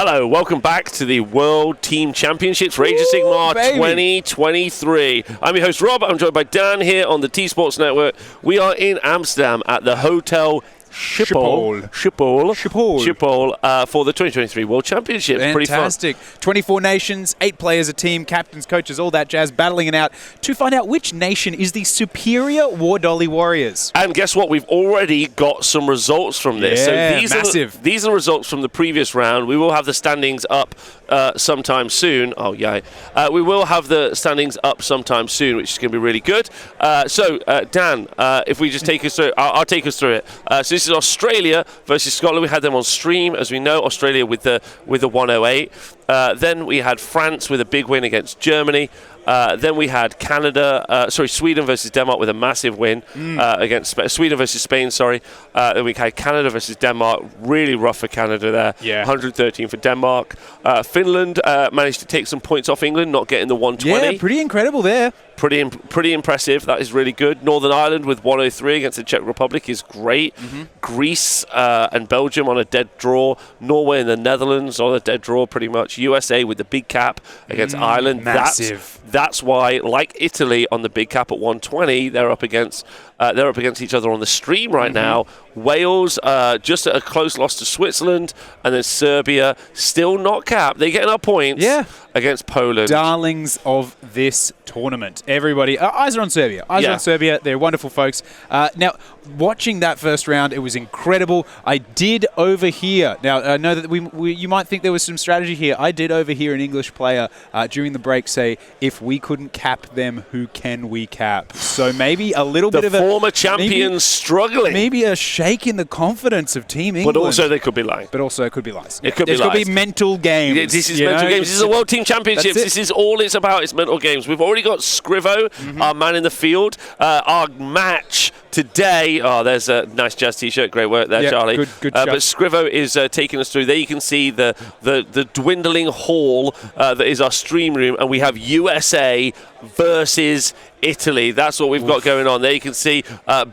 Hello, welcome back to the World Team Championships for Age of Sigmar 2023. I'm your host, Rob. I'm joined by Dan here on the tSports Network. We are in Amsterdam at the Hotel Schiphol for the 2023 World Championships. Fantastic. Pretty fun. 24 nations, 8 players a team, captains, coaches, all that jazz, battling it out to find out which nation is the superior War Dolly Warriors. And guess what? We've already got some results from this. Yeah, so these massive. These are the results from the previous round. We will have the standings up sometime soon. Oh, yeah. We will have the standings up sometime soon, which is going to be really good. So, Dan, if we just take us through, I'll take us through it. So this is Australia versus Scotland. We had them on stream, as we know. Australia with the 108. Then we had France with a big win against Germany. Then we had Sweden versus Denmark with a massive win against Sweden versus Spain. Then we had Canada versus Denmark. Really rough for Canada there. Yeah. 113 for Denmark. Finland managed to take some points off England, not getting the 120. Yeah, pretty incredible there. Pretty impressive. That is really good. Northern Ireland with 103 against the Czech Republic is great. Greece and Belgium on a dead draw. Norway and the Netherlands on a dead draw, pretty much. USA with the big cap against Ireland. Massive. That's why, like Italy on the big cap at 120, they're up against each other on the stream right now. Wales just at a close loss to Switzerland, and then Serbia still not capped. They're getting our points against Poland. Darlings of this tournament. Everybody, eyes are on Serbia. Eyes are on Serbia. They're wonderful folks. Now, watching that first round, it was incredible. I did overhear. Now, I know that you might think there was some strategy here. I did overhear an English player during the break say, if we couldn't cap them, who can we cap? So maybe a little bit of a former champions struggling. Maybe a shake in the confidence of Team England. But also they could be lying. But also it could be lies. It could be lies. There's got to be mental games. Yeah, this is mental games. This is a World Team Championships. This is all it's about. It's mental games. We've already got Scrivo, our man in the field. Our match today. Oh, there's a nice jazz T-shirt. Great work there, Charlie. Good but Scrivo is taking us through. There you can see the dwindling hall that is our stream room, and we have USA versus Italy. That's what we've got going on. There you can see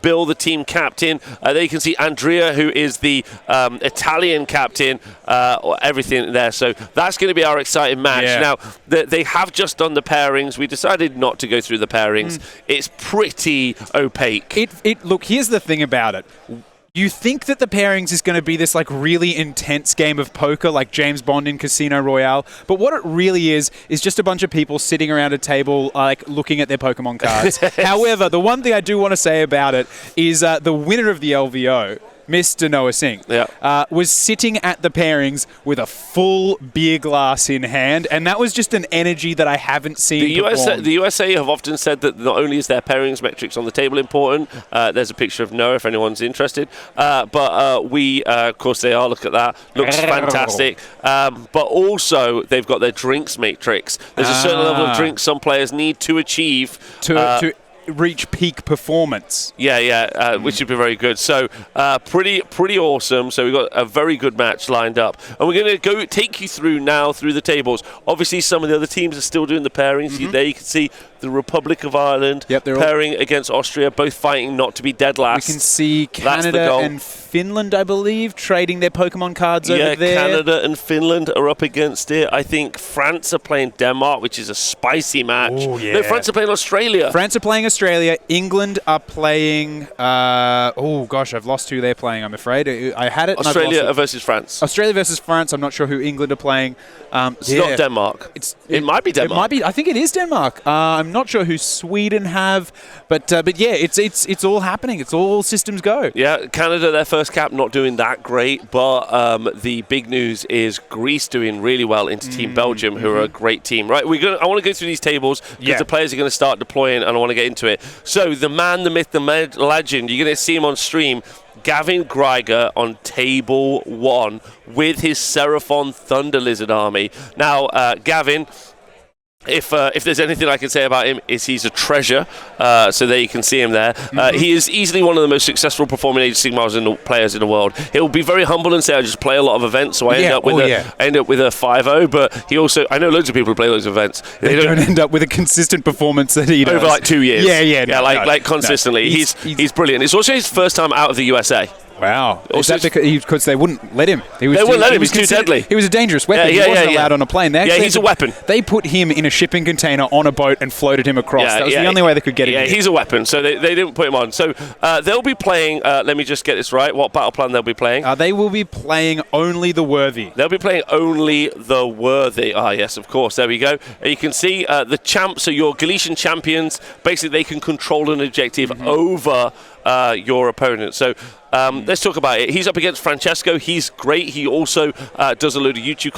Bill, the team captain. There you can see Andrea, who is the Italian captain. Everything there. So that's going to be our exciting match. Now, they have just done the pairings. We decided not to go through the pairings. It's pretty opaque. Look, here's the thing about it. You think that the pairings is going to be this like really intense game of poker like James Bond in Casino Royale, but what it really is just a bunch of people sitting around a table like looking at their Pokemon cards. However, the one thing I do want to say about it is the winner of the LVO, Mr. Noah Singh, was sitting at the pairings with a full beer glass in hand, and that was just an energy that I haven't seen The USA have often said that not only is their pairings metrics on the table important, there's a picture of Noah if anyone's interested, but we, of course they are, look at that, looks fantastic, but also they've got their drinks matrix. There's a certain level of drinks some players need to achieve to reach peak performance. Which would be very good. So pretty awesome. So we've got a very good match lined up, and we're going to take you through the tables. Obviously some of the other teams are still doing the pairings. There you can see the Republic of Ireland pairing against Austria, both fighting not to be dead last. We can see Canada and Finland, I believe, trading their Pokemon cards over there. Canada and Finland are up against it. I think France are playing Denmark, which is a spicy match. No, France are playing Australia. France are playing Australia. England are playing... I've lost who they're playing, I'm afraid. I had it. Australia versus France. Australia versus France. I'm not sure who England are playing. It's not Denmark. It might be Denmark. It might be. I think it is Denmark. I'm not sure who Sweden have, but yeah, it's all happening. It's all systems go. Yeah, Canada, their first cap, not doing that great, but the big news is Greece doing really well into Team Belgium, who are a great team. Right, I want to go through these tables because the players are going to start deploying, and I want to get into it. So the man, the myth, the legend, you're going to see him on stream. Gavin Greiger on table 1 with his Seraphon Thunder Lizard army. Now, Gavin, if there's anything I can say about him, is he's a treasure. So there you can see him there. He is easily one of the most successful performing Age of Sigmar players in the world. He'll be very humble and say, I just play a lot of events, so I end up with a 5-0. But he also, I know loads of people who play loads of events. They don't end up with a consistent performance that he does. Over like 2 years. Like consistently. No. He's brilliant. It's also his first time out of the USA. Wow. Is Also, that because they wouldn't let him? They wouldn't let him. He's too deadly. He was a dangerous weapon. He wasn't allowed on a plane. He's a weapon. They put him in a shipping container on a boat and floated him across. That was the only way they could get him. Yeah, he's a weapon, so they didn't put him on. So they'll be playing, let me just get this right, what battle plan they'll be playing? They will be playing Only the Worthy. They'll be playing Only the Worthy. Ah, yes, of course. There we go. You can see the champs, so your Galician champions, basically they can control an objective over your opponent. So let's talk about it. He's up against Francesco. He's great. He also does a load of YouTube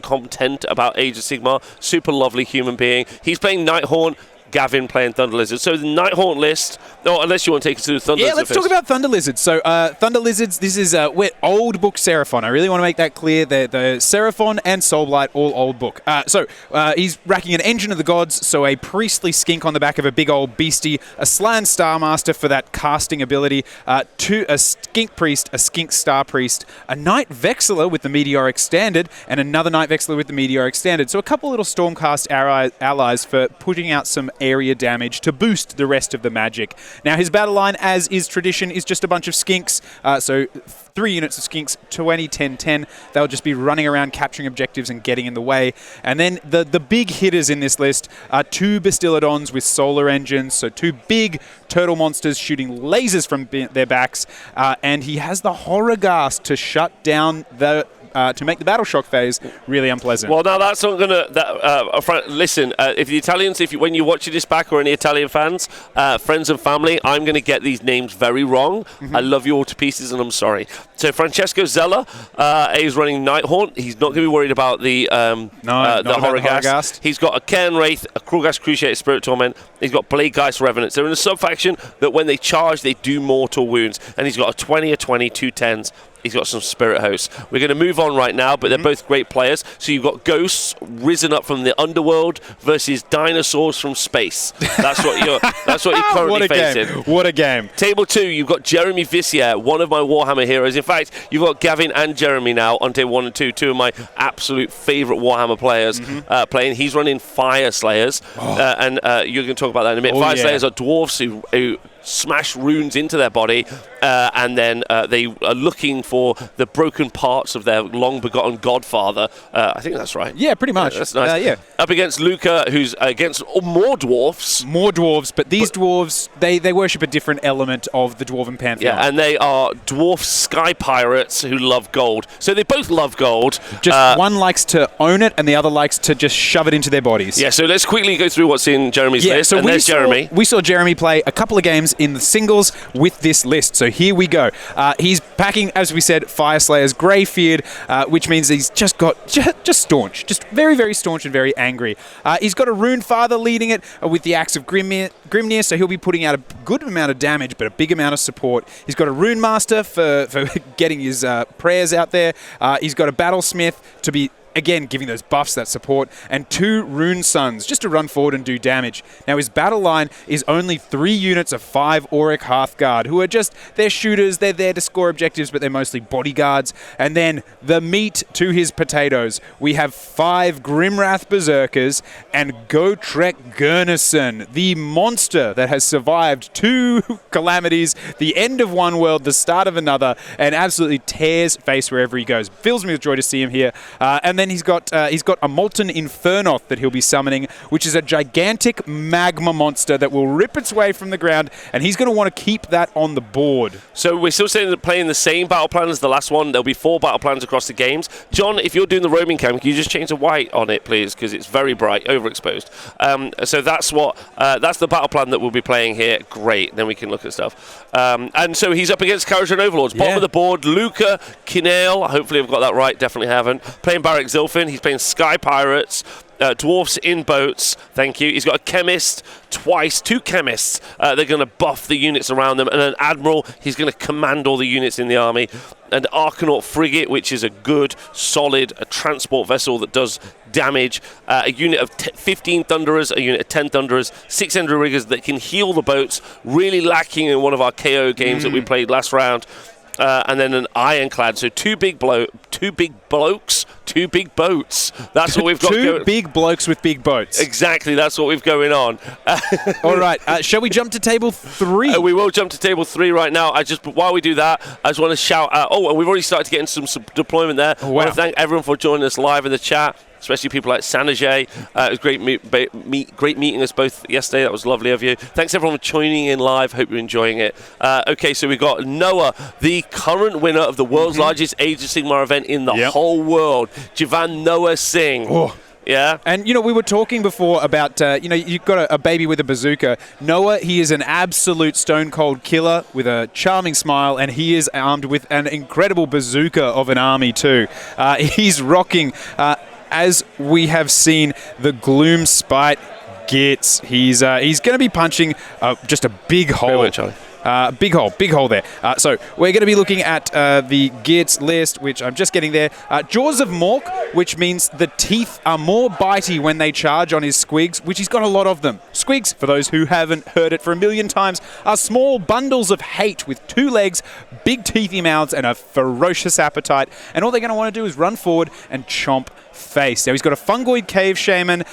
content about Age of Sigmar. Super lovely human being. He's playing Nighthaunt. Gavin playing Thunder Lizard. So the Nighthaunt list, unless you want to take us to the Thunder Lizard. Yeah, let's talk about Thunder Lizards. So Thunder Lizards, this is old book Seraphon. I really want to make that clear. The Seraphon and Soulblight, all old book. So he's racking an Engine of the Gods, so a priestly skink on the back of a big old beastie, a Slan Starmaster for that casting ability, a skink priest, a skink star priest, a Night Vexillor with the Meteoric Standard, and another Night Vexillor with the Meteoric Standard. So a couple little Stormcast allies for putting out some area damage to boost the rest of the magic. Now his battle line, as is tradition, is just a bunch of skinks. So 3 units of skinks, 20, 10, 10. They'll just be running around capturing objectives and getting in the way. And then the big hitters in this list are 2 Bastillodons with solar engines, so 2 big turtle monsters shooting lasers from their backs. And he has the Horrorghast to shut down to make the battle shock phase really unpleasant. Well, now that's not going to... listen, if the Italians, when you're watching this back, or any Italian fans, friends and family, I'm going to get these names very wrong. I love you all to pieces, and I'm sorry. So Francesco Zella is running Nighthaunt. He's not going to be worried about the Horrorghast. He's got a Cairn Wraith, a Krulghast Cruciator Spirit Torment. He's got Bladegeist Revenants. They're in a sub-faction that when they charge, they do mortal wounds. And he's got a 20, a 20, 2 10s. He's got some Spirit Hosts. We're going to move on right now, but they're both great players. So you've got ghosts risen up from the underworld versus dinosaurs from space. That's what you're currently facing. What a game. Table 2, you've got Jeremy Vissier, one of my Warhammer heroes. In fact, you've got Gavin and Jeremy now on table 1 and 2, 2 of my absolute favourite Warhammer players playing. He's running Fire Slayers, and you're going to talk about that in a minute. Fire Slayers are dwarves who smash runes into their body, and then they are looking for the broken parts of their long-begotten godfather. I think that's right. Yeah, pretty much. That's nice. Up against Luca, who's against more dwarves. More dwarves, but these dwarves, they worship a different element of the Dwarven Pantheon. Yeah, and they are dwarf sky pirates who love gold. So they both love gold. Just one likes to own it, and the other likes to just shove it into their bodies. Yeah, so let's quickly go through what's in Jeremy's list. So there's Jeremy. We saw Jeremy play a couple of games in the singles with this list. So here we go. He's packing, as we said, Fire Slayers, Greyfeared, which means he's just staunch. Just very, very staunch and very angry. He's got a Rune Father leading it with the Axe of Grimnir, so he'll be putting out a good amount of damage, but a big amount of support. He's got a Rune Master for getting his prayers out there. He's got a Battlesmith to be, again, giving those buffs, that support, and 2 Rune Suns just to run forward and do damage. Now, his battle line is only 3 units of 5 Auric Hearthguard, who are they're shooters, they're there to score objectives, but they're mostly bodyguards. And then the meat to his potatoes. We have 5 Grimwrath Berserkers and Gotrek Gurnisson, the monster that has survived 2 calamities, the end of one world, the start of another, and absolutely tears face wherever he goes. Fills me with joy to see him here. And then he's got a Molten Infernoth that he'll be summoning, which is a gigantic magma monster that will rip its way from the ground, and he's going to want to keep that on the board. So we're still saying that playing the same battle plan as the last one. There'll be 4 battle plans across the games. John, if you're doing the roaming cam, can you just change the white on it, please, because it's very bright, overexposed. So that's the battle plan that we'll be playing here. Great. Then we can look at stuff. And so he's up against Kharadron Overlords. Bottom of the board, Luca, Kinale. Hopefully I've got that right. Definitely haven't. Playing Barrack Zilfin. He's playing Sky Pirates. Dwarfs in boats, thank you. He's got a Chemist twice, 2 Chemists. They're going to buff the units around them. And an Admiral, he's going to command all the units in the army. An Archanaut Frigate, which is a good, solid transport vessel that does damage. A unit of 15 Thunderers, a unit of 10 Thunderers, 6 Endriggers that can heal the boats. Really lacking in one of our KO games that we played last round. and then an ironclad. So two big blokes, two big boats. That's what we've got. Two big blokes with big boats. Exactly, that's what we've going on. All right, shall we jump to table 3? We will jump to table 3 right now. While we do that, I just want to shout out. And we've already started to get into some deployment there. Oh, wow. I want to thank everyone for joining us live in the chat, especially people like Sanajay. It was great meeting us both yesterday. That was lovely of you. Thanks everyone for joining in live. Hope you're enjoying it. Okay, so we've got Noah, the current winner of the world's largest Age of Sigmar event in the whole world. Jivan Noah Singh. Oh. Yeah. And, we were talking before about, you've got a baby with a bazooka. Noah, he is an absolute stone-cold killer with a charming smile, and he is armed with an incredible bazooka of an army too. He's rocking, as we have seen, the Gloom Spite Gitz. He's going to be punching just a big hole. Wait, Charlie. Big hole there. So we're going to be looking at the Gitz list, which I'm just getting there. Jaws of Mork, which means the teeth are more bitey when they charge on his squigs, which he's got a lot of them. Squigs, for those who haven't heard it for a million times, are small bundles of hate with 2 legs, big teethy mouths, and a ferocious appetite. And all they're going to want to do is run forward and chomp face. Now he's got a fungoid cave shaman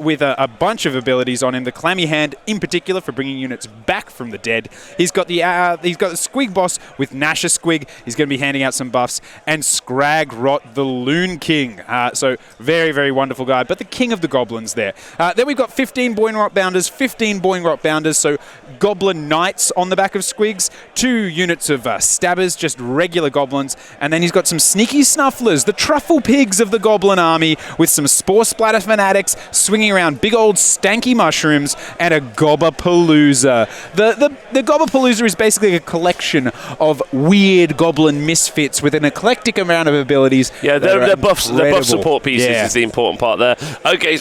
with a bunch of abilities on him. The clammy hand, in particular, for bringing units back from the dead. He's got the Squig boss with Nasher Squig. He's going to be handing out some buffs, and Scrag Rot, the Loon King. So very, very wonderful guy. But the king of the goblins there. Then we've got 15 Boing Rot Bounders, 15 Boing Rot Bounders. So Goblin Knights on the back of Squigs. 2 units of Stabbers, just regular goblins. And then he's got some Sneaky Snufflers, the Truffle Pigs of the Goblin Army, with some Spore Splatter Fanatics swinging around big old stanky mushrooms, and a Gobberpalooza. The Gobberpalooza is basically a collection of weird goblin misfits with an eclectic amount of abilities. Yeah, they're buff support pieces is the important part there. Okay,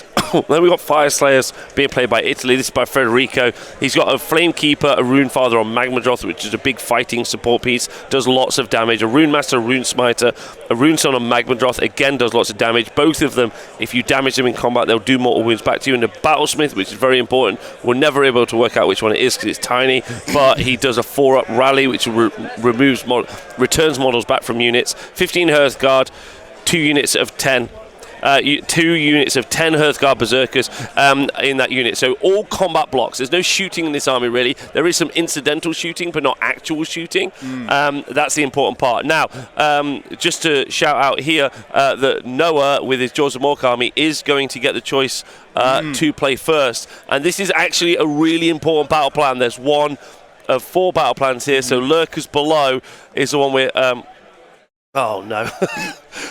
then we've got Fire Slayers being played by Italy. This is by Federico. He's got a Flame Keeper, a Rune Father on Magmadroth, which is a big fighting support piece, does lots of damage. A Rune Master, a Rune Smiter, a Rune Son on Magmadroth, again does lots of damage. Both of them, if you damage them in combat, they'll do mortal wounds back to you. And the Battlesmith, which is very important, we're never able to work out which one it is because it's tiny, but he does a 4-up rally, which returns models back from units. 15 Hearthguard, 2 units of 10. 2 units of 10 Hearthguard Berserkers in that unit. So all combat blocks. There's no shooting in this army, really. There is some incidental shooting, but not actual shooting. That's the important part. Now, just to shout out here that Noah, with his Jaws of Mork army, is going to get the choice to play first. And this is actually a really important battle plan. There's one of 4 battle plans here. So Lurkers Below is the one where... oh, no.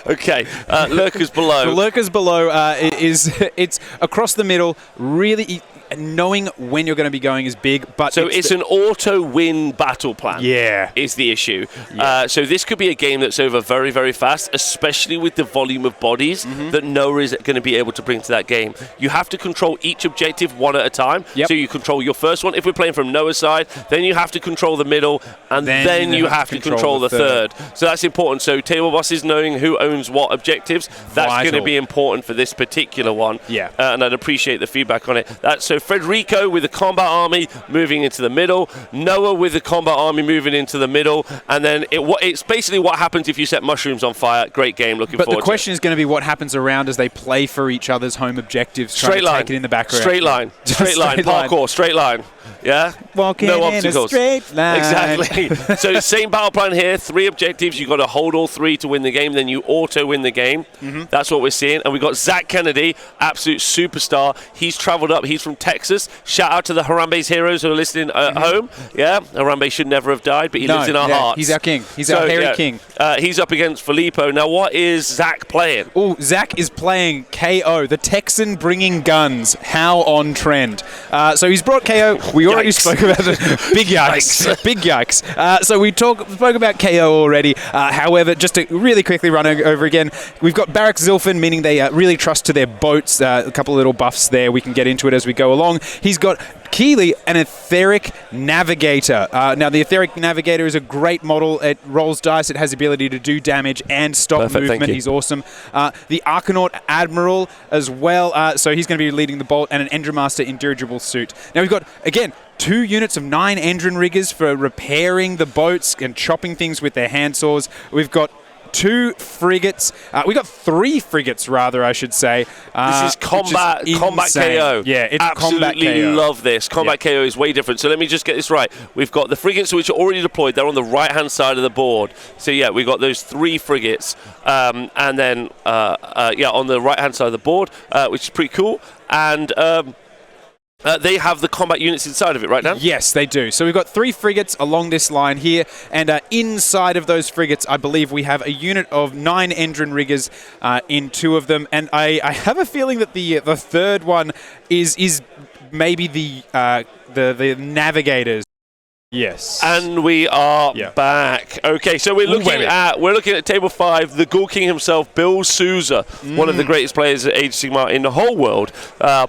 Okay, Lurkers Below. The Lurkers Below it's across the middle, really... knowing when you're going to be going is big, but so it's an auto-win battle plan. Yeah, is the issue. Yeah. So this could be a game that's over very, very fast, especially with the volume of bodies that Noah is going to be able to bring to that game. You have to control each objective one at a time. Yep. So you control your first one. If we're playing from Noah's side, then you have to control the middle, and then you have to control the third. So that's important. So table bosses knowing who owns what objectives, that's going to be important for this particular one. Yeah, and I'd appreciate the feedback on it. So Federico with the combat army moving into the middle, Noah with the combat army moving into the middle, and then it's basically what happens if you set mushrooms on fire. Great game, looking forward to it. But the question is going to be what happens around as they play for each other's home objectives, straight line, take it in the background. Straight line, parkour, straight line. Yeah? Walking no obstacles. In a straight line. Exactly. So same battle plan here, 3 objectives. You've got to hold all 3 to win the game, then you auto-win the game. That's what we're seeing. And we've got Zach Kennedy, absolute superstar. He's travelled up. He's from Texas. Shout out to the Harambe's heroes who are listening at home. Yeah, Harambe should never have died, but he lives in our hearts. He's our king. He's our hairy king. He's up against Filippo. Now, what is Zach playing? Oh, Zach is playing KO, the Texan bringing guns. How on trend. So he's brought KO. We already spoke about it. Big yikes. Big yikes. So we spoke about KO already. However, just to really quickly run over again, we've got Barak Zilfin, meaning they really trust to their boats. A couple of little buffs there. We can get into it as we go along. He's got Keeley, an Etheric Navigator. Now, the Etheric Navigator is a great model. It rolls dice. It has the ability to do damage and stop movement. He's awesome. The Arcanaut Admiral as well. So he's going to be leading the bolt, and an Endremaster in dirigible suit. Now, we've got, again, 2 units of 9 Endrin riggers for repairing the boats and chopping things with their handsaws. We've got 2 frigates. We got 3 frigates, rather, I should say. This is combat KO. Yeah, it's absolutely combat KO. love this. Combat KO is way different. So let me just get this right. We've got the frigates which are already deployed. They're on the right-hand side of the board. So yeah, we've got those 3 frigates, and then on the right-hand side of the board, which is pretty cool. And they have the combat units inside of it, right, Dan? Yes, they do. So we've got 3 frigates along this line here, and inside of those frigates, I believe we have a unit of 9 Endrin riggers in 2 of them, and I have a feeling that the third one is maybe the navigators. Yes. And we are back. Okay, so we're looking at table 5, the Ghoul King himself, Bill Souza, one of the greatest players at Age of Sigmar in the whole world,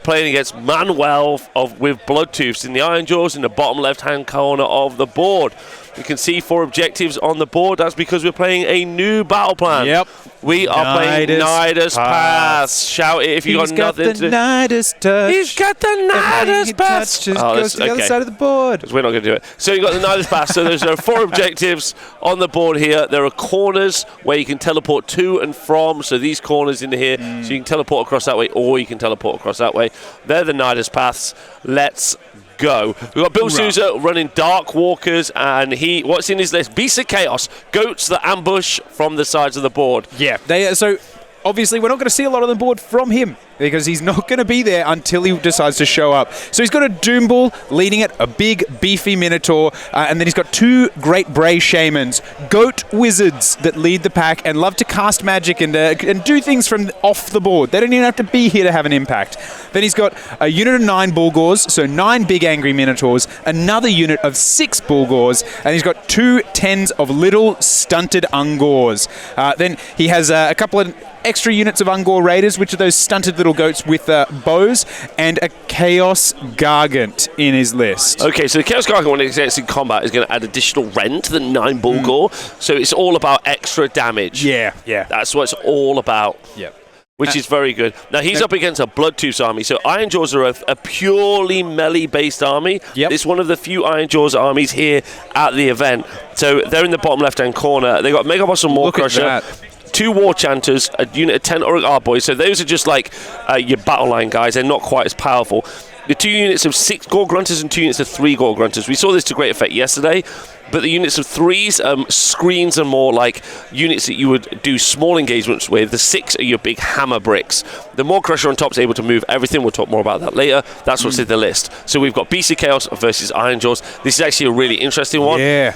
playing against Manuel with Bloodtooths in the Iron Jaws in the bottom left-hand corner of the board. You can see 4 objectives on the board. That's because we're playing a new battle plan. Yep. We are playing Nidus Pass. Shout it if you got nothing to do. He's got the Nidus touch. He's got the Nidus Pass. Goes to the other side of the board. We're not going to do it. So you've got the Nidus Pass. So there are 4 objectives on the board here. There are corners where you can teleport to and from. So these corners in here. So you can teleport across that way, or you can teleport across that way. They're the Nidus Paths. Let's go. We've got Bill Souza running Dark Walkers, and what's in his list? Beasts of Chaos, goats that ambush from the sides of the board. Yeah, so obviously we're not going to see a lot on the board from him, because he's not going to be there until he decides to show up. So he's got a Doom Bull leading it, a big, beefy Minotaur, and then he's got 2 Great Bray Shamans, goat wizards that lead the pack and love to cast magic and do things from off the board. They don't even have to be here to have an impact. Then he's got a unit of 9 Bulgors, so 9 big angry Minotaurs, another unit of 6 Bulgors, and he's got 2 tens of little stunted Ungors. Then he has a couple of extra units of Ungor Raiders, which are those stunted little goats with bows, and a Chaos Gargant in his list. Okay, so the Chaos Gargant, when it gets in combat, is going to add additional rend to the 9 Bulgor, so it's all about extra damage. Yeah. That's what it's all about. Yeah. Which is very good. Now, he's up against a Bloodtooth's army. So Iron Jaws are a purely melee-based army. Yep. It's one of the few Iron Jaws armies here at the event. So they're in the bottom left-hand corner. They got Mega Boss and Maw Crusher, 2 War Chanters, a unit of 10 Auric Arboys. So those are just like your battle line guys. They're not quite as powerful. The 2 units of 6 Gore Grunters and 2 units of 3 Gore Grunters. We saw this to great effect yesterday. But the units of 3s, screens are more like units that you would do small engagements with. The 6 are your big hammer bricks. The Maw Crusher on top is able to move everything. We'll talk more about that later. That's what's in the list. So we've got Beast of Chaos versus Iron Jaws. This is actually a really interesting one. Yeah.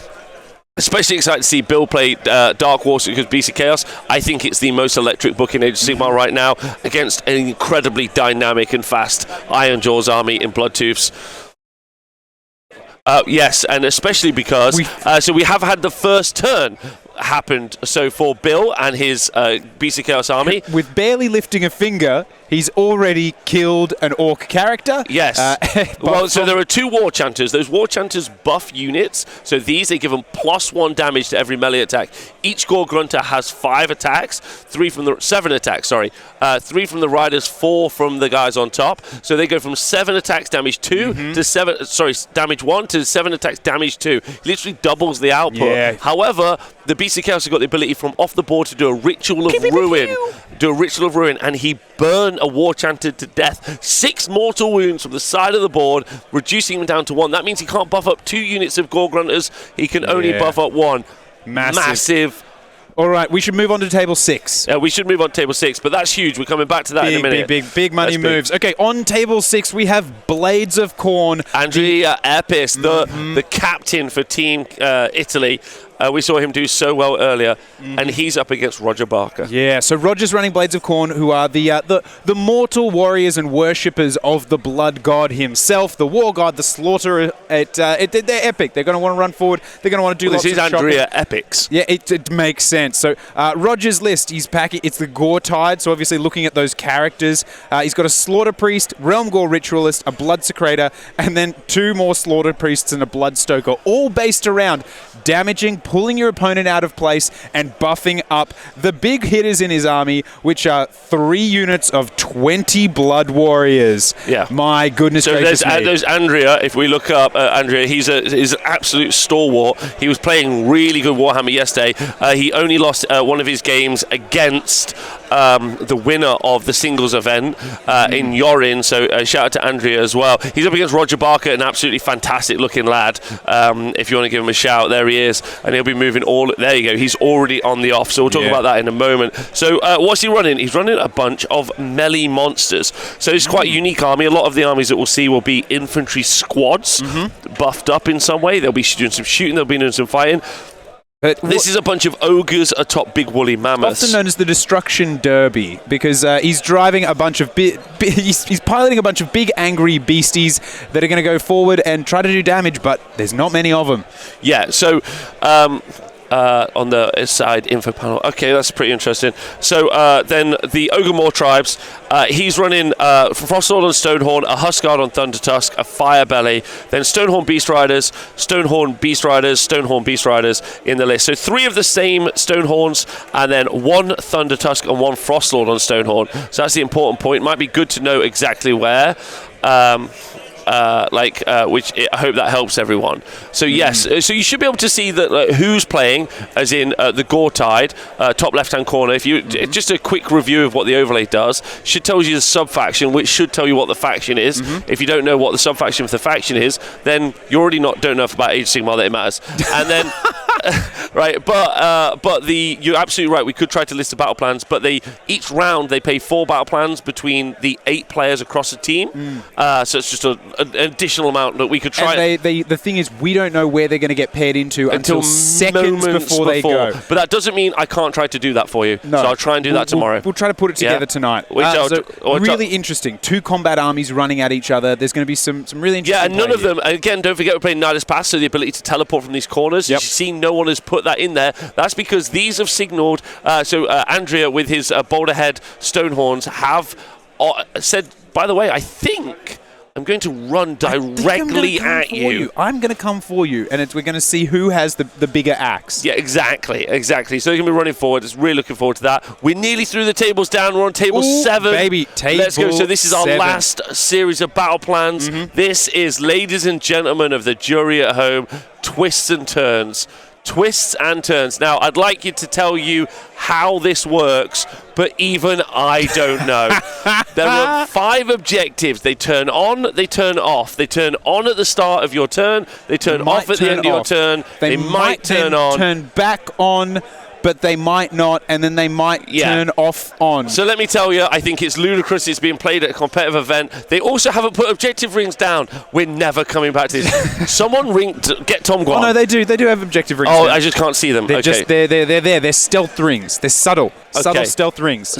Especially excited to see Bill play Dark Wars because Beast of Chaos. I think it's the most electric book in Age of Sigmar right now against an incredibly dynamic and fast Iron Jaws army in Bloodtooths. Yes, and especially because so we have had the first turn happened for Bill and his Beast of Chaos army. With barely lifting a finger, he's already killed an orc character. Yes. Well, so there are 2 War Chanters. Those War Chanters buff units. So they give them +1 damage to every melee attack. Each Gore Grunter has 5 attacks, 7 attacks, 3 from the riders, 4 from the guys on top. So they go from 7 attacks damage 2 to damage 1 to 7 attacks damage 2. Literally doubles the output. Yeah. However, the Beast of Chaos have got the ability from off the board to do a Ritual of Ruin. And he burned a War Chanter to death. 6 mortal wounds from the side of the board, reducing him down to 1. That means he can't buff up 2 units of Gore Grunters. He can only buff up 1. Massive. All right, we should move on to table 6. We should move on to table 6, but that's huge. We're coming back to that in a minute. Big money moves. Okay, on table 6, we have Blades of Khorne. Andrea Epis, the captain for Team Italy. We saw him do so well earlier, and he's up against Roger Barker. Yeah, so Roger's running Blades of Khorne, who are the mortal warriors and worshippers of the blood god himself, the war god, the slaughterer. They're epic. They're going to want to run forward. They're going to want to do lots of shopping. This is Andrea Epics. Yeah, it makes sense. So Roger's list, he's packing. It's the Gore Tide, so obviously looking at those characters. He's got a Slaughter Priest, Realm Gore Ritualist, a Blood Secretor, and then 2 more Slaughter Priests and a Blood Stoker, all based around damaging pulling your opponent out of place and buffing up the big hitters in his army, which are 3 units of 20 Blood Warriors. Yeah. My goodness gracious me. There's Andrea. If we look up Andrea, he's an absolute stalwart. He was playing really good Warhammer yesterday. He only lost one of his games against the winner of the singles event in Yorin, so shout out to Andrea as well. He's up against Roger Barker, an absolutely fantastic looking lad. If you want to give him a shout, there he is, and he'll be moving there you go, he's already on the off, so we'll talk about that in a moment. So what's he running? He's running a bunch of melee monsters, so it's quite a unique army. A lot of the armies that we'll see will be infantry squads, buffed up in some way. They'll be doing some shooting, they'll be doing some fighting. But this is a bunch of ogres atop big woolly mammoths. Often known as the Destruction Derby, because he's driving a bunch of he's piloting a bunch of big angry beasties that are going to go forward and try to do damage, but there's not many of them. Yeah, so on the side info panel. Okay, that's pretty interesting. So then the Ogre tribes, he's running Frostlord on Stonehorn, a Huskard on Thundertusk, a Firebelly, then Stonehorn Beast Riders, Stonehorn Beast Riders, Stonehorn Beast Riders in the list. So 3 of the same Stonehorns, and then 1 Thundertusk and 1 Frostlord on Stonehorn. So that's the important point. Might be good to know exactly where. Which I hope that helps everyone. So yes, so you should be able to see that who's playing, as in the Gore-Tide, top left-hand corner. If you just a quick review of what the overlay does, should tell you the sub-faction, which should tell you what the faction is. If you don't know what the sub-faction for the faction is, then you already don't know enough about Age of Sigmar that it matters. And then. Right, but you're absolutely right. We could try to list the battle plans, but each round they pay 4 battle plans between the 8 players across a team. So it's just an additional amount that we could try. And the thing is, we don't know where they're going to get paired into until seconds before they go. But that doesn't mean I can't try to do that for you. No. So I'll try and do that tomorrow. We'll try to put it together tonight. Really interesting. 2 combat armies running at each other. There's going to be some really interesting. Yeah, and none of them. Again, don't forget we're playing Nihilist Pass, so the ability to teleport from these corners. You see, no one has put that in there. That's because these have signaled. Andrea, with his Boulderhead Stonehorns, have said, by the way, I think I'm going to run directly at you. I'm going to come for you, and we're going to see who has the bigger axe. Yeah, exactly. So they're going to be running forward. Just really looking forward to that. We're nearly through the tables down. We're on table 7. Baby, Let's go. So this is our last series of battle plans. This is, ladies and gentlemen of the jury at home, twists and turns. Twists and turns. Now, I'd like you to tell you how this works, but even I don't know. There are 5 objectives. They turn on, they turn off. They turn on at the start of your turn. They turn off at the end of your turn. They might turn on. Turn back on, but they might not, and then they might turn off on. So let me tell you, I think it's ludicrous. It's being played at a competitive event. They also haven't put objective rings down. We're never coming back to this. Someone get Tom Guan. Oh no, they do have objective rings. Oh, down. I just can't see them. They're they're there. They're stealth rings. They're subtle stealth rings.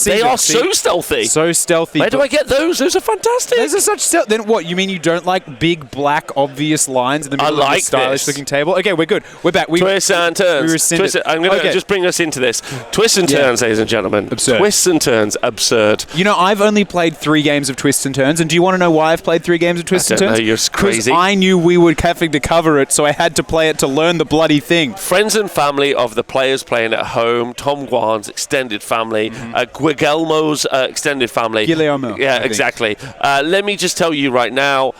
They are so stealthy. So stealthy. Where do I get those? Those are fantastic. Those are such stealth. Then what? You mean you don't like big, black, obvious lines in the middle of a stylish-looking table? Okay, we're good. We're back. Twists and turns. I'm going to just bring us into this. Twists and turns, ladies and gentlemen. Absurd. Twists and turns. Absurd. You know, I've only played 3 games of Twists and Turns, and do you want to know why I've played 3 games of Twists and Turns? I don't know, you're crazy. Because I knew we were having to cover it, so I had to play it to learn the bloody thing. Friends and family of the players playing at home, Tom Guan's extended family, Guillermo's extended family. Guillermo. Yeah, exactly. Let me just tell you right now,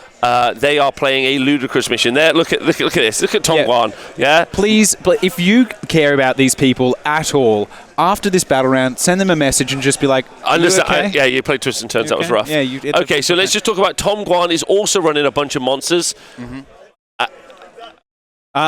they are playing a ludicrous mission. There, look at this. Look at Tom Guan. Yeah. Please, if you care about these people at all, after this battle round, send them a message and just be like, understand? Okay? You played Twists and Turns. That was rough. Yeah, you did. Okay, so let's just talk about Tom Guan is also running a bunch of monsters.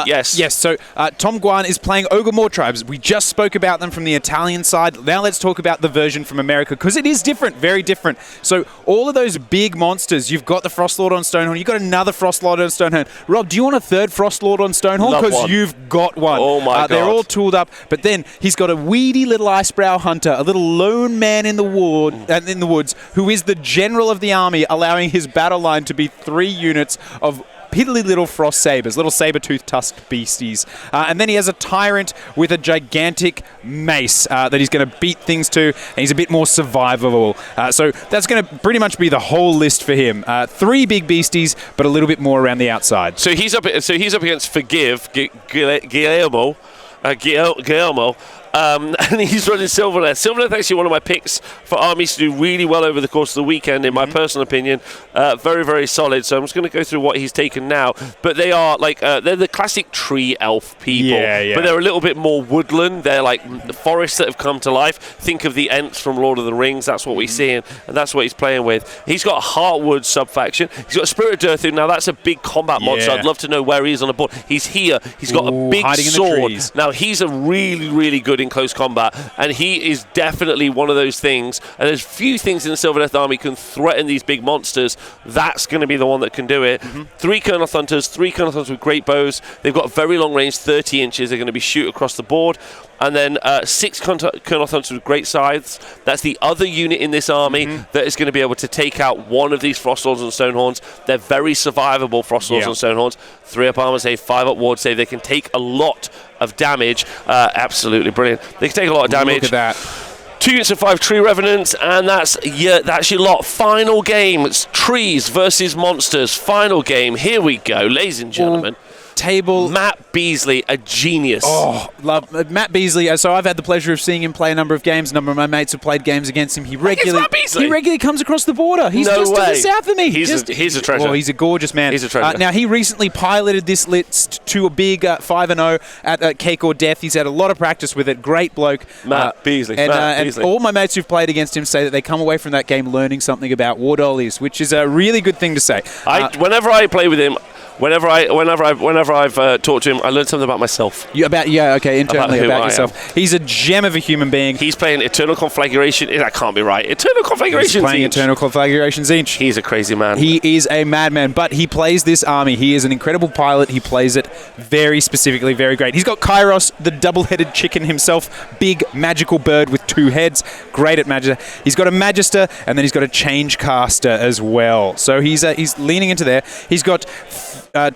Yes. So Tom Guan is playing Ogre tribes. We just spoke about them from the Italian side. Now let's talk about the version from America, because it is different, very different. So all of those big monsters, you've got the Frostlord on Stonehorn. You've got another Frostlord on Stonehorn. Rob, do you want a 3rd Frostlord on Stonehorn? Because you've got one. Oh my God. They're all tooled up. But then he's got a weedy little Icebrow Hunter, a little lone man in the woods, who is the general of the army, allowing his battle line to be 3 units of piddly little frost sabers, little saber-toothed tusked beasties. And then he has a tyrant with a gigantic mace that he's going to beat things to, and he's a bit more survivable. So that's going to pretty much be the whole list for him. 3 big beasties, but a little bit more around the outside. So he's up against Forgive, Guillermo. And he's running Sylvaneth. Sylvaneth actually one of my picks for armies to do really well over the course of the weekend, in my personal opinion. Very, very solid. So I'm just going to go through what he's taken now. But they are they're the classic tree elf people. Yeah. But they're a little bit more woodland. They're like forests that have come to life. Think of the Ents from Lord of the Rings. That's what we're seeing, and that's what he's playing with. He's got a Heartwood sub-faction. He's got a Spirit Dirthu. Now that's a big combat monster. I'd love to know where he is on the board. He's here. He's got a big sword. Now he's a really, really good in close combat, and he is definitely one of those things, and there's few things in the Sylvaneth army can threaten these big monsters. That's going to be the one that can do it. 3 Colonel Hunters, 3 Colonel Hunters with great bows. They've got very long range, 30 inches. They're going to be shoot across the board. And then 6 Colonel Hunters with great scythes. That's the other unit in this army that is going to be able to take out one of these Frostlords and Stonehorns. They're very survivable, Frostlords and Stonehorns. 3 up armor save, 5 up ward save. They can take a lot of damage. Absolutely brilliant. They can take a lot of damage. Look at that. 2 units of 5 Tree Revenants, and that's your lot. Final game. It's trees versus monsters. Final game. Here we go, ladies and gentlemen. Table. Matt Beasley, a genius. Oh, love Matt Beasley. So I've had the pleasure of seeing him play a number of games. A number of my mates have played games against him. He regularly comes across the border. He's just to the south of me. He's a treasure. Oh, he's a gorgeous man. He's a treasure. Now, he recently piloted this list to a big 5-0 at Cake or Death. He's had a lot of practice with it. Great bloke. Matt Beasley. And all my mates who've played against him say that they come away from that game learning something about war dollies, which is a really good thing to say. Whenever I play with him, Whenever I've talked to him, I learned something about myself. Internally about yourself. He's a gem of a human being. He's playing Eternal Conflagration. That can't be right. Eternal Conflagration. He's playing Eternal Conflagration Tzeentch. He's a crazy man. He is a madman, but he plays this army. He is an incredible pilot. He plays it very specifically, very great. He's got Kairos, the double-headed chicken himself, big magical bird with 2 heads, great at Magister. He's got a Magister, and then he's got a Change Caster as well. So he's leaning into there. He's got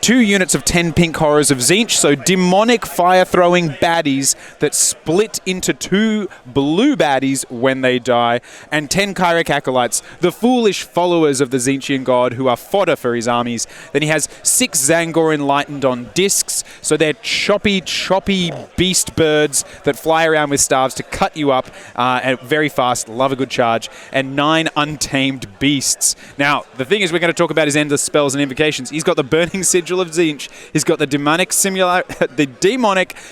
2 units of 10 pink horrors of Tzeentch, so demonic fire-throwing baddies that split into 2 blue baddies when they die, and 10 Kyrek acolytes, the foolish followers of the Tzeentchian god who are fodder for his armies. Then he has 6 Zangor enlightened on discs, so they're choppy beast birds that fly around with staves to cut you up very fast, love a good charge, and 9 untamed beasts. Now, the thing is, we're going to talk about his endless spells and invocations. He's got the Burning Sigil of Tzeentch. He's got the demonic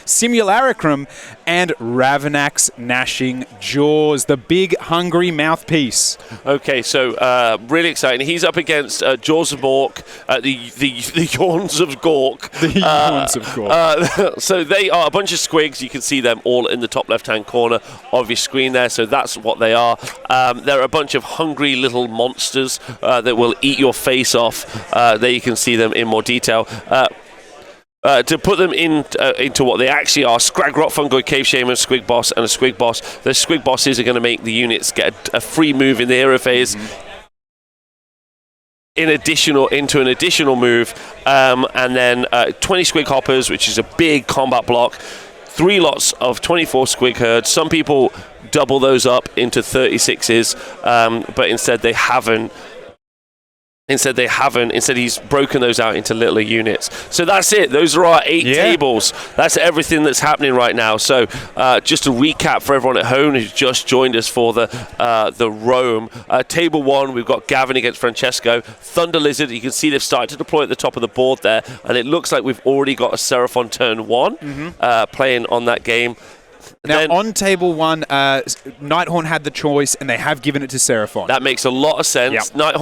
simulacrum and Ravanax gnashing jaws, the big hungry mouthpiece. Okay, so really exciting. He's up against Jaws of Mork, the Yawns of Gork. The Yawns of Gork. So they are a bunch of squigs. You can see them all in the top left-hand corner of your screen there. So that's what they are. They're a bunch of hungry little monsters that will eat your face off. There you can see them in more detail. To put them into what they actually are, Scragrot, Fungoid, Cave Shaman, Squig Boss, and a Squig Boss. The Squig Bosses are going to make the units get a free move in the hero phase. Into an additional move, and then 20 Squig Hoppers, which is a big combat block. 3 lots of 24 Squig Herds. Some people double those up into 36s, but instead they haven't. Instead, he's broken those out into littler units. So that's it. Those are our 8 tables. That's everything that's happening right now. So just a recap for everyone at home who's just joined us for the Rome. Table 1, we've got Gavin against Francesco. Thunder Lizard, you can see they've started to deploy at the top of the board there. And it looks like we've already got a Seraphon turn 1 playing on that game. Now, on table 1, Nighthorn had the choice, and they have given it to Seraphon. That makes a lot of sense. Yep.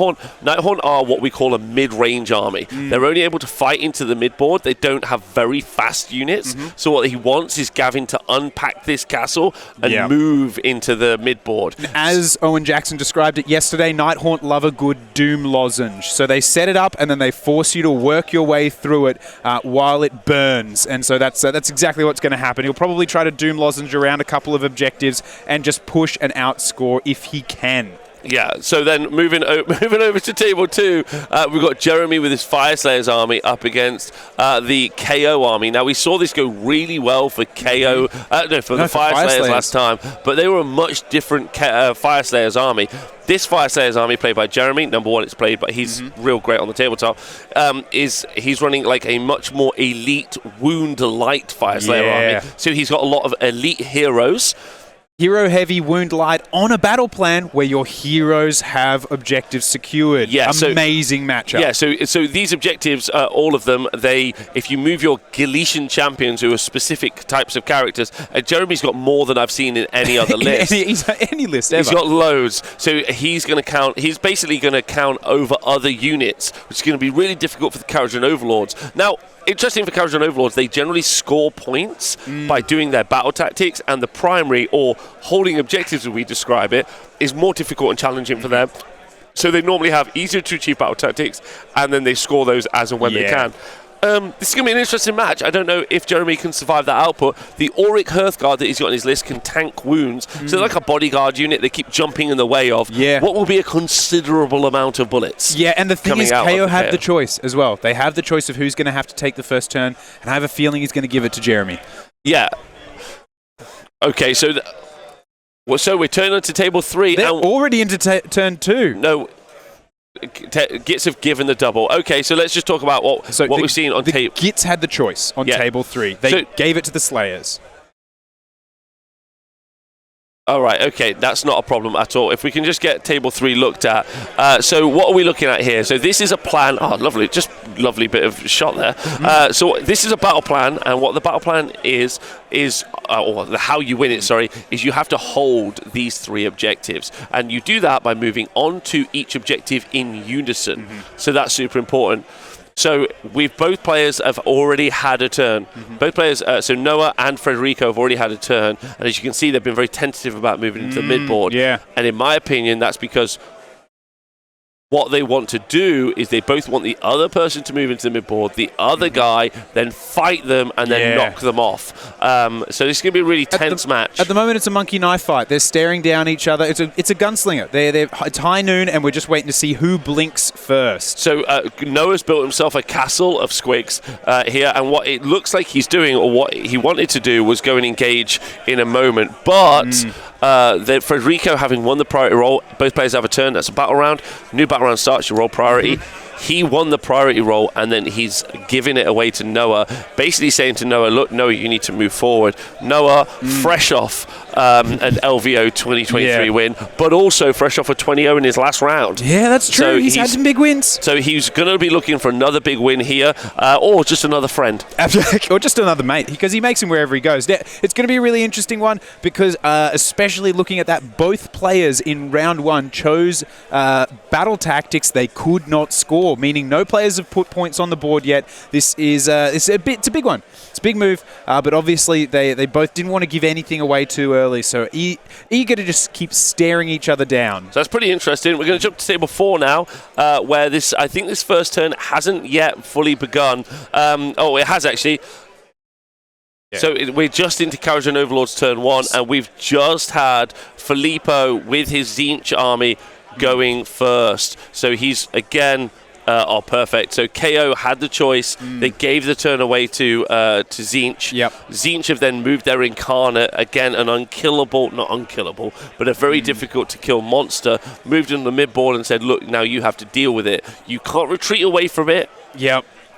Nighthorn are what we call a mid-range army. They're only able to fight into the mid-board. They don't have very fast units. So what he wants is Gavin to unpack this castle and move into the mid-board. As Owen Jackson described it yesterday, Nighthorn love a good Doom lozenge. So they set it up, and then they force you to work your way through it while it burns. And so that's exactly what's going to happen. He'll probably try to Doom lozenge around a couple of objectives and just push and outscore if he can. Yeah, so then moving over to table 2, we've got Jeremy with his Fire Slayers army up against the KO army. Now, we saw this go really well for KO, for the Fire Slayers last time, but they were a much different Fire Slayers army. This Fire Slayers army, played by Jeremy, number one, it's played, but he's real great on the tabletop, he's running like a much more elite, wound-light Fire Slayer army. So he's got a lot of elite heroes. Hero heavy, wound light on a battle plan where your heroes have objectives secured. Yeah, amazing matchup. Yeah, so these objectives, all of them, if you move your Galician champions who are specific types of characters, Jeremy's got more than I've seen in any other list. any list ever. He's got loads. So he's basically going to count over other units, which is going to be really difficult for the Kharadron Overlords. Now, interesting for Kharadron Overlords, they generally score points by doing their battle tactics, and the primary, or holding objectives as we describe it, is more difficult and challenging for them. So they normally have easier to achieve battle tactics, and then they score those as and when they can. This is going to be an interesting match. I don't know if Jeremy can survive that output. The Auric Hearthguard that he's got on his list can tank wounds. So they're like a bodyguard unit they keep jumping in the way of. What will be a considerable amount of bullets. Yeah, and the thing is, KO have the choice as well. They have the choice of who's going to have to take the first turn, and I have a feeling he's going to give it to Jeremy. Yeah. Okay, so we're turning on to table 3. They're already into turn 2. No. Gitz have given the double. Okay, so let's just talk about what we've seen on table. Gitz had the choice on table 3. They gave it to the Slayers. All right, okay, that's not a problem at all. If we can just get table 3 looked at. So what are we looking at here? So this is a plan. Oh, lovely, just lovely bit of shot there. So this is a battle plan, and what the battle plan is or how you win it, is you have to hold these 3 objectives. And you do that by moving on to each objective in unison. So that's super important. So both players have already had a turn. Both players, so Noah and Federico have already had a turn. And as you can see, they've been very tentative about moving into the mid-board. And in my opinion, that's because what they want to do is they both want the other person to move into the mid-board, the other guy then fight them and then knock them off. So this is going to be a really tense match. At the moment, it's a monkey knife fight. They're staring down each other. It's a gunslinger. It's high noon, and we're just waiting to see who blinks first. So Noah's built himself a castle of squigs here, and what it looks like he's doing, or what he wanted to do, was go and engage in a moment. But Federico, having won the priority roll, both players have a turn. That's a battle round. New battle round starts, you roll priority. He won the priority roll, and then he's giving it away to Noah, basically saying to Noah, look, Noah, you need to move forward. Noah, fresh off an LVO 2023 win, but also fresh off a 20-0 in his last round. Yeah, that's true. So he's had some big wins. So he's going to be looking for another big win here, or just another friend. Or just another mate, because he makes him wherever he goes. It's going to be a really interesting one, because especially looking at that, both players in round 1 chose battle tactics they could not score, meaning no players have put points on the board yet. It's a big one. It's a big move, but obviously they both didn't want to give anything away too early, so eager to just keep staring each other down. So that's pretty interesting. We're going to jump to table 4 now, where I think this first turn hasn't yet fully begun. It has actually. So we're just into Kharadron Overlord's turn 1, and we've just had Filippo with his Tzeentch army going first. So he's, again, perfect. So KO had the choice. They gave the turn away to Tzeentch. Tzeentch have then moved their Incarnate, again, not unkillable, but a very difficult to kill monster, moved in the mid-board and said, look, now you have to deal with it. You can't retreat away from it.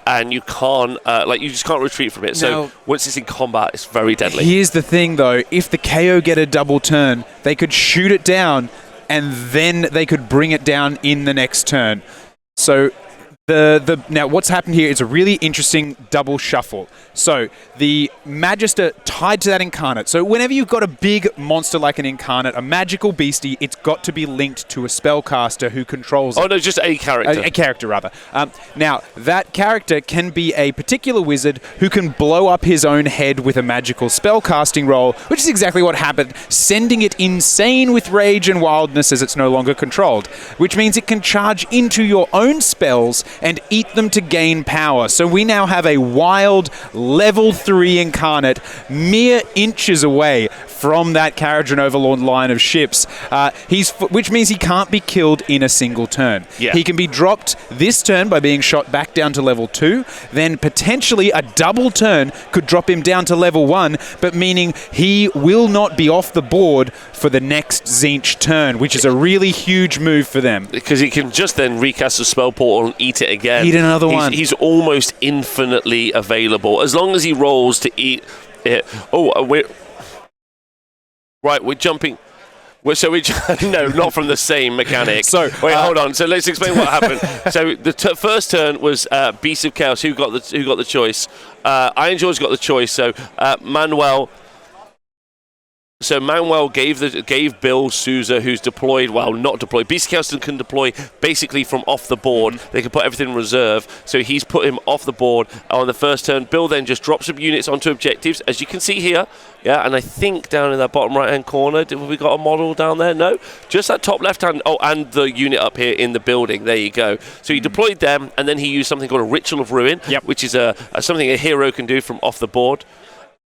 And you can't, you just can't retreat from it. So once it's in combat, it's very deadly. Here's the thing, though. If the KO get a double turn, they could shoot it down, and then they could bring it down in the next turn. So now what's happened here is a really interesting double shuffle. So the Magister tied to that Incarnate. So whenever you've got a big monster like an Incarnate, a magical beastie, it's got to be linked to a spellcaster who controls it. Oh, no, just a character. A character, rather. Now, that character can be a particular wizard who can blow up his own head with a magical spellcasting roll, which is exactly what happened, sending it insane with rage and wildness as it's no longer controlled, which means it can charge into your own spells and eat them to gain power. So we now have a wild level 3 Incarnate mere inches away from that Kharadron Overlord line of ships, which means he can't be killed in a single turn. Yeah. He can be dropped this turn by being shot back down to level 2, then potentially a double turn could drop him down to level 1, but meaning he will not be off the board for the next Tzeentch turn, which is a really huge move for them. Because he can just then recast the spell portal and eat it again. Eat another one. He's almost infinitely available as long as he rolls to eat it. We're jumping. No, not from the same mechanic. So hold on. So let's explain what happened. So the first turn was Beast of Chaos. Who got the choice? Ironjawz got the choice. So Manuel gave Bill Souza, who's deployed, not deployed. Beast of Chaos can deploy basically from off the board. They can put everything in reserve. So he's put him off the board on the first turn. Bill then just drops some units onto objectives, as you can see here. Yeah, and I think down in that bottom right-hand corner, have we got a model down there? No, just that top left-hand. Oh, and the unit up here in the building. There you go. So he deployed them, and then he used something called a Ritual of Ruin, which is something a hero can do from off the board.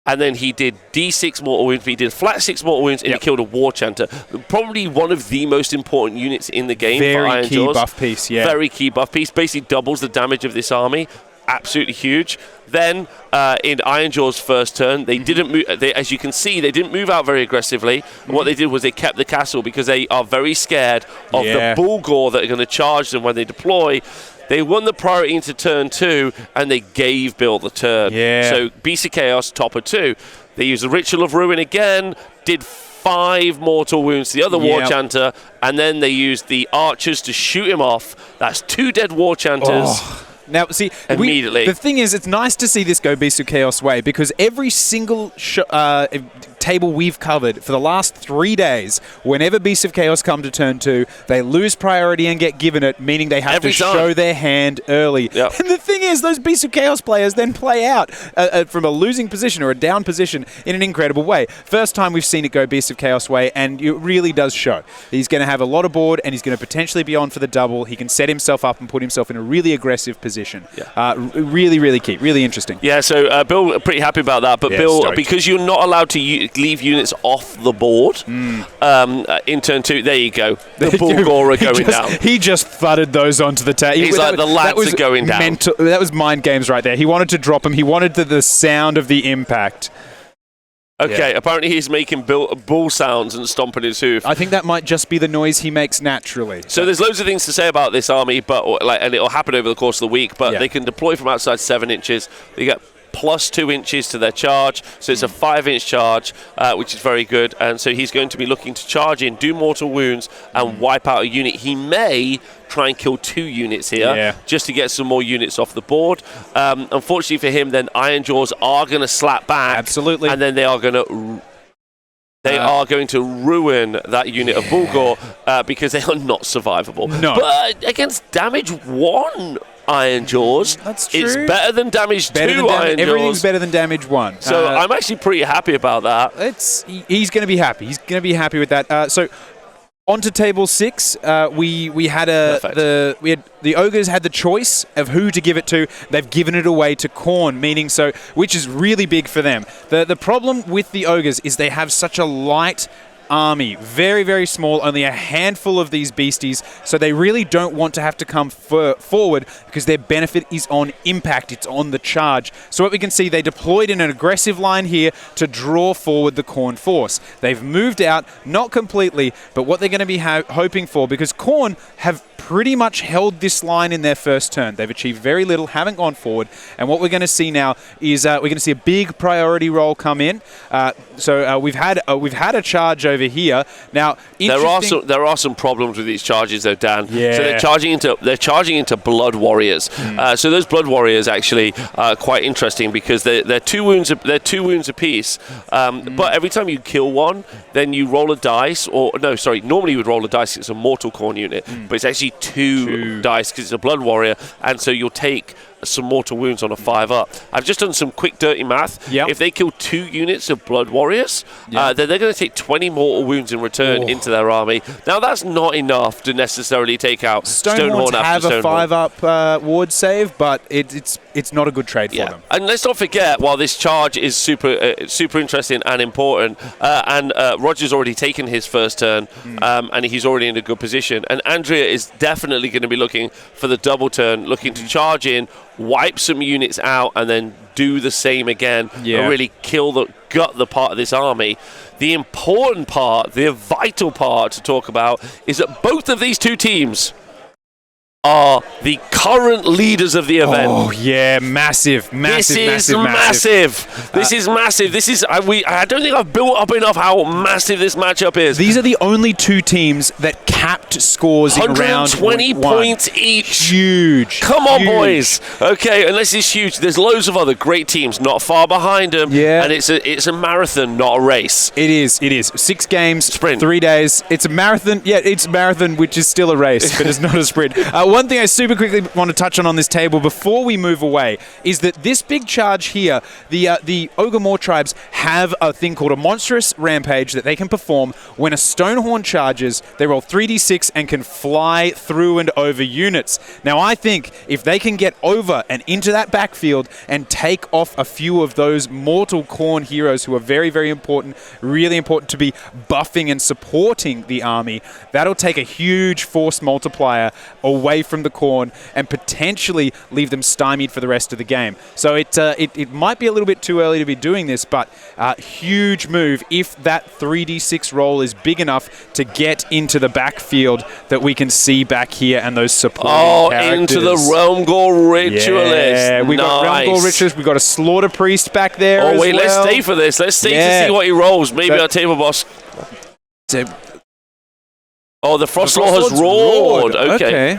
And then he did D6 mortal wounds, he did flat 6 mortal wounds, and he killed a War Chanter. Probably one of the most important units in the game for Ironjawz. Very key buff piece, yeah. Very key buff piece. Basically doubles the damage of this army. Absolutely huge. Then in Ironjawz's first turn, they didn't move. As you can see, they didn't move out very aggressively. What they did was they kept the castle because they are very scared of the Bulgor that are going to charge them when they deploy. They won the priority into turn 2, and they gave Bill the turn. Yeah. So Beast of Chaos, top of 2. They used the Ritual of Ruin again, did 5 mortal wounds to the other War Chanter, and then they used the archers to shoot him off. That's 2 dead War Chanters. Oh. Now, see, immediately. The thing is, it's nice to see this go Beast of Chaos way, because every single table we've covered for the last 3 days, whenever Beast of Chaos come to turn 2, they lose priority and get given it, meaning they have to show their hand early. Yep. And the thing is, those Beast of Chaos players then play out from a losing position or a down position in an incredible way. First time we've seen it go Beast of Chaos way, and it really does show. He's going to have a lot of board, and he's going to potentially be on for the double. He can set himself up and put himself in a really aggressive position. Really, really key. Really interesting. Yeah, so Bill, pretty happy about that. But Bill, stoked. Because you're not allowed to leave units off the board in turn 2, there you go. The Bulgor are going down. He just thudded those onto the table. He's like, the lads are going down. That was mind games right there. He wanted to drop him. He wanted the sound of the impact. Okay, apparently he's making bull sounds and stomping his hoof. I think that might just be the noise he makes naturally. So there's loads of things to say about this army, and it'll happen over the course of the week, but they can deploy from outside 7 inches. They get plus 2 inches to their charge, so it's a 5-inch charge, which is very good. And so he's going to be looking to charge in, do mortal wounds, and wipe out a unit. He may try and kill 2 units here just to get some more units off the board. Unfortunately for him, then Ironjawz are going to slap back. Absolutely. And then they are going to ruin that unit of Bulgor because they are not survivable. No. But against damage 1 Ironjawz, that's true. It's better than damage 2 Ironjawz. Everything's better than damage 1. So I'm actually pretty happy about that. He's going to be happy. He's going to be happy with that. So on to table 6, we had the Ogres had the choice of who to give it to. They've given it away to Khorne, which is really big for them. The problem with the Ogres is they have such a light army, very, very small, only a handful of these beasties, so they really don't want to have to come forward because their benefit is on impact, it's on the charge. So what we can see, they deployed in an aggressive line here to draw forward the Khorne force. They've moved out, not completely, but what they're going to be hoping for, because Khorne have pretty much held this line in their first turn. They've achieved very little, haven't gone forward, and what we're going to see now is we're going to see a big priority roll come in. So we've had a charge over here. Now, there are some problems with these charges, though, Dan. Yeah. So they're charging into Blood Warriors. So those Blood Warriors actually are quite interesting because they're 2 wounds. They're 2 wounds apiece. But every time you kill one, then you roll a dice. Normally you would roll a dice. It's a mortal Khorne unit, but it's actually 2 dice because it's a Blood Warrior, and so you'll take some mortal wounds on a 5-up. I've just done some quick dirty math. Yep. If they kill 2 units of Blood Warriors, then they're going to take 20 mortal wounds in return into their army. Now, that's not enough to necessarily take out Stonehorn after have a 5-up ward save, but it's not a good trade for them. And let's not forget, while this charge is super interesting and important, and Roger's already taken his first turn, and he's already in a good position. And Andrea is definitely going to be looking for the double turn, looking to charge in, wipe some units out, and then do the same again and really gut the part of this army. The important part, the vital part to talk about, is that both of these two teams are the current leaders of the event. Oh yeah, massive. This is massive. I don't think I've built up enough how massive this matchup is. These are the only two teams that capped scores in round 120 one. points each. Huge. Come on, boys. Okay, and this is huge. There's loads of other great teams not far behind them. Yeah. And it's a marathon, not a race. It is. 6 games, sprint. 3 days. It's a marathon. Yeah, it's a marathon, which is still a race, but it's not a sprint. One thing I super quickly want to touch on this table before we move away is that this big charge here, the Ogre tribes have a thing called a monstrous rampage that they can perform when a Stonehorn charges. They roll 3d6 and can fly through and over units. Now, I think if they can get over and into that backfield and take off a few of those mortal Khorne heroes who are very, very important, really important to be buffing and supporting the army, that'll take a huge force multiplier away from the Khorne and potentially leave them stymied for the rest of the game. So it might be a little bit too early to be doing this, but huge move if that 3d6 roll is big enough to get into the backfield that we can see back here and those supporting characters. Into the Realmgore Ritualist. Yeah, we got Realmgore Ritualist. We got a Slaughter Priest back there. Oh wait, let's stay for this. Let's stay to see what he rolls. Maybe our table boss. The Frostlord has roared. Okay.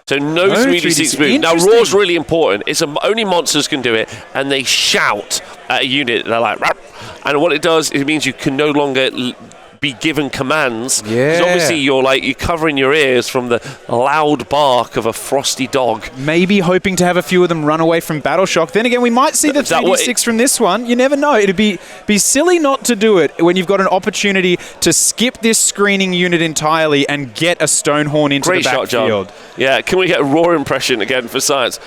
So no 3d6 move. Now, roar's really important. It's only monsters can do it, and they shout at a unit. They're like, rap. And what it does, it means you can no longer be given commands. Because obviously you're covering your ears from the loud bark of a frosty dog. Maybe hoping to have a few of them run away from Battle Shock. Then again, we might see the 3d6 from this one. You never know. It'd be silly not to do it when you've got an opportunity to skip this screening unit entirely and get a Stonehorn into the backfield. Great shot, John. Yeah, can we get a roar impression again for science?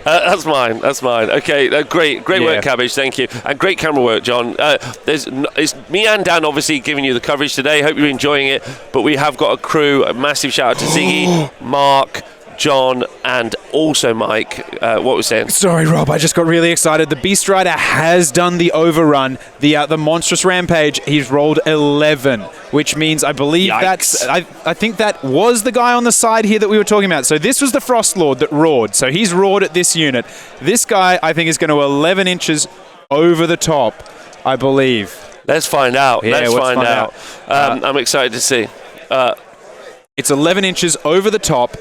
That's mine. Okay, great work, Cabbage. Thank you, and great camera work, John. It's me and Dan obviously giving you the coverage today. Hope you're enjoying it. But we have got a crew. A massive shout out to Ziggy, Mark, John, and also Mike. What was saying? Sorry, Rob. I just got really excited. The Beast Rider has done the overrun. The monstrous rampage. He's rolled 11, which means I believe I think that was the guy on the side here that we were talking about. So this was the Frostlord that roared. So he's roared at this unit. This guy, I think, is going to 11 inches over the top, I believe. Let's find out. Yeah, let's find out. I'm excited to see. It's 11 inches over the top.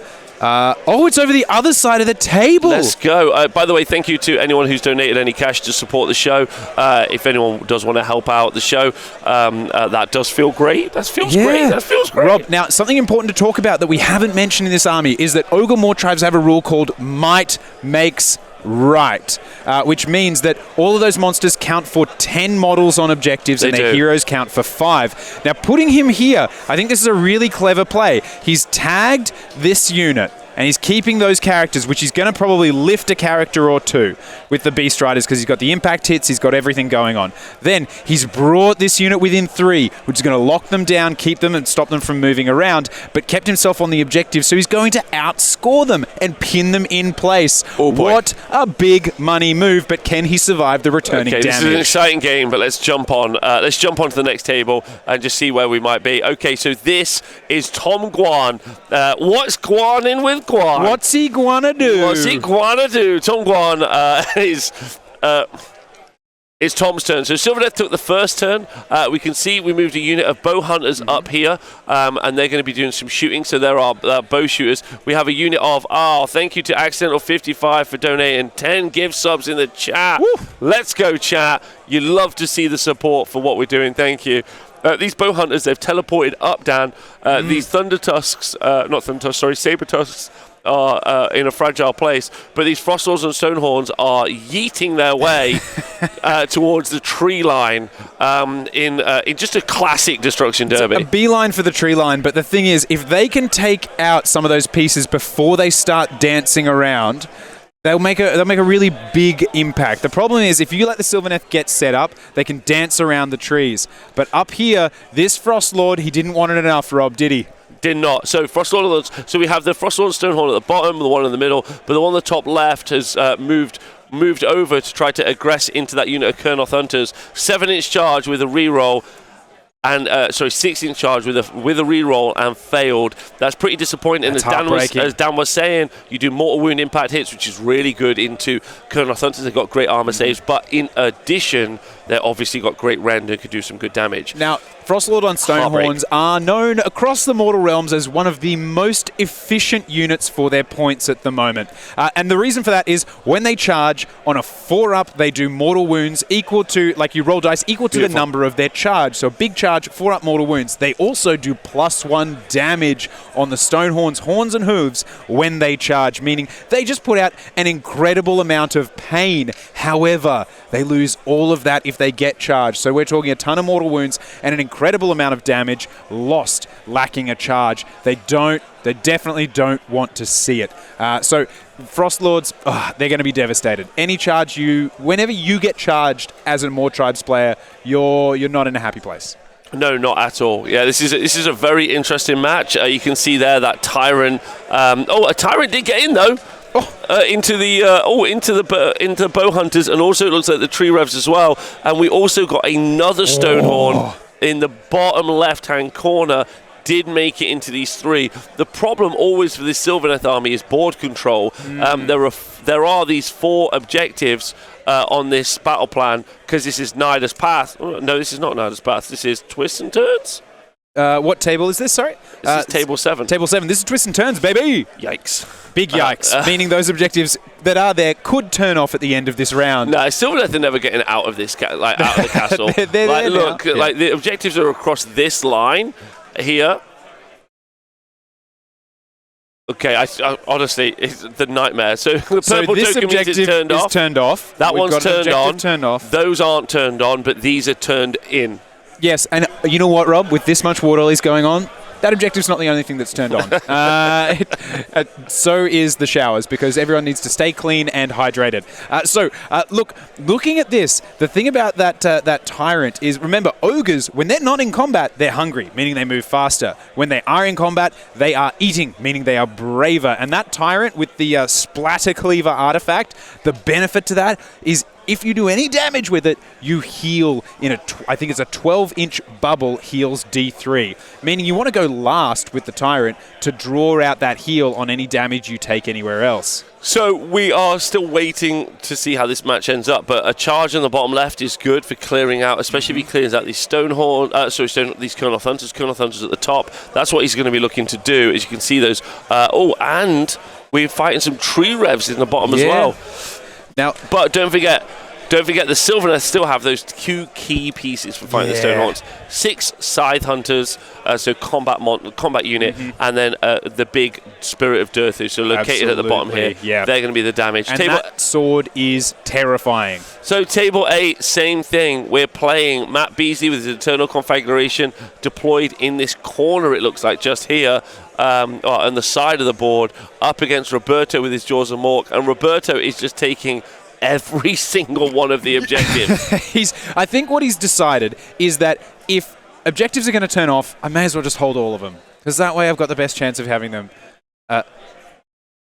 It's over the other side of the table. Let's go. By the way, thank you to anyone who's donated any cash to support the show. If anyone does want to help out the show, that does feel great. That feels great. Rob, now, something important to talk about that we haven't mentioned in this army is that Ogre tribes have a rule called Might Makes Right, which means that all of those monsters count for 10 models on objectives and their heroes count for 5. Now, putting him here, I think this is a really clever play. He's tagged this unit, and he's keeping those characters, which he's going to probably lift a character or two with the Beast Riders because he's got the impact hits, he's got everything going on. Then he's brought this unit within 3, which is going to lock them down, keep them and stop them from moving around, but kept himself on the objective, so he's going to outscore them and pin them in place. Oh boy. What a big money move, but can he survive the returning damage? This is an exciting game, but let's jump on. Let's jump onto the next table and just see where we might be. Okay, so this is Tom Guan. What's Guan in with Guan? What's he gonna do? Tom Guan it's Tom's turn. So Sylvaneth took the first turn. We can see we moved a unit of bow hunters up here, and they're going to be doing some shooting. So there are bow shooters. We have a unit of, thank you to Accidental 55 for donating 10 gift subs in the chat. Woo. Let's go, chat. You love to see the support for what we're doing. Thank you. These bow hunters, they've teleported up, Dan. These Saber Tusks are in a fragile place, but these Frostlords and Stonehorns are yeeting their way towards the tree line in just a classic Destruction Derby. A beeline for the tree line, but the thing is, if they can take out some of those pieces before they start dancing around, they'll make a really big impact. The problem is, if you let the Sylvaneth get set up, they can dance around the trees. But up here, this Frostlord, he didn't want it enough, Rob, did he? Did not. So Frostlord. So we have the Frostlord Stonehorn at the bottom, the one in the middle, but the one on the top left has moved over to try to aggress into that unit of Kurnoth Hunters. 7-inch charge with a reroll. And 6-inch charge with a reroll and failed. That's pretty disappointing. That's as Dan was saying, you do mortal wound impact hits, which is really good into Kurnoth Hunters. They've got great armor saves, but in addition, they've obviously got great rend and could do some good damage. Now, Frostlord on Stonehorns are known across the Mortal Realms as one of the most efficient units for their points at the moment. And the reason for that is when they charge on a 4-up, they do mortal wounds equal to, like you roll dice, equal to the number of their charge. So a big charge, 4-up mortal wounds. They also do +1 damage on the Stonehorns' horns and hooves when they charge, meaning they just put out an incredible amount of pain. However, they lose all of that if they get charged. So we're talking a ton of mortal wounds and an incredible amount of damage lost lacking a charge. They definitely don't want to see it. So Frostlords, they're going to be devastated. Any charge whenever you get charged as a Mawtribes player, you're not in a happy place. No, not at all. Yeah, this is a very interesting match. You can see there that Tyrant. A Tyrant did get in though. Into the bow hunters, and also it looks like the tree revs as well. And we also got another Stonehorn in the bottom left-hand corner. Did make it into these 3. The problem always for this Sylvaneth army is board control. There are these 4 objectives on this battle plan, because this is Nida's Path. No, this is not Nida's Path. This is Twists and Turns. What table is this, sorry? This is Table 7. Table 7. This is Twists and Turns, baby! Yikes. Big yikes. Meaning those objectives that are there could turn off at the end of this round. No, Sylvaneth are never getting out of this out of the castle. they're look, like the objectives are across this line here. Okay, I honestly, it's the nightmare. So the purple this token objective is turned off. That one's turned on. Those aren't turned on, but these are turned in. Yes, and you know what, Rob? With this much water lilies going on, that objective's not the only thing that's turned on. So is the showers, because everyone needs to stay clean and hydrated. Looking at this, the thing about that Tyrant is, remember, Ogres, when they're not in combat, they're hungry, meaning they move faster. When they are in combat, they are eating, meaning they are braver. And that Tyrant with the Splatter Cleaver artifact, the benefit to that is if you do any damage with it, you heal in I think it's a 12-inch bubble heals D3, meaning you want to go last with the Tyrant to draw out that heal on any damage you take anywhere else. So we are still waiting to see how this match ends up, but a charge on the bottom left is good for clearing out, especially if he clears out these these Kurnoth Hunters at the top. That's what he's going to be looking to do, as you can see those. And we're fighting some tree revs in the bottom as well. Now, but don't forget, the Sylvaneth still have those 2 key pieces for fighting the Stonehorns. 6 Scythe Hunters, so combat unit, and then the big Spirit of Durthu, so located at the bottom here. Yeah. They're going to be the damage. And that sword is terrifying. So table 8, same thing. We're playing Matt Beasley with his Eternal Configuration deployed in this corner, it looks like, just here. On the side of the board, up against Roberto with his Jaws of Mork, and Roberto is just taking every single one of the objectives. I think what he's decided is that if objectives are going to turn off, I may as well just hold all of them, because that way I've got the best chance of having them.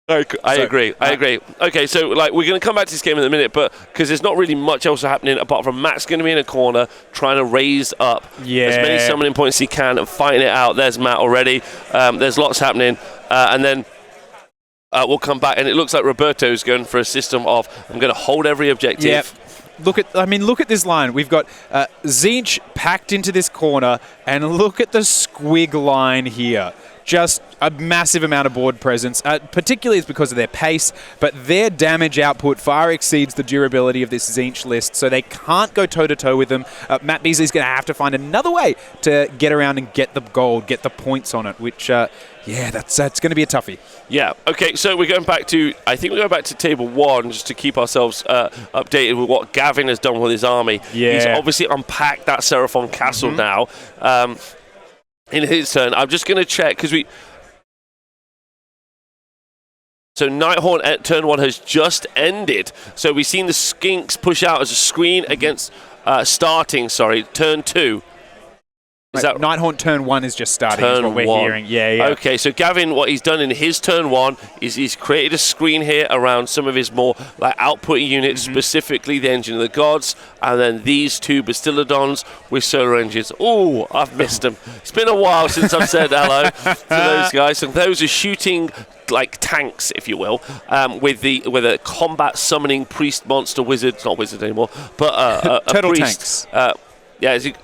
I agree. Okay, so we're going to come back to this game in a minute, but because there's not really much else happening apart from Matt's going to be in a corner trying to raise up as many summoning points as he can and fighting it out. There's Matt already. There's lots happening, and then we'll come back, and it looks like Roberto's going for a system of I'm going to hold every objective. Yep. Look at this line. We've got Tzeentch packed into this corner, and look at the squig line here. just a massive amount of board presence. Particularly it's because of their pace, but their damage output far exceeds the durability of this Tzeentch list, so they can't go toe-to-toe with them. Matt Beasley's going to have to find another way to get around and get the gold, get the points on it, which, that's going to be a toughie. Yeah, okay, so we're going back to, I think we're going back to table 1 just to keep ourselves updated with what Gavin has done with his army. Yeah. He's obviously unpacked that Seraphon castle now. In his turn, I'm just going to check, because So Nighthaunt at turn 1 has just ended. So we've seen the Skinks push out as a screen against turn 2. Nighthaunt turn 1 is just starting, is what we're hearing. Yeah. Okay, so Gavin, what he's done in his turn 1 is he's created a screen here around some of his more output units, specifically the Engine of the Gods, and then these 2 Bastiladons with solar engines. Oh, I've missed them. It's been a while since I've said hello to those guys. So those are shooting tanks, if you will, with a combat summoning priest monster wizard. It's not wizard anymore, but a turtle priest. tanks.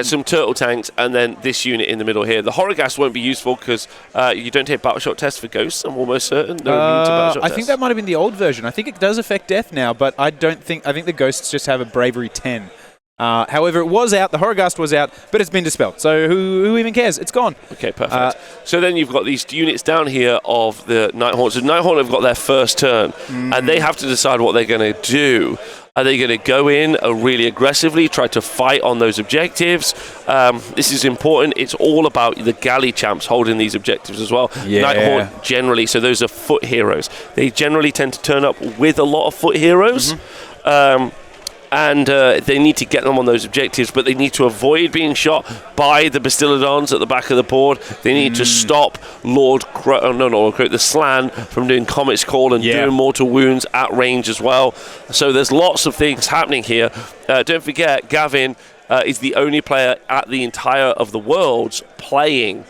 Some turtle tanks, and then this unit in the middle here. The Horrorghast won't be useful because you don't take battle shot tests for ghosts, I'm almost certain. I think that might have been the old version. I think it does affect death now, but I think the ghosts just have a bravery 10. However, it was out, the Horrorghast was out, but it's been dispelled. So who even cares? It's gone. Okay, perfect. So then you've got these units down here of the Nighthaunt. So Nighthaunt have got their first turn, and they have to decide what they're going to do. Are they going to go in really aggressively, try to fight on those objectives? This is important. It's all about the galley champs holding these objectives as well. Yeah. Nighthaunt generally, so those are foot heroes. They generally tend to turn up with a lot of foot heroes. And they need to get them on those objectives, but they need to avoid being shot by the Bastiladons at the back of the board. They need to stop the Slan from doing Comet's Call and doing mortal wounds at range as well. So there's lots of things happening here. Don't forget, Gavin is the only player at the entire of the Worlds playing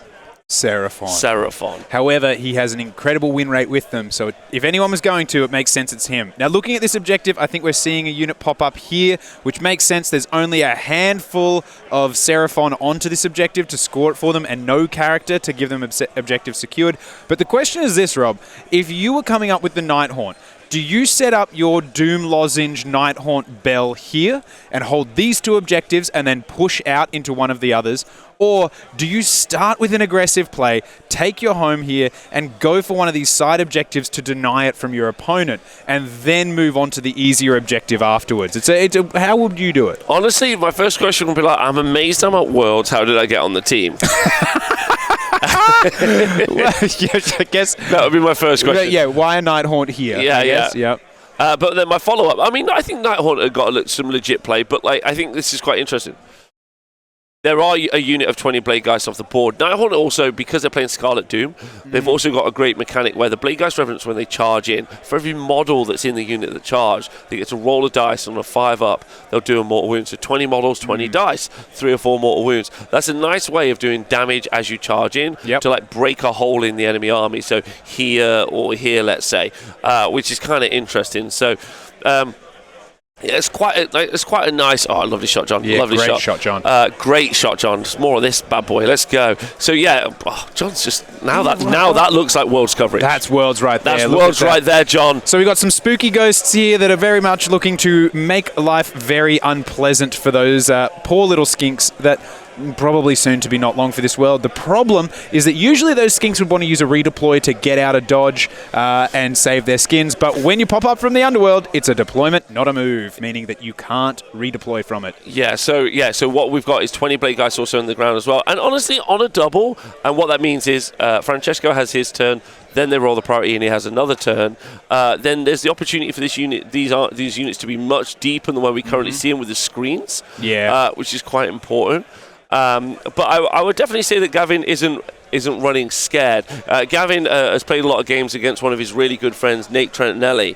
Seraphon. However, he has an incredible win rate with them, so if anyone was going to, it makes sense it's him. Now, looking at this objective, I think we're seeing a unit pop up here, which makes sense. There's only a handful of Seraphon onto this objective to score it for them, and no character to give them objective secured. But the question is this, Rob. If you were coming up with the Nighthaunt, do you set up your Doom Lozenge Nighthaunt Bell here and hold these 2 objectives and then push out into one of the others? Or do you start with an aggressive play, take your home here, and go for one of these side objectives to deny it from your opponent, and then move on to the easier objective afterwards? How would you do it? Honestly, my first question would be I'm amazed I'm at Worlds. How did I get on the team? I guess that would be my first question. Yeah, why a Nighthaunt here? Yeah. But then my follow-up, I think Nighthaunt have got some legit play, but I think this is quite interesting. There are a unit of 20 Blade Geists off the board. Nighthaunt also, because they're playing Scarlet Doom, they've also got a great mechanic where the Blade Geist Revenants, when they charge in, for every model that's in the unit that charge, they get to roll a dice on a 5-up. They'll do a mortal wound. So 20 models, 20 dice, 3 or 4 mortal wounds. That's a nice way of doing damage as you charge in to break a hole in the enemy army. So here or here, let's say, which is kind of interesting. So. It's quite a nice. Oh, lovely shot, John. Yeah, lovely great shot, John. Great shot, John. More of this bad boy. Let's go. So John's just now that looks like Worlds coverage. That's Worlds right there. That's Worlds right there, John. So we've got some spooky ghosts here that are very much looking to make life very unpleasant for those poor little skinks that probably soon to be not long for this world. The problem is that usually those skinks would want to use a redeploy to get out of dodge and save their skins, but when you pop up from the underworld, it's a deployment, not a move, meaning that you can't redeploy from it. So what we've got is 20 Blade Guys also on the ground as well, and honestly on a double, and what that means is Francesco has his turn, then they roll the priority and he has another turn. Then there's the opportunity for these units to be much deeper than where we currently see them with the screens, which is quite important. But I would definitely say that Gavin isn't running scared. Gavin has played a lot of games against one of his really good friends, Nate Trentinelli,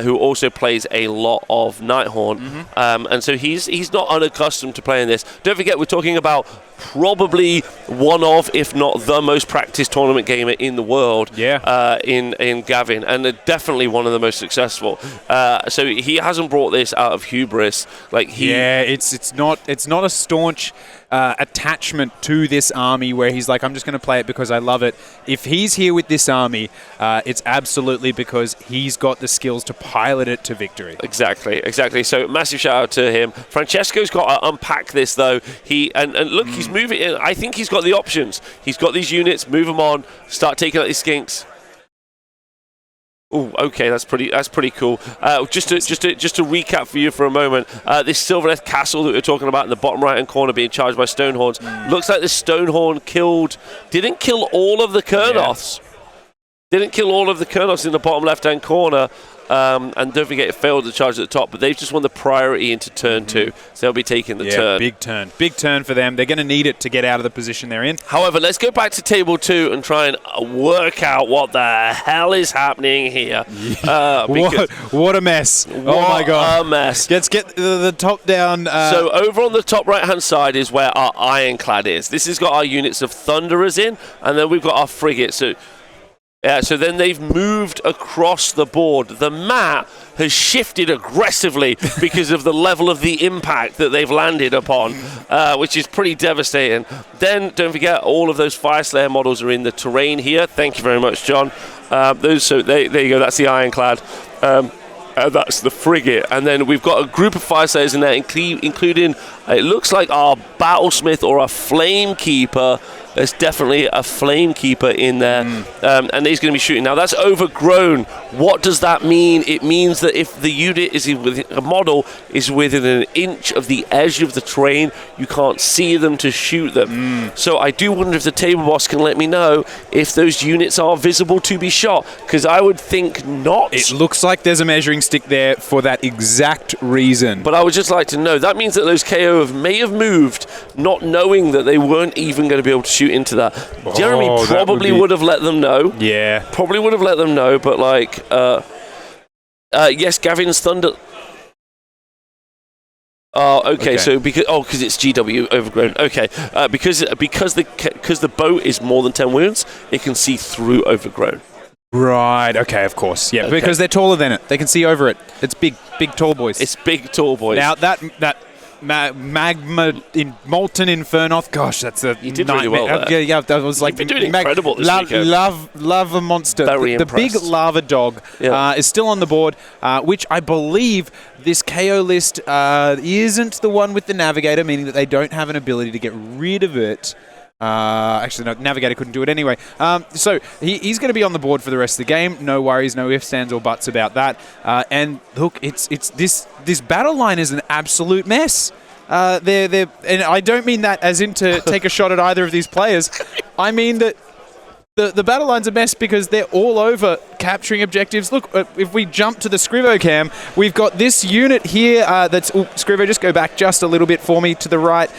who also plays a lot of Nighthaunt, and so he's not unaccustomed to playing this. Don't forget, we're talking about probably one of, if not the most practiced tournament gamer in the world. In Gavin, and definitely one of the most successful. So he hasn't brought this out of hubris. It's not a staunch attachment to this army where he's like, I'm just going to play it because I love it. If he's here with this army, it's absolutely because he's got the skills to pilot it to victory. Exactly. So massive shout out to him. Francesco's got to unpack this though. Look, he's moving in. I think he's got the options. He's got these units. Move them on. Start taking out these skinks. Oh, okay, that's pretty cool. Just to recap for you for a moment, this Sylvaneth castle that we were talking about in the bottom right-hand corner being charged by Stonehorns, looks like the Stonehorn didn't kill all of the Kurnoths. Didn't kill all of the Kurnoths in the bottom left-hand corner. And don't forget, it failed to charge at the top, but they've just won the priority into turn 2, so they'll be taking the turn. Big turn for them. They're going to need it to get out of the position they're in. However, let's go back to table 2 and try and work out what the hell is happening here. What a mess. Oh my god. A mess. Let's get the top down. So over on the top right-hand side is where our Ironclad is. This has got our units of Thunderers in, and then we've got our frigates. So then they've moved across the board. The map has shifted aggressively because of the level of the impact that they've landed upon, which is pretty devastating. Then, don't forget, all of those Fire Slayer models are in the terrain here. Thank you very much, John. There you go. That's the Ironclad. That's the frigate. And then we've got a group of Fire Slayers in there, including, it looks like our Battlesmith or a Flamekeeper. There's definitely a Flamekeeper in there, and he's going to be shooting. Now, that's overgrown. What does that mean? It means that if the unit is within a model is within an inch of the edge of the terrain, you can't see them to shoot them. So I do wonder if the table boss can let me know if those units are visible to be shot, because I would think not. It looks like there's a measuring stick there for that exact reason. But I would just like to know. That means that those KO may have moved, not knowing that they weren't even going to be able to shoot into that. Jeremy probably would have let them know. Yeah. Probably would have let them know, but yes, Gavin's Thunder. Okay. So because it's GW overgrown. Okay. Because the boat is more than 10 wounds, it can see through overgrown. Right. Okay. Of course. Yeah. Okay. Because they're taller than it. They can see over it. It's big, tall boys. It's big, tall boys. Now that magma in molten Infernoth. Gosh, that's a you did really well there. Yeah, that was like you've been doing incredible this weekend. Lava monster. The big lava dog is still on the board, which I believe this KO list isn't the one with the Navigator, meaning that they don't have an ability to get rid of it. Actually, no, Navigator couldn't do it anyway. So he's going to be on the board for the rest of the game. No worries, no ifs, ands, or buts about that. And look, it's this battle line is an absolute mess. And I don't mean that as in to take a shot at either of these players. I mean that the battle line's a mess because they're all over capturing objectives. Look, if we jump to the Scrivo cam, we've got this unit here that's... Scrivo, just go back just a little bit for me to the right.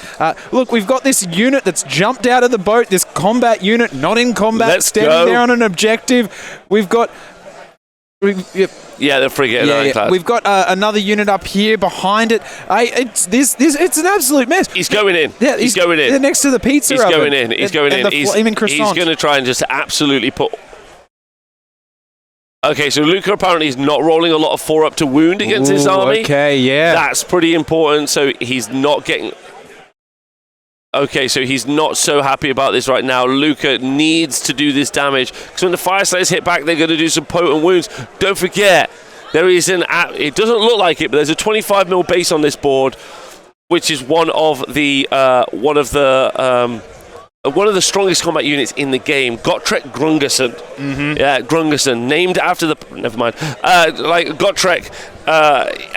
Look, we've got this unit that's jumped out of the boat, this combat unit, not in combat, standing there on an objective. We've got... Yeah, the frigate. Yeah. We've got another unit up here behind it. It's an absolute mess. He's going in. Yeah, he's going in. They're next to the pizza oven. He's going in. He's going to try and just absolutely put... Okay, so Luca apparently is not rolling a lot of 4-up to wound against his army. Okay, yeah. That's pretty important, so he's not getting... Okay, so he's not so happy about this right now. Luca needs to do this damage, because when the Fire Slayers hit back, they're going to do some potent wounds. Don't forget, there is it doesn't look like it, but there's a 25 mil base on this board, which is one of the strongest combat units in the game. Gottrek Grungerson. Mm-hmm. Yeah, Grungerson, named after the... Never mind. Gottrek.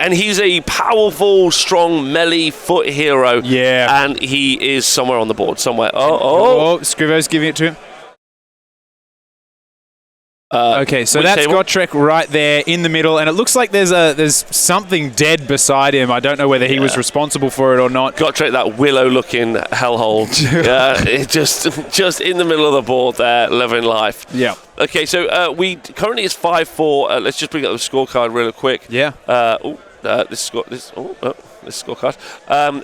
And he's a powerful, strong melee foot hero. Yeah. And he is somewhere on the board, somewhere. Scrivo's giving it to him. Okay, so that's Gottrek right there in the middle, and it looks like there's something dead beside him. I don't know whether he was responsible for it or not. Gottrek, that willow-looking hellhole, just in the middle of the board there, living life. Yeah. Okay, so we currently is 5-4. Let's just bring up the scorecard real quick. Yeah. this scorecard.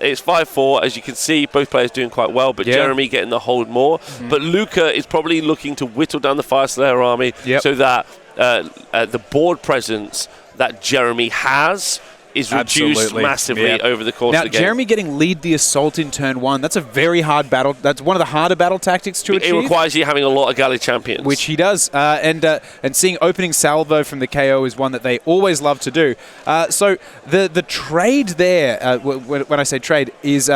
It's 5-4. As you can see, both players doing quite well, but Jeremy getting the hold more. But Luca is probably looking to whittle down the Fire Slayer army so that the board presence that Jeremy has is reduced massively over the course of the game. Now, Jeremy getting lead the assault in turn 1, that's a very hard battle. That's one of the harder battle tactics to achieve. It requires you having a lot of galley champions. Which he does. And seeing opening salvo from the KO is one that they always love to do. So the trade there, when I say trade, is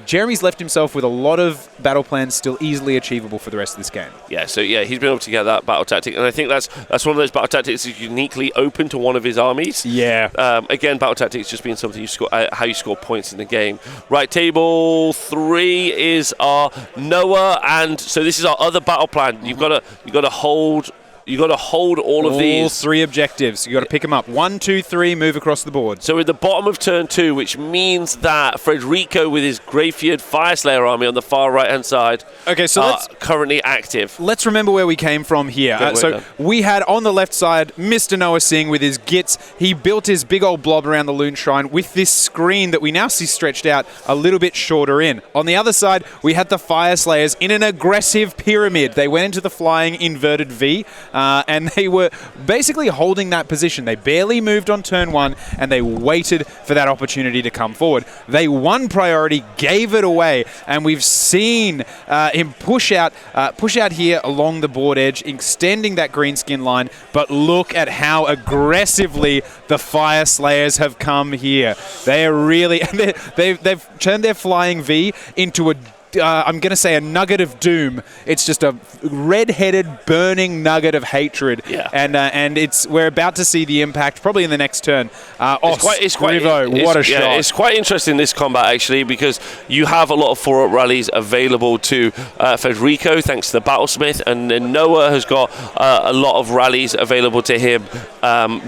Jeremy's left himself with a lot of battle plans still easily achievable for the rest of this game. Yeah, so he's been able to get that battle tactic, and I think that's one of those battle tactics that's uniquely open to one of his armies. Yeah. Again, battle tactics just being something you score, how you score points in the game. Right, table 3 is our Noah, and so this is our other battle plan. You've got to hold. You got to hold all of these. All 3 objectives. You got to pick them up. 1, 2, 3, move across the board. So at the bottom of turn 2, which means that Frederico with his Greyfeared Fire Slayer army on the far right-hand side are currently active. Let's remember where we came from here. So we had on the left side Mr. Noah Singh with his Gitz. He built his big old blob around the Loon Shrine with this screen that we now see stretched out a little bit shorter in. On the other side, we had the Fire Slayers in an aggressive pyramid. They went into the flying inverted V. And they were basically holding that position. They barely moved on turn 1, and they waited for that opportunity to come forward. They won priority, gave it away, and we've seen him push out here along the board edge, extending that green skin line. But look at how aggressively the Fire Slayers have come here. They are really they've turned their flying V into I'm going to say a nugget of doom. It's just a red-headed, burning nugget of hatred. Yeah. And we're about to see the impact probably in the next turn. It's quite what a shot. Yeah, it's quite interesting, this combat, actually, because you have a lot of 4-up rallies available to Federico, thanks to the Battlesmith, and then Noah has got a lot of rallies available to him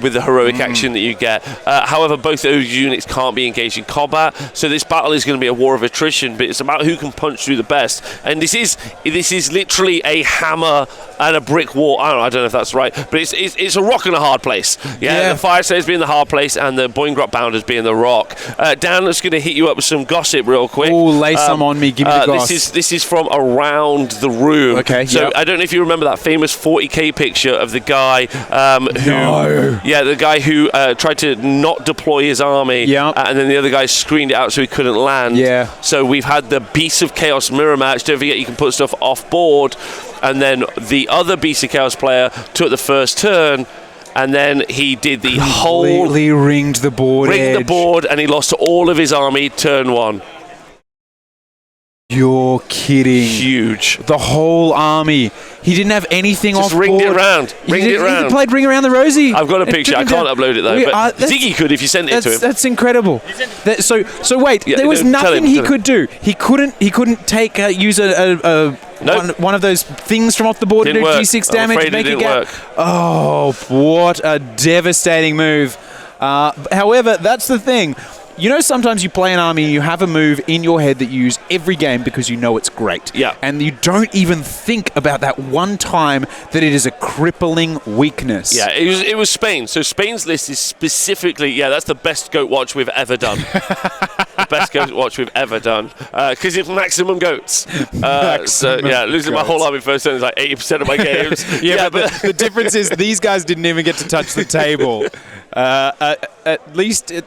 with the heroic action that you get. However, both those units can't be engaged in combat, so this battle is going to be a war of attrition, but it's about who can punch through the best. And this is literally a hammer and a brick wall. I don't know if that's right, but it's a rock and a hard place. Yeah. The Fire Slayers being the hard place and the Boingrot Bounders being the rock. Dan is going to hit you up with some gossip real quick. Oh, lay some on me. Give me the goss. This is from around the room. Okay. So I don't know if you remember that famous 40k picture of the guy who tried to not deploy his army, and then the other guy screened it out so he couldn't land. Yeah. So we've had the Beasts of Chaos mirror match. Don't forget you can put stuff off board, and then the other Beast of Chaos player took the first turn, and then he did the completely ringed the board and he lost all of his army turn 1. You're kidding. Huge. The whole army. He didn't have anything off board. Ringed it around. He played Ring Around the Rosie. I've got a picture. I can't upload it though. But Ziggy could if you sent it to him. That's incredible. So wait, there was nothing he could do. He couldn't use one of those things from off the board to do G6 damage to make it work. Oh, what a devastating move. However, that's the thing. You know, sometimes you play an army and you have a move in your head that you use every game because you know it's great. Yeah. And you don't even think about that one time that it is a crippling weakness. Yeah, it was Spain. So Spain's list is specifically, that's the best goat watch we've ever done. The best goat watch we've ever done. Because it's maximum goats. Losing my whole army first turn is like 80% of my games. But the difference is these guys didn't even get to touch the table. At least it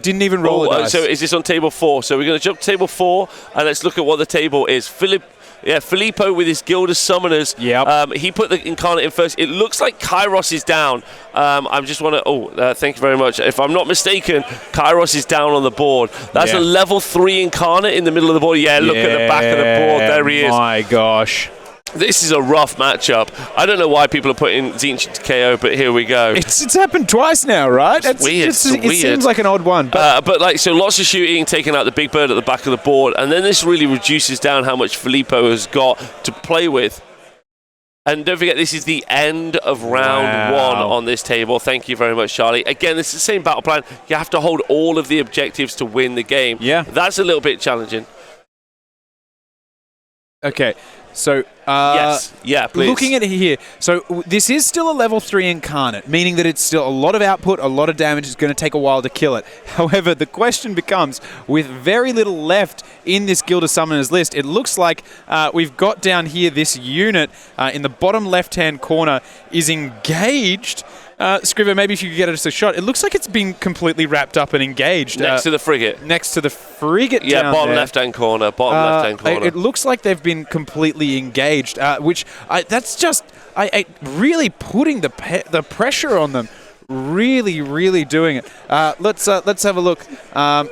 didn't even roll a dice. So is this on table 4? So we're going to jump to table 4 and let's look at what the table is. Filippo with his Guild of Summoners. Yep. He put the Incarnate in first. It looks like Kairos is down. I just want to... thank you very much. If I'm not mistaken, Kairos is down on the board. That's a level 3 Incarnate in the middle of the board. Yeah, look at the back of the board. There he is. My gosh. This is a rough matchup. I don't know why people are putting Tzeentch into KO, but here we go. It's happened twice now, right? It's weird. It seems like an odd one. So lots of shooting, taking out the big bird at the back of the board, and then this really reduces down how much Filippo has got to play with. And don't forget, this is the end of round 1 on this table. Thank you very much, Charlie. Again, this is the same battle plan. You have to hold all of the objectives to win the game. Yeah. That's a little bit challenging. Okay. So, yes. Yeah, please. Looking at it here, so this is still a level 3 incarnate, meaning that it's still a lot of output, a lot of damage. It's going to take a while to kill it. However, the question becomes, with very little left in this Guild of Summoners list, it looks like we've got down here this unit in the bottom left-hand corner is engaged. Scriver, maybe if you could get us a shot. It looks like it's been completely wrapped up and engaged. Next to the frigate. Next to the frigate Yeah, down bottom there. left-hand corner. Bottom left-hand corner. It looks like they've been completely engaged, that's just really putting the pressure on them. Really, really doing it. Let's have a look. Wow.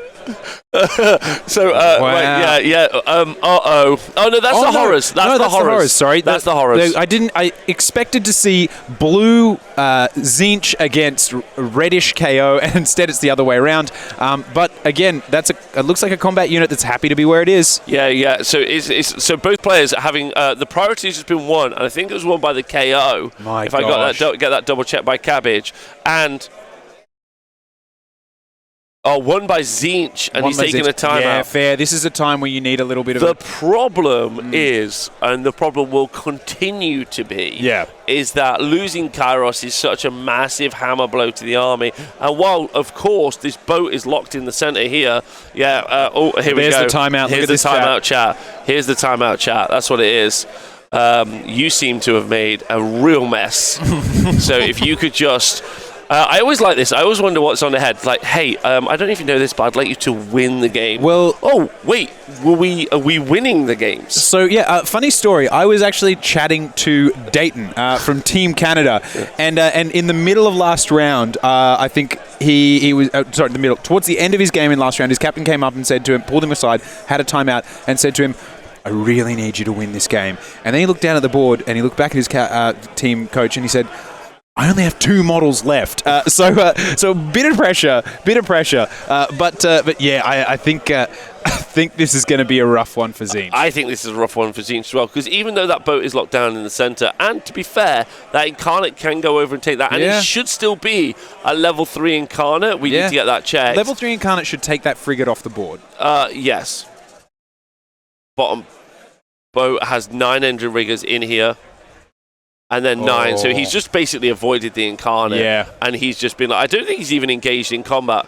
Right, yeah. Oh no, that's the horrors. That's the horrors. Sorry, that's the horrors. I expected to see blue Tzeentch against reddish KO, and instead it's the other way around. But again, it looks like a combat unit that's happy to be where it is. Yeah. So so both players are having the priority has been won, and I think it was won by the KO. My if gosh. I get that double checked by Cabbage, and won by Tzeentch, and he's taking a timeout. Yeah, fair. This is a time where you need a little bit of the problem is, and the problem will continue to be, is that losing Kairos is such a massive hammer blow to the army. And while, of course, this boat is locked in the center here, here we go. There's the timeout. Here's the timeout chat. Here's the timeout chat. That's what it is. You seem to have made a real mess. So if you could just... I always like this. I always wonder what's on the head. Like, hey, I don't know if you know this, but I'd like you to win the game. Well, wait, are we winning the games? So funny story. I was actually chatting to Dayton from Team Canada, and in the middle of last round, I think he was towards the end of his game in last round, his captain came up and said to him, pulled him aside, had a timeout, and said to him, I really need you to win this game. And then he looked down at the board and he looked back at his team coach and he said, I only have 2 models left. So bit of pressure. But yeah, I think this is going to be a rough one for Tzeentch. I think this is a rough one for Tzeentch as well, because even though that boat is locked down in the center, and to be fair, that incarnate can go over and take that, and it should still be a level 3 incarnate. We need to get that checked. Level 3 incarnate should take that frigate off the board. Yes. Bottom boat has 9 engine riggers in here. And then 9, so he's just basically avoided the incarnate. Yeah. And he's just been like, I don't think he's even engaged in combat.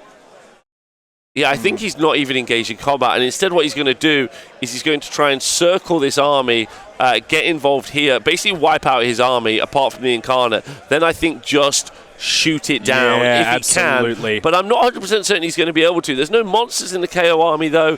Yeah, I think he's not even engaged in combat. And instead what he's going to do is he's going to try and circle this army, get involved here, basically wipe out his army apart from the incarnate. Then I think just shoot it down if he absolutely. can. But I'm not 100% certain he's going to be able to. There's no monsters in the KO army, though.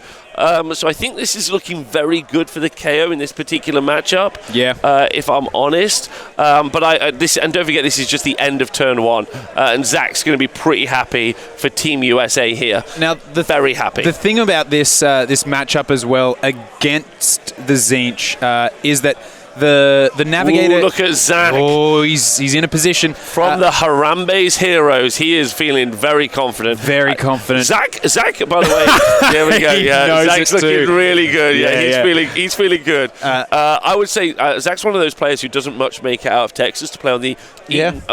So I think this is looking very good for the KO in this particular matchup. Yeah. If I'm honest. But and don't forget, this is just the end of turn 1. And Zach's going to be pretty happy for Team USA here. Now, very happy. The thing about this matchup as well against the Tzeentch is that the navigator... Ooh, look at Zach. Oh, he's in a position. From the Harambe's heroes, he is feeling very confident. Very confident. Zach, by the way, there we go. Yeah, Zach's looking really good. He's feeling good. I would say Zach's one of those players who doesn't much make it out of Texas to play on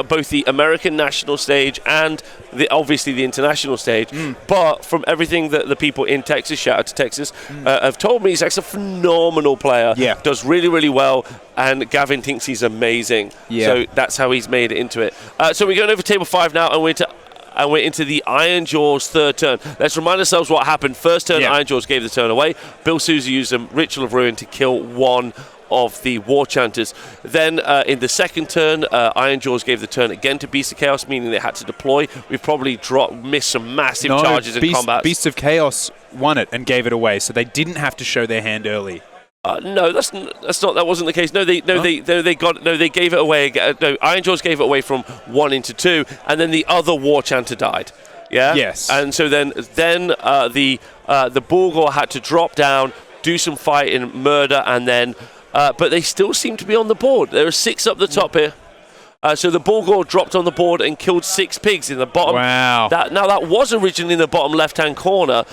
both the American national stage and obviously the international stage. But from everything that the people in Texas, shout out to Texas, have told me, Zach's a phenomenal player. Yeah. Does really, really well. And Gavin thinks he's amazing. Yeah. So that's how he's made it into it. So we're going over table 5 now, and we're into the Iron Jaws third turn. Let's remind ourselves what happened. First turn, Iron Jaws gave the turn away. Bill Sousa used a Ritual of Ruin to kill one of the War Chanters. Then in the second turn, Iron Jaws gave the turn again to Beasts of Chaos, meaning they had to deploy. We've probably missed some massive charges in combat. Beasts of Chaos won it and gave it away, so they didn't have to show their hand early. No, that's not. That wasn't the case. They gave it away. No, Iron Jaws gave it away from 1 into 2, and then the other War Chanter died. Yeah. Yes. And so then the Bulgor had to drop down, do some fighting, murder, and then. But they still seem to be on the board. There are 6 up the top here. So the Bulgor dropped on the board and killed 6 pigs in the bottom. Wow. That was originally in the bottom left-hand corner.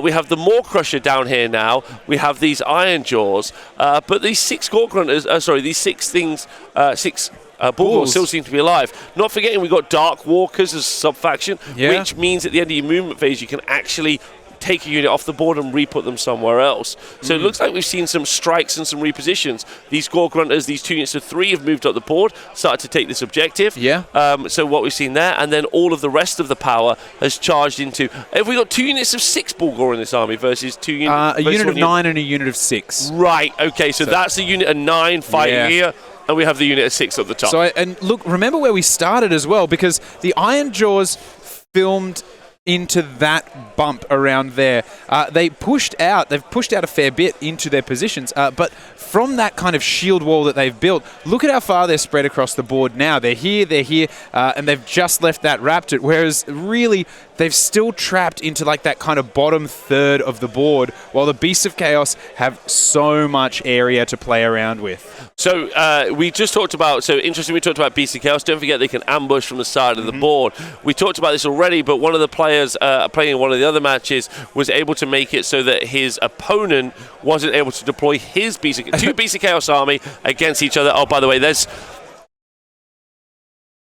We have the Maw Crusher down here now. We have these Iron Jaws. But these 6 Gore Grunters, these 6 things, 6 Bulgors still seem to be alive. Not forgetting we've got Dark Walkers as a sub-faction, which means at the end of your movement phase you can actually take a unit off the board and re-put them somewhere else. So it looks like we've seen some strikes and some repositions. These Gore Grunters, these 2 units of 3 have moved up the board, started to take this objective. Yeah. So what we've seen there, and then all of the rest of the power has charged into... Have we got 2 units of 6 Bulgor in this army versus 2 units... a unit of 9 and a unit of 6. Right, okay, so that's a unit of 9 fighting here. And we have the unit of 6 at the top. So, and look, remember where we started as well, because the Iron Jaws filmed into that bump around there. They've pushed out a fair bit into their positions, but from that kind of shield wall that they've built, look at how far they're spread across the board now. They're here, and they've just left that wrapped it, whereas really they've still trapped into like that kind of bottom third of the board, while the Beasts of Chaos have so much area to play around with. So we just talked about, interesting, we talked about Beasts of Chaos. Don't forget they can ambush from the side of the board. We talked about this already, but one of the players playing in one of the other matches was able to make it so that his opponent wasn't able to deploy his two Beasts of Chaos army against each other. Oh, by the way, there's...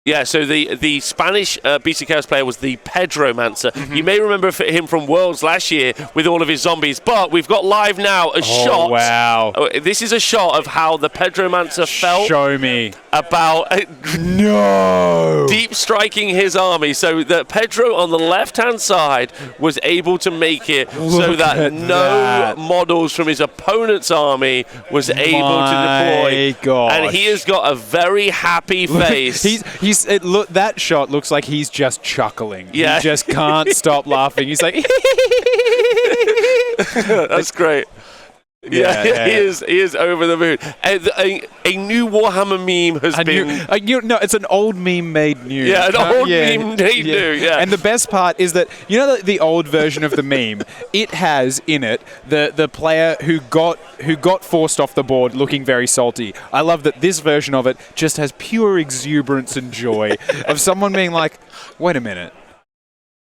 Yeah, so the Spanish Beast of Chaos player was the Pedromancer. You may remember him from Worlds last year with all of his zombies, but we've got live now a shot. Wow. This is a shot of how the Pedromancer felt. Show me. About no deep striking his army. So that Pedro on the left-hand side was able to make it so that no models from his opponent's army was able to deploy. Gosh. And he has got a very happy face. That shot looks like he's just chuckling. Yeah. He just can't stop laughing. He's like... That's great. Yeah, he is over the moon. A new Warhammer meme has been... No, it's an old meme made new. Yeah, an old meme made new, yeah. And the best part is that, you know the old version of the meme, it has in it the player who got forced off the board looking very salty. I love that this version of it just has pure exuberance and joy of someone being like, wait a minute,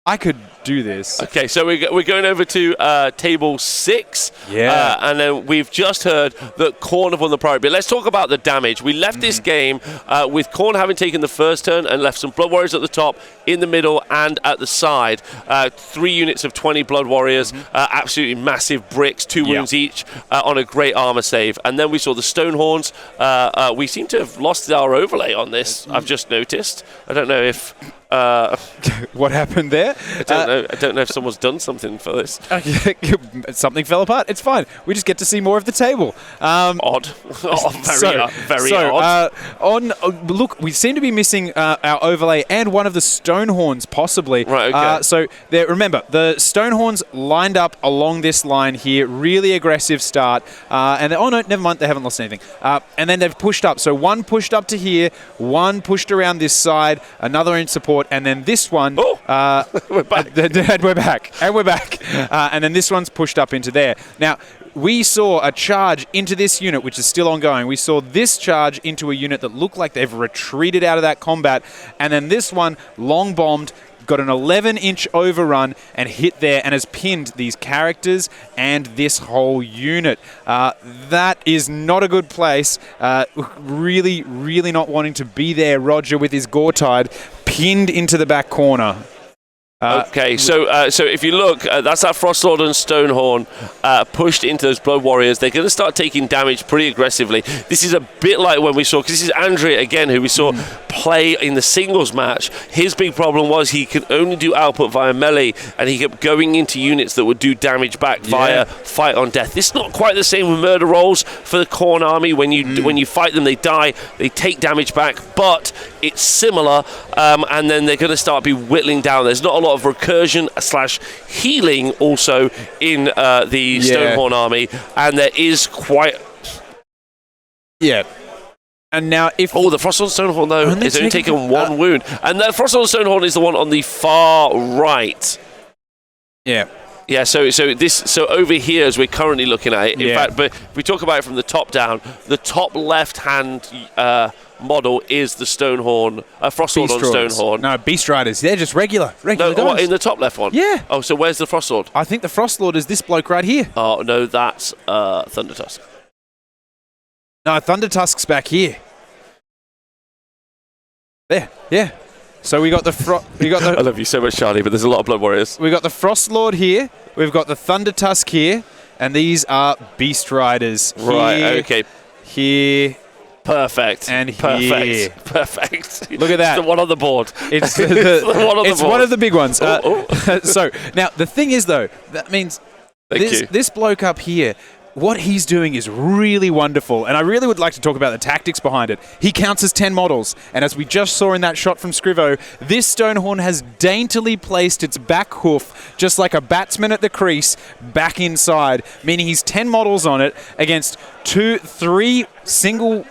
I could do this. Okay, so we're going over to table 6. Yeah. And then we've just heard that Khorne have won the priority. But let's talk about the damage. We left this game with Khorne having taken the first turn and left some Blood Warriors at the top, in the middle, and at the side. 3 units of 20 Blood Warriors, absolutely massive bricks, 2 wounds each, on a great armor save. And then we saw the Stonehorns. We seem to have lost our overlay on this, I've just noticed. I don't know if... what happened there? I don't know if someone's done something for this. Something fell apart. It's fine. We just get to see more of the table. Odd. Very odd. Look, we seem to be missing our overlay and one of the Stonehorns, possibly. Right, okay. Remember, the Stonehorns lined up along this line here. Really aggressive start. Never mind. They haven't lost anything. And then they've pushed up. So one pushed up to here, one pushed around this side, another in support, and then this one... we're back. And we're back. And then this one's pushed up into there. Now, we saw a charge into this unit, which is still ongoing. We saw this charge into a unit that looked like they've retreated out of that combat. And then this one, long bombed, got an 11-inch overrun and hit there and has pinned these characters and this whole unit. That is not a good place. Really, really not wanting to be there. Roger with his Gore-Tide pinned into the back corner. Okay, so if you look, that's that Frostlord and Stonehorn pushed into those Blood Warriors. They're going to start taking damage pretty aggressively. This is a bit like when we saw, because this is Andrea again, who we saw play in the singles match. His big problem was he could only do output via melee, and he kept going into units that would do damage back via fight on death. This is not quite the same with murder rolls for the Khorne army. When you fight them, they die, they take damage back, but it's similar, and then they're going to start be whittling down. There's not a lot of recursion / healing also in the Stonehorn army, and there is quite... Yeah. And now if... Oh, the Frostlord Stonehorn, though, is only taken 1 wound. And the Frostlord Stonehorn is the one on the far right. Yeah. Yeah, so over here, as we're currently looking at it, in fact, but if we talk about it from the top down, the top left-hand model is the Stonehorn, Frostlord on Stonehorn. No, Beast Riders. They're just regular No, guys. What, in the top left one? Yeah. Oh, so where's the Frostlord? I think the Frostlord is this bloke right here. Oh, no, that's Thundertusk. No, Thundertusk's back here. There, yeah. So we got the I love you so much, Charlie, but there's a lot of Blood Warriors. We got the Frost Lord here. We've got the Thunder Tusk here, and these are Beast Riders. Right. Okay. Here. Perfect. And here. Perfect. Look at that. It's the one on the board. It's it's one of the big ones. Oh. So now the thing is, though, that means this bloke up here. What he's doing is really wonderful, and I really would like to talk about the tactics behind it. He counts as 10 models, and as we just saw in that shot from Scrivo, this Stonehorn has daintily placed its back hoof, just like a batsman at the crease, back inside, meaning he's 10 models on it against 3 single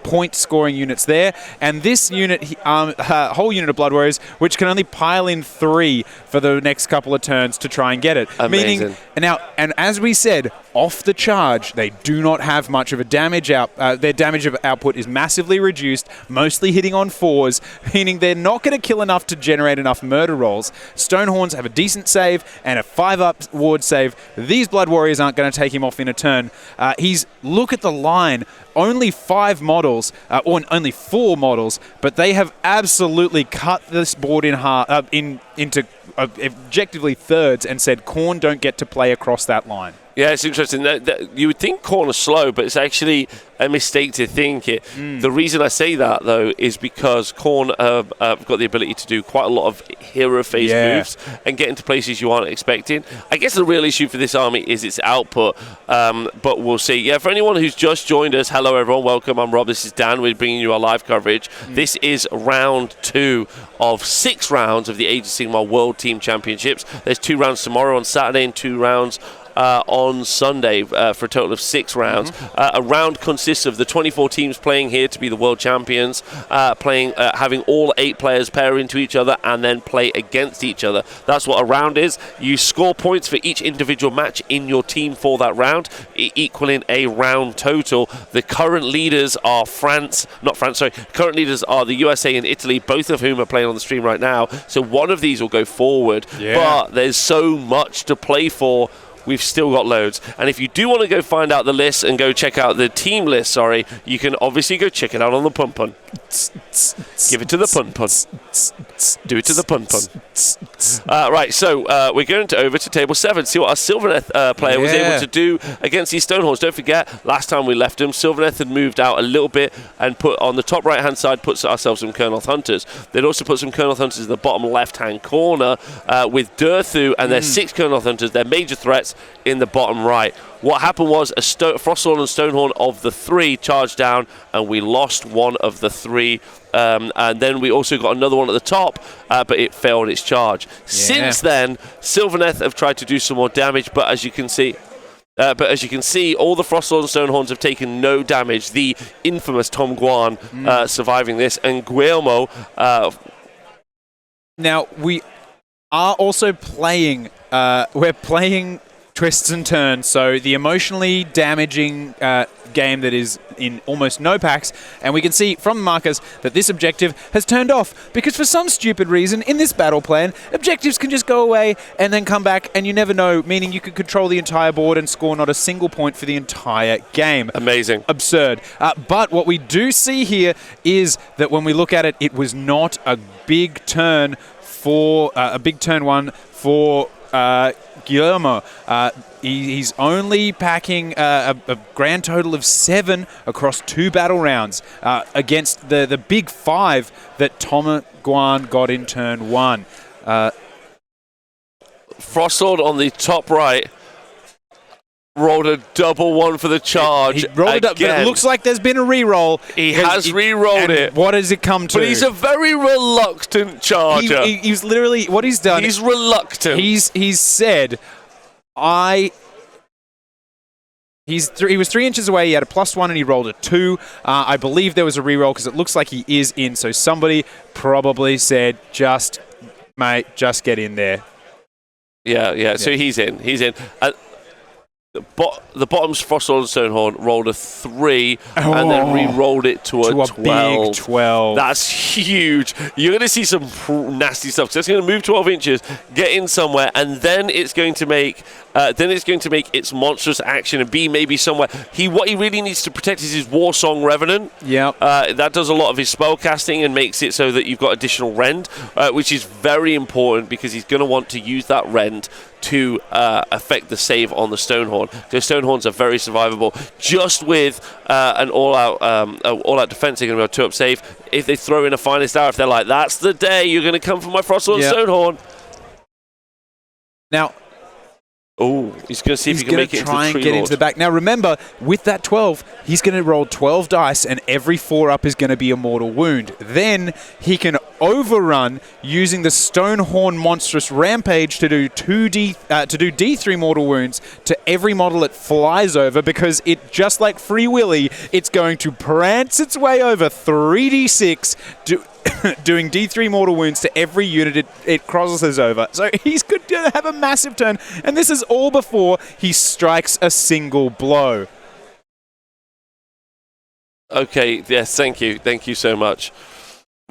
point scoring units there, and this unit, whole unit of Blood Warriors, which can only pile in 3 for the next couple of turns to try and get it. Amazing. Meaning, and as we said, off the charge, they do not have much of a damage their damage output is massively reduced, mostly hitting on 4s, meaning they're not going to kill enough to generate enough murder rolls. Stonehorns have a decent save and a 5-up ward save. These Blood Warriors aren't going to take him off in a turn. Look at the line. Only 5 models, or only 4 models, but they have absolutely cut this board in half, into objectively thirds, and said Khorne don't get to play across that line. Yeah, it's interesting. You would think Khorne is slow, but it's actually a mistake to think it. The reason I say that, though, is because Khorne have got the ability to do quite a lot of hero phase moves and get into places you aren't expecting. I guess the real issue for this army is its output, but we'll see. Yeah, for anyone who's just joined us, hello everyone, welcome. I'm Rob, this is Dan. We're bringing you our live coverage. This is round 2 of 6 rounds of the Age of Sigmar World Team Championships. There's 2 rounds tomorrow on Saturday and 2 rounds on Sunday for a total of 6 rounds. A round consists of the 24 teams playing here to be the world champions, having all 8 players pair into each other and then play against each other. That's what a round is. You score points for each individual match in your team for that round, equaling a round total. The current leaders are current leaders are the USA and Italy, both of whom are playing on the stream right now. So one of these will go forward, but there's so much to play for. We've still got loads. And if you do want to go find out the list and go check out the team list, you can obviously go check it out on the Pun Pun. Give it to the Pun Pun. Do it to the Pun Pun. Right, so we're going over to table 7, see what our Sylvaneth player was able to do against these Stonehorns. Don't forget, last time we left them, Sylvaneth had moved out a little bit and put on the top right-hand side, puts ourselves some Kurnoth Hunters. They'd also put some Kurnoth Hunters in the bottom left-hand corner with Durthu and their 6 Kurnoth Hunters, their major threats, in the bottom right. What happened was a Frostlord and Stonehorn of the 3 charged down, and we lost one of the 3. And then we also got another one at the top, but it failed its charge. Since then, Sylvaneth have tried to do some more damage, but as you can see, all the Frostlord and Stonehorns have taken no damage. The infamous Tom Guan surviving this, and Guillermo. Now we are also playing. We're playing Twists and Turns, so the emotionally damaging game that is in almost no packs, and we can see from the markers that this objective has turned off, because for some stupid reason in this battle plan, objectives can just go away and then come back, and you never know, meaning you could control the entire board and score not a single point for the entire game. Amazing. Absurd. But what we do see here is that when we look at it, it was not a big turn for one for Guillermo. He's only packing a grand total of 7 across 2 battle rounds against the big 5 that Tom Guan got in turn 1. Frostlord on the top right rolled a double 1 for the charge. He rolled it up, but it looks like there's been a re-roll. He has re-rolled it. What does it come to? But he's a very reluctant charger. He's literally, what he's done... He's reluctant. He's said, he was 3 inches away, he had a +1 and he rolled a 2. I believe there was a re-roll because it looks like he is in, so somebody probably said, mate, just get in there. Yeah. So he's in. The bottom's Frostlord and Stonehorn rolled a 3 and then re-rolled it to a 12. Big 12. That's huge. You're going to see some nasty stuff. So it's going to move 12 inches, get in somewhere, and then it's going to make then it's going to make its monstrous action and be maybe somewhere. What he really needs to protect is his Warsong Revenant. Yep. That does a lot of his spell casting and makes it so that you've got additional rend, which is very important because he's going to want to use that rend to affect the save on the Stonehorn. Those Stonehorns are very survivable. Just with an all-out defense, they're going to be able to 2-up save. If they throw in a Finest Hour, if they're like, that's the day you're going to come for my Frosthorn Stonehorn. Now, he's going to see if he can make it into the Tree try and get Lord. into the back. Now, remember, with that 12, he's going to roll 12 dice, and every 4-up is going to be a mortal wound. Then he can overrun using the Stonehorn Monstrous Rampage to do D3 mortal wounds to every model it flies over, because it, just like Free Willy, it's going to prance its way over 3d6, doing D3 mortal wounds to every unit it crosses over. So he's going to have a massive turn, and this is all before he strikes a single blow. Okay, yes, thank you. Thank you so much.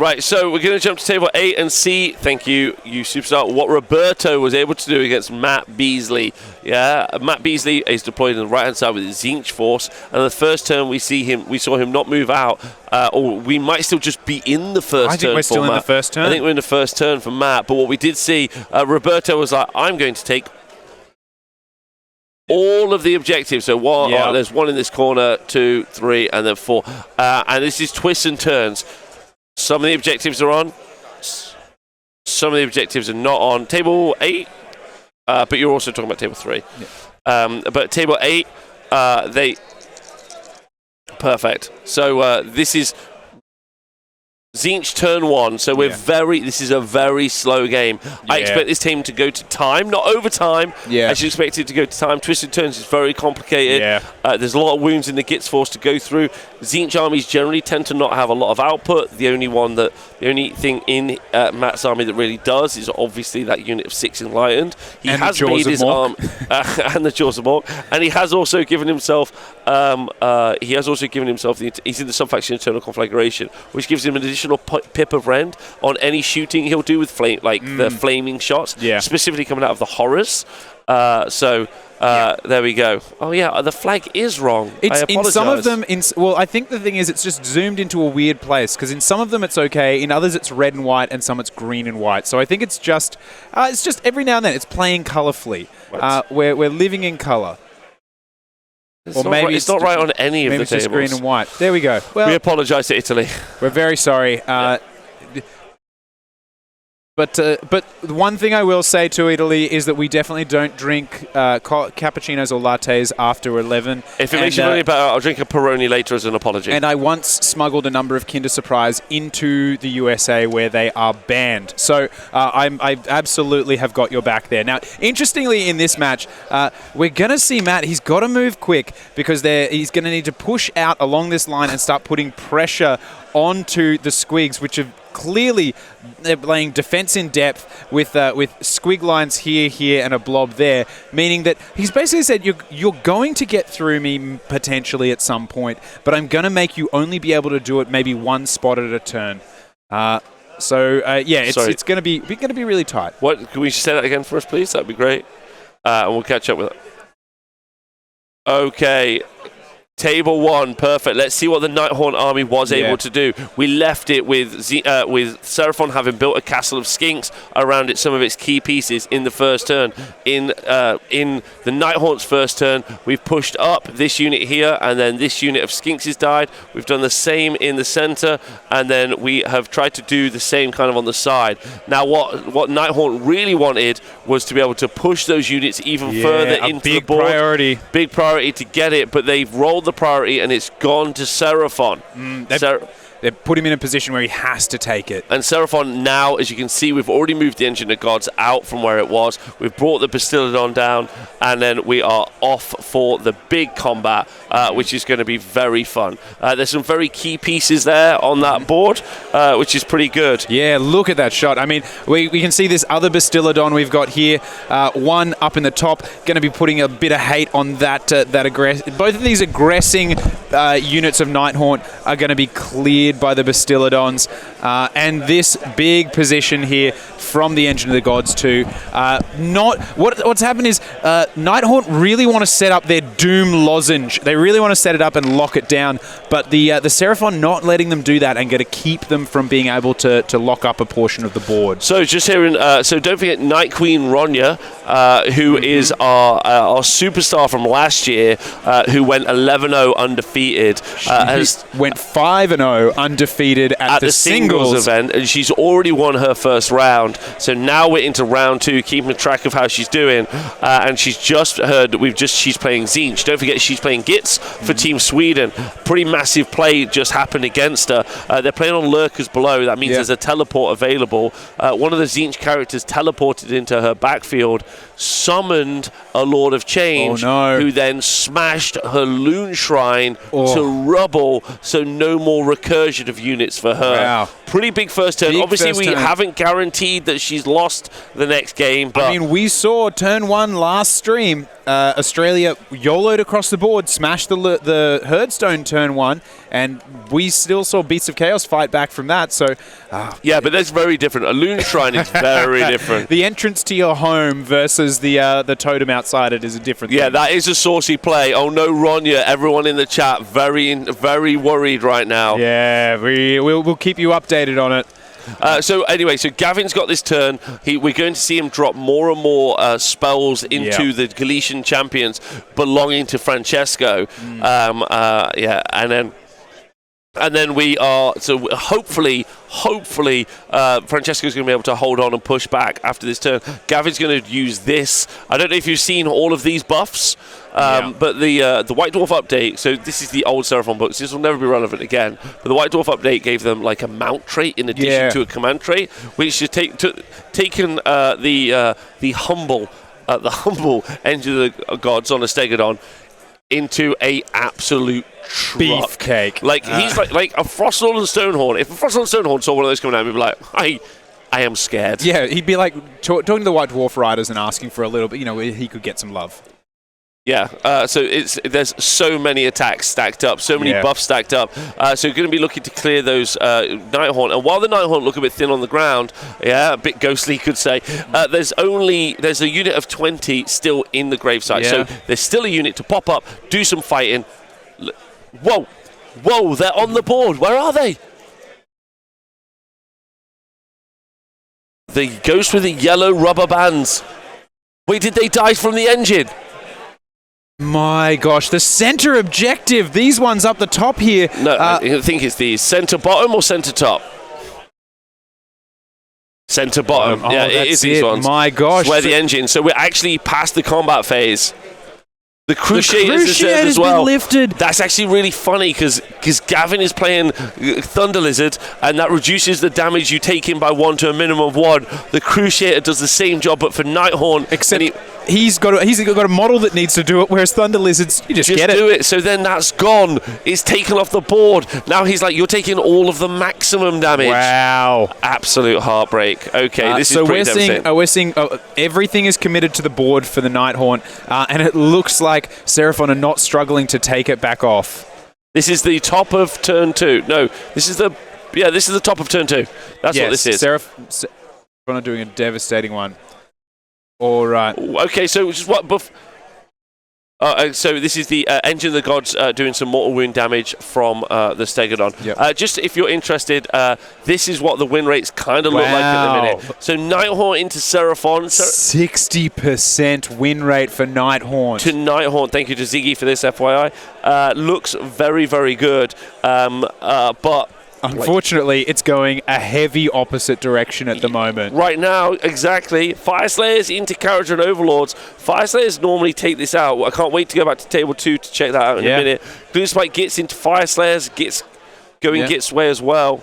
Right, so we're going to jump to table 8 and see, thank you, you superstar, what Roberto was able to do against Matt Beasley. Yeah, Matt Beasley is deployed on the right-hand side with his Tzeentch force, and the first turn we saw him not move out, or we might still just be in the first turn. I think we're still in the first turn. I think we're in the first turn for Matt, but what we did see, Roberto was like, I'm going to take all of the objectives. So there's one in this corner, 2, 3, and then 4. And this is twists and turns. Some of the objectives are on. Some of the objectives are not on. Table 8, but you're also talking about table 3. Yeah. But table 8, perfect. So this is Tzeentch turn 1, so this is a very slow game. I expect this team to go to time, not overtime. I should expect it to go to time. Twisted turns is very complicated. There's a lot of wounds in the Gitz force to go through. Tzeentch armies generally tend to not have a lot of output. The only thing in Matt's army that really does is obviously that unit of 6 Enlightened. He has made his arm and the Jaws of Mork, and he has also given himself he's in the sub-faction internal conflagration, which gives him an additional pip of rend on any shooting he'll do with the flaming shots, specifically coming out of the horrors. There we go. Oh yeah, the flag is wrong. I apologize. In some of them, I think the thing is it's just zoomed into a weird place, because in some of them it's okay, in others it's red and white, and some it's green and white. So I think it's just every now and then it's playing colourfully. We're living in colour. It's not right on any of the tables. Maybe it's just green and white. There we go. Well, we apologise to Italy. We're very sorry. But the one thing I will say to Italy is that we definitely don't drink cappuccinos or lattes after 11. If it makes you feel any better, I'll drink a Peroni later as an apology. And I once smuggled a number of Kinder Surprise into the USA where they are banned. So I absolutely have got your back there. Now, interestingly, in this match, we're going to see Matt. He's got to move quick, because he's going to need to push out along this line and start putting pressure onto the squigs, which have clearly they're playing defense in depth with squig lines here, and a blob there, meaning that he's basically said you're going to get through me potentially at some point, but I'm going to make you only be able to do it maybe one spot at a turn. It's going to be really tight. What, can we say that again for us, please? That'd be great, and we'll catch up with it. Okay. Table 1, perfect. Let's see what the Nighthaunt army was able to do. We left it with Seraphon having built a castle of skinks around some of its key pieces in the first turn. In the Nighthaunt's first turn, we've pushed up this unit here, and then this unit of skinks has died. We've done the same in the center, and then we have tried to do the same kind of on the side. Now, what Nighthaunt really wanted was to be able to push those units even further into the board. Big priority to get it, but they've rolled the priority, and it's gone to Seraphon. They've put him in a position where he has to take it. And Seraphon now, as you can see, we've already moved the Engine of Gods out from where it was. We've brought the Bastillodon down, and then we are off for the big combat, which is going to be very fun. There's some very key pieces there on that board, which is pretty good. Yeah, look at that shot. I mean, we can see this other Bastillodon we've got here. One up in the top, going to be putting a bit of hate on that aggress. Both of these aggressing units of Nighthaunt are going to be cleared by the Bastiladons. And this big position here from the Engine of the Gods too. What's happened is Nighthaunt really want to set up their Doom Lozenge. They really want to set it up and lock it down, but the Seraphon not letting them do that and going to keep them from being able to lock up a portion of the board. So just hearing, so don't forget Night Queen Ronya, who is our superstar from last year, who went 11-0 undefeated. Went 5-0 undefeated at the singles event, and she's already won her first round. So now we're into round 2, keeping track of how she's doing. And she's just heard she's playing Tzeentch. Don't forget she's playing Gitz for Team Sweden. Pretty massive play just happened against her. They're playing on lurkers below. That means there's a teleport available. One of the Tzeentch characters teleported into her backfield, summoned a Lord of Change, who then smashed her Loon Shrine to rubble, so no more recursion of units for her. Wow. Pretty big first turn. Obviously, we haven't guaranteed that she's lost the next game. But I mean, we saw turn 1 last stream. Australia YOLO'd across the board, smashed the Herdstone turn 1, and we still saw Beasts of Chaos fight back from that. So, yeah, but that's very different. A Loon Shrine is very different. The entrance to your home versus the totem outside it is a different thing. Yeah, that is a saucy play. Oh no, Ronya! Everyone in the chat very worried right now. Yeah, we'll keep you updated on it. So Gavin's got this turn. We're going to see him drop more and more spells into the Galician champions belonging to Francesco. And then we are, so hopefully Francesco's going to be able to hold on and push back after this turn. Gavin's going to use this. I don't know if you've seen all of these buffs, but the White Dwarf update, so this is the old Seraphon books, this will never be relevant again, but the White Dwarf update gave them like a mount trait in addition to a command trait, which has taken the humble Engine of the Gods on a Stegodon into a absolute truck. Beefcake. Like he's like a Frostlord and Stonehorn. If a Frostlord and Stonehorn saw one of those coming out, he'd be like, I am scared. Yeah, he'd be like talking to the White Dwarf riders and asking for a little bit, he could get some love. Yeah, so there's so many attacks stacked up, so many buffs stacked up. So you're going to be looking to clear those Nighthaunt. And while the Nighthaunt look a bit thin on the ground, a bit ghostly, you could say, there's a unit of 20 still in the gravesite. So there's still a unit to pop up, do some fighting. Whoa, they're on the board. Where are they? The ghost with the yellow rubber bands. Wait, did they die from the engine? My gosh, the center objective. These ones up the top here. No, I think it's the center bottom or center top. Center bottom. It is these ones. My gosh. It's where the engine. So we're actually past the combat phase. The Cruciate as well. Been lifted. That's actually really funny because Gavin is playing Thunder Lizard, and that reduces the damage you take in by 1 to a minimum of 1. The Cruciator does the same job, but for Nighthaunt, except he's got a model that needs to do it, whereas Thunder Lizards, you just get it. do it. So then that's gone. It's taken off the board. Now he's like, you're taking all of the maximum damage. Wow. Absolute heartbreak. Okay, this is pretty devastating. We're seeing everything is committed to the board for the Nighthaunt, and it looks like Seraphon are not struggling to take it back off. This is the top of turn 2. No, this is the top of turn 2. That's what this is. Seraphon are doing a devastating one. All right. Okay, so just what buff? So this is the Engine of the Gods doing some mortal wound damage from the Stegodon. Yep. Just if you're interested, this is what the win rates kind of look like at the minute. So Nighthaunt into Seraphon. 60% win rate for Nighthaunt. To Nighthaunt. Thank you to Ziggy for this, FYI. Looks very, very good. But unfortunately, it's going a heavy opposite direction at the moment. Right now, exactly. Fire Slayers into Carriage and Overlords. Fire Slayers normally take this out. I can't wait to go back to table 2 to check that out in a minute. Blue Spike gets into Fire Slayers, going Gitz way as well.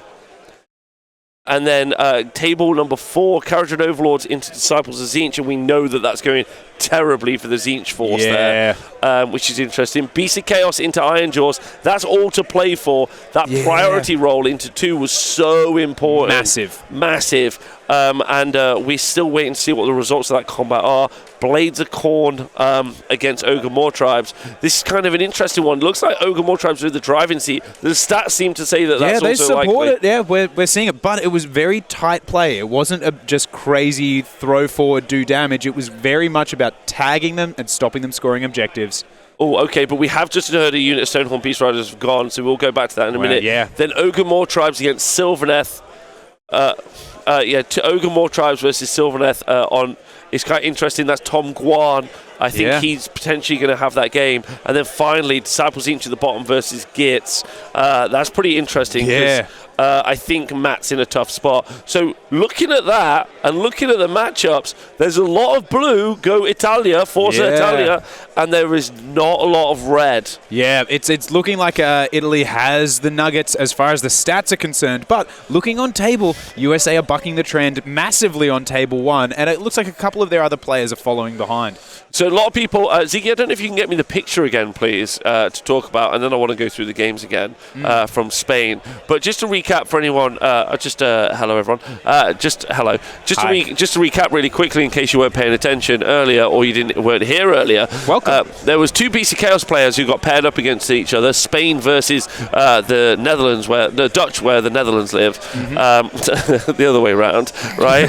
And then table number 4, Carriage and Overlords into Disciples of Tzeentch, and we know that that's going terribly for the Tzeentch force there, which is interesting. Beast of Chaos into Iron Jaws, that's all to play for. That priority roll into 2 was so important. Massive. and we're still waiting to see what the results of that combat are. Blades of Khorne against Ogre Moor Tribes. This is kind of an interesting one. Looks like Ogre Moor Tribes are in the driving seat. The stats seem to say that that's also likely. Yeah, they support it. Yeah, we're seeing it. But it was very tight play. It wasn't a just crazy throw forward, do damage. It was very much about tagging them and stopping them scoring objectives. Oh, okay, but we have just heard a unit of Stonehorn Beast Riders have gone, so we'll go back to that in a minute. Yeah. Then Ogre Moor Tribes against Sylvaneth. Ogre Moor Tribes versus Sylvaneth on. It's quite interesting. That's Tom Guan. I think he's potentially going to have that game. And then finally, Disciples Tzeentch to the bottom versus Gitz. That's pretty interesting. Yeah. I think Matt's in a tough spot. So looking at that and looking at the matchups, there's a lot of blue, go Italia, Forza Italia, and there is not a lot of red. Yeah, it's looking like Italy has the nuggets as far as the stats are concerned, but looking on table, USA are bucking the trend massively on table 1, and it looks like a couple of their other players are following behind. So a lot of people, Ziggy, I don't know if you can get me the picture again, please, to talk about, and then I want to go through the games again from Spain. But just to recap for anyone, hello everyone, hello. Just to recap really quickly in case you weren't paying attention earlier or you weren't here earlier. Welcome. There was 2 BC Chaos players who got paired up against each other. Spain versus the Netherlands, where the Dutch, where the Netherlands live. The other way around, right?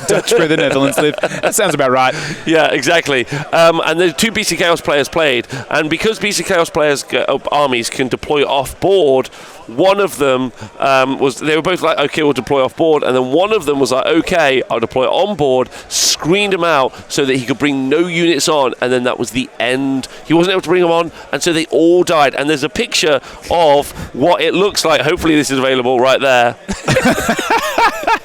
Dutch where the Netherlands live. That sounds about right. Yeah, exactly. And the 2 BC Chaos players played, and because BC Chaos players armies can deploy off board, one of them they were both like, okay, we'll deploy off board, and then one of them was like, okay, I'll deploy on board, screened him out so that he could bring no units on, and then that was the end. He wasn't able to bring them on, and so they all died. And there's a picture of what it looks like. Hopefully this is available right there.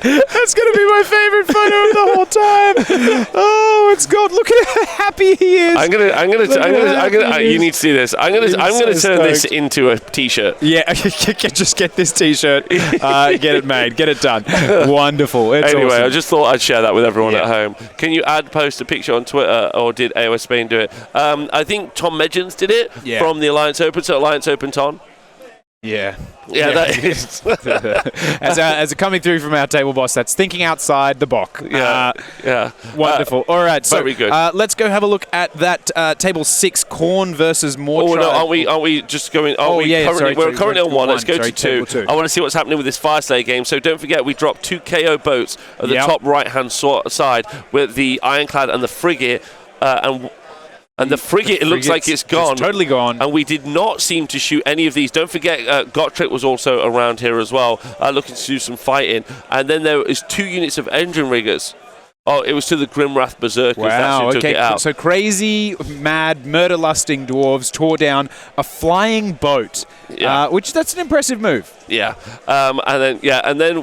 That's going to be my favorite photo of the whole time. Oh, it's God! Look at how happy he is. You need to see this. I'm gonna turn this into a T-shirt. Yeah, just get this T-shirt. Get it made. Get it done. Wonderful. It's anyway, awesome. I just thought I'd share that with everyone at home. Can you post a picture on Twitter, or did AOS Spain do it? I think Tom Medgens did it from the Alliance Open. So Alliance Open, Tom. Yeah, that is. as a coming through from our table boss, that's thinking outside the box. Wonderful. All right, so very good. Let's go have a look at that table 6, Khorne versus Moor. Oh no, aren't we just going? We're currently on 1. Let's go to 2. I want to see what's happening with this Fireslayer game. So don't forget, we dropped 2 KO boats at the top right-hand side with the Ironclad and the Frigate, and the frigate, it looks like it's gone. It's totally gone. And we did not seem to shoot any of these. Don't forget, Gotrek was also around here as well, looking to do some fighting. And then there is 2 units of engine riggers. Oh, it was to the Grimwrath Berserkers. Wow, that's who took it out. So crazy, mad, murder-lusting dwarves tore down a flying boat, which that's an impressive move. Yeah, and then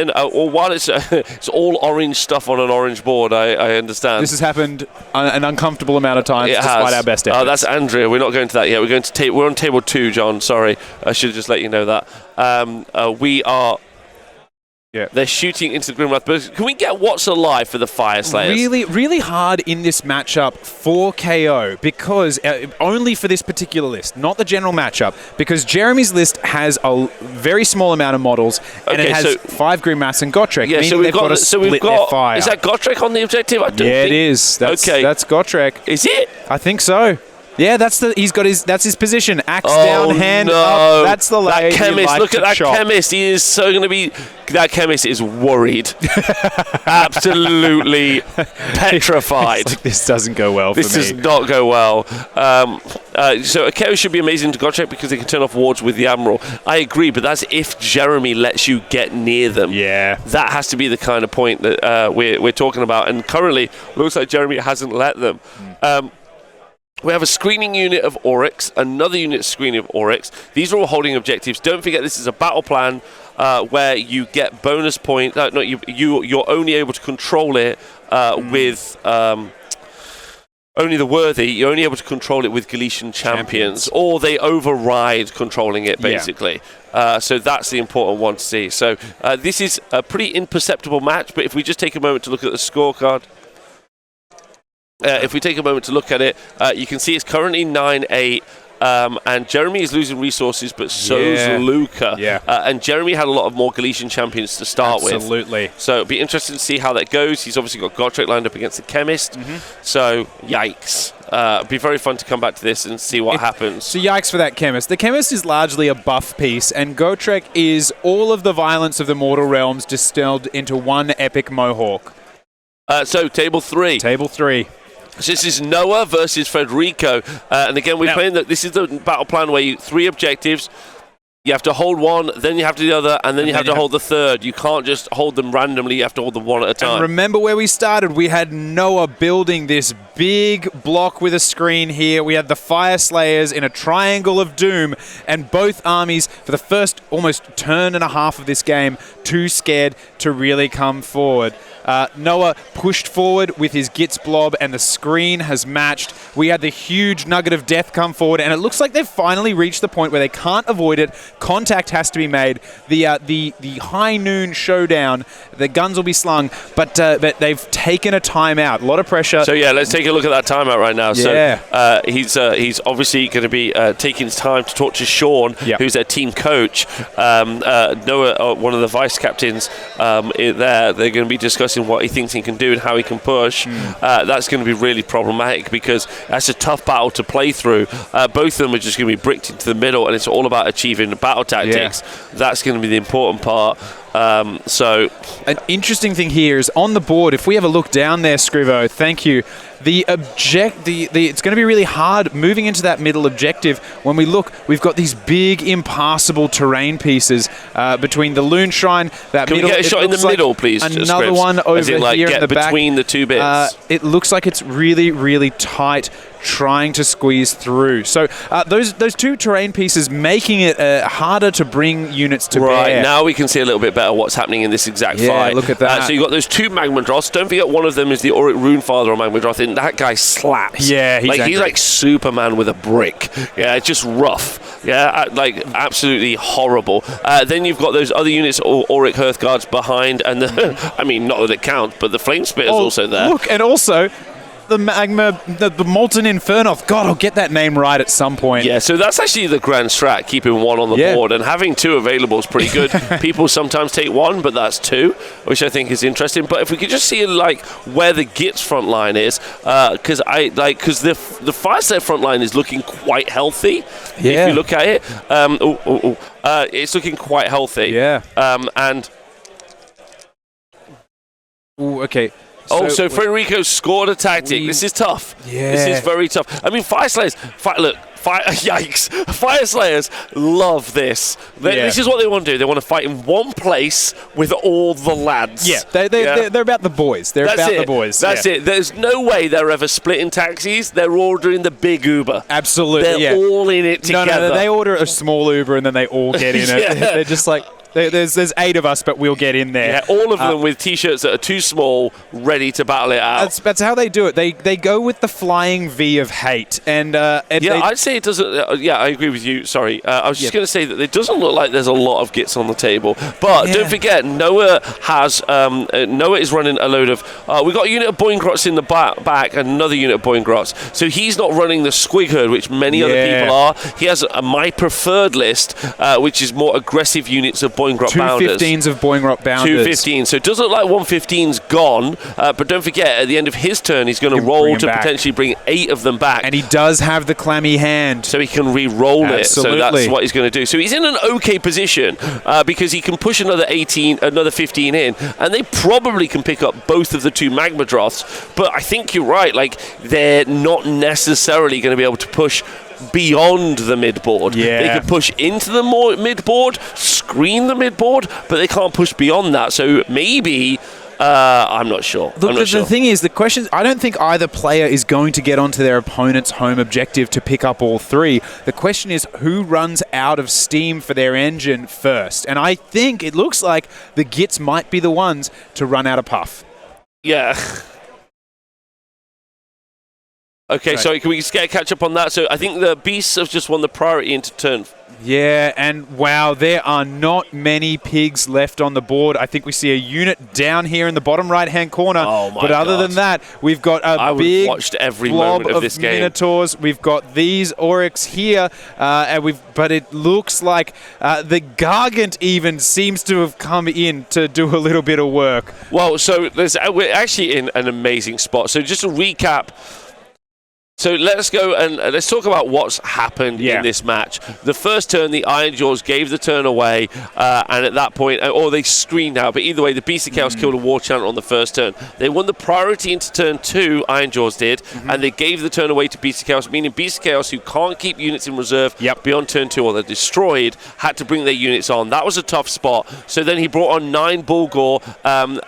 while it's all orange stuff on an orange board, I understand. This has happened an uncomfortable amount of times, despite our best efforts. Oh, that's Andrea. We're not going to that yet. We're on table 2, John. Sorry, I should just let you know that. We are. Yeah. They're shooting into the Grimwrath Berserkers. Can we get What's Alive for the Fire Slayers? Really, really hard in this matchup for KO because only for this particular list, not the general matchup, because Jeremy's list has a very small amount of models and it has 5 Grimwraths and Gotrek. Yeah, so we've got their fire. Is that Gotrek on the objective? I don't think. It is. That's Gotrek. Is it? I think so. Yeah, that's his position. Axe down, hand up. That's the lay. That chemist, look at that chop. chemist. He is so going to be. That chemist is worried, absolutely petrified. It's like, this doesn't go well. This does not go well. So a KO should be amazing to Gotrek because they can turn off wards with the Admiral. I agree, but that's if Jeremy lets you get near them. Yeah, that has to be the kind of point that we're talking about. And currently, looks like Jeremy hasn't let them. We have a screening unit of Oryx, another unit screening of Oryx. These are all holding objectives. Don't forget, this is a battle plan where you get bonus points. You're only able to control it with only the worthy. You're only able to control it with Galician champions, or they override controlling it, basically. Yeah. So that's the important one to see. So this is a pretty imperceptible match, but if we just take a moment to look at the scorecard. If we take a moment to look at it, you can see it's currently 9-8. and Jeremy is losing resources, but so's Luca. Yeah. And Jeremy had a lot of more Galician champions to start with. Absolutely. So it'll be interesting to see how that goes. He's obviously got Gotrek lined up against the Chemist. So, yikes. It'll be very fun to come back to this and see what happens. So yikes for that Chemist. The Chemist is largely a buff piece, and Gotrek is all of the violence of the Mortal Realms distilled into one epic Mohawk. So, table 3. Table 3. So this is Noah versus Federico. And again, we're playing that. This is the battle plan where 3 objectives. You have to hold one, then you have to do the other, and then you have to hold the third. You can't just hold them randomly. You have to hold them one at a time. And remember where we started. We had Noah building this big block with a screen here. We had the Fire Slayers in a triangle of doom, and both armies, for the first almost turn and a half of this game, too scared to really come forward. Noah pushed forward with his Gitz blob, and the screen has matched. We had the huge nugget of death come forward, and it looks like they've finally reached the point where they can't avoid it. Contact has to be made. The high noon showdown. The guns will be slung, but they've taken a timeout. A lot of pressure. So yeah, let's take a look at that timeout right now. Yeah. So he's obviously going to be taking his time to talk to Sean, who's their team coach. Noah, one of the vice captains, they're going to be discussing what he thinks he can do and how he can push. That's going to be really problematic because that's a tough battle to play through. Both of them are just going to be bricked into the middle, and it's all about achieving the battle tactics. That's going to be the important part. So an interesting thing here is on the board, if we have a look down there, Scrivo, thank you, it's going to be really hard moving into that middle objective. When we look, we've got these big impassable terrain pieces between the Loon Shrine, that can middle. We get a shot in the middle, please? Another one over here in the back. Between the two bits. It looks like it's really, really tight, trying to squeeze through. So those 2 terrain pieces making it harder to bring units to bear. Right, now we can see a little bit better what's happening in this exact fight. Look at that. So you've got those 2 Magma Droths. Don't forget one of them is the Auric Runefather on Magma Droth, and that guy slaps. Yeah, he's like Superman with a brick. Yeah, it's just rough. Yeah, like absolutely horrible. Then you've got those other units, Auric Hearthguards behind, and I mean, not that it counts, but the Flame Spitter's also there. Look, and also the Magma, the Molten Infernoth. God, I'll get that name right at some point. Yeah, so that's actually the grand strat, keeping 1 on the board, and having 2 available is pretty good. People sometimes take 1, but that's 2, which I think is interesting. But if we could just see like where the Gitz front line is, because the Fire Slayer front line is looking quite healthy. Yeah. If you look at it, it's looking quite healthy. Yeah. And okay. So Federico scored a tactic. This is tough. Yeah. This is very tough. I mean, Fire Slayers, yikes. Fire Slayers love this. This is what they want to do. They want to fight in one place with all the lads. Yeah, they're about the boys. The boys. That's it. There's no way they're ever splitting taxis. They're ordering the big Uber. Absolutely. They're all in it together. No, they order a small Uber and then they all get in it. They're just like, there's 8 of us, but we'll get in there. Yeah, all of them with T-shirts that are too small, ready to battle it out. That's how they do it. They go with the flying V of hate. And I'd say it doesn't. I agree with you. Sorry, I was just going to say that it doesn't look like there's a lot of Gitz on the table. But don't forget, Noah is running a load of. We've got a unit of Boingrots in the back, and another unit of Boingrots. So he's not running the Squig Herd, which many other people are. He has my preferred list, which is more aggressive units of Boingrot Bounders. 215s of Boingrot Bounders. 215. So it does look like 115's gone, but don't forget, at the end of his turn, he's going to roll to potentially bring 8 of them back. And he does have the clammy hand. So he can re-roll it. So that's what he's going to do. So he's in an okay position because he can push another 15 in, and they probably can pick up both of the 2 Magma Droths. But I think you're right. Like, they're not necessarily going to be able to push beyond the midboard. Yeah. They can push into the midboard, screen the midboard, but they can't push beyond that. So maybe I'm not sure. The thing is, the question, I don't think either player is going to get onto their opponent's home objective to pick up all 3. The question is who runs out of steam for their engine first. And I think it looks like the Gitz might be the ones to run out of puff. Yeah. Okay, sorry, can we just get a catch up on that? So I think the Beasts have just won the priority into turn Yeah, and wow, there are not many pigs left on the board. I think we see a unit down here in the bottom right-hand corner. Oh my but other God. than that, we've got a big watched every blob moment of this game. Minotaurs. We've got these Oryx here, but it looks like the Gargant even seems to have come in to do a little bit of work. Well, so we're actually in an amazing spot. So just to recap. So let's go and let's talk about what's happened in this match. The first turn, the Iron Jaws gave the turn away, and at that point, or they screened out, but either way, the Beast of Chaos killed a War Chant on the first turn. They won the priority into turn 2, Iron Jaws did, and they gave the turn away to Beast of Chaos, meaning Beast of Chaos, who can't keep units in reserve beyond turn 2 or they're destroyed, had to bring their units on. That was a tough spot. So then he brought on 9 Bulgor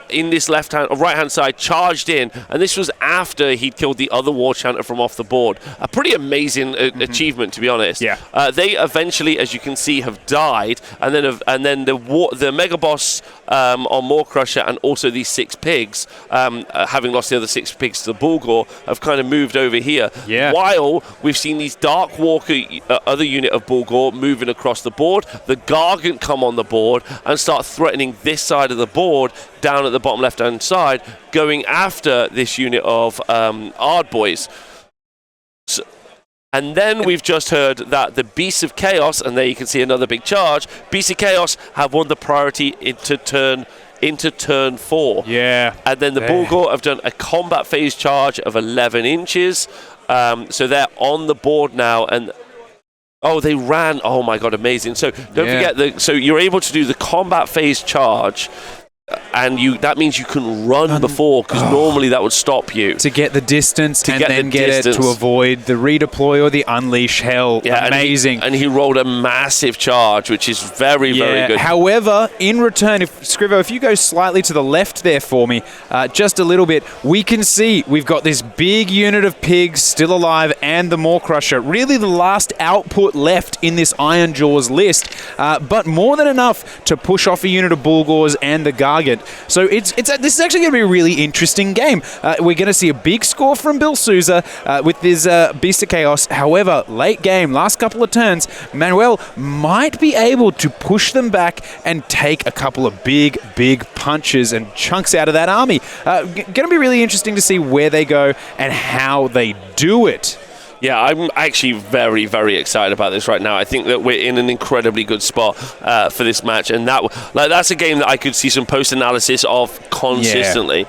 in this right-hand side, charged in, and this was after he'd killed the other War Chanter from off the board. A pretty amazing achievement, to be honest. Yeah. They eventually, as you can see, have died, and then the Mega Boss on Maw Crusher and also these 6 pigs, having lost the other 6 pigs to the Bulgor, have kind of moved over here. Yeah. While we've seen these Dark Walker, other unit of Bulgor, moving across the board, the Gargant come on the board and start threatening this side of the board down at the bottom left-hand side, going after this unit of Ardboys. And then we've just heard that the Beasts of Chaos, and there you can see another big charge, Beasts of Chaos have won the priority into turn 4. Yeah. And then the Bulgor have done a combat phase charge of 11 inches. So they're on the board now, and they ran. Oh my God, amazing. So don't forget, so you're able to do the combat phase charge, and that means you can run before, because normally that would stop you. To get the distance to and get then the get distance. it to avoid the redeploy or the unleash hell. Yeah, amazing. And he rolled a massive charge, which is very, very good. However, in return, Scrivo, if you go slightly to the left there for me, just a little bit, we can see we've got this big unit of pigs still alive and the Maw Crusher. Really the last output left in this Iron Jaws list, but more than enough to push off a unit of Bulgors and the Gargant. So this is actually going to be a really interesting game. We're going to see a big score from Bill Souza with this Beast of Chaos. However, late game, last couple of turns, Manuel might be able to push them back and take a couple of big punches and chunks out of that army. Going to be really interesting to see where they go and how they do it. Yeah, I'm actually very, very excited about this right now. I think that we're in an incredibly good spot for this match, and that's a game that I could see some post-analysis of consistently.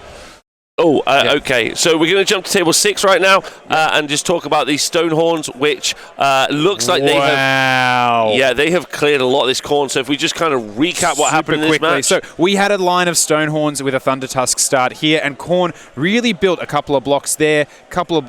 Okay. So we're going to jump to table 6 right now and just talk about these Stonehorns, which looks like they have cleared a lot of this corn. So if we just kind of recap what happened in this match. So we had a line of Stonehorns with a Thunder Tusk start here, and Khorne really built a couple of blocks there,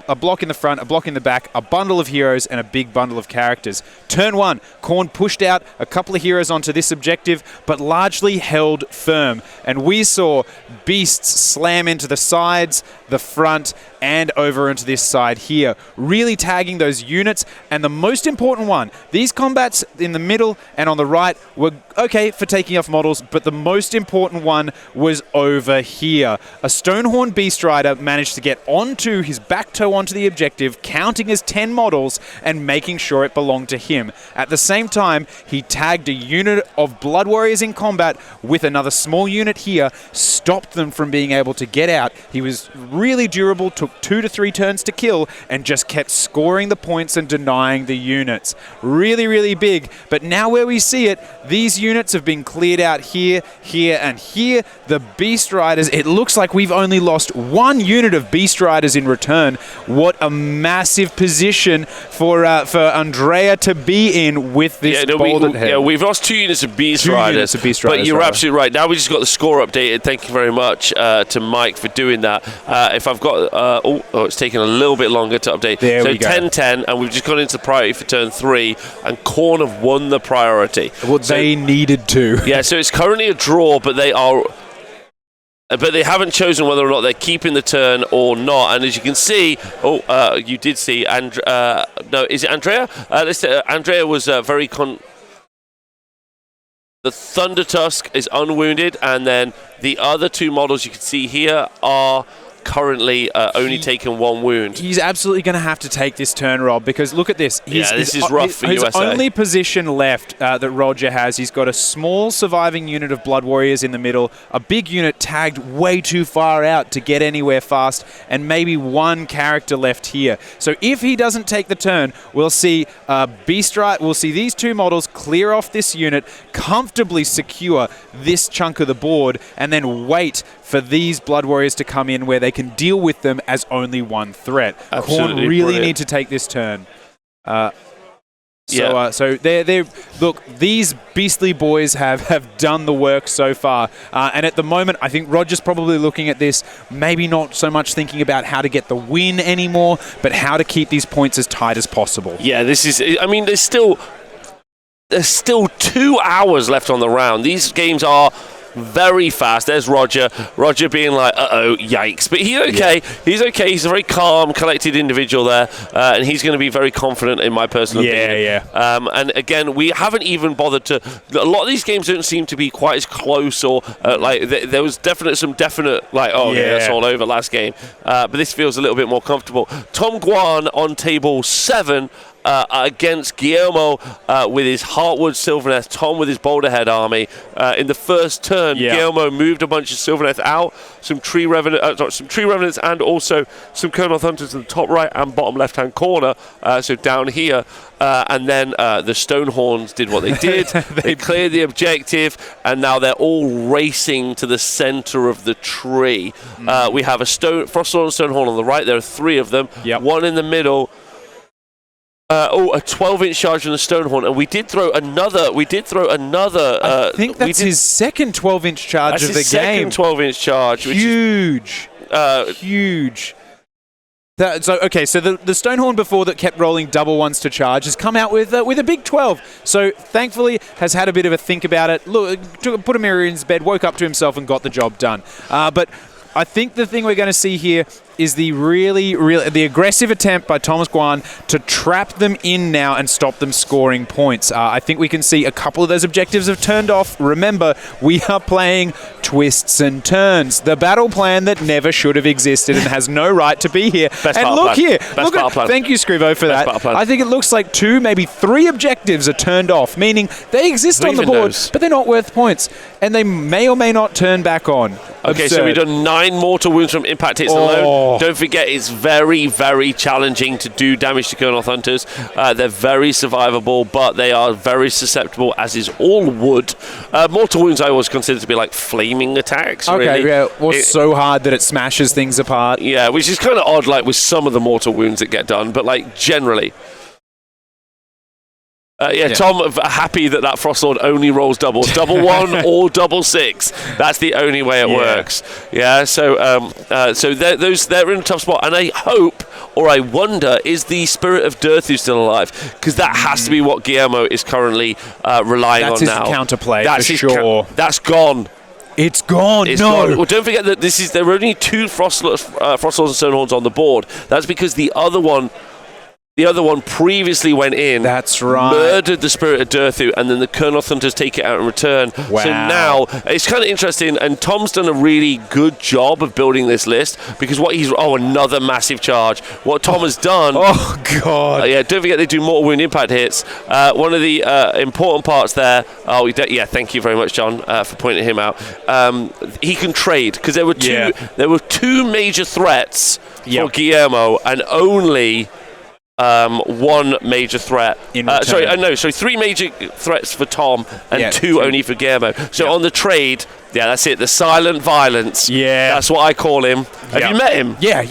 a block in the front, a block in the back, a bundle of heroes, and a big bundle of characters. Turn 1, Khorne pushed out a couple of heroes onto this objective, but largely held firm. And we saw beasts slam into the sides, the front, and over into this side here, really tagging those units. And the most important one, these combats in the middle and on the right were okay for taking off models, but the most important one was over here. A Stonehorn Beast Rider managed to get onto his back toe onto the objective, counting as 10 models and making sure it belonged to him. At the same time, he tagged a unit of Blood Warriors in combat with another small unit here, stopped them from being able to get out. He was really durable, took 2 to 3 turns to kill, and just kept scoring the points and denying the units. Really, really big. But now where we see it, these units have been cleared out here, here, and here. The Beast Riders, it looks like we've only lost 1 unit of Beast Riders in return. What a massive position for Andrea to be in with this bolded head. Yeah, we've lost 2 units of Beast Riders. But you're absolutely right. Now we just got the score updated. Thank you very much to Mike for doing that. If I've got... it's taking a little bit longer to update. There we go. 10-10, and we've just gone into the priority for turn 3, and Khorne have won the priority. Well, they needed to. Yeah, so it's currently a draw, but they haven't chosen whether or not they're keeping the turn or not. And as you can see, you did see, is it Andrea? Andrea was very the Thunder Tusk is unwounded, and then the other 2 models you can see here are currently only taken 1 wound. He's absolutely going to have to take this turn, Rob, because look at this. This is rough for his USA. only position left that Roger has, he's got a small surviving unit of Blood Warriors in the middle, a big unit tagged way too far out to get anywhere fast, and maybe 1 character left here. So if he doesn't take the turn, we'll see we'll see these 2 models clear off this unit, comfortably secure this chunk of the board, and then wait for these Blood Warriors to come in where they can deal with them as only 1 threat. Khorne really brilliant. need to take this turn. So they're look, these beastly boys have done the work so far, and at the moment I think Roger's probably looking at this, maybe not so much thinking about how to get the win anymore, but how to keep these points as tight as possible. Yeah, this is, I mean, there's still 2 hours left on the round. These games are very fast. There's Roger being like, uh-oh, yikes. But he's okay. Yeah. He's okay. He's a very calm, collected individual there, and he's going to be very confident in my personal opinion. And again, we haven't even bothered to... A lot of these games don't seem to be quite as close, or there was some definite, that's all over last game. But this feels a little bit more comfortable. Tom Guan on table 7, against Guillermo with his Heartwood Sylvaneth, Tom with his Boulderhead army. In the first turn, Guillermo moved a bunch of Sylvaneth out, some tree revenants, and also some Kurnoth Hunters in the top right and bottom left-hand corner, so down here. And then the Stonehorns did what they did. They cleared the objective, and now they're all racing to the center of the tree. We have a Frostlord and Stonehorn on the right. There are 3 of them. One in the middle. A 12-inch charge from the Stonehorn, and we did throw another. I think that's his second 12-inch charge of the game. Second 12-inch charge, huge, huge. So the Stonehorn before that kept rolling double ones to charge has come out with a big 12. So thankfully has had a bit of a think about it. Look, put a mirror in his bed, woke up to himself, and got the job done. But I think the thing we're going to see here is the the aggressive attempt by Thomas Guan to trap them in now and stop them scoring points. I think we can see a couple of those objectives have turned off. Remember, we are playing Twists and Turns, the battle plan that never should have existed and has no right to be here. Thank you, Scrivo, for that. I think it looks like 2, maybe 3 objectives are turned off, meaning they exist on the board, but they're not worth points, and they may or may not turn back on. Okay, so we've done 9 mortal wounds from impact hits alone. Don't forget, it's very, very challenging to do damage to Kurnoth Hunters. They're very survivable, but they are very susceptible, as is all wood. Mortal wounds I always consider to be like flaming attacks. Okay, really. So hard that it smashes things apart. Yeah, which is kind of odd, like with some of the mortal wounds that get done, but like generally. Tom, happy that Frostlord only rolls doubles. Double 1 or double 6. That's the only way it works. Yeah, so they're in a tough spot. And I hope, or I wonder, is the Spirit of Durthu still alive? Because that has to be what Guillermo is currely relying on now. That's his counterplay, that's for sure. That's gone. It's gone. Gone. Well, don't forget that there are only 2 Frostlords and Stonehorns on the board. That's because the other one previously went in. That's right. Murdered the Spirit of Durthu, and then the Kurnoth Hunters take it out in return. Wow. So now it's kind of interesting, and Tom's done a really good job of building this list because another massive charge. What Tom has done. Oh God. Don't forget they do mortal wound impact hits. One of the important parts there. Thank you very much, John, for pointing him out. He can trade because there were 2 major threats for Guillermo, and only 1 major threat. 3 major threats for Tom and 2 only for Guillermo. So on the trade, that's it. The silent violence. Yeah, that's what I call him. Have you met him? Yeah.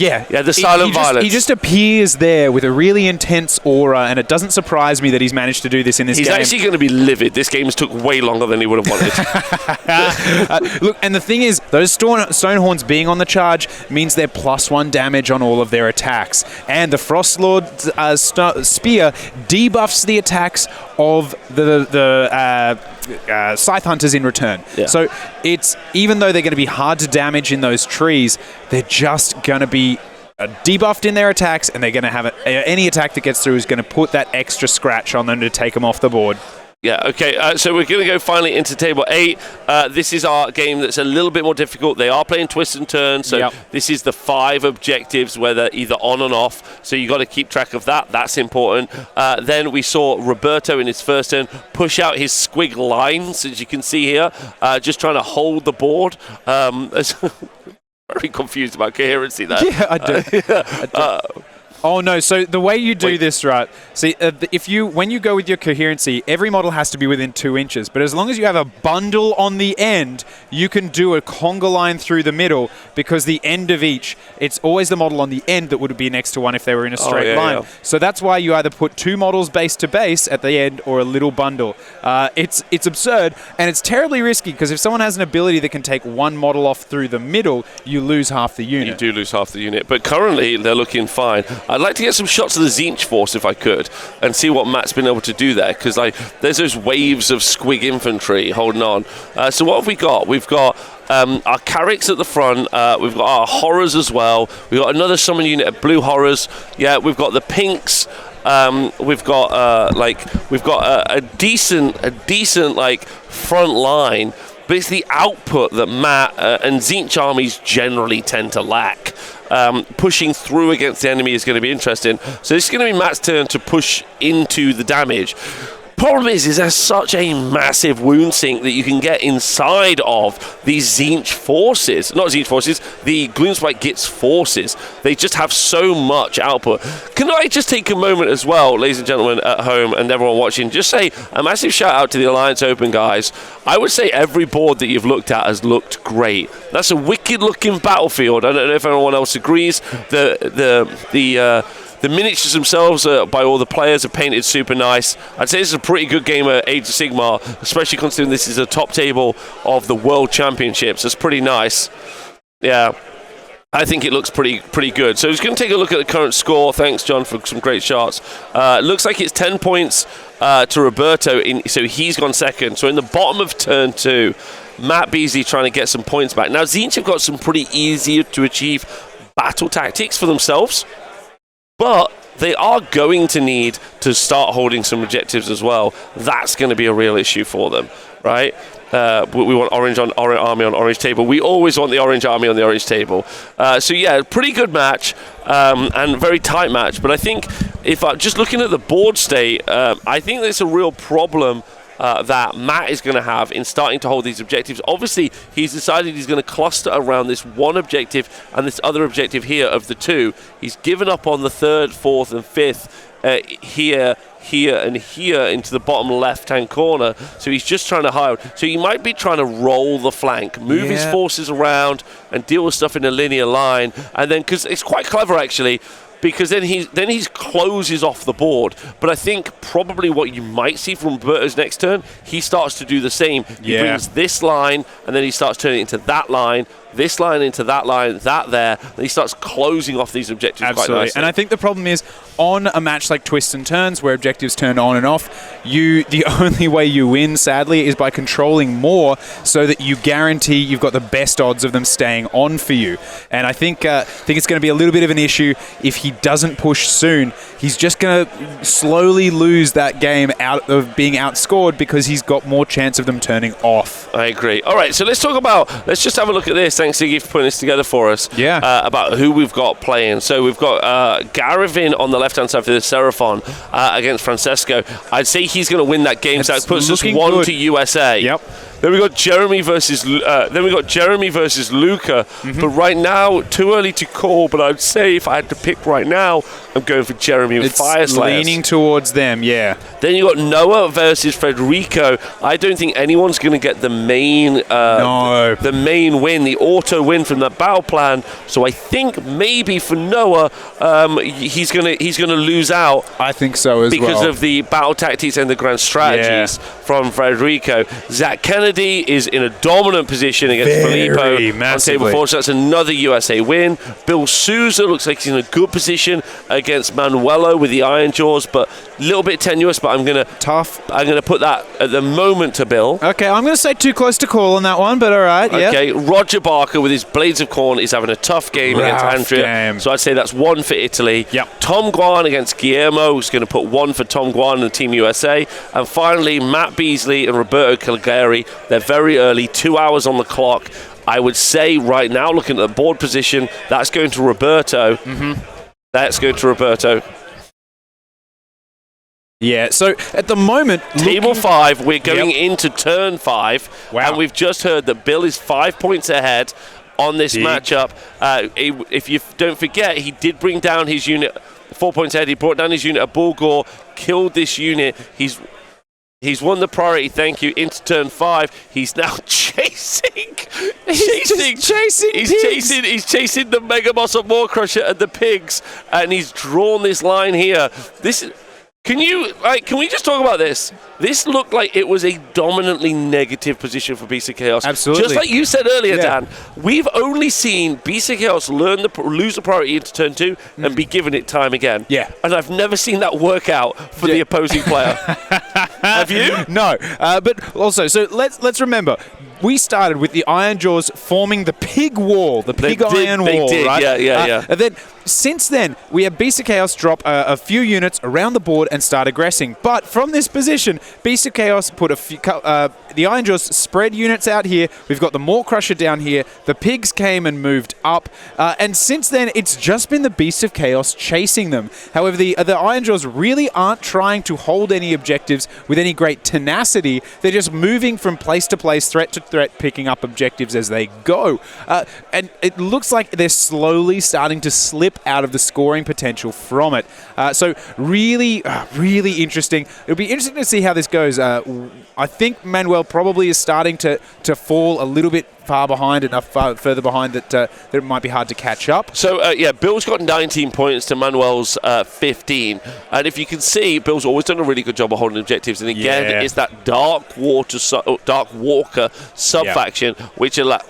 The silent violence. He just appears there with a really intense aura, and it doesn't surprise me that he's managed to do this in this game. He's actually going to be livid. This game's took way longer than he would have wanted. Look, and the thing is, those Stonehorns being on the charge means they're +1 damage on all of their attacks, and the Frostlord spear debuffs the attacks of the Scythe Hunters in return. Yeah. So it's, even though they're going to be hard to damage in those trees, they're just going to be debuffed in their attacks, and they're going to have any attack that gets through is going to put that extra scratch on them to take them off the board. Yeah, okay, so we're going to go finally into Table 8. This is our game that's a little bit more difficult. They are playing twist and turn, so this is the 5 objectives where they're either on and off, so you got to keep track of that. That's important. Then we saw Roberto in his first turn push out his squig lines, as you can see here, just trying to hold the board. Very confused about coherency there. Yeah, I do. Oh no! So the way you do this, right? See, when you go with your coherency, every model has to be within 2 inches. But as long as you have a bundle on the end, you can do a conga line through the middle, because the end of each, it's always the model on the end that would be next to one if they were in a straight line. Yeah. So that's why you either put 2 models base to base at the end or a little bundle. It's absurd, and it's terribly risky, because if someone has an ability that can take 1 model off through the middle, you lose half the unit. You do lose half the unit, but currently they're looking fine. I'd like to get some shots of the Tzeentch force if I could, and see what Matt's been able to do there, because there's those waves of squig infantry holding on. So what have we got? We've got our Carricks at the front. We've got our horrors as well. We've got another summon unit of blue horrors. Yeah, we've got the pinks. We've got a decent like front line. But it's the output that Matt and Tzeentch armies generally tend to lack. Pushing through against the enemy is going to be interesting. So this is going to be Matt's turn to push into the damage. Problem is there's such a massive wound sink that you can get inside of these Tzeentch forces. Not Tzeentch forces, the Gloomspike Gitz forces. They just have so much output. Can I just take a moment as well, ladies and gentlemen at home and everyone watching, just say a massive shout out to the Alliance Open guys. I would say every board that you've looked at has looked great. That's a wicked looking battlefield. I don't know if anyone else agrees. The miniatures themselves by all the players are painted super nice. I'd say this is a pretty good game of Age of Sigmar, especially considering this is a top table of the World Championships. It's pretty nice. Yeah, I think it looks pretty good. So we're just going to take a look at the current score. Thanks, John, for some great shots. Looks like it's 10 points to Roberto, so he's gone second. So in the bottom of turn 2, Matt Beasley trying to get some points back. Now, Tzeentch have got some pretty easier to achieve battle tactics for themselves, but they are going to need to start holding some objectives as well. That's going to be a real issue for them, right? We want orange army on orange table. We always want the orange army on the orange table. So yeah, pretty good match and very tight match. But I think if I'm just looking at the board state, I think there's a real problem that Matt is going to have in starting to hold these objectives. Obviously, he's decided he's going to cluster around this one objective and this other objective here of the 2. He's given up on the 3rd, 4th, and 5th here, and here into the bottom left-hand corner. So he's just trying to hide. So he might be trying to roll the flank, move his forces around, and deal with stuff in a linear line. And then, because it's quite clever, actually, because then he closes off the board. But I think probably what you might see from Roberto's next turn, he starts to do the same. He brings this line, and then he starts turning it into that line, this line into that line, that there, and he starts closing off these objectives quite nicely. And I think the problem is, on a match like Twists and Turns, where objectives turn on and off, the only way you win, sadly, is by controlling more, so that you guarantee you've got the best odds of them staying on for you. And I think it's going to be a little bit of an issue if he doesn't push soon. He's just going to slowly lose that game out of being outscored, because he's got more chance of them turning off. I agree. All right, so let's just have a look at this. Thanks, Iggy, for putting this together for us. Yeah. About who we've got playing. So we've got Garavin on the left-hand side for the Seraphon against Francesco. I'd say he's going to win that game. So that puts us 1 to USA. Yep. Then we got Jeremy versus Luca. But right now, too early to call. But I'd say if I had to pick right now, I'm going for Jeremy with Fire Slayers. Leaning towards them, yeah. Then you got Noah versus Federico. I don't think anyone's going to get the main win, the auto win from that battle plan. So I think maybe for Noah, he's going to lose out. I think so as well, because of the battle tactics and the grand strategies from Federico. Zach Kennedy Kennedy is in a dominant position against Filippo on table 4, so that's another USA win. Bill Souza looks like he's in a good position against Manuelo with the Iron Jaws, but a little bit tenuous, but I'm going to put that at the moment to Bill. Okay, I'm going to say too close to call on that one, but all right. Okay, yep. Roger Barker with his Blades of Corn is having a tough game against Andrea. So I'd say that's 1 for Italy. Yep. Tom Guan against Guillermo is going to put 1 for Tom Guan and Team USA. And finally, Matt Beasley and Roberto Calgary. They're very early, 2 hours on the clock. I would say right now, looking at the board position, that's going to Roberto. That's going to Roberto. Yeah, so at the moment... Table 5, we're going into turn 5. Wow. And we've just heard that Bill is 5 points ahead on this matchup. If you don't forget, he did bring down his unit 4 points ahead. He brought down his unit at Bulgur, killed this unit. He's won the priority, thank you, into turn 5. He's now chasing the Mega Boss of War Crusher and the pigs, and he's drawn this line here. Can we just talk about this? This looked like it was a dominantly negative position for Beast of Chaos. Absolutely. Just like you said earlier, Dan. We've only seen Beast of Chaos lose the priority into turn 2 and be given it time again. Yeah. And I've never seen that work out for the opposing player. Have you? No. But also, so let's remember, we started with the Iron Jaws forming the pig wall, the pig iron wall, right? Yeah. And then, since then, we have Beast of Chaos drop a few units around the board and start aggressing. But from this position, Beast of Chaos put the Iron Jaws spread units out here. We've got the Maw Crusher down here. The pigs came and moved up. And since then, it's just been the Beast of Chaos chasing them. However, the Iron Jaws really aren't trying to hold any objectives with any great tenacity. They're just moving from place to place, threat to threat, picking up objectives as they go. And it looks like they're slowly starting to slip out of the scoring potential from it. So really, really interesting. It'll be interesting to see how this goes. I think Manuel probably is starting to fall a little bit far behind, further behind that it might be hard to catch up. So, Bill's got 19 points to Manuel's 15. And if you can see, Bill's always done a really good job of holding objectives. And again, it's that Dark Walker sub-faction, which allows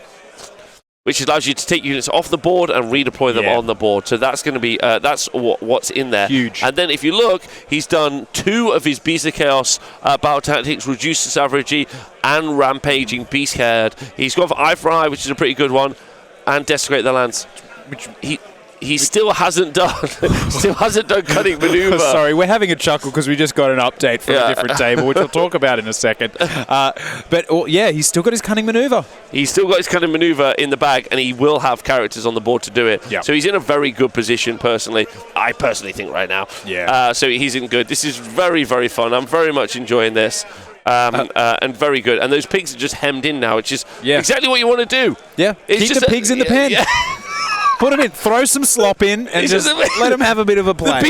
you to take units off the board and redeploy them on the board. So that's going to be that's what's in there. Huge. And then if you look, he's done 2 of his Beast of Chaos battle tactics, reduce the savagery and rampaging beast herd. He's gone for Eye for Eye, which is a pretty good one, and desecrate the lands, which he still hasn't done. Cunning maneuver. Sorry, we're having a chuckle because we just got an update from a different table, which we'll talk about in a second. He's still got his cunning maneuver. He's still got his cunning maneuver in the bag, and he will have characters on the board to do it. Yep. So he's in a very good position, personally. I personally think right now. Yeah. So he's in good. This is very, very fun. I'm very much enjoying this. And very good. And those pigs are just hemmed in now, which is exactly what you want to do. Yeah. Keep the pigs in the pen. Yeah. Put them in, throw some slop in, and just let them have a bit of a play. The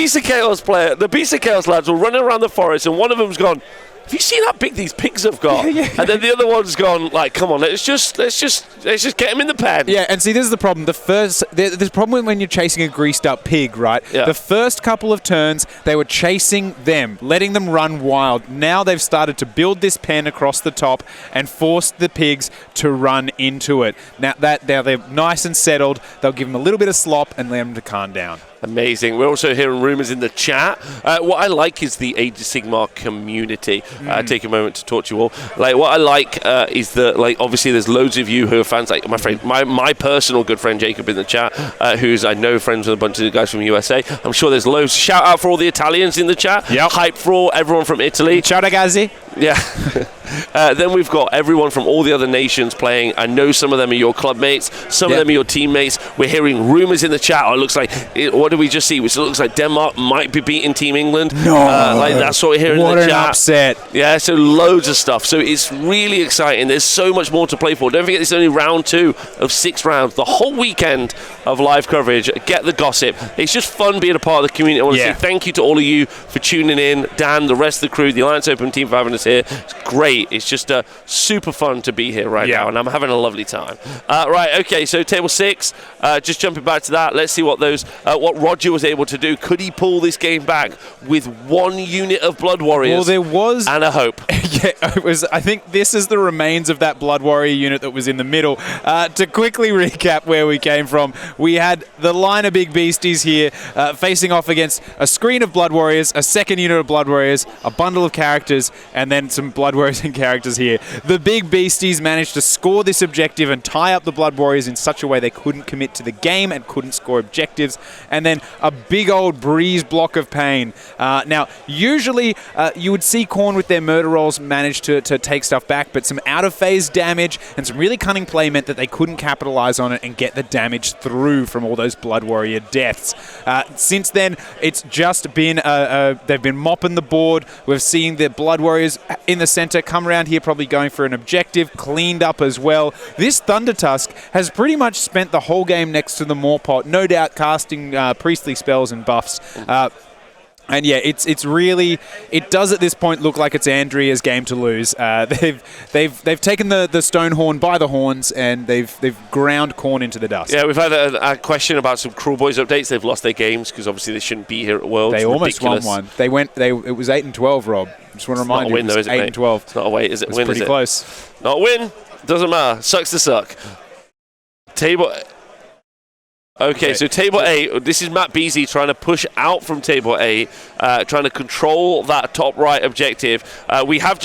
Beast of Chaos lads will run around the forest, and one of them's gone, have you seen how big these pigs have got? And then the other one's gone, like, come on, let's just get them in the pen. Yeah, and see, this is the problem. There's a problem when you're chasing a greased up pig, right? Yeah. The first couple of turns, they were chasing them, letting them run wild. Now they've started to build this pen across the top and force the pigs to run into it. Now they're nice and settled. They'll give them a little bit of slop and let them to calm down. Amazing. We're also hearing rumors in the chat. What I like is the Age of Sigmar community. Take a moment to talk to you all. Like, what I like is that, like, obviously there's loads of you who are fans. Like my personal good friend Jacob in the chat, who's I know friends with a bunch of the guys from USA. I'm sure there's loads. Shout out for all the Italians in the chat. Yep. Hype for everyone from Italy. Ciao ragazzi. Yeah. Then we've got everyone from all the other nations playing. I know some of them are your club mates. Some of them are your teammates. We're hearing rumors in the chat. It looks like what did we just see? Which looks like Denmark might be beating Team England. No, like that's what we're hearing in the chat. What an upset! Yeah, so loads of stuff. So it's really exciting. There's so much more to play for. Don't forget, this is only round 2 of 6 rounds. The whole weekend of live coverage. Get the gossip. It's just fun being a part of the community. I want to say thank you to all of you for tuning in. Dan, the rest of the crew, the Alliance Open team for having us us here. It's great. It's just super fun to be here right now, and I'm having a lovely time. Right, okay, so table 6, just jumping back to that, let's see what Roger was able to do. Could he pull this game back with 1 unit of Blood Warriors? Well, there was... And a hope. Yeah, it was. I think this is the remains of that Blood Warrior unit that was in the middle. To quickly recap where we came from, we had the line of big beasties here facing off against a screen of Blood Warriors, a second unit of Blood Warriors, a bundle of characters, and then some Blood Warriors and characters here. The big beasties managed to score this objective and tie up the Blood Warriors in such a way they couldn't commit to the game and couldn't score objectives. And then a big old breeze block of pain. Now, usually you would see Khorne with their murder rolls manage to take stuff back, but some out-of-phase damage and some really cunning play meant that they couldn't capitalize on it and get the damage through from all those Blood Warrior deaths. Since then, it's just been they've been mopping the board. We've seen the Blood Warriors in the center come around here, probably going for an objective, cleaned up as well. This Thunder Tusk has pretty much spent the whole game next to the Moorpot, no doubt casting priestly spells and buffs. And yeah, it's really, it does at this point look like it's Andrea's game to lose. They've taken the Stonehorn by the horns and they've ground Khorne into the dust. Yeah, we've had a question about some Cruel Boys updates. They've lost their games because obviously they shouldn't be here at Worlds. They almost won one. It was 8-12, Rob. Just want to remind you, it was 8-12. It's not a win, is it? It's pretty close. Not a win. Doesn't matter. Sucks to suck. Table. Okay, so table 8, this is Matt Beasley trying to push out from table 8, trying to control that top right objective. We have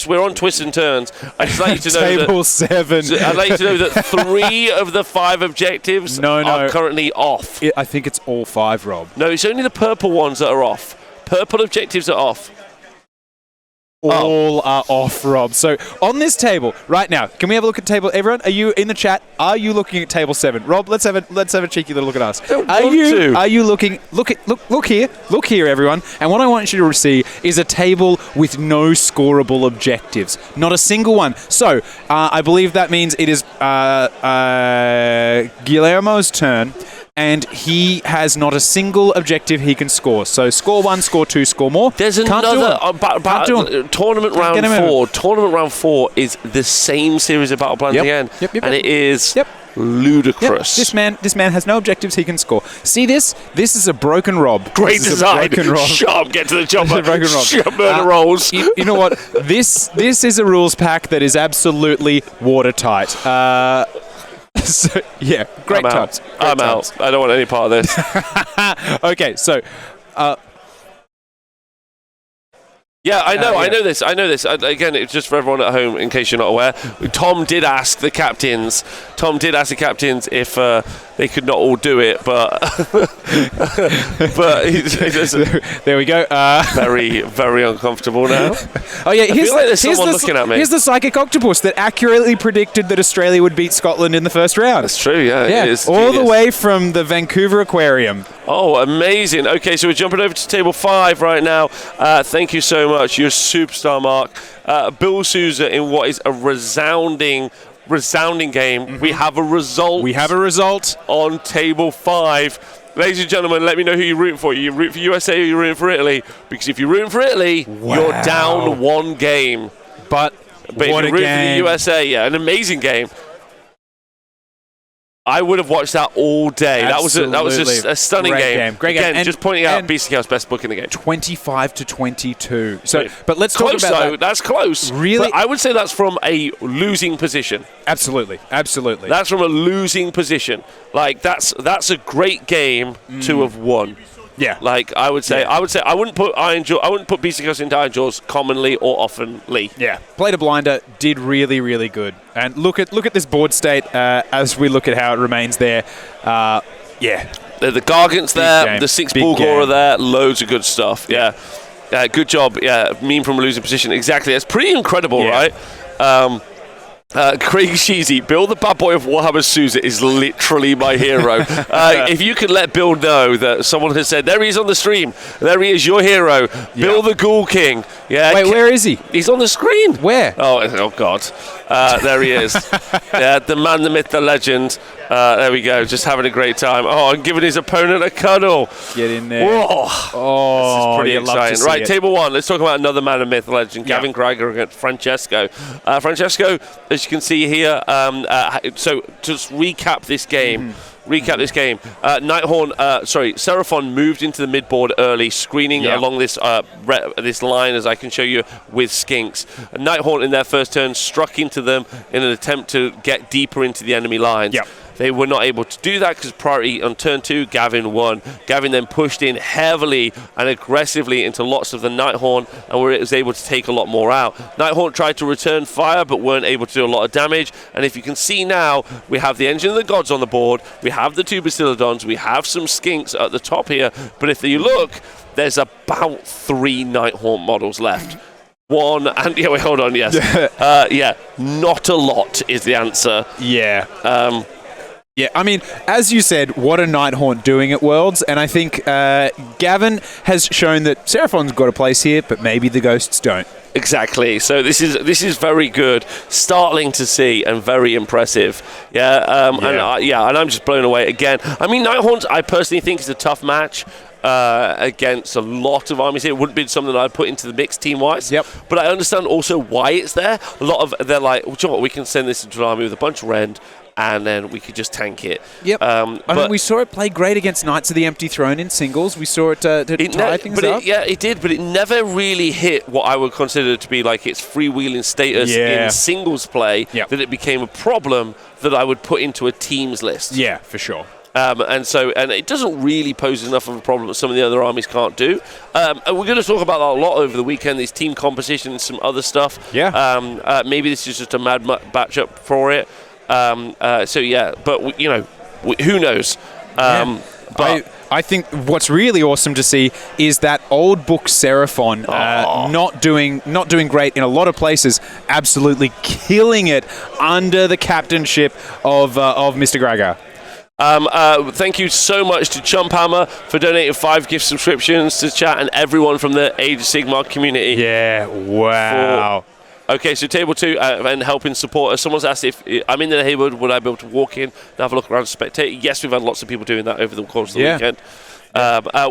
we're on twists and turns. I'd just like you to know table 7. I'd like you to know that 3 of the 5 objectives are currently off. I think it's all 5, Rob. No, it's only the purple ones that are off. Purple objectives are off. All are off, Rob. So on this table right now, can we have a look at table? Everyone, are you in the chat? Are you looking at table 7? Rob, let's have a cheeky little look at us. Are you looking? Look here, everyone. And what I want you to see is a table with no scorable objectives, not a single one. So I believe that means it is Guillermo's turn. And he has not a single objective he can score. So score 1, score 2, score more. There's another tournament round 4. Tournament round 4 is the same series of battle plans again, and it is ludicrous. Yep. This man has no objectives he can score. See this? This is a broken Rob. Great design. Sharp, get to the chopper. Broken Rob. Sharp murder rolls. You know what? This is a rules pack that is absolutely watertight. So, yeah, great times. I'm out. I don't want any part of this. Okay, so... yeah, I know this. Again, it's just for everyone at home, in case you're not aware. Tom did ask the captains if they could not all do it, but there we go. Very, very uncomfortable now. Oh yeah, there's someone looking at me. Here's the psychic octopus that accurately predicted that Australia would beat Scotland in the first round. That's true. Yeah, it is all genius. The way from the Vancouver Aquarium. Oh, amazing. Okay, so we're jumping over to table 5 right now. Thank you so much. You're a superstar, Mark. Bill Sousa in what is a resounding game. Mm-hmm. We have a result on table 5. Ladies and gentlemen, let me know who you're rooting for. You root for USA or you're rooting for Italy? Because if you're rooting for Italy, you're down 1 game. But if you're rooting for the USA, an amazing game. I would have watched that all day. Absolutely. That was a stunning game. Great game. Again, just pointing out BCK's best book in the game. 25-22. So, but let's talk about that. That's close. Really? But I would say that's from a losing position. Absolutely. That's from a losing position. Like that's a great game to have won. Yeah. Like I would say I wouldn't put BCK into Iron Jaws commonly or oftenly. Yeah. Played a blinder, did really, really good. And look at this board state as we look at how it remains there. The Gargant's there, game. The 6 Bulgor are there, loads of good stuff. Yeah. Good job. Yeah. Meme from a losing position. Exactly. It's pretty incredible, right? Craig Sheezy, Bill the bad boy of Warhammer Sousa is literally my hero. If you could let Bill know that someone has said, there he is on the stream, there he is, your hero, Bill the Ghoul King. Yeah. Wait, where is he? He's on the screen. Where? Oh God. There he is. Yeah, the man, the myth, the legend. There we go. Just having a great time. Oh, and giving his opponent a cuddle. Get in there. Whoa. Oh, this is pretty exciting. Right, it. table one. Let's talk about another man of myth, legend, Gavin Greiger against Francesco. Francesco, as you can see here, so to just recap this game. Seraphon moved into the midboard early, screening along this this line, as I can show you, with Skinks. Nighthaunt in their first turn struck into them in an attempt to get deeper into the enemy lines. Yep. They were not able to do that because priority on turn 2, Gavin won. Gavin then pushed in heavily and aggressively into lots of the Nighthaunt and was able to take a lot more out. Nighthaunt tried to return fire but weren't able to do a lot of damage. And if you can see now, we have the Engine of the Gods on the board. We have the 2 Bastiladons. We have some Skinks at the top here. But if you look, there's about 3 Nighthaunt models left. One, and hold on, yes. Not a lot is the answer. Yeah. Yeah, I mean, as you said, what a Nighthaunt doing at Worlds, and I think Gavin has shown that Seraphon's got a place here, but maybe the Ghosts don't. Exactly. So this is very good, startling to see, and very impressive. And I'm just blown away again. I mean, Nighthaunt, I personally think is a tough match. Against a lot of armies here. It wouldn't be something I'd put into the mix team-wise. Yep. But I understand also why it's there. A lot of they're like, well, do you know what? We can send this into an army with a bunch of Rend, and then we could just tank it. Yep. I mean, we saw it play great against Knights of the Empty Throne in singles. We saw it tie things up. It did, but it never really hit what I would consider to be like its freewheeling status in singles play, that it became a problem that I would put into a teams list. Yeah, for sure. And it doesn't really pose enough of a problem that some of the other armies can't do. And we're going to talk about that a lot over the weekend, these team composition and some other stuff. Yeah. Maybe this is just a mad batch-up for it. But who knows? But I think what's really awesome to see is that old book Seraphon not doing great in a lot of places, absolutely killing it under the captainship of Mr. Greiger. Thank you so much to Chumphammer for donating 5 gift subscriptions to chat and everyone from the Age of Sigmar community. Yeah, wow. Okay, so table 2 and helping support us. Someone's asked if I'm in the neighborhood, would I be able to walk in and have a look around and spectate? Yes, we've had lots of people doing that over the course of the weekend.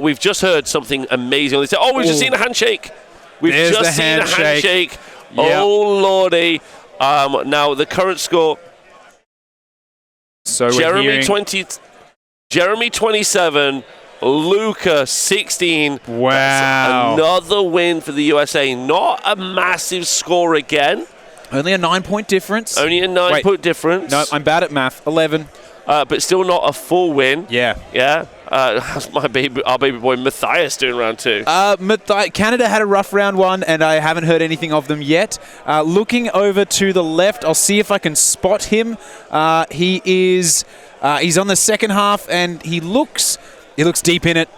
We've just heard something amazing. They said, we've just seen a handshake. We've just seen a handshake. Yep. Oh, lordy. Now, the current score... So Jeremy 27, Luca 16. Wow. That's another win for the USA. Not a massive score again. Only a 9-point difference. Only a 9-point difference. No, I'm bad at math. 11. But still not a full win. Yeah. Yeah. How's our baby boy Matthias doing round 2? Canada had a rough round 1, and I haven't heard anything of them yet. Looking over to the left, I'll see if I can spot him. He's on the second half, and he looks deep in it.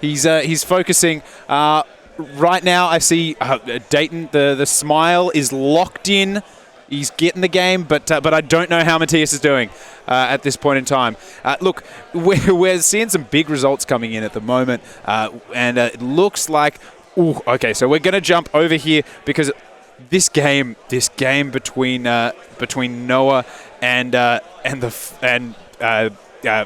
He's focusing. Right now, I see Dayton. The smile is locked in. He's getting the game, but I don't know how Matthias is doing at this point in time. Look, we're seeing some big results coming in at the moment, and it looks like... okay, so we're going to jump over here because this game between Noah and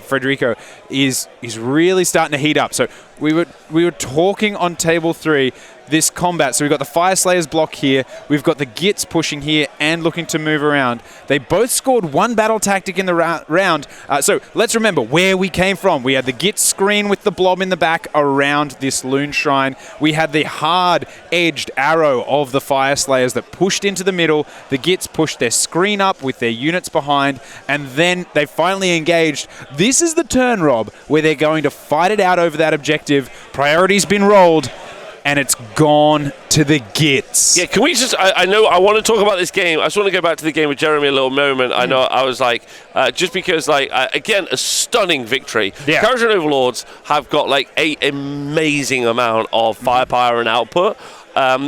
Federico is really starting to heat up. So we were talking on table 3. This combat, so we've got the Fire Slayers block here, we've got the Gitz pushing here and looking to move around. They both scored 1 battle tactic in the round, so let's remember where we came from. We had the Gitz screen with the blob in the back around this Loon Shrine. We had the hard-edged arrow of the Fire Slayers that pushed into the middle. The Gitz pushed their screen up with their units behind, and then they finally engaged. This is the turn, Rob, where they're going to fight it out over that objective. Priority's been rolled, and it's gone to the Gitz. Yeah, can we just... I know I want to talk about this game. I just want to go back to the game with Jeremy a little moment. I know I was like... just because, again, a stunning victory. Yeah. Courage and Overlords have got, an amazing amount of firepower and output.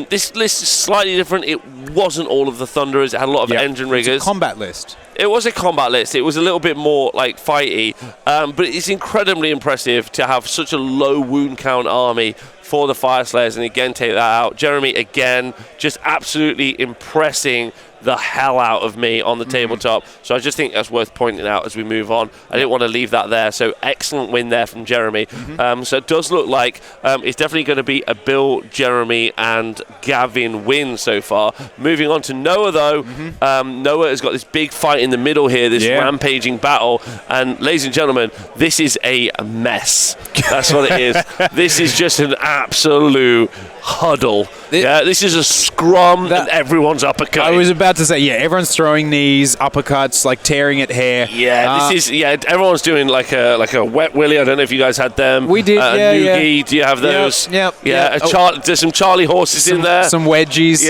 This list is slightly different. It wasn't all of the Thunderers. It had a lot of engine riggers. It's a combat list. It was a combat list. It was a little bit more fighty, but it's incredibly impressive to have such a low wound count army for the Fire Slayers and again take that out. Jeremy, again, just absolutely impressing the hell out of me on the tabletop. So I just think that's worth pointing out as we move on. I didn't want to leave that there. So excellent win there from Jeremy. So it does look like it's definitely going to be a Bill, Jeremy, and Gavin win so far. Moving on to Noah, though. Noah has got this big fight in the middle here, this rampaging battle. And ladies and gentlemen, this is a mess. That's what it is. This is just an absolute huddle. This is a scrum and everyone's uppercut. I was about to say, everyone's throwing knees, uppercuts, like tearing at hair. Everyone's doing like a wet willy. I don't know if you guys had them. We did, Noogie, do you have those? There's some Charlie horses in there. Some wedgies.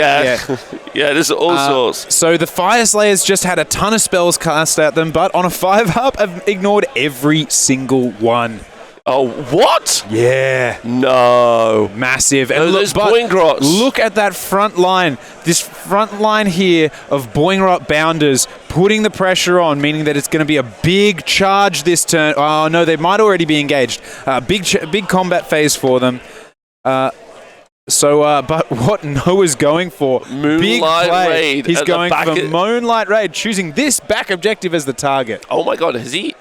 There's all sorts. So the Fire Slayers just had a ton of spells cast at them, but on a 5-up, have ignored every single one. Oh, what? Yeah. No. Massive. And look, Boingrots. Look at that front line. This front line here of Boingrot Bounders putting the pressure on, meaning that it's going to be a big charge this turn. Oh, no, they might already be engaged. Big combat phase for them. But what Noah's going for, Moonlight Raid. He's going for the Moonlight Raid, choosing this back objective as the target. Oh my God, has he?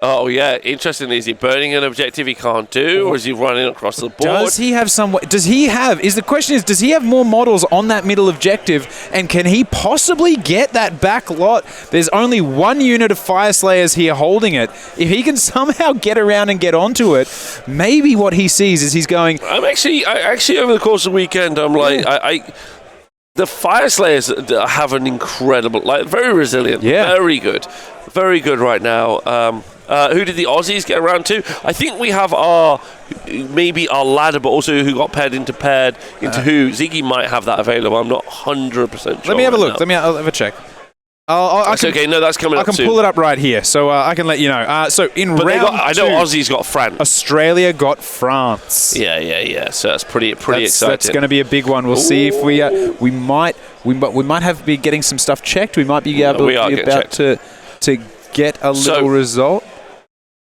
Oh yeah, interestingly, is he burning an objective he can't do, or is he running across the board? Does he have does he have more models on that middle objective, and can he possibly get that back lot? There's only one unit of Fire Slayers here holding it. If he can somehow get around and get onto it, maybe what he sees is he's going... I actually over the course of the weekend, I'm like... The Fire Slayers have an incredible... very resilient. Very good. Very good right now. Who did the Aussies get around to? I think we have our ladder, but also who got paired into who. Ziggy might have that available. I'm not 100% sure. Let me have a look. I'll have a check. Okay. No, that's coming up soon. I can pull it up right here, so I can let you know. So in round I know Aussie's got France. Australia got France. Yeah. So that's pretty exciting. That's going to be a big one. We'll see if we might be getting some stuff checked. We might be able to get a little result.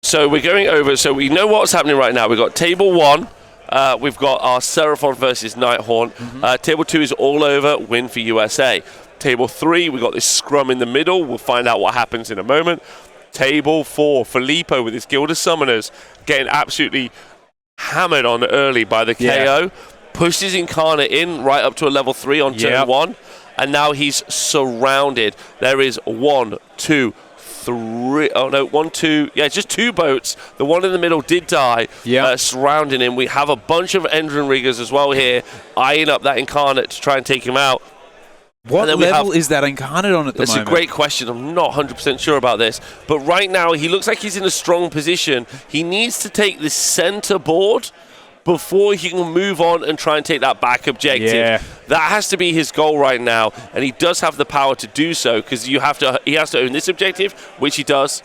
So we're going over. So we know what's happening right now. We've got table 1. We've got our Seraphon versus Nighthaunt. Table 2 is all over. Win for USA. Table 3, we've got this scrum in the middle. We'll find out what happens in a moment. Table 4, Filippo with his Guild of Summoners getting absolutely hammered on early by the KO. Pushed his Incarnate in right up to a level 3 on turn 1. And now he's surrounded. There is 1, 2, 3. Oh no, 1, 2. Yeah, just 2 boats. The one in the middle did die. Surrounding him. We have a bunch of Endrin Riggers as well here, eyeing up that Incarnate to try and take him out. What level is that Incarnate on at the moment? That's a great question. I'm not 100% sure about this. But right now, he looks like he's in a strong position. He needs to take the center board before he can move on and try and take that back objective. That has to be his goal right now. And he does have the power to do so, because he has to own this objective, which he does.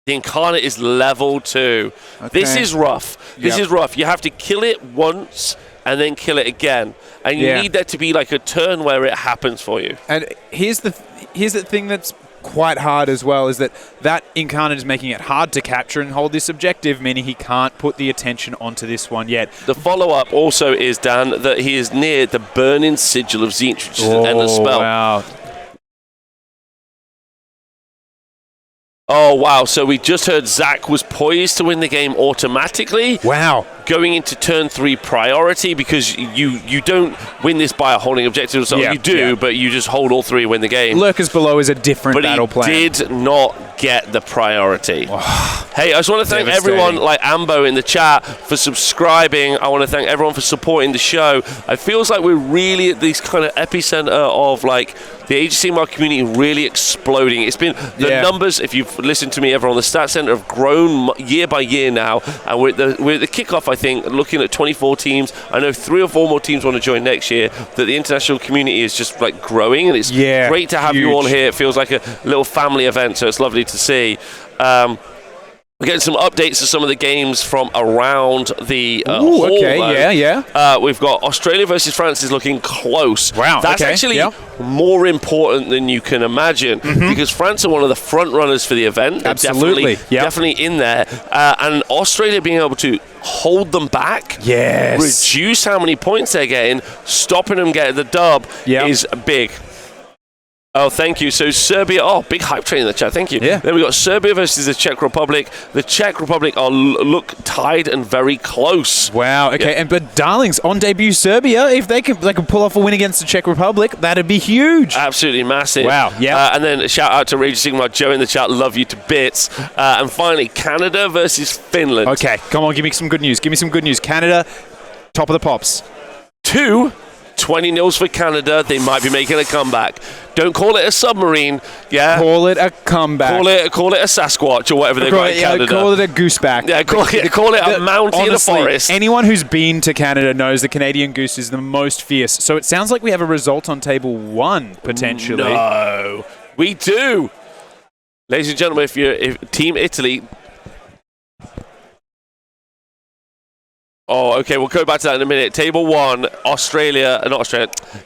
The Incarnate is level 2. Okay. This is rough. This is rough. You have to kill it once and then kill it again. And you need that to be like a turn where it happens for you. And here's the thing that's quite hard as well, is that Incarnate is making it hard to capture and hold this objective, meaning he can't put the attention onto this one yet. The follow-up also is, Dan, that he is near the Burning Sigil of Tzeentch, which is an endless spell. Wow. Oh, wow. So we just heard Zach was poised to win the game automatically. Wow. Going into turn 3 priority, because you don't win this by a holding objective or something. You do, but you just hold all 3, win the game. Lurkers Below is a different battle plan. But he did not get the priority. Hey, I just want to thank everyone like Ambo in the chat for subscribing. I want to thank everyone for supporting the show. It feels like we're really at this kind of epicenter of like the Age of Sigmar community really exploding. It's been the numbers, if you've listened to me ever on the Stats Center, have grown year by year now, and we're at the kickoff, I think, looking at 24 teams. I know 3 or 4 more teams want to join next year. That the international community is just like growing, and it's great to have you all here. It feels like a little family event, so it's lovely to see. We're getting some updates to some of the games from around the Ooh, hall. okay, yeah. We've got Australia versus France is looking close. Wow, That's okay, actually yeah. more important than you can imagine because France are one of the front runners for the event. They're Absolutely, definitely in there. And Australia being able to hold them back, reduce how many points they're getting, stopping them getting the dub is big. Oh, thank you. So Serbia, big hype train in the chat. Thank you. Yeah. Then we got Serbia versus the Czech Republic. The Czech Republic look tied and very close. Wow. Okay. Yeah. But darlings, on debut Serbia, if they can pull off a win against the Czech Republic, that'd be huge. Absolutely massive. Wow. Yeah. And then a shout out to Rage Sigmar, Joe in the chat. Love you to bits. And finally, Canada versus Finland. Okay. Come on. Give me some good news. Canada, top of the pops. 20-0 for Canada. They might be making a comeback. Don't call it a submarine. Yeah. Call it a comeback. Call it a Sasquatch or whatever they've got in Canada. Call it a gooseback. Yeah, call it a mountain in a forest. Anyone who's been to Canada knows the Canadian goose is the most fierce. So it sounds like we have a result on table 1, potentially. No, we do. Ladies and gentlemen, if Team Italy... Oh, okay, we'll go back to that in a minute. Table 1,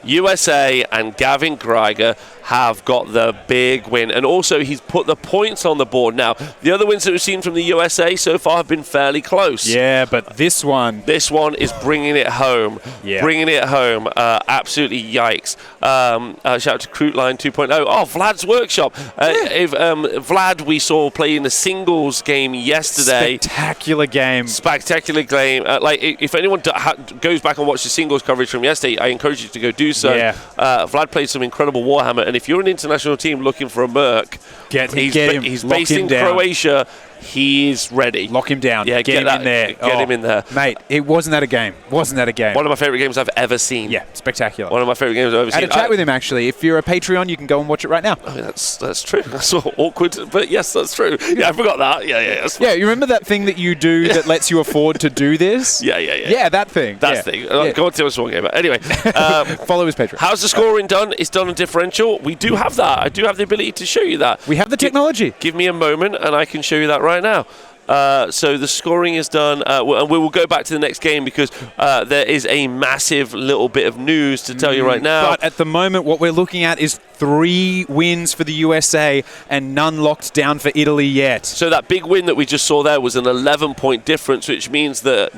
USA and Gavin Greiger have got the big win. And also, he's put the points on the board now. The other wins that we've seen from the USA so far have been fairly close. Yeah, but this one... This one is bringing it home. Yeah. Bringing it home. Absolutely yikes. Shout out to Cruteline 2.0. Oh, Vlad's Workshop. Vlad, we saw play in the singles game yesterday. Spectacular game. If anyone goes back and watches the singles coverage from yesterday, I encourage you to go do so. Yeah. Vlad played some incredible Warhammer, and if you're an international team looking for a merc, he's based in Croatia. He's ready. Lock him down. Yeah, get him in there. Get him in there. Mate, it wasn't that a game. One of my favourite games I've ever seen. Yeah, spectacular. One of my favourite games I've ever seen. I had a chat with him, actually. If you're a Patreon, you can go and watch it right now. I mean, that's true. That's all awkward, but yes, that's true. Yeah, I forgot that. Yeah, you remember that thing that you do that lets you afford to do this? Yeah. Yeah, that thing. That thing. Go on to us one game. Anyway. Follow his Patreon. How's the scoring done? It's done on differential. We do have that. I do have the ability to show you that. We have the technology. Give me a moment and I can show you that right now. So the scoring is done, and we will go back to the next game because there is a massive little bit of news to tell you right now. But at the moment, what we're looking at is 3 wins for the USA and none locked down for Italy yet. So that big win that we just saw there was an 11-point difference, which means that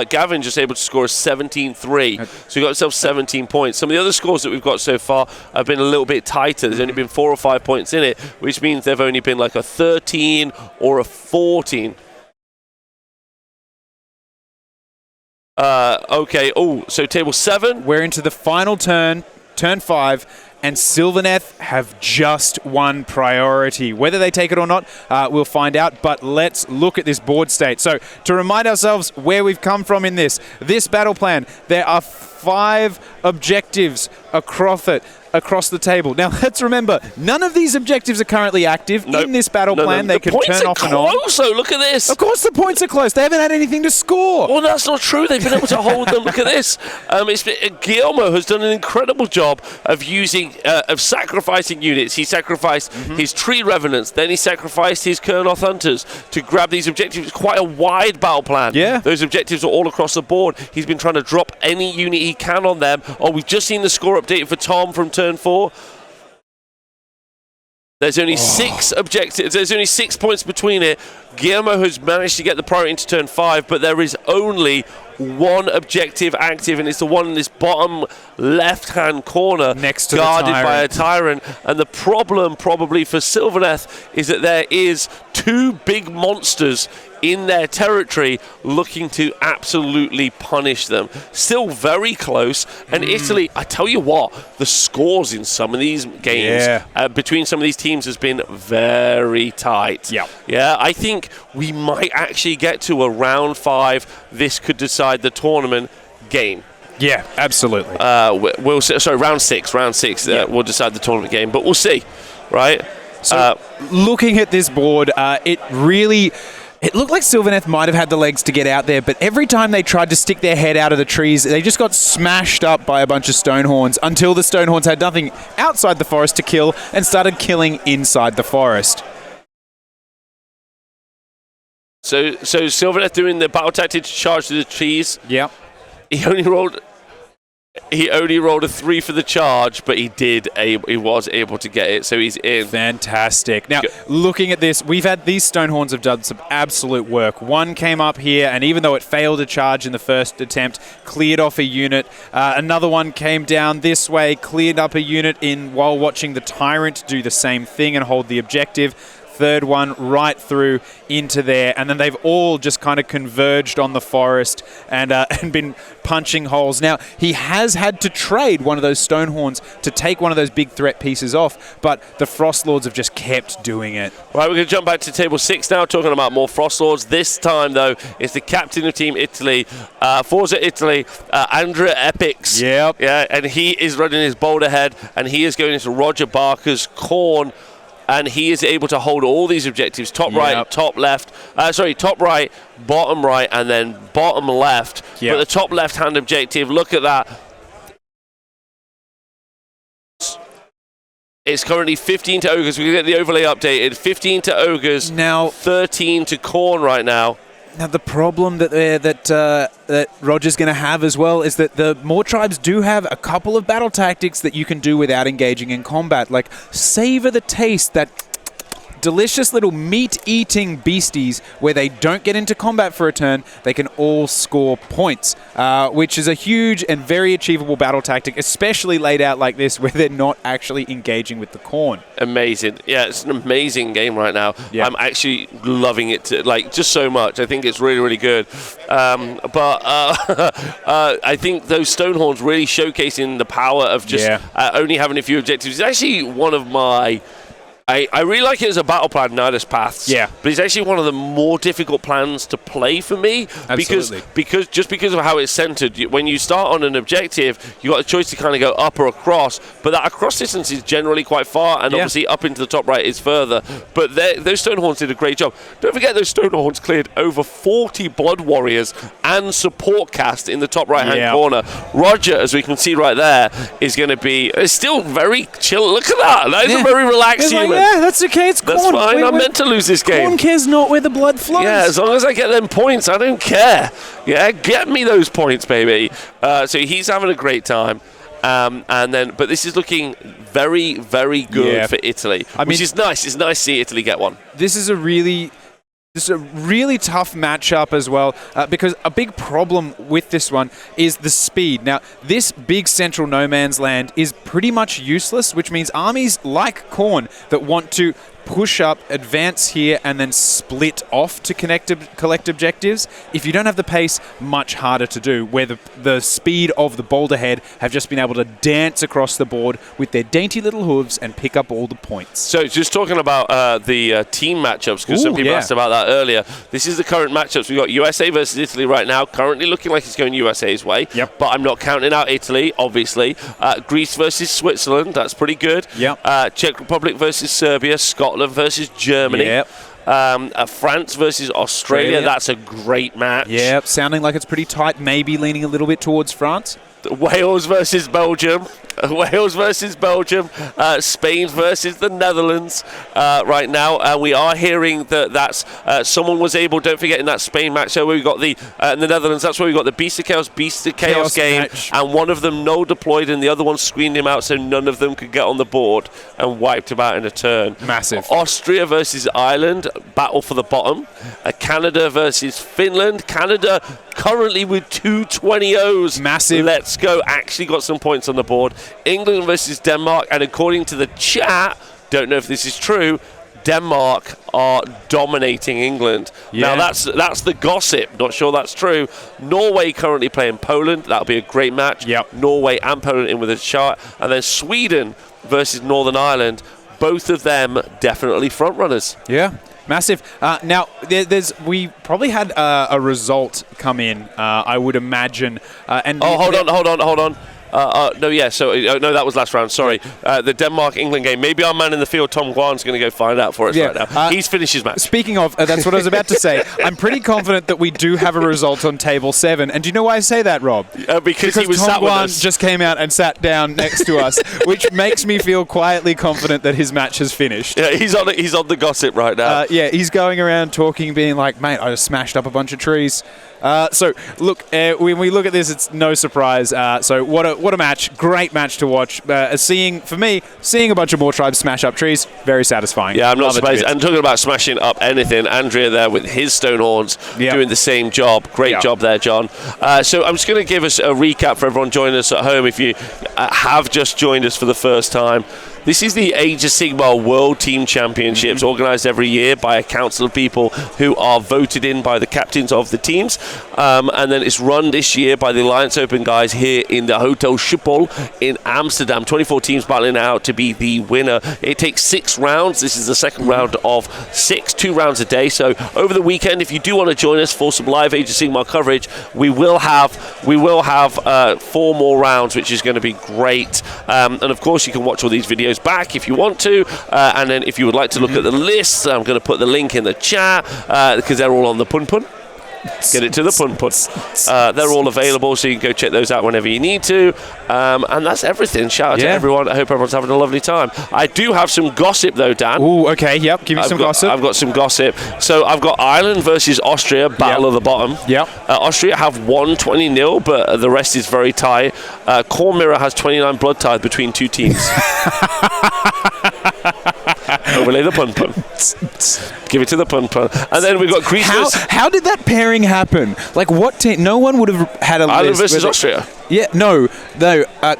Gavin just able to score a 17-3. So he got himself 17 points. Some of the other scores that we've got so far have been a little bit tighter. There's only been 4 or 5 points in it, which means they've only been like a 13 or a 14. Okay. So table 7. We're into the final turn 5, and Sylvaneth have just won priority. Whether they take it or not, we'll find out, but let's look at this board state. So to remind ourselves where we've come from in this battle plan, there are 5 objectives across the table. Now, let's remember, none of these objectives are currently active in this battle plan. They can turn off and on. So look at this. Of course the points are close. They haven't had anything to score. Well, that's not true. They've been able to hold them. Look at this. Guillermo has done an incredible job of sacrificing units. He sacrificed his Tree Revenants, then he sacrificed his Kurnoth Hunters to grab these objectives. It's quite a wide battle plan. Yeah. Those objectives are all across the board. He's been trying to drop any unit he can on them. We've just seen the score update for Tom from turn 4. There's only 6 objectives. There's only 6 points between it. Guillermo has managed to get the priority into turn 5, but there is only 1 objective active, and it's the one in this bottom left-hand corner, next to guarded the by a tyrant. And the problem, probably for Sylvaneth, is that there is 2 big monsters in their territory looking to absolutely punish them. Still very close. And Italy, I tell you what, the scores in some of these games between some of these teams has been very tight. Yeah, I think we might actually get to a round 5. This could decide the tournament game. Yeah, absolutely. Round 6 will decide the tournament game, but we'll see, right? So looking at this board, it looked like Sylvaneth might have had the legs to get out there, but every time they tried to stick their head out of the trees, they just got smashed up by a bunch of Stonehorns until the Stonehorns had nothing outside the forest to kill and started killing inside the forest. So Sylvaneth doing the battle tactic to charge to the trees. Yep. He only rolled a 3 for the charge, but he was able to get it, so he's in. Fantastic. Now, looking at this, we've had these Stonehorns have done some absolute work. One came up here, and even though it failed to charge in the first attempt, cleared off a unit. Another one came down this way, cleared up a unit while watching the Tyrant do the same thing and hold the objective. Third one right through into there, and then they've all just kind of converged on the forest and been punching holes. Now, he has had to trade one of those Stonehorns to take one of those big threat pieces off, but the Frostlords have just kept doing it. Right, we're going to jump back to table 6 now, talking about more Frostlords. This time, though, it's the captain of Team Italy, Forza Italy, Andrea Epix. Yep. Yeah, and he is running his boulder head, and he is going into Roger Barker's Khorne. And he is able to hold all these objectives, top right, top left, top right, bottom right, and then bottom left. Yep. But the top left-hand objective, look at that. It's currently 15 to Ogors. We can get the overlay updated. 15 to Ogors, now 13 to Khorne right now. Now, the problem that Roger's going to have as well is that the more tribes do have a couple of battle tactics that you can do without engaging in combat, like savor the taste, that delicious little meat-eating beasties where they don't get into combat for a turn, they can all score points, which is a huge and very achievable battle tactic, especially laid out like this where they're not actually engaging with the Khorne. Amazing. Yeah, it's an amazing game right now. Yeah. I'm actually loving it, just so much. I think it's really, really good. But I think those Stonehorns really showcasing the power of just only having a few objectives. It's actually one of my... I really like it as a battle plan, Nidus Paths. Yeah. But it's actually one of the more difficult plans to play for me. Absolutely. Because of how it's centered. When you start on an objective, you got a choice to kind of go up or across. But that across distance is generally quite far, and obviously up into the top right is further. But those Stonehorns did a great job. Don't forget those Stonehorns cleared over 40 Blood Warriors and support cast in the top right-hand corner. Roger, as we can see right there, is going to be still very chill. Look at that. That is a very relaxed human. Yeah, that's okay. It's Khorne. That's fine. I'm meant to lose this game. Khorne cares not where the blood flows. Yeah, as long as I get them points, I don't care. Yeah, get me those points, baby. So he's having a great time. But this is looking very, very good for Italy, which is nice. It's nice to see Italy get one. This is a really tough matchup as well, because a big problem with this one is the speed. Now, this big central no man's land is pretty much useless, which means armies like Khorne that want to push up, advance here, and then split off to collect objectives. If you don't have the pace, much harder to do, where the speed of the boulder head have just been able to dance across the board with their dainty little hooves and pick up all the points. So just talking about the team matchups, because some people asked about that earlier. This is the current matchups. We've got USA versus Italy right now, currently looking like it's going USA's way. Yep. But I'm not counting out Italy, obviously. Greece versus Switzerland, that's pretty good. Yep. Czech Republic versus Serbia, Scotland versus Germany. Yep. France versus Australia. That's a great match. Yep, sounding like it's pretty tight, maybe leaning a little bit towards France. Wales versus Belgium. Spain versus the Netherlands right now. We are hearing that's someone was able, don't forget, in that Spain match, so we got the Netherlands, that's where we got the Beast of Chaos game, match. And one of them no deployed and the other one screened him out so none of them could get on the board and wiped him out in a turn. Massive. Austria versus Ireland, battle for the bottom. Canada versus Finland. Canada currently with 220-0s. Massive. Let's go. Actually got some points on the board. England versus Denmark, and according to the chat, don't know if this is true, Denmark are dominating England. Now that's the gossip. Not sure that's true. Norway currently playing Poland. That'll be a great match. Yep. Norway and Poland in with a shot, and then Sweden versus Northern Ireland. Both of them definitely front runners. Yeah. Massive. Now, we probably had a result come in, I would imagine. Hold on. No, that was last round. Sorry. The Denmark-England game. Maybe our man in the field, Tom Guan's going to go find out for us right now. He's finished his match. Speaking of, that's what I was about to say. I'm pretty confident that we do have a result on table 7. And do you know why I say that, Rob? Because he was Tom sat with Guan us. just came out and sat down next to us, which makes me feel quietly confident that his match has finished. Yeah, he's on the gossip right now. He's going around talking, being like, mate, I just smashed up a bunch of trees. So, look, when we look at this, it's no surprise. So, what a match. Great match to watch. Seeing a bunch of more tribes smash up trees, very satisfying. Yeah, I'm not surprised. And talking about smashing up anything, Andrea there with his stone horns doing the same job. Great job there, John. So, I'm just going to give us a recap for everyone joining us at home if you have just joined us for the first time. This is the Age of Sigmar World Team Championships, organised every year by a council of people who are voted in by the captains of the teams. And then it's run this year by the Alliance Open guys here in the Hotel Schiphol in Amsterdam. 24 teams battling out to be the winner. It takes 6 rounds. This is the second round of 6, 2 rounds a day. So over the weekend, if you do want to join us for some live Age of Sigmar coverage, we will have 4 more rounds, which is going to be great. And of course, you can watch all these videos back if you want to, and then if you would like to look at the lists, I'm going to put the link in the chat because they're all on the Pun Pun. Get it to the Pun Pun. They're all available, so you can go check those out whenever you need to. And that's everything. Shout out to everyone. I hope everyone's having a lovely time. I do have some gossip, though, Dan. Ooh, okay, yep. Give me some gossip. I've got some gossip. So I've got Ireland versus Austria, battle of the bottom. Yep. Austria have won 20-0, but the rest is very tight. Corn Mirror has 29 blood ties between 2 teams. Overlay the Pun Pun. Give it to the Pun Pun. And then we've got Greece. How did that pairing happen? Like, what team? No one would have had a Ireland list versus Austria. Yeah, no.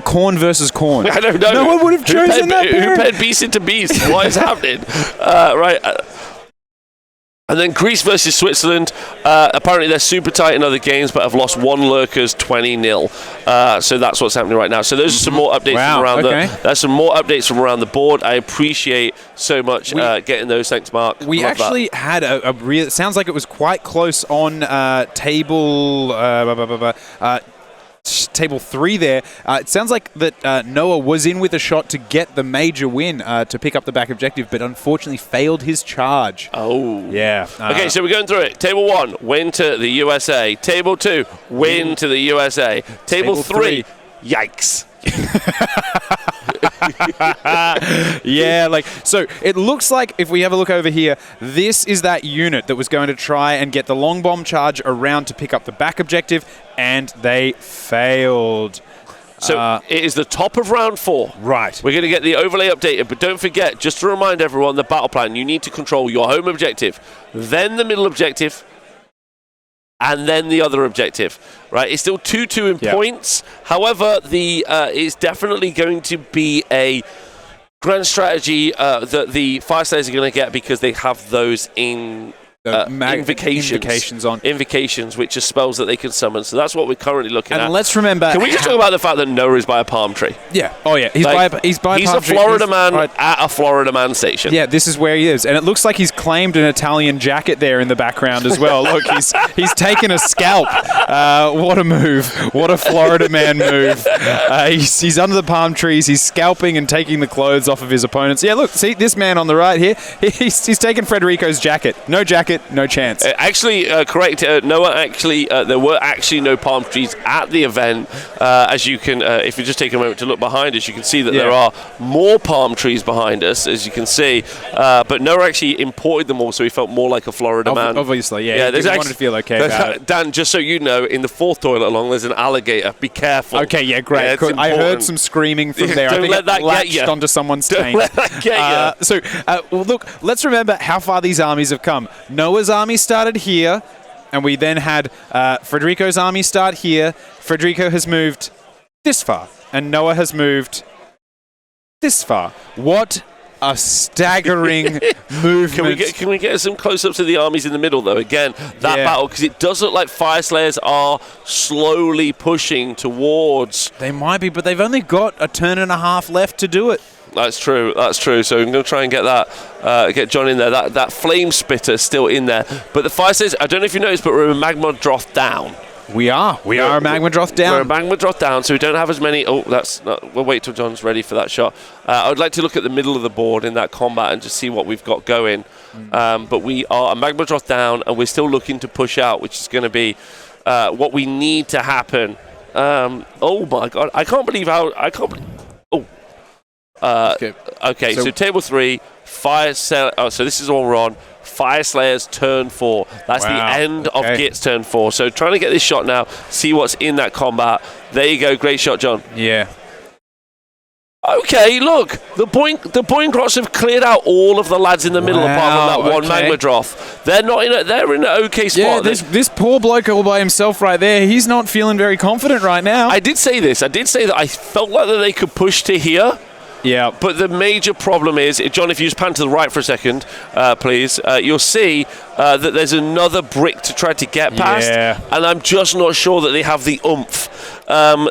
Corn versus Corn. I don't know. No one would have chosen that pairing. Who paired beast into beast? What is happening? Right. And then Greece versus Switzerland. Apparently they're super tight in other games, but have lost 1 lurkers 20-0. So that's what's happening right now. So those are some more updates from around there's some more updates from around the board. I appreciate so much getting those. Thanks, Mark. We actually had a real. It sounds like it was quite close on table 3 there. It sounds like that Noah was in with a shot to get the major win to pick up the back objective, but unfortunately failed his charge. Oh. Yeah. Okay, so we're going through it. Table 1, win to the USA. Table 2, win to the USA. Table 3, yikes. Yeah, so it looks like, if we have a look over here, this is that unit that was going to try and get the long bomb charge around to pick up the back objective, and they failed. So it is the top of round 4. Right. We're going to get the overlay updated, but don't forget, just to remind everyone, the battle plan, you need to control your home objective, then the middle objective, and then the other objective, right? It's still 2-2 in points. However, it's definitely going to be a grand strategy that the Fire Slayers are going to get because they have those invocations, which are spells that they can summon. So that's what we're currently looking at. And let's remember... Can we just talk about the fact that Noah is by a palm tree? Yeah. Oh, yeah. He's by a palm tree. He's a Florida man at a Florida man station. Yeah, this is where he is. And it looks like he's claimed an Italian jacket there in the background as well. Look, he's taken a scalp. What a move. What a Florida man move. He's under the palm trees. He's scalping and taking the clothes off of his opponents. Yeah, look, see this man on the right here? He's taken Federico's jacket. No jacket. No chance. Correct. Noah, there were actually no palm trees at the event. As you can, if you just take a moment to look behind us, you can see that there are more palm trees behind us, as you can see. But Noah actually imported them all, so he felt more like a Florida man. Obviously, yeah. He wanted to feel okay about it. Dan, just so you know, in the 4th toilet along, there's an alligator. Be careful. Okay, yeah, great. Yeah, I heard some screaming from there. Don't I think let that latched get you. onto someone's Don't taint. let that get you. Well, look, let's remember how far these armies have come. Noah's army started here, and we then had Federico's army start here. Federico has moved this far, and Noah has moved this far. What a staggering movement. Can we get some close-ups of the armies in the middle, though? Again, that battle, because it does look like Fire Slayers are slowly pushing towards... They might be, but they've only got a turn and a half left to do it. That's true. So I'm going to try and get get John in there. That flame spitter still in there. But the Fire Slayers, I don't know if you noticed, but we're in Magma Droth down. We are a Magmadroth down. We're a Magmadroth down, so we don't have as many. Oh, we'll wait till John's ready for that shot. I would like to look at the middle of the board in that combat and just see what we've got going. But we are a Magmadroth down, and we're still looking to push out, which is going to be what we need to happen. Oh my God! I can't believe how Okay, so table 3, Fire Slayer. Oh, so this is all we're on. Fire Slayer's turn 4. That's the end of Gitz turn 4. So trying to get this shot now, see what's in that combat. There you go. Great shot, John. Yeah. Okay, look. The Boinkrots have cleared out all of the lads in the middle apart from that one Magmadroth. They're in an okay spot. Yeah, this poor bloke all by himself right there, he's not feeling very confident right now. I did say this. I did say that I felt like that they could push to here. Yeah. But the major problem is, John, if you just pan to the right for a second, please, you'll see that there's another brick to try to get past. Yeah. And I'm just not sure that they have the oomph.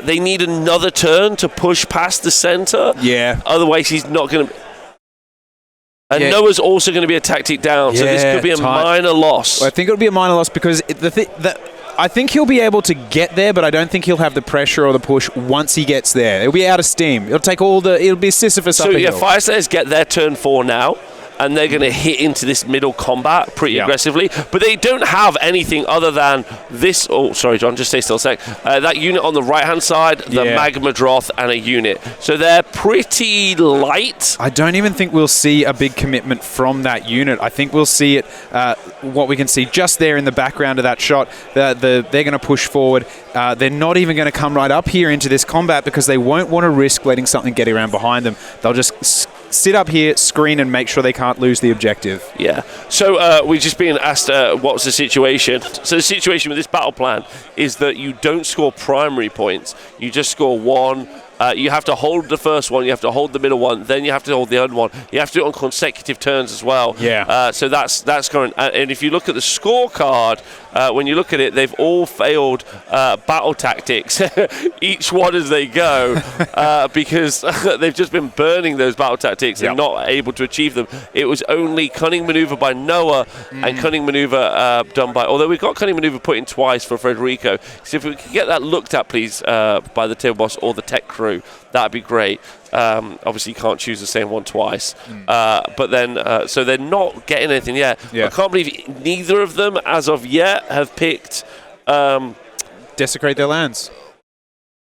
They need another turn to push past the center. Yeah. Otherwise, he's not going to... And Noah's also going to be a tactic down, so this could be a minor loss. Well, I think it'll be a minor loss because I think he'll be able to get there, but I don't think he'll have the pressure or the push once he gets there. It'll be out of steam. It'll be Sisyphus up a hill. So Fire Slayers get their turn 4 now, and they're going to hit into this middle combat pretty aggressively. But they don't have anything other than this. Oh, sorry, John, just stay still a sec. That unit on the right-hand side, the Magmadroth, and a unit. So they're pretty light. I don't even think we'll see a big commitment from that unit. I think we'll see it, what we can see just there in the background of that shot. They're going to push forward. They're not even going to come right up here into this combat because they won't want to risk letting something get around behind them. They'll just sit up here, screen, and make sure they can't lose the objective. Yeah. So we've just been asked what's the situation. So the situation with this battle plan is that you don't score primary points. You just score 1. You have to hold the first one, you have to hold the middle one, then you have to hold the other one. You have to do it on consecutive turns as well. Yeah. So that's current. And if you look at the scorecard, when you look at it, they've all failed battle tactics, each one as they go, because they've just been burning those battle tactics and not able to achieve them. It was only Cunning Maneuver by Noah and Cunning Maneuver done by... Although we've got Cunning Maneuver put in twice for Federico. So if we could get that looked at, please, by the table boss or the tech crew, that'd be great. Obviously, you can't choose the same one twice. But then, so they're not getting anything yet. I can't believe neither of them, as of yet, have picked... Desecrate their lands.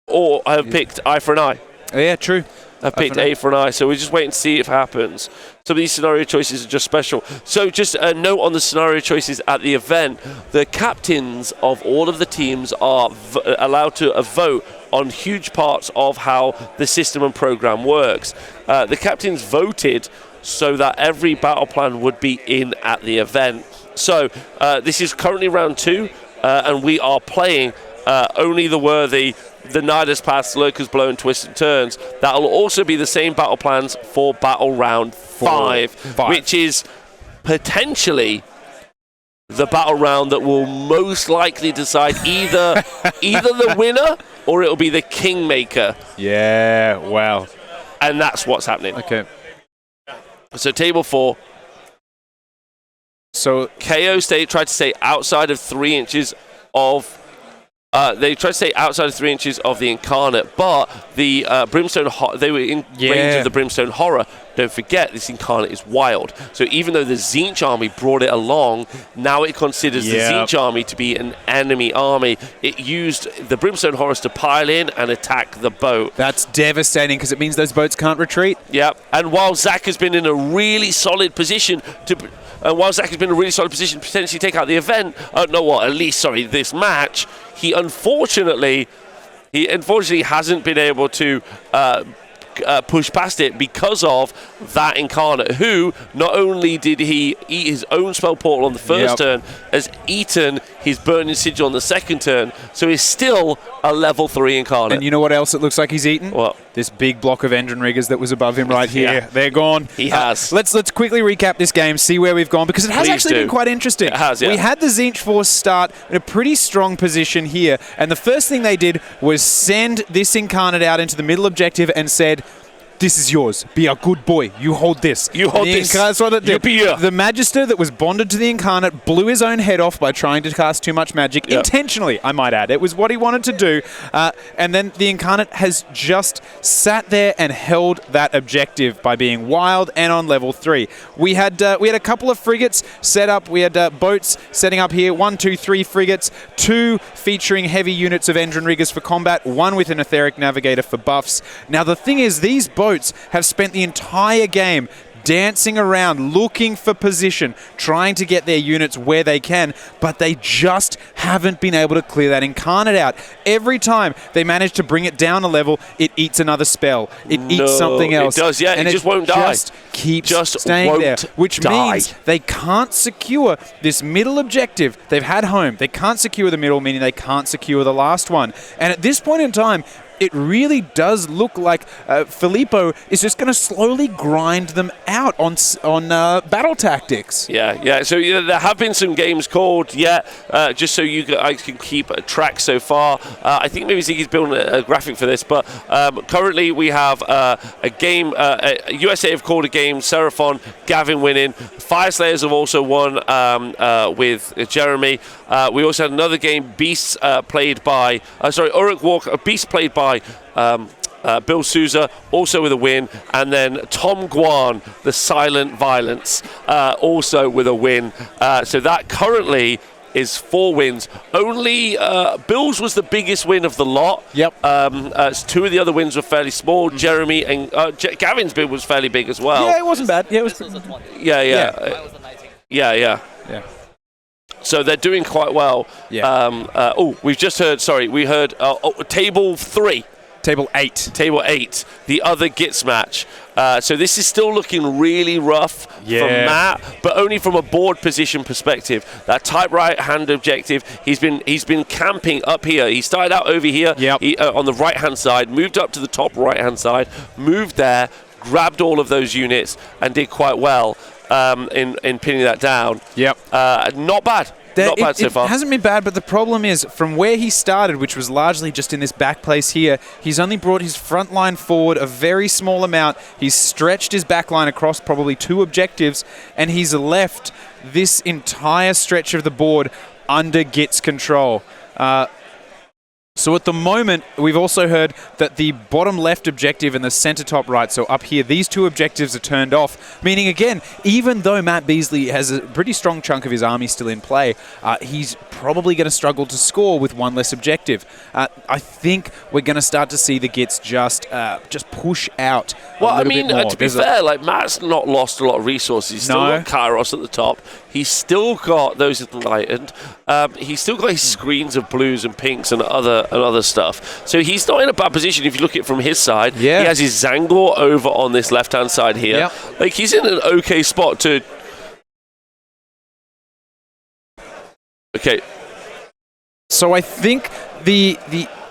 Or have picked Eye for an Eye. Oh, yeah, true. I've picked A for an Eye, so we're just waiting to see if it happens. Some of these scenario choices are just special. So just a note on the scenario choices at the event. The captains of all of the teams are allowed to vote on huge parts of how the system and program works. The captains voted so that every battle plan would be in at the event. So this is currently round 2, and we are playing Only the Worthy, the Nidus Paths, Lurkers Blow, and Twisted Turns. That will also be the same battle plans for battle round 5, which is potentially the battle round that will most likely decide either the winner or it'll be the Kingmaker. Yeah, wow. And that's what's happening. Okay. So table 4. So KO tried to stay outside of 3 inches of... they tried to stay outside of 3 inches of the Incarnate, but the Brimstone... they were in range of the Brimstone Horror. Don't forget, this Incarnate is wild. So even though the Tzeentch army brought it along, now it considers the Tzeentch army to be an enemy army. It used the Brimstone Horrors to pile in and attack the boat. That's devastating because it means those boats can't retreat. Yeah, and while Zach has been in a really solid position to... potentially take out the event, this match, he unfortunately hasn't been able to push past it because of that Incarnate, who not only did he eat his own spell portal on the first turn, has eaten his Burning Sigil on the second turn, so he's still a level 3 Incarnate. And you know what else it looks like he's eaten? What? This big block of Endrin Riggers that was above him right here. They're gone. He has. Let's quickly recap this game, see where we've gone, because it has been quite interesting. It has, We had the Tzeentch Force start in a pretty strong position here, and the first thing they did was send this Incarnate out into the middle objective and said, this is yours. Be a good boy. You hold this. You hold this. That's what it did. The Magister that was bonded to the Incarnate blew his own head off by trying to cast too much magic. Yep. Intentionally, I might add. It was what he wanted to do. And then the Incarnate has just sat there and held that objective by being wild and on level 3. We had a couple of frigates set up. We had boats setting up here. 1, 2, 3 frigates. 2 featuring heavy units of Endrin Riggers for combat. 1 with an Etheric Navigator for buffs. Now, the thing is, these boats have spent the entire game dancing around, looking for position, trying to get their units where they can, but they just haven't been able to clear that Incarnate out. Every time they manage to bring it down a level, it eats another spell. It eats something else. It does, yeah. And it just won't die. Just keeps staying there, which means they can't secure this middle objective. They've had home. They can't secure the middle, meaning they can't secure the last one. And at this point in time, it really does look like Filippo is just going to slowly grind them out on battle tactics. Yeah. So there have been some games called, just so you guys can keep track so far. I think maybe Ziggy's building a graphic for this, but currently we have a game. USA have called a game, Seraphon, Gavin winning. Fireslayers have also won with Jeremy. We also had another game, Beasts played by, Uruk Walker, Beast played by Bill Souza, also with a win, and then Tom Guan, the Silent Violence, also with a win. So that currently is 4 wins. Only Bill's was the biggest win of the lot. Yep. 2 of the other wins were fairly small. Jeremy and Gavin's bid was fairly big as well. Yeah, it wasn't bad. Yeah, it was. This was a 20. Yeah. Was a 19. Yeah. So they're doing quite well. Yeah. We've just heard, we heard Table 3. Table 8. Table 8, the other Gitz match. So this is still looking really rough from Matt, but only from a board position perspective. That type right-hand objective, he's been camping up here. He started out over here on the right-hand side, moved up to the top right-hand side, moved there, grabbed all of those units, and did quite well in pinning that down. Yep. Not bad. Not bad so far. It hasn't been bad, but the problem is, from where he started, which was largely just in this back place here, he's only brought his front line forward a very small amount. He's stretched his back line across probably 2 objectives, and he's left this entire stretch of the board under Gitz control. So at the moment, we've also heard that the bottom left objective and the center top right, so up here, these 2 objectives are turned off, meaning, again, even though Matt Beasley has a pretty strong chunk of his army still in play, he's probably going to struggle to score with 1 less objective. I think we're going to start to see the Gitz just push out a little bit more. To be fair, Matt's not lost a lot of resources. He's still got Kairos at the top. He's still got those enlightened. He's still got his screens of blues and pinks and other stuff. So he's not in a bad position if you look at it from his side. Yeah. He has his Zangor over on this left-hand side here. Yep. He's in an okay spot to... Okay. So I think the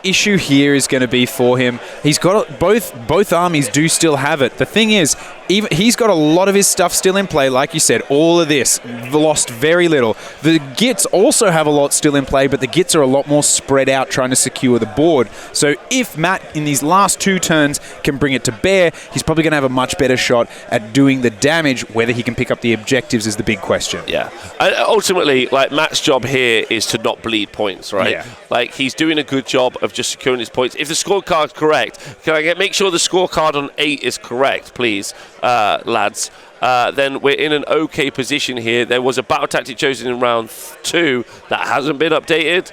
issue here is going to be for him. He's got both armies do still have it. The thing is, even he's got a lot of his stuff still in play. Like you said, all of this lost very little. The Gitz also have a lot still in play, but the Gitz are a lot more spread out trying to secure the board. So if Matt in these last 2 turns can bring it to bear, he's probably going to have a much better shot at doing the damage. Whether he can pick up the objectives is the big question. Yeah. And ultimately, Matt's job here is to not bleed points, right? Yeah. He's doing a good job of just securing his points. If the scorecard's correct, can I make sure the scorecard on 8 is correct, please, lads? Then we're in an okay position here. There was a battle tactic chosen in round 2 that hasn't been updated.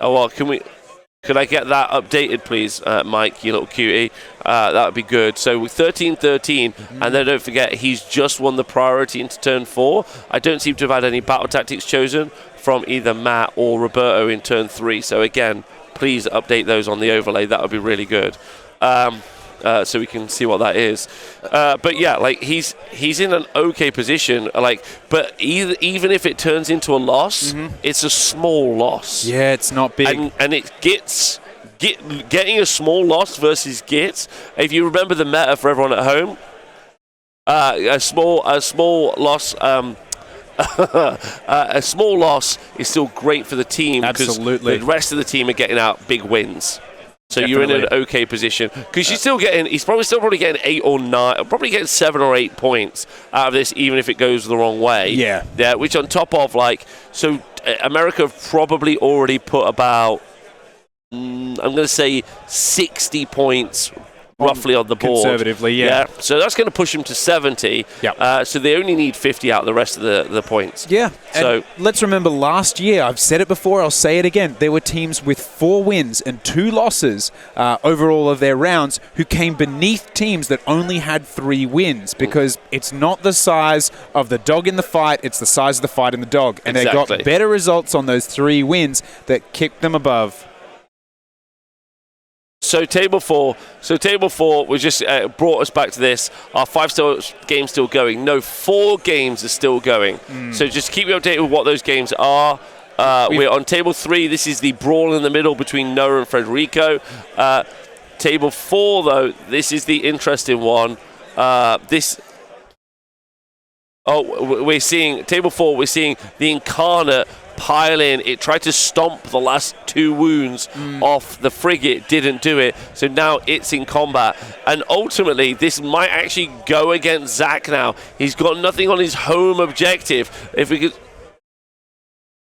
Oh, well, could I get that updated, please, Mike, you little cutie? That would be good. So 13-13, and then don't forget, he's just won the priority into turn 4. I don't seem to have had any battle tactics chosen from either Matt or Roberto in turn 3. So again, please update those on the overlay. That would be really good. So we can see what that is. But yeah, he's in an okay position. But even if it turns into a loss, it's a small loss. Yeah, it's not big. And it getting a small loss versus Gitz. If you remember the meta for everyone at home, a small loss. A small loss is still great for the team. Absolutely. Because the rest of the team are getting out big wins. So you're in an okay position because he's probably getting 8 or 9, probably getting 7 or 8 points out of this, even if it goes the wrong way. Yeah. Which on top of America have probably already put about, I'm going to say 60 points roughly on the board. Conservatively, yeah. So that's going to push them to 70. Yep. So they only need 50 out of the rest of the points. Yeah. So and let's remember last year, I've said it before, I'll say it again, there were teams with 4 wins and 2 losses over all of their rounds who came beneath teams that only had 3 wins because it's not the size of the dog in the fight, it's the size of the fight in the dog. And they got better results on those 3 wins that kicked them above. So table four was just brought us back to this. Our 5-star game's still going. No, 4 games are still going. So just keep you updated with what those games are. We're on table 3. This is the brawl in the middle between Noah and Federico. Table 4, though, this is the interesting one. We're seeing table 4. We're seeing the Incarnate pile in. It tried to stomp the last 2 wounds off the frigate, didn't do it, so now it's in combat, and ultimately this might actually go against Zach now. He's got nothing on his home objective. If we could,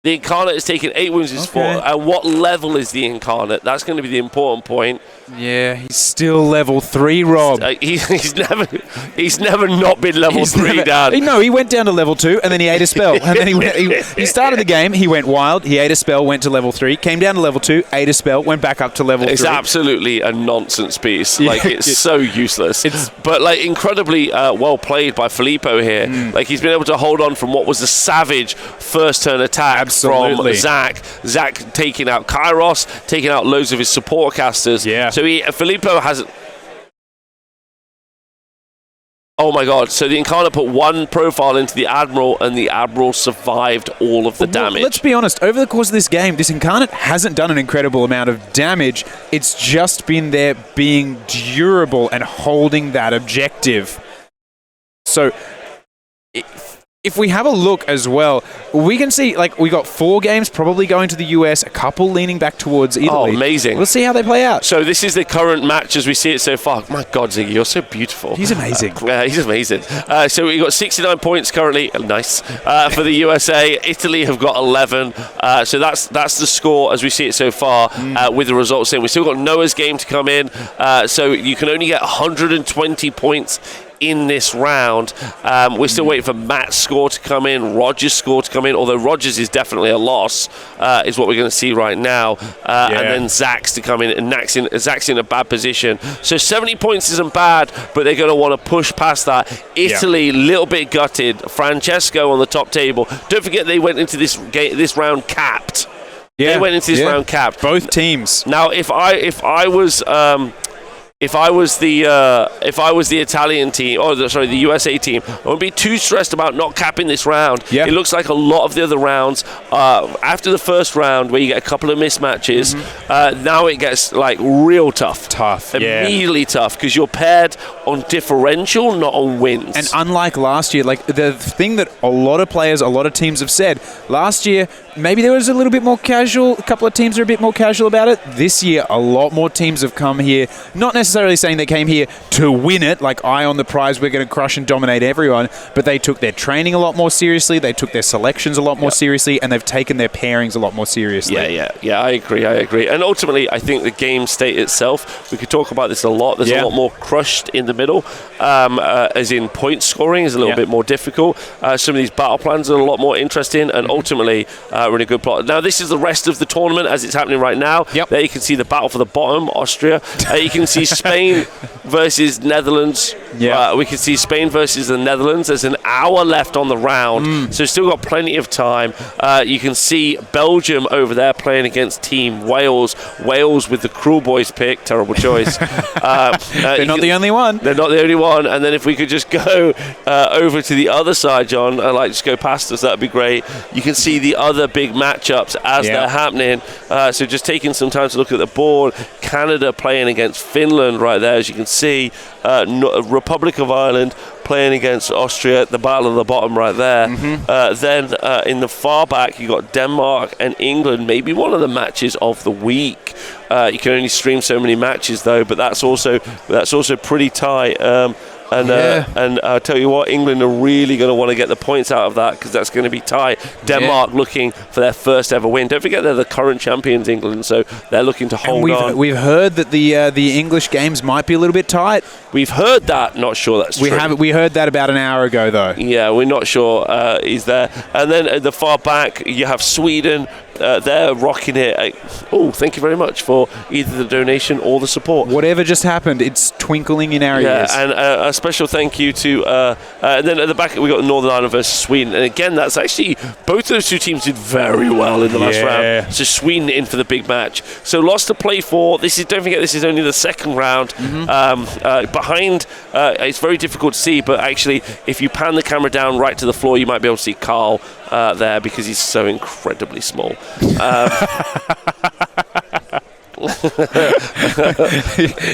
the Incarnate has taken 8 wounds. And what level is the Incarnate? That's going to be the important point. Yeah, he's still level 3, Rob. He's never not been level 3 down. No, he went down to level 2 and then he ate a spell. And then he started the game, he went wild, he ate a spell, went to level 3, came down to level 2, ate a spell, went back up to level 3. It's absolutely a nonsense piece. It's so useless. But incredibly well played by Filippo here. He's been able to hold on from what was a savage first turn attack from Zach. Zach taking out Kairos, taking out loads of his support casters. Yeah. So Filippo hasn't. Oh my God! So the Incarnate put 1 profile into the Admiral, and the Admiral survived all of the damage. Let's be honest. Over the course of this game, this Incarnate hasn't done an incredible amount of damage. It's just been there being durable and holding that objective. So if we have a look as well, we can see, we got 4 games probably going to the US, a couple leaning back towards Italy. Oh, amazing. We'll see how they play out. So this is the current match as we see it so far. My God, Ziggy, you're so beautiful. He's amazing. He's amazing. So we've got 69 points currently. Nice. For the USA. Italy have got 11. So that's the score as we see it so far with the results in. We've still got Noah's game to come in. So you can only get 120 points in this round. We're still waiting for Matt's score to come in, Roger's score to come in, although Roger's is definitely a loss, is what we're going to see right now. And then Zach's to come in, and Zach's in a bad position. So 70 points isn't bad, but they're going to want to push past that. Italy, a little bit gutted. Francesco on the top table. Don't forget they went into this round capped. They went into this round capped. Both teams. Now, if I was the Italian team, the USA team, I wouldn't be too stressed about not capping this round. Yeah. It looks like a lot of the other rounds, after the first round where you get a couple of mismatches, now it gets real tough. Immediately tough, because you're paired on differential, not on wins. And unlike last year, the thing that a lot of teams have said, last year, maybe there was a little bit more casual, a couple of teams are a bit more casual about it. This year, a lot more teams have come here, not necessarily saying they came here to win it, eye on the prize, we're going to crush and dominate everyone, but they took their training a lot more seriously, they took their selections a lot more seriously, and they've taken their pairings a lot more seriously. Yeah, I agree. And ultimately, I think the game state itself, we could talk about this a lot, there's a lot more crushed in the middle, as in point scoring is a little bit more difficult. Some of these battle plans are a lot more interesting, and ultimately, we're in a good plot. Now, this is the rest of the tournament as it's happening right now. There you can see the battle for the bottom, Austria. You can see Spain versus Netherlands. We can see Spain versus the Netherlands. There's an hour left on the round, so still got plenty of time. You can see Belgium over there playing against Team Wales. Wales with the Cruel Boys pick. Terrible choice. They're not the only one. They're not the only one. And then if we could just go over to the other side, John, just go past us, that'd be great. You can see the other big matchups as they're happening. So just taking some time to look at the board. Canada playing against Finland. Ireland right there, as you can see. Republic of Ireland playing against Austria, the battle of the bottom right there. Then in the far back, you got Denmark and England, maybe one of the matches of the week. You can only stream so many matches though, but that's also pretty tight. And I'll tell you what, England are really going to want to get the points out of that, because that's going to be tight. Denmark looking for their first ever win. Don't forget they're the current champions, England, so they're looking to hold on. We've heard that the English games might be a little bit tight. We've heard that. Not sure that's true. We heard that about an hour ago, though. Yeah, we're not sure he's there. And then at the far back, you have Sweden. They're rocking it. Thank you very much for either the donation or the support. Whatever just happened, it's twinkling in our ears. And a special thank you to and then at the back we got Northern Ireland versus Sweden, and again that's actually both of those two teams did very well in the last round. So Sweden in for the big match. So lots to play for. Don't forget this is only the second round. Behind it's very difficult to see, but actually if you pan the camera down right to the floor, you might be able to see Carl there, because he's so incredibly small.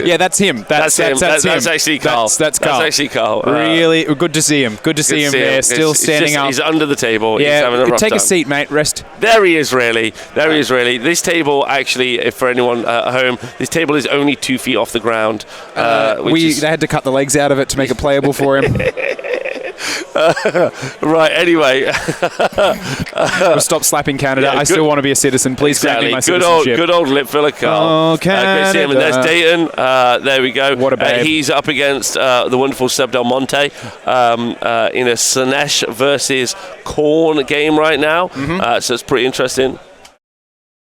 Yeah, that's him. That's him. That's actually Carl. That's Carl. That's actually Carl. Really good to see him. Good to see him there, still standing up. He's under the table. Yeah, he's having a rough take time. A seat, mate. Rest. There he is, really. There he is, really. This table, actually, if for anyone at home, this table is only 2 feet off the ground. They had to cut the legs out of it to make it playable for him. Right, anyway. Stop slapping Canada. I still want to be a citizen. Please grant me my citizenship. Good old lip filler, Carl. Oh, Canada. Great to see him. And there's Dayton. There we go. What a babe. He's up against the wonderful Seb Del Monte in a Tzeentch versus Khorne game right now. So it's pretty interesting.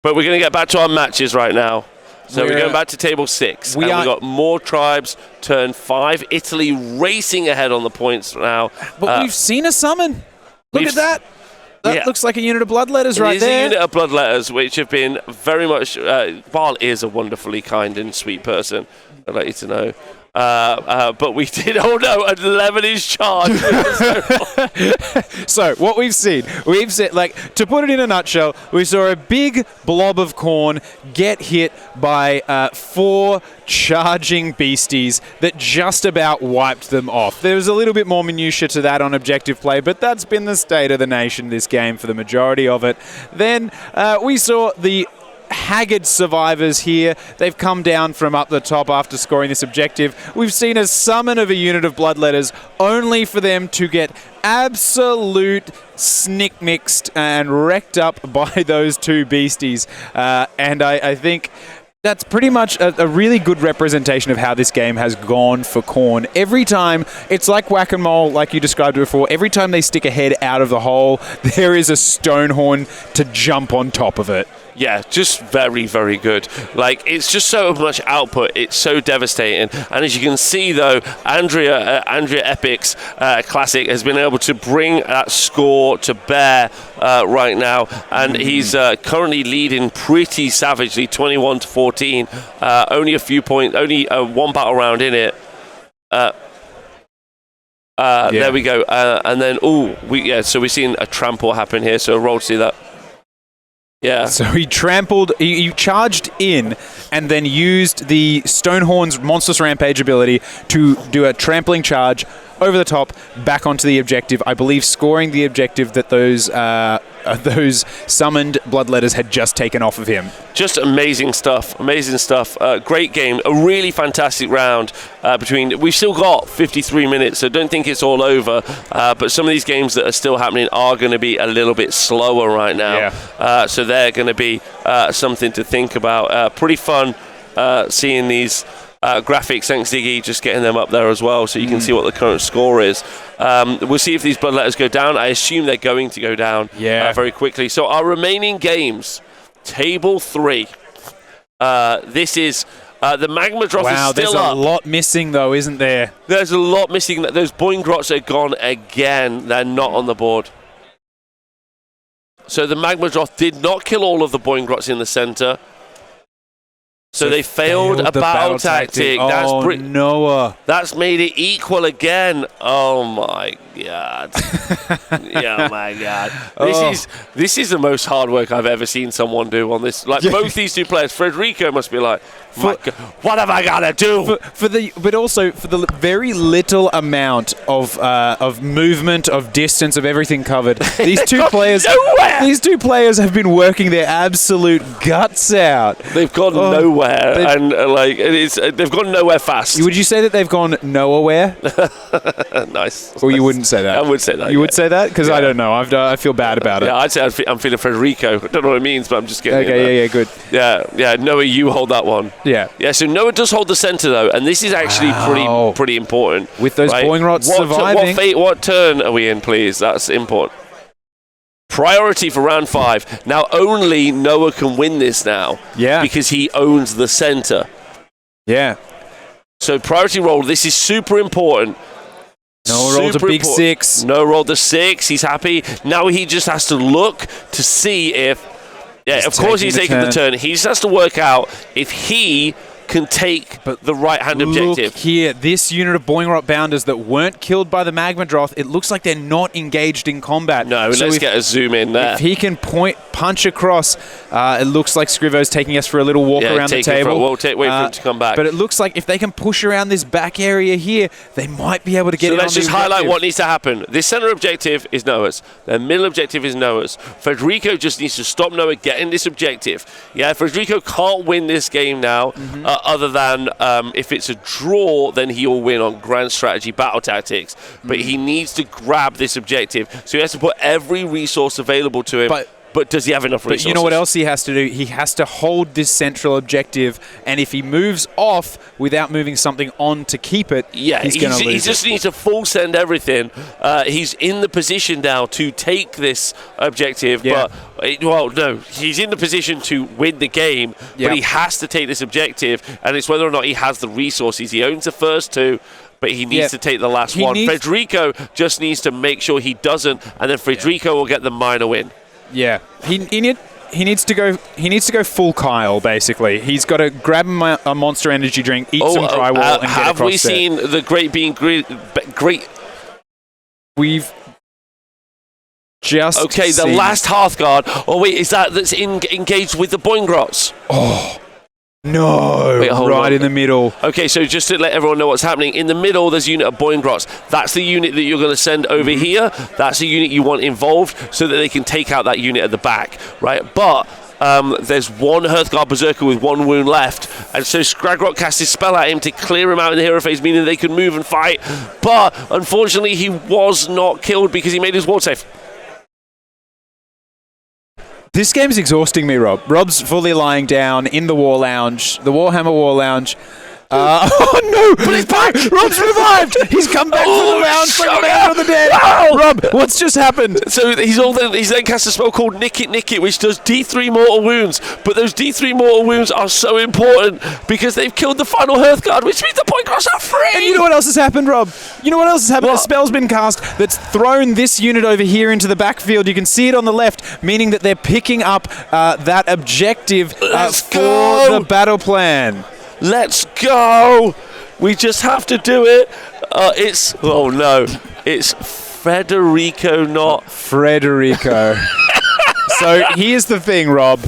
But we're going to get back to our matches right now. So we're going back to table 6. We've got more tribes, turn 5. Italy racing ahead on the points now. But we've seen a summon. Look at that. That looks like a unit of bloodletters right there. It is a unit of bloodletters, which have been very much... Val is a wonderfully kind and sweet person, I'd like you to know. But we did... Oh, no, 11 is charged. So, what we've seen, like, to put it in a nutshell, we saw a big blob of corn get hit by 4 charging beasties that just about wiped them off. There was a little bit more minutiae to that on objective play, but that's been the state of the nation this game for the majority of it. Then we saw the haggard survivors here. They've come down from up the top after scoring this objective. We've seen a summon of a unit of bloodletters only for them to get absolute snick-mixed and wrecked up by those 2 beasties. And I think that's pretty much a really good representation of how this game has gone for Khorne. Every time, it's like whack-a-mole, like you described before. Every time they stick a head out of the hole, there is a Stonehorn to jump on top of it. Yeah, just very, very good. Like, it's just so much output. It's so devastating. And as you can see, though, Andrea Epic's Classic has been able to bring that score to bear right now. And he's currently leading pretty savagely, 21-14. Only a few points, only one battle round in it. There we go. And then, so we've seen a trample happen here. So roll to see that. Yeah. So he charged in and then used the Stonehorn's Monstrous Rampage ability to do a trampling charge over the top, back onto the objective, I believe scoring the objective that those summoned bloodletters had just taken off of him. Just amazing stuff. Great game. A really fantastic round we've still got 53 minutes, so don't think it's all over. But some of these games that are still happening are going to be a little bit slower right now. Yeah. So they're going to be something to think about. Pretty fun seeing these graphics. Thanks, Ziggy, just getting them up there as well, so you can see what the current score is. We'll see if these bloodletters go down. I assume they're going to go down very quickly. So our remaining games, table 3. This is the Magma Droth is still up. Wow, there's a lot missing, though, isn't there? There's a lot missing. Those Boingrots are gone again. They're not on the board. So the Magma Droth did not kill all of the Boingrots in the center. So they failed a battle tactic. Oh, Noah. That's made it equal again. Oh my god. Yeah, my god. This is the most hard work I've ever seen someone do on this. Like both these two players, Federico must be like, what have I got to do? But also for the very little amount of movement, of distance, of everything covered. These two players have been working their absolute guts out. They've gone nowhere, and they've gone nowhere fast. Would you say that they've gone nowhere? Nice. Or you wouldn't say that? I would say that. You would say that? Because I don't know. I feel bad about it. Yeah, I'd say I'm feeling Federico. I don't know what it means, but I'm just getting Okay, good. Yeah, Noah, you hold that one. Yeah, so Noah does hold the center, though, and this is actually pretty important. With those boing rots surviving. What turn are we in, please? That's important. Priority for round 5. Now, only Noah can win this now. Yeah. Because he owns the center. Yeah. So priority roll, this is super important. Noah rolled a big 6. Noah rolled the 6. He's happy. Now he just has to look to see if... Yeah, of course he's taking the turn. He just has to work out if he can take the right-hand objective. Look here, this unit of Boing Rot Bounders that weren't killed by the Magma Droth, it looks like they're not engaged in combat. No, so let's get a zoom in there. If he can punch across, it looks like Scrivo's taking us for a little walk around the table. We'll wait for him to come back. But it looks like if they can push around this back area here, they might be able to get it on the objective. So let's just highlight what needs to happen. This center objective is Noah's. The middle objective is Noah's. Federico just needs to stop Noah getting this objective. Yeah, Federico can't win this game now, other than if it's a draw, then he'll win on grand strategy battle tactics. But he needs to grab this objective. So he has to put every resource available to him. But does he have enough resources? But you know what else he has to do? He has to hold this central objective, and if he moves off without moving something on to keep it, he's going to lose He just needs to full send everything. He's in the position now to take this objective, but he's in the position to win the game, but he has to take this objective, and it's whether or not he has the resources. He owns the first 2, but he needs to take the last one. Federico just needs to make sure he doesn't, and then Federico will get the minor win. Yeah, he needs to go full Kyle. Basically, he's got to grab a Monster Energy drink, eat some drywall, and get across have we seen the great being great? We've just the last Hearthguard. Oh wait, is that's engaged with the Boingrots? Oh. No, right in the middle. Okay, so just to let everyone know what's happening, in the middle there's a unit of Boingrots. That's the unit that you're going to send over here. That's the unit you want involved so that they can take out that unit at the back, right? But there's one Hearthguard Berserker with 1 wound left, and so Scragrot cast his spell at him to clear him out in the hero phase, meaning they could move and fight. But unfortunately, he was not killed because he made his ward save. This game's exhausting me, Rob. Rob's fully lying down in the War Lounge, the Warhammer War Lounge. Oh no! But he's back! Rob's revived! He's come back from the lounge from the man of the dead! Wow. Rob, what's just happened? So he's then cast a spell called Nick It, which does D3 mortal wounds. But those D3 mortal wounds are so important because they've killed the final Hearthguard, which means the Boingrots are free! And you know what else has happened, Rob? You know what else has happened? A spell's been cast that's thrown this unit over here into the backfield. You can see it on the left, meaning that they're picking up that objective for the battle plan. Let's go! We just have to do it. It's Federico, not Federico. So here's the thing, Rob.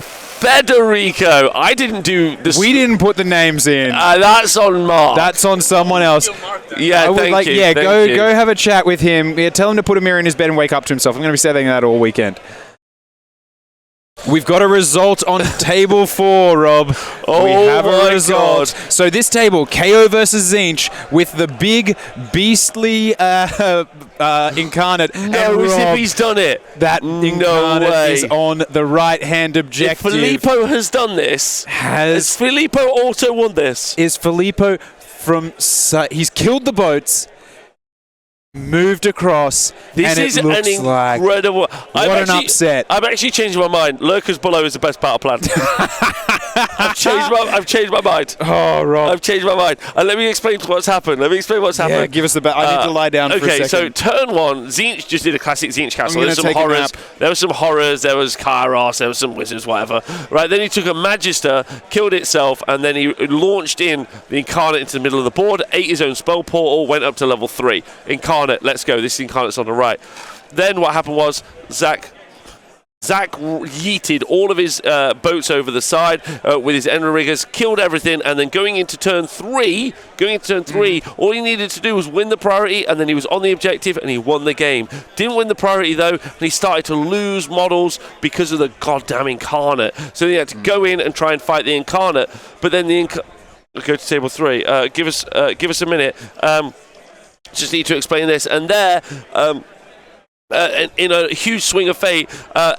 Federico. I didn't do this. We didn't put the names in. That's on Mark. That's on someone else. Yeah, thank you. Yeah, go have a chat with him. Yeah, tell him to put a mirror in his bed and wake up to himself. I'm going to be saying that all weekend. We've got a result on table 4, Rob. We have a result. God. So this table, KO versus Tzeentch, with the big, beastly incarnate. No, as if he's done it. That incarnate is on the right-hand objective. If Filippo has done this, has Filippo also won this? Is Filippo from... he's killed the boats. Moved across. This is an incredible. What an upset! I'm actually changing my mind. Lurkers below is the best battle plan. I've changed my mind. Oh, Rob. I've changed my mind. And let me explain what's happened. Yeah, give us the I need to lie down for a second. Okay, so turn one, Tzeentch just did a classic Tzeentch castle. There was some horrors. There was Kairos, there was some wizards, whatever. Right, then he took a Magister, killed itself, and then he launched in the Incarnate into the middle of the board, ate his own spell portal, went up to level 3. Incarnate, let's go. This Incarnate's on the right. Then what happened was Zach yeeted all of his boats over the side with his Enra riggers, killed everything, and then going into turn 3, all he needed to do was win the priority, and then he was on the objective, and he won the game. Didn't win the priority, though, and he started to lose models because of the goddamn Incarnate. So he had to go in and try and fight the Incarnate, but then go to table 3. Give us a minute. Just need to explain this. And there... in a huge swing of fate,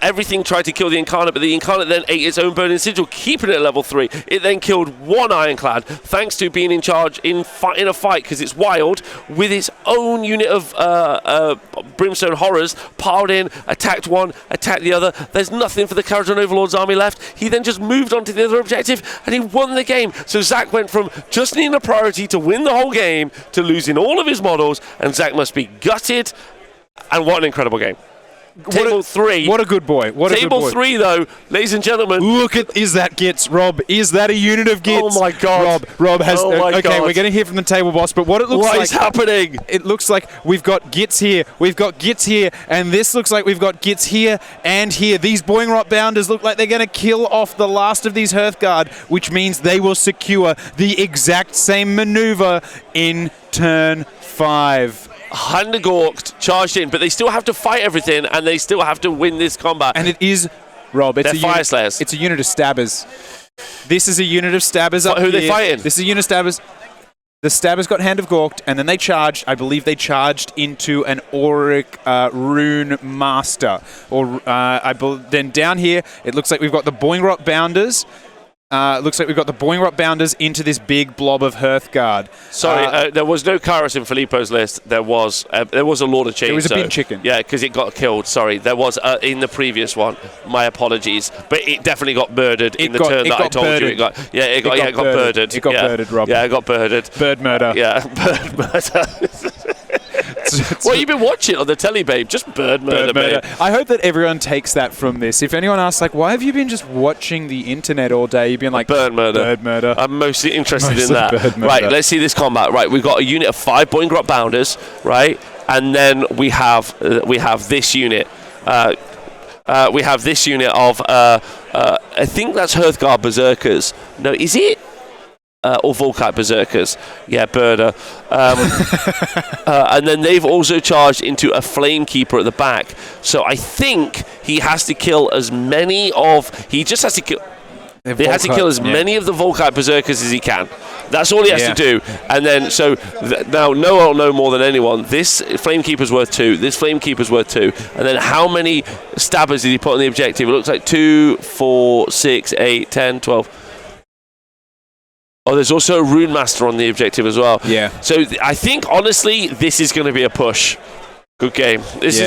everything tried to kill the Incarnate, but the Incarnate then ate its own burning sigil, keeping it at level 3. It then killed one Ironclad, thanks to being in charge in a fight, because it's wild, with its own unit of Brimstone Horrors, piled in, attacked one, attacked the other. There's nothing for the Kharadron Overlord's army left. He then just moved on to the other objective, and he won the game. So Zach went from just needing a priority to win the whole game, to losing all of his models, and Zach must be gutted. And what an incredible game. Table 3. What a good boy. Table 3, though, ladies and gentlemen. Look at, is that Gitz, Rob? Is that a unit of Gitz? Oh, my God. Rob has, okay, God. We're going to hear from the table boss, but what it looks like. What is happening? It looks like we've got Gitz here, and this looks like we've got Gitz here and here. These Boing Rot Bounders look like they're going to kill off the last of these Hearthguard, which means they will secure the exact same maneuver in turn 5. Undergorked, charged in, but they still have to fight everything, and they still have to win this combat. And it is, Rob, it's They're Fire Slayers. It's a unit of Stabbers. This is a unit of Stabbers up here. Who are they fighting? This is a unit of Stabbers. The Stabbers got Hand of Gorked, and then they charged. I believe they charged into an Auric Rune Master. Then down here, it looks like we've got the Boing Rot Bounders. Looks like we've got the Boing Rot Bounders into this big blob of Hearthguard. Sorry, there was no Kairos in Filippo's list. There was a Lord of Chains. It was a big chicken. Yeah, because it got killed. Sorry, there was in the previous one. My apologies, but it definitely got murdered in the turn that I told you. It got birded. It got birded, Rob. Yeah, it got birded. Bird murder. Yeah, bird murder. What have you been watching on the telly, babe? Just bird murder, babe. I hope that everyone takes that from this. If anyone asks, like, why have you been just watching the internet all day? You've been like, bird murder. Bird murder. I'm mostly interested in that. Right, let's see this combat. Right, we've got a unit of 5 Boing Rot Bounders, right? And then we have this unit. We have this unit of, I think that's Hearthguard Berserkers. No, is it? Or Volkite Berserkers. Yeah, Birder. And then they've also charged into a Flamekeeper at the back. So I think he has to kill as many of... He just has to kill... He has to kill as many of the Volkite Berserkers as he can. That's all he has to do. And then, now Noah will know more than anyone. This Flamekeeper's worth 2. This Flamekeeper's worth 2. And then how many Stabbers did he put on the objective? It looks like 2, 4, 6, 8, 10, 12... Oh, there's also a Rune Master on the objective as well. Yeah. So I think, honestly, this is going to be a push. Good game. This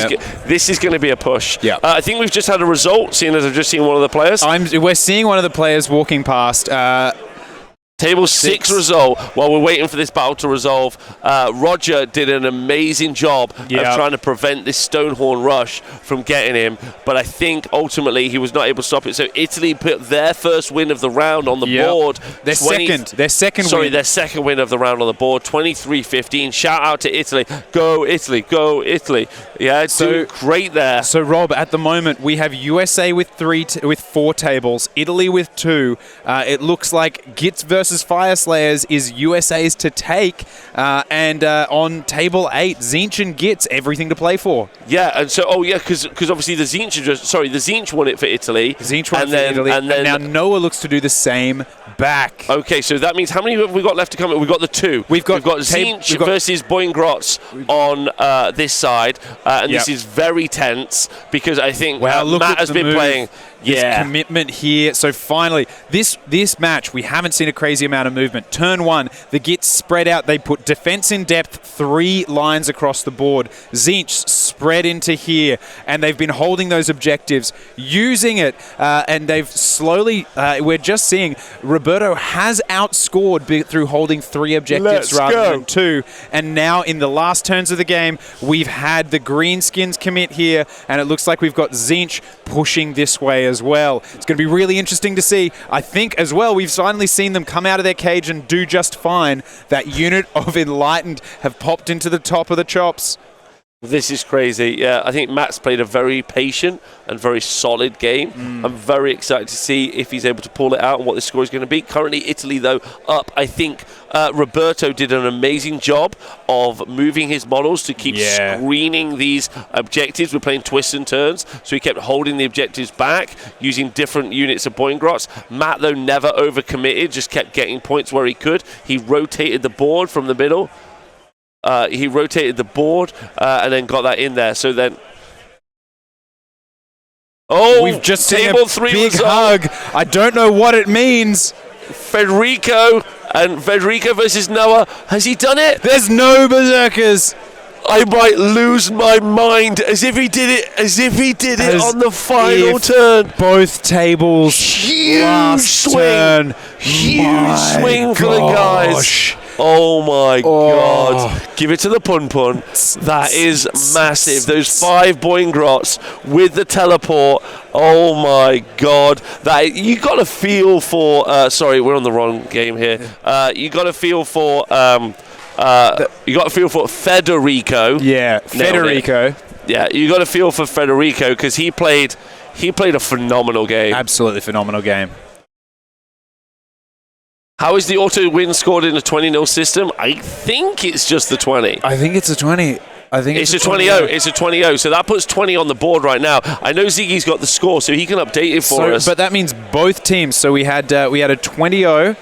is going to be a push. Yeah. I think we've just had a result, seeing as I've just seen one of the players. We're seeing one of the players walking past. Table 6 result. While we're waiting for this battle to resolve, Roger did an amazing job of trying to prevent this Stonehorn rush from getting him, but I think ultimately he was not able to stop it. So Italy put their first win of the round on the board. Their second win of the round on the board, 23-15. Shout out to Italy. Go Italy, go Italy. Yeah, doing great there. So Rob, at the moment we have USA with 4 tables, Italy with 2. It looks like Gitz versus Fire Slayers is USA's to take, and on table 8, Tzeentch and Gitz, everything to play for. Yeah, and so because obviously the Tzeentch won it for Italy. Tzeentch won it for Italy, and now Noah looks to do the same back. Okay, so that means how many have we got left to come? We've got the 2. We've got Tzeentch versus Boing Grots on this side, and this is very tense because I think Matt has been playing. This commitment here. So finally, this match, we haven't seen a crazy crazy amount of movement. Turn 1, the Gitz spread out. They put defense in depth, 3 lines across the board. Tzeentch spread into here, and they've been holding those objectives, using it, and they've slowly, we're just seeing Roberto has outscored through holding 3 objectives rather than 2. And now in the last turns of the game, we've had the greenskins commit here, and it looks like we've got Tzeentch pushing this way as well. It's going to be really interesting to see. I think as well, we've finally seen them come out of their cage and do just fine. That unit of Enlightened have popped into the top of the chops. This is crazy. Yeah, I think Matt's played a very patient and very solid game. I'm very excited to see if he's able to pull it out and what the score is going to be. Currently, Italy, though, up. I think Roberto did an amazing job of moving his models to keep screening these objectives. We're playing twists and turns, so he kept holding the objectives back, using different units of Boingrots. Matt, though, never overcommitted, just kept getting points where he could. He rotated the board from the middle. He rotated the board and then got that in there. So then, we've just seen a big hug. I don't know what it means. Federico versus Noah. Has he done it? There's no berserkers. I might lose my mind. As if he did it on the final turn. Both tables. Huge swing. Turn. Huge swing for the guys. Oh my God. Give it to the Pun Pun. That is massive. Those 5 Boingrots with the teleport. Oh my God. You got to feel for sorry, we're on the wrong game here. You got to feel for Federico. Yeah, Federico. Yeah, you got to feel for Federico because he played a phenomenal game. Absolutely phenomenal game. How is the auto win scored in a 20-0 system? I think it's just the 20. I think it's a 20. I think it's a 20-0. It's a 20-0. So that puts 20 on the board right now. I know Ziggy's got the score, so he can update it for us. But that means both teams. So we had a 20-0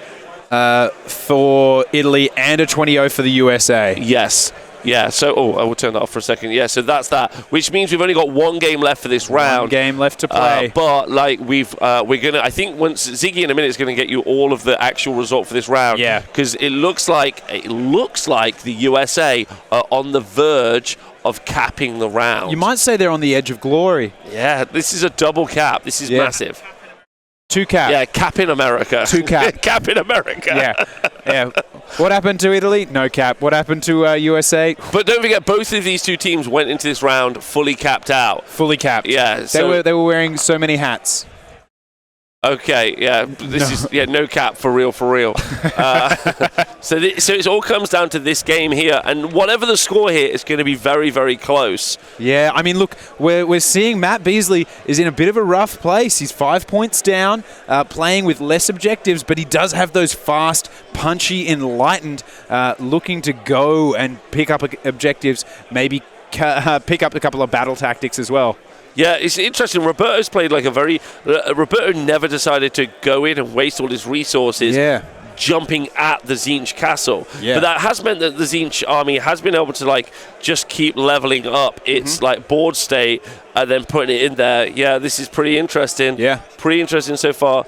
for Italy and a 20-0 for the USA. Yes. Yeah, so, I will turn that off for a second. Yeah, so that's that, which means we've only got 1 game left for this round. 1 game left to play. But, like, we're going to, I think once Ziggy in a minute is going to get you all of the actual result for this round. Yeah. Because it looks like the USA are on the verge of capping the round. You might say they're on the edge of glory. Yeah, this is a double cap. This is massive. 2 cap. Yeah, cap in America. 2 cap. Cap in America. Yeah. What happened to Italy? No cap. What happened to USA? But don't forget, both of these 2 teams went into this round fully capped out. Fully capped. Yeah. They were wearing so many hats. Okay, yeah, no cap for real. So it all comes down to this game here, and whatever the score here is going to be very, very close. Yeah, I mean, look, we're seeing Matt Beasley is in a bit of a rough place. He's 5 points down, playing with less objectives, but he does have those fast, punchy, Enlightened, looking to go and pick up objectives, maybe pick up a couple of battle tactics as well. Yeah, it's interesting. Roberto's played like Roberto never decided to go in and waste all his resources jumping at the Tzeentch castle. Yeah. But that has meant that the Tzeentch army has been able to like just keep leveling up its like board state and then putting it in there. Yeah, this is pretty interesting. Yeah. Pretty interesting so far.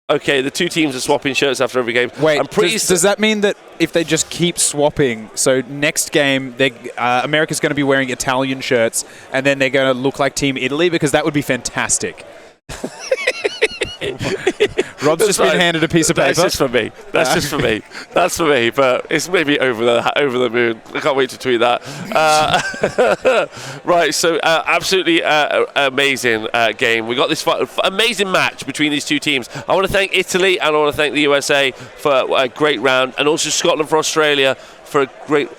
Okay, the 2 teams are swapping shirts after every game. Wait, does that mean that if they just keep swapping, so next game, America's going to be wearing Italian shirts, and then they're going to look like Team Italy? Because that would be fantastic. Rob's just been handed a piece of paper. That's just for me. That's for me. But it's maybe over the moon. I can't wait to tweet that. Right. So absolutely amazing game. We got this amazing match between these 2 teams. I want to thank Italy and I want to thank the USA for a great round, and also Scotland for Australia for a great.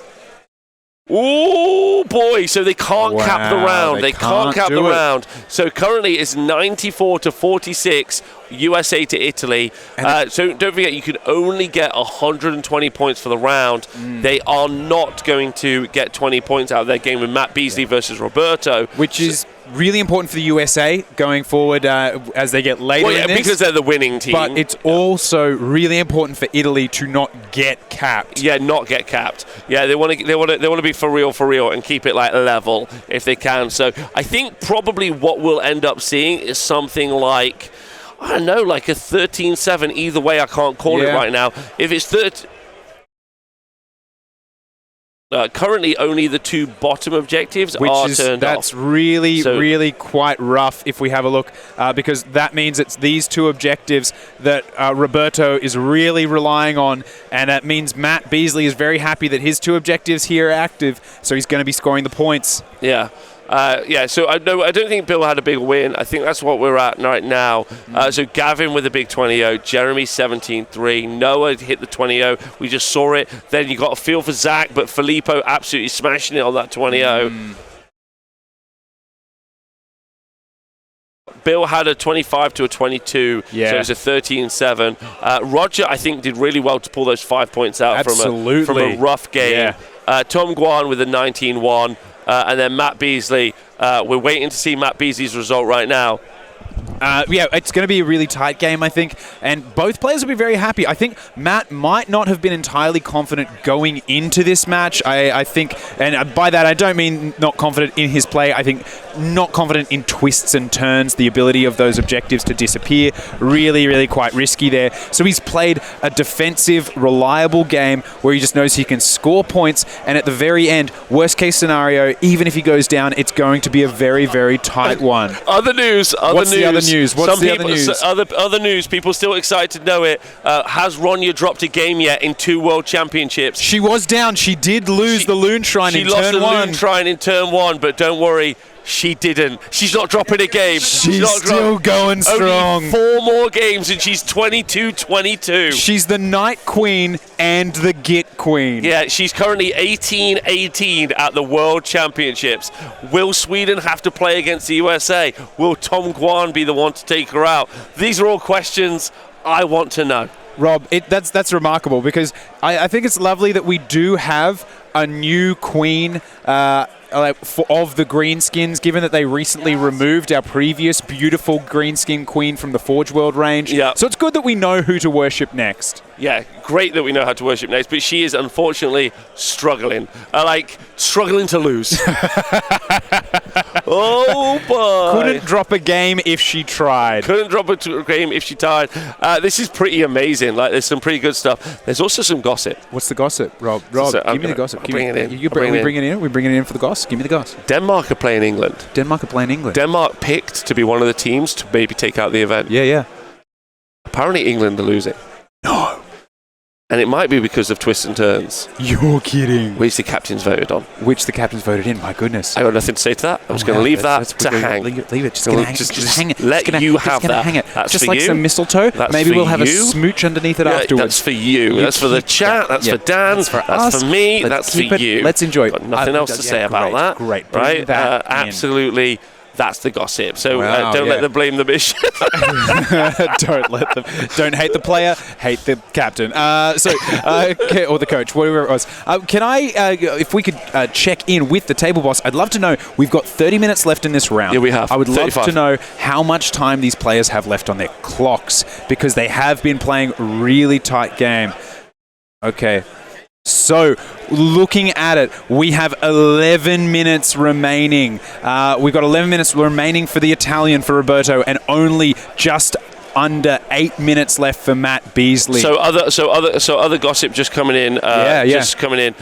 Oh boy! So they can't cap the round. They can't cap the round. So currently it's 94-46, USA to Italy. So don't forget, you can only get 120 points for the round. They are not going to get 20 points out of their game with Matt Beasley versus Roberto, which is really important for the USA going forward as they get later in this. Because they're the winning team. But it's also really important for Italy to not get capped. Yeah, not get capped. Yeah, they want to be for real, and keep it like level if they can. So I think probably what we'll end up seeing is something like, I don't know, like a 13-7. Either way, I can't call it right now. If it's currently, only the 2 bottom objectives are turned off. That's really quite rough if we have a look, because that means it's these 2 objectives that Roberto is really relying on, and that means Matt Beasley is very happy that his 2 objectives here are active, so he's going to be scoring the points. Yeah. So I don't think Bill had a big win. I think that's what we're at right now. So Gavin with a big 20-0, Jeremy 17-3, Noah hit the 20-0. We just saw it. Then you got a feel for Zach, but Filippo absolutely smashing it on that 20-0. Bill had a 25 to a 22, so it was a 13-7. Roger, I think, did really well to pull those 5 points out from a rough game. Tom Guan with a 19-1. And then Matt Beasley, we're waiting to see Matt Beasley's result right now. It's going to be a really tight game, I think, and both players will be very happy. I think Matt might not have been entirely confident going into this match. I think, and by that I don't mean not confident in his play, I think not confident in twists and turns, the ability of those objectives to disappear. Really quite risky there. So he's played a defensive, reliable game where he just knows he can score points, and at the very end, worst case scenario, even if he goes down, it's going to be a very tight one. Other news. What's the other news? Other news, people still excited to know it. Has Ronya dropped a game yet in 2 World Championships? She was down. She did lose the Loon Shrine in turn 1. She lost the Loon Shrine in turn 1, but don't worry. She didn't. She's not dropping a game. She's still going strong. Only 4 more games and she's 22-22. She's the Night Queen and the Git Queen. Yeah, she's currently 18-18 at the World Championships. Will Sweden have to play against the USA? Will Tom Guan be the one to take her out? These are all questions I want to know. Rob, that's remarkable, because I think it's lovely that we do have a new queen of the greenskins, given that they recently removed our previous beautiful greenskin queen from the Forge World range. Yeah. So it's good that we know who to worship next. Yeah, great that we know how to worship next, but she is unfortunately struggling. Struggling to lose. Oh, boy. Couldn't drop a game if she tried. This is pretty amazing. There's some pretty good stuff. There's also some gossip. What's the gossip, Rob? Give me the gossip. Bring it in. Are we bringing it in? We're bringing it in for the goss? Give me the goss. Denmark are playing England. Denmark picked to be one of the teams to maybe take out the event. Yeah. Apparently England are losing. No. And it might be because of twists and turns. You're kidding. Which the captains voted on. My goodness. I got nothing to say to that. I'm just going to leave that to hang. Leave it. Just hang it. Let you have that. Hang it. That's just for like you. Some mistletoe. That's maybe we'll have you. a smooch underneath it afterwards. That's for you. That's for the chat. That's for Dan. That's for us. That's for me. That's for you. Let's enjoy it. Got nothing else to say about that. Great. Right? Absolutely. That's the gossip. So don't let them blame the mission. Don't hate the player, hate the captain. Or the coach, whatever it was. Can I, if we could check in with the table boss, I'd love to know, we've got 30 minutes left in this round. Yeah, we have. I would 35. love to know how much time these players have left on their clocks, because they have been playing a really tight game. Okay. So, looking at it, we have 11 minutes remaining. We've got 11 minutes remaining for the Italian, for Roberto, and only just under 8 minutes left for Matt Beasley. So other gossip just coming in. Just coming in.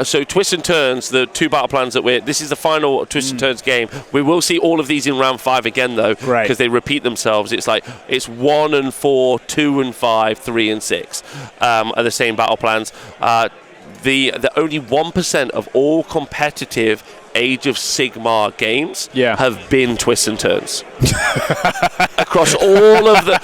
So twists and turns, the 2 battle plans that this is the final twists and turns game. We will see all of these in round 5 again, though, because they repeat themselves. It's 1 and 4, 2 and 5, 3 and 6 are the same battle plans. The only 1% of all competitive Age of Sigmar games have been twists and turns across all of the.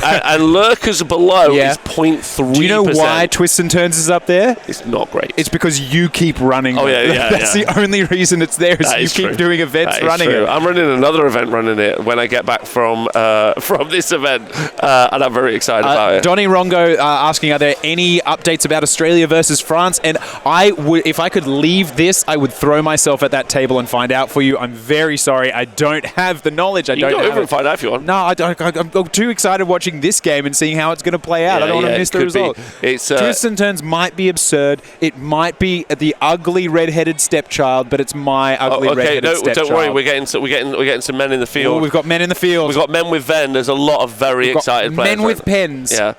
And lurkers below is 0.3%. Do you know why Twists and Turns is up there? It's not great. It's because you keep running. Oh, That's the only reason it's there, is you keep doing events running it. I'm running another event running it when I get back from this event, and I'm very excited about it. Donnie Rongo asking, are there any updates about Australia versus France? And if I could leave this, I would throw myself at that table and find out for you. I'm very sorry. I don't have the knowledge. You can go over and find out if you want. No, I'm too too excited watching this game and seeing how it's going to play out. I don't want to miss the result. Twists and turns might be absurd. It might be the ugly red-headed stepchild, but it's my ugly red-headed stepchild. Don't worry. We're getting some men in the field. We've got men in the field. We've got men with Ven. There's a lot of very excited players. Men with pens. Yeah.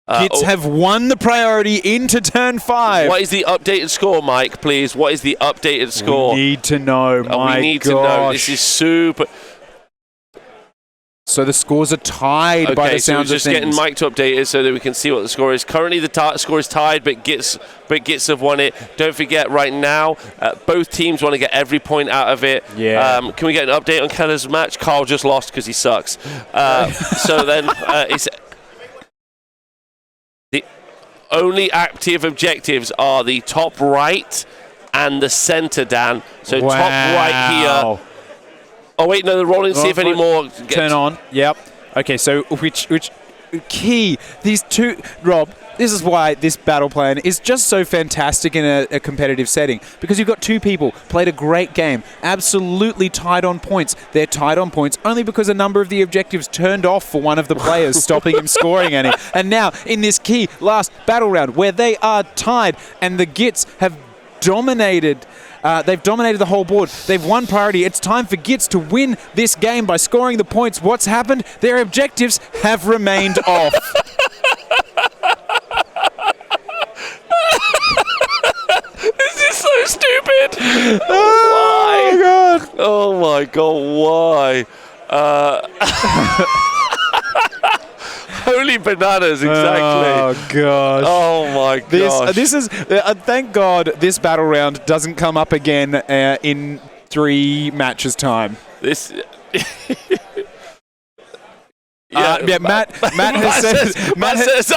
Gitz have won the priority into turn 5. What is the updated score, Mike, please? What is the updated score? We need to know, we need to know. This is super... So the scores are tied by the sounds of things. Just getting Mike to update it so that we can see what the score is. Currently, the score is tied, but Gitz have won it. Don't forget, right now, both teams want to get every point out of it. Yeah. Can we get an update on Keller's match? Carl just lost because he sucks. So then it's... The only active objectives are the top right and the centre, Dan. So top right here. Oh, wait, no, they're rolling to see if any more... Turn on, yep. Okay, so which key, these two... Rob, this is why this battle plan is just so fantastic in a competitive setting, because you've got two people, played a great game, absolutely tied on points. They're tied on points only because a number of the objectives turned off for one of the players, stopping him scoring any. And now, in this key last battle round, where they are tied, and the Gitz have dominated... they've dominated the whole board. They've won priority. It's time for Gitz to win this game by scoring the points. What's happened? Their objectives have remained off. This is so stupid. Why? Oh my god, why? Holy bananas, exactly. Oh, gosh. Oh, my gosh. This is... thank God this battle round doesn't come up again in 3 matches' time. This... Matt says,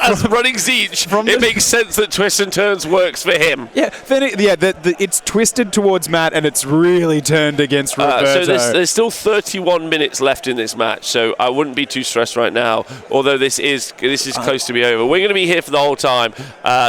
as running Tzeentch, it makes sense that Twists and Turns works for him. Yeah, it's twisted towards Matt, and it's really turned against Roberto. So there's still 31 minutes left in this match, so I wouldn't be too stressed right now. Although this is close to be over. We're going to be here for the whole time.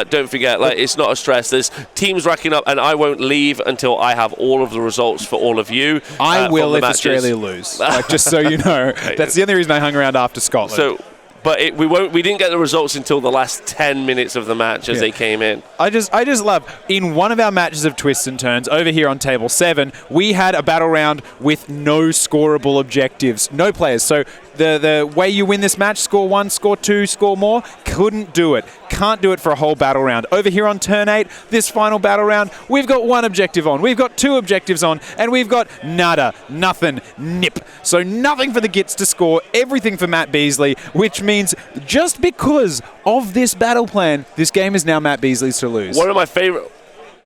Don't forget, it's not a stress. There's teams racking up, and I won't leave until I have all of the results for all of you. I will if Australia lose. Just so you know, that's the only reason I hung around after Scotland. So, but we didn't get the results until the last 10 minutes of the match as they came in. I just love, in one of our matches of Twists and Turns over here on table 7, we had a battle round with no scoreable objectives, no players. So the way you win this match, score 1, score 2, score more, couldn't do it. Can't do it for a whole battle round. Over here on turn 8, this final battle round, we've got 1 objective on, we've got 2 objectives on, and we've got nada, nothing, nip. So nothing for the Gitz to score, everything for Matt Beasley, which means just because of this battle plan, this game is now Matt Beasley's to lose. One of my favorite...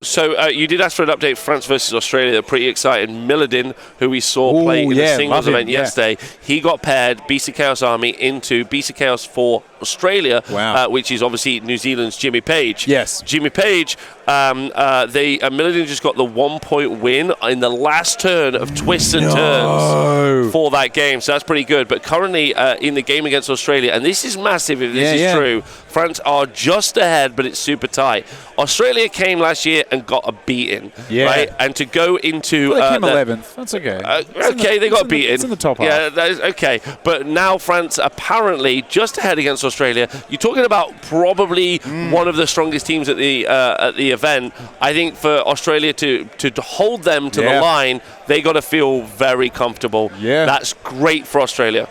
So you did ask for an update. France versus Australia. They're pretty excited. Milledin, who we saw play in the singles event yesterday, he got paired Beast of Chaos Army into Beast of Chaos for Australia, which is obviously New Zealand's Jimmy Page. Yes. Jimmy Page, Milledin just got the 1-point win in the last turn of Twists and Turns for that game. So that's pretty good. But currently in the game against Australia, and this is massive if this is true, France are just ahead, but it's super tight. Australia came last year and got a beating, right? And to go into... Well, they came 11th. That's okay. They got beaten. It's in the top half. Yeah, that is okay. But now France apparently just ahead against Australia. You're talking about probably one of the strongest teams at the event. I think for Australia to hold them to the line, they got to feel very comfortable. Yeah. That's great for Australia.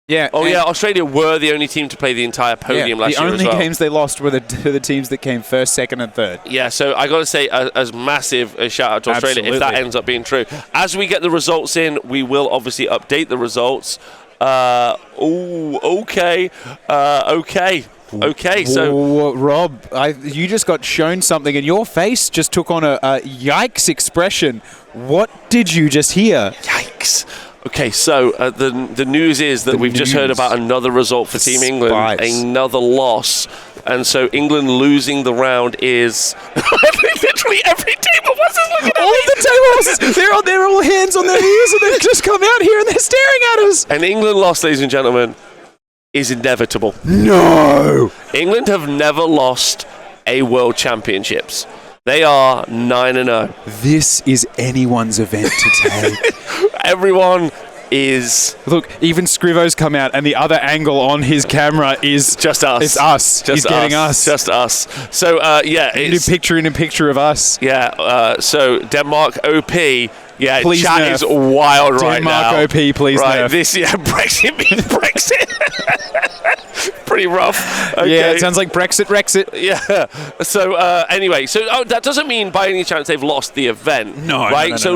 Yeah. Oh, yeah. Australia were the only team to play the entire podium last year as well. The only games they lost were the teams that came first, second, and third. Yeah, so I got to say, as massive a shout out to Australia if that ends up being true. As we get the results in, we will obviously update the results. Okay. Okay, so... Rob, you just got shown something, and your face just took on a yikes expression. What did you just hear? Yikes. Okay, so the news is that we've just heard about another result for Team England, another loss. And so England losing the round is... Literally every table boss is looking at all of the table bosses, they're all hands on their knees, and they've just come out here and they're staring at us. And England lost, ladies and gentlemen, is inevitable. No! England have never lost a World Championships. They are 9-0. This is anyone's event to take. Everyone is... Look, even Scrivo's come out, and the other angle on his camera is... Just us. It's us. He's getting us. Just us. So, it's... Picture in a picture of us. Yeah, so Denmark OP... Yeah, please chat nerf. Is wild right now. Denmark OP, please right, nerf. Brexit means Brexit. Pretty rough. Okay. Yeah, it sounds like Brexit. Yeah. So anyway, that doesn't mean by any chance they've lost the event. No. Right. No.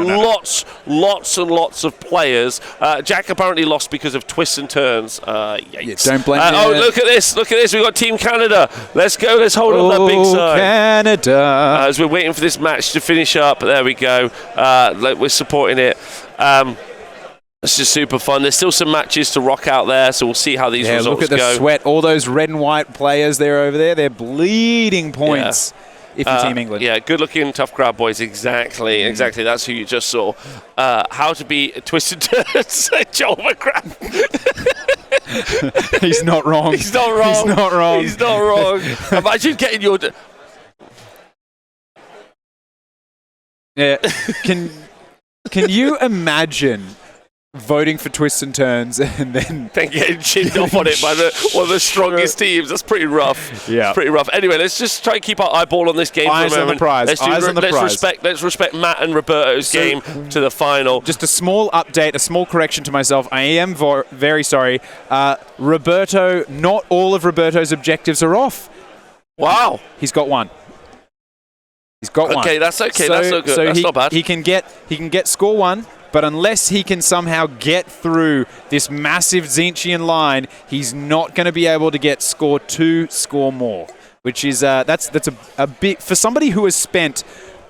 Lots and lots of players. Jack apparently lost because of twists and turns. Yikes. Yeah, don't blame me. Oh, look at this. We've got Team Canada. Let's go. Let's hold up that big sign. Canada. As we're waiting for this match to finish up. There we go. We're supporting it. It's just super fun. There's still some matches to rock out there, so we'll see how these results go. Look at the sweat. All those red and white players there over there. They're bleeding points. If you're Team England. Yeah, good-looking, tough crowd boys. Exactly. That's who you just saw. How to be twisted turns. Joel McGrath. He's not wrong. He's not wrong. Imagine getting your... Yeah. Can you imagine voting for twists and turns and then getting chinned off on it by one of the strongest teams? That's pretty rough. Yeah. It's pretty rough. Anyway, let's just try and keep our eyeball on this game Eyes for a on the moment. prize. Let's respect Matt and Roberto's game to the final. Just a small update, a small correction to myself. I am very sorry. Roberto, not all of Roberto's objectives are off. Wow. He's got one. Okay, that's okay. That's not good. That's not bad. He can get score 1. But unless he can somehow get through this massive Tzeentchian line, he's not going to be able to get score 2, score more. Which is that's a bit for somebody who has spent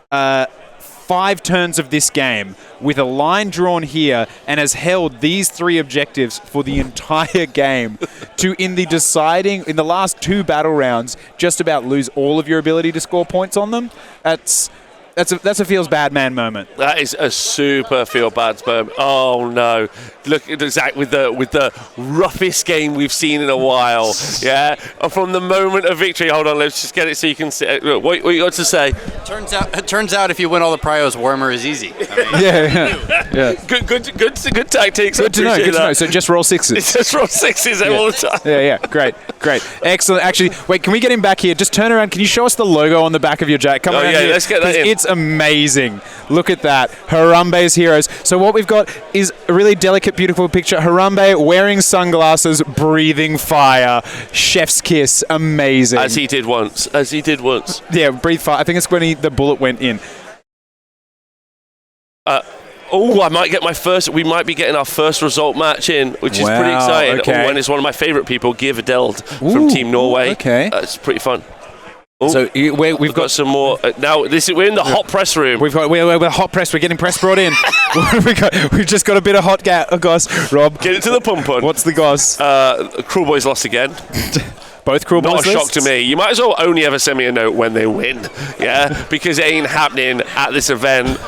5 turns of this game with a line drawn here and has held these 3 objectives for the entire game to in the last 2 battle rounds just about lose all of your ability to score points on them. That's a feels bad man moment. That is a super feel bad moment. Oh no! Look at Zach with the roughest game we've seen in a while. Yeah, from the moment of victory. Hold on, let's just get it so you can see. Look, what you got to say? Turns out if you win all the pryos, Warmer is easy. Yeah. Good tactics. Good to know. So just roll 6s. Just roll 6s all the time. Yeah. Great. Excellent. Actually, wait. Can we get him back here? Just turn around. Can you show us the logo on the back of your jacket? Come on here. Let's get that in. It's amazing. Look at that. Harambe's heroes. So what we've got is a really delicate, beautiful picture. Harambe wearing sunglasses, breathing fire. Chef's kiss. Amazing. As he did once. Yeah, breathe fire. I think it's when the bullet went in. I might get we might be getting our first result match in, which is pretty exciting. Okay. And it's one of my favourite people, Giverdeld from Team Norway. Okay. It's pretty fun. So we've got some more. Now we're in the hot press room. We're hot press. We're getting press brought in. We've just got a bit of hot goss. Rob, get into the pump on. What's the goss? Cruel Boys lost again. Both Cruel Boys. Not a shock to me. You might as well only ever send me a note when they win. Yeah, because it ain't happening at this event.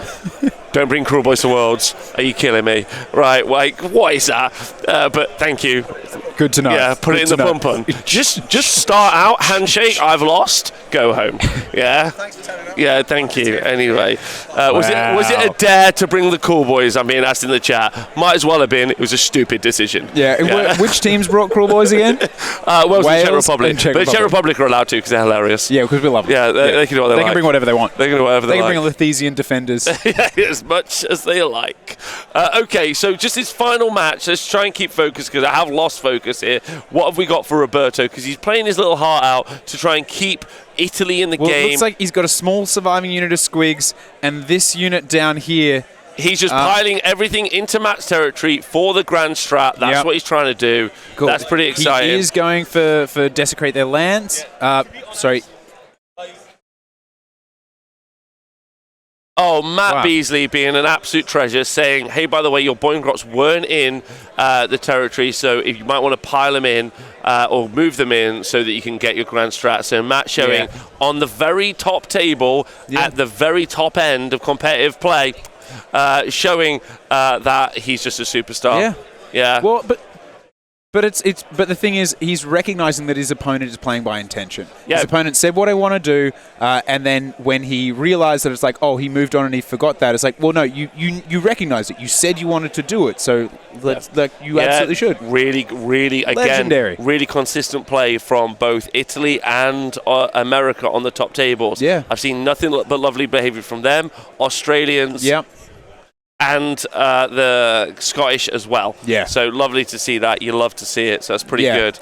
Don't bring Cruel Boys to Worlds. Are you killing me? Right, like, what is that? But thank you. Good to know. Yeah, put it in the pump on. Just start out, handshake, I've lost, go home. Yeah? Thanks for turning up. Yeah, thank you. Anyway, was it a dare to bring the Cruel Boys? I'm being asked in the chat. Might as well have been. It was a stupid decision. Yeah. Which teams brought Cruel Boys again? Wales and Czech Republic. But Czech Republic are allowed to because they're hilarious. Yeah, because we love them. Yeah, they can do what they like. They can bring whatever they want. They can do whatever they like. They can bring Lethesian defenders. As much as they like. Okay, so just this final match. Let's try and keep focus because I have lost focus here. What have we got for Roberto? Because he's playing his little heart out to try and keep Italy in the game. It looks like he's got a small surviving unit of squigs, and this unit down here. He's just piling everything into Matt's territory for the Grand Strat. That's what he's trying to do. Cool. That's pretty exciting. He is going for desecrate their lands. Sorry. Oh, Matt Beasley being an absolute treasure, saying, hey, by the way, your Boingrots weren't in the territory, so if you might want to pile them in or move them in so that you can get your Grand Strat. So Matt showing on the very top table at the very top end of competitive play, showing that he's just a superstar. Yeah. Well, but But but the thing is, he's recognizing that his opponent is playing by intention. Yeah. His opponent said what I want to do, and then when he realized that it's like, oh, he moved on and he forgot that. It's like, well, no, you recognize it. You said you wanted to do it, so you absolutely should. Really, again, Legendary. really consistent play from both Italy and America on the top tables. Yeah. I've seen nothing but lovely behavior from them. Australians. Yep. And the Scottish as well. Yeah. So lovely to see that. You love to see it. So that's pretty Yeah. good.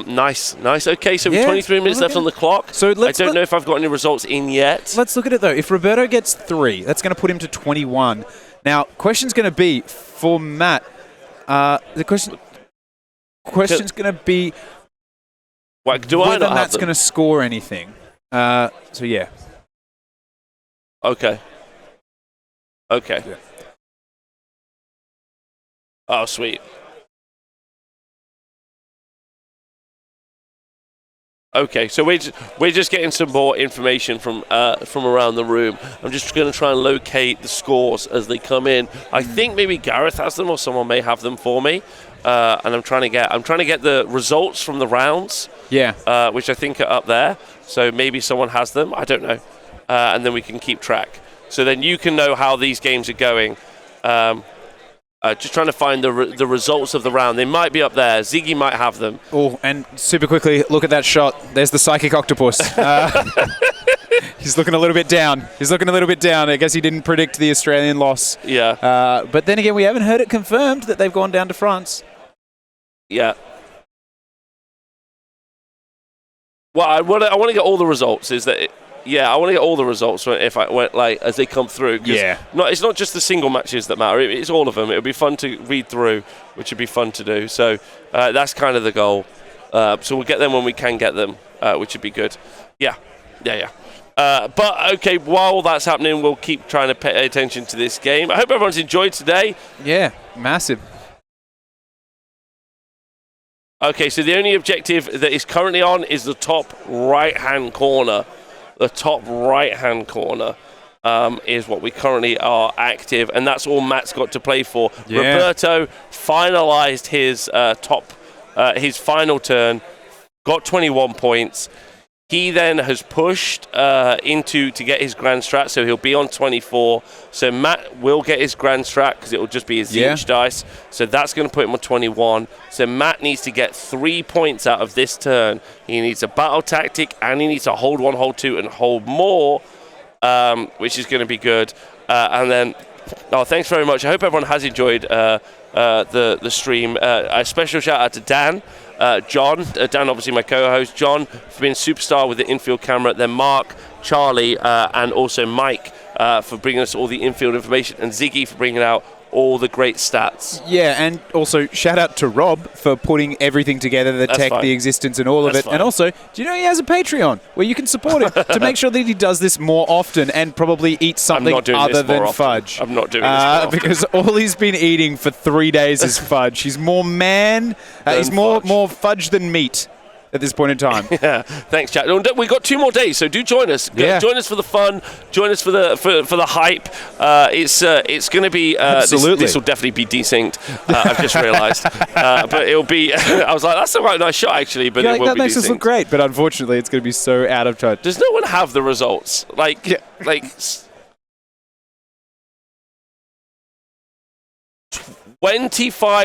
Nice. Okay, so Yeah, 23 minutes left on the clock. So I don't know if I've got any results in yet. Let's look at it, though. If Roberto gets 3, that's going to put him to 21. Now, question's going to be for Matt. The question's going to be Do I whether not have Matt's them? going to score anything. So, yeah. Okay. Yeah. Oh, sweet. Okay, so we're just getting some more information from around the room. I'm just going to try and locate the scores as they come in. I think maybe Gareth has them, or someone may have them for me. And I'm trying to get the results from the rounds. Yeah. Which I think are up there. So maybe someone has them. I don't know. And then we can keep track. So then you can know how these games are going. Just trying to find the results of the round. They might be up there. Ziggy might have them. Oh, and super quickly, look at that shot. There's the psychic octopus. He's looking a little bit down. I guess he didn't predict the Australian loss. Yeah. But then again, we haven't heard it confirmed that they've gone down to France. Yeah. Well, I want to get all the results. I want to get all the results as they come through. Yeah. It's not just the single matches that matter. It's all of them. It'll be fun to read through, which would be fun to do. So that's kind of the goal. So we'll get them when we can get them, which would be good. Yeah. But okay, while that's happening, we'll keep trying to pay attention to this game. I hope everyone's enjoyed today. Yeah, massive. Okay, so the only objective that is currently on is the top right-hand corner. The top right-hand corner is what we currently are active, and that's all Matt's got to play for. Yeah. Roberto finalized his final turn, got 21 points. He then has pushed to get his Grand Strat, so he'll be on 24. So Matt will get his Grand Strat because it will just be his Tzeentch dice. So that's going to put him on 21. So Matt needs to get 3 points out of this turn. He needs a battle tactic, and he needs to hold 1, hold 2, and hold more, which is going to be good. And then, thanks very much. I hope everyone has enjoyed the stream. A special shout out to Dan. John, Dan obviously my co-host, John for being superstar with the infield camera, then Mark, Charlie, and also Mike for bringing us all the infield information, and Ziggy for bringing out all the great stats. Yeah, and also shout out to Rob for putting everything together, the tech, the existence, and all of it. And also, do you know he has a Patreon where you can support him to make sure that he does this more often and probably eat something other than fudge? I'm not doing this more often. Because all he's been eating for 3 days is fudge. He's more he's more fudge than meat at this point in time. Yeah, thanks, chat. We've got 2 more days, so do join us. Yeah. Join us for the fun. Join us for the hype. It's going to be absolutely. This will definitely be desynced. I've just realised, but it'll be. I was like, that's a quite nice shot actually, but it will that be makes desynced. us look great. But unfortunately, it's going to be so out of touch. Does no one have the results? 25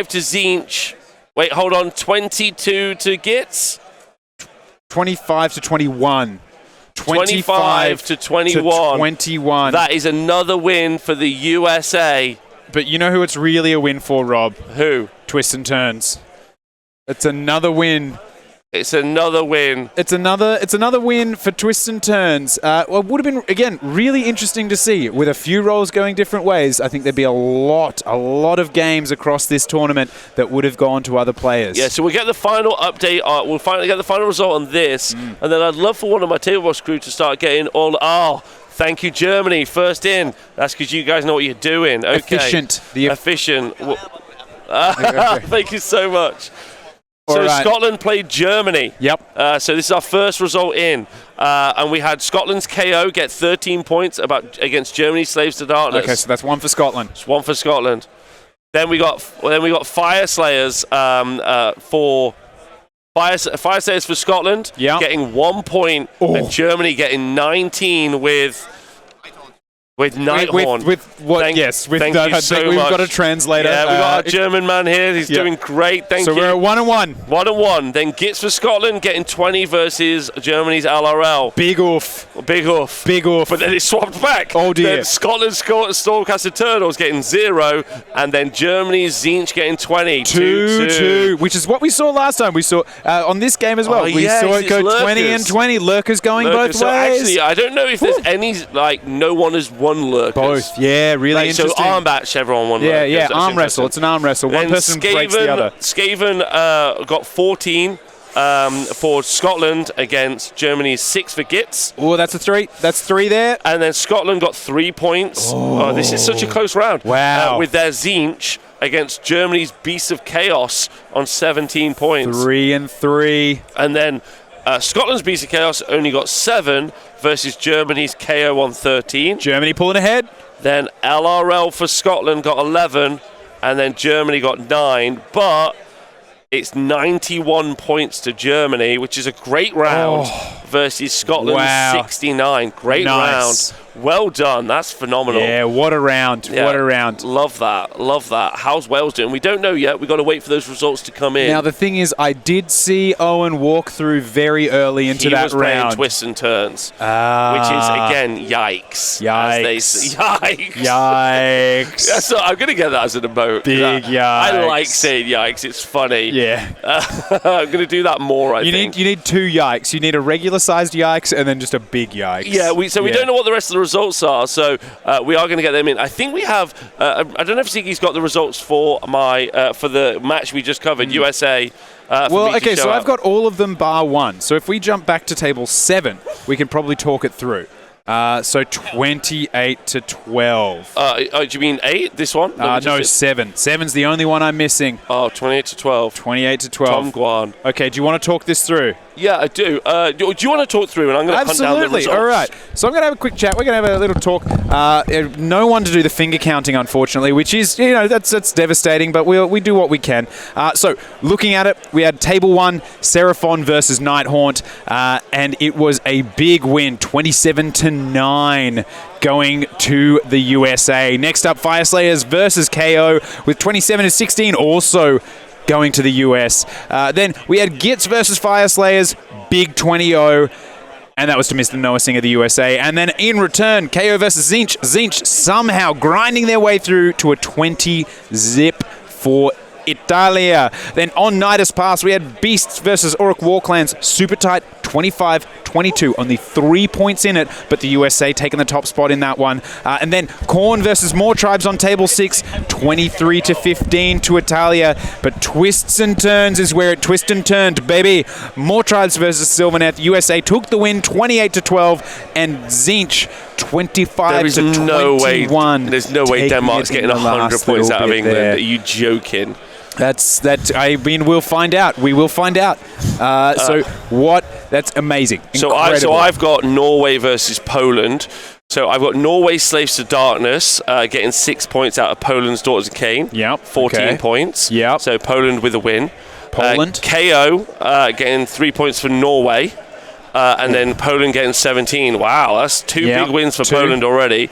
to Tzeentch. Wait, hold on. 22 to Gitz. 25 to 21. 25 to 21. 21. That is another win for the USA. But you know who it's really a win for, Rob? Who? Twists and Turns. It's another win. It's another win. It's another win for Twists and Turns. Well, it would have been, again, really interesting to see. With a few roles going different ways, I think there'd be a lot of games across this tournament that would have gone to other players. Yeah, so we'll get the final update. We'll finally get the final result on this. And then I'd love for one of my Table Box crew to start getting all... Oh, thank you, Germany. First in. That's because you guys know what you're doing. Okay. Efficient. Efficient. Thank you so much. So right. Scotland played Germany. Yep. So this is our first result in. And we had Scotland's KO get 13 points against Germany's Slaves to Darkness. Okay, so that's 1 for Scotland. It's 1 for Scotland. Then we got Fire Slayers for Fire Slayers for Scotland, getting 1 point, and Germany getting 19 with Nighthorn. With what? Thank you so we've much. got a translator. Yeah, we got our German man here. He's doing great. Thank you. So we're at 1-1. 1-1. Then Gitz for Scotland getting 20 versus Germany's LRL. Big oof. Big oof. Big oof. But then it swapped back. Oh dear. Then Scotland's Stormcaster Turtles getting 0, and then Germany's Tzeentch getting 20. 2-2, which is what we saw last time. We saw on this game as well. We saw it go 20-20. Lurkers going both ways. So actually, I don't know if there's any, no one has won Lurkers. Both, yeah, really interesting. So arm batch, everyone won Lurkers. Yeah, That's arm wrestle. It's an arm wrestle. One person breaks the other. Skaven got 14 for Scotland against Germany's 6 for Gitz. Oh, that's a 3. That's 3 there. And then Scotland got 3 points. Oh, this is such a close round. Wow. With their Tzeentch against Germany's Beasts of Chaos on 17 points. 3-3. And then Scotland's Beasts of Chaos only got 7 versus Germany's KO on 13. Germany pulling ahead. Then LRL for Scotland got 11, and then Germany got 9. But it's 91 points to Germany, which is a great round, versus Scotland's 69. Great round. Well done. That's phenomenal. Yeah, what a round. Yeah, what a round. Love that. Love that. How's Wales doing? We don't know yet. We've got to wait for those results to come in. Now, the thing is, I did see Owen walk through very early into that round. He was playing twists and turns, which is, again, yikes. Yikes. Yikes. So I'm going to get that as an emote. Big yikes. I like saying yikes. It's funny. Yeah. I'm going to do that more, I think. You need 2 yikes. You need a regular-sized yikes and then just a big yikes. Yeah, we don't know what the rest of the results are, so we are going to get them in. I think we have. I don't know if Ziggy's got the results for for the match we just covered, USA. Well, okay, so I've got all of them bar 1. So if we jump back to table 7, we can probably talk it through. So 28-12. Do you mean 8? This one? No, 7. 7's the only one I'm missing. Oh, 28-12. 28-12. Tom Guan. Okay, do you want to talk this through? Yeah, I do. Do you want to talk through? And I'm going to hunt down the results. All right. So I'm going to have a quick chat. We're going to have a little talk. No one to do the finger counting, unfortunately, which is, that's devastating, but we do what we can. So looking at it, we had table 1, Seraphon versus Nighthaunt, and it was a big win, 27-9. Going to the USA. Next up, Fire Slayers versus KO with 27-16, also going to the US. Then we had Gitz versus Fire Slayers, big 20-0, and that was to Mr. Noah Singh of the USA. And then in return, KO versus Tzeentch. Tzeentch somehow grinding their way through to a 20-zip for Italia. Then on Nidus Pass, we had Beasts versus Orc War Clans, super tight, 25-22, only 3 points in it, but the USA taking the top spot in that one. And then Khorne versus More Tribes on table 6, 23-15 to Italia, but twists and turns is where it twist and turned, baby. More Tribes versus Sylvaneth, USA took the win, 28-12, and Tzeentch 25-21. There's no way Denmark's getting 100 points out of England. Are you joking? That's I mean, we'll find out. We will find out. That's amazing. So I've got Norway versus Poland. So I've got Norway Slaves to Darkness getting 6 points out of Poland's Daughters of Cain. Yep. 14 points. Yep. So Poland with a win. Poland. KO getting 3 points for Norway. And then Poland getting 17. Wow, that's 2 big wins for Poland already.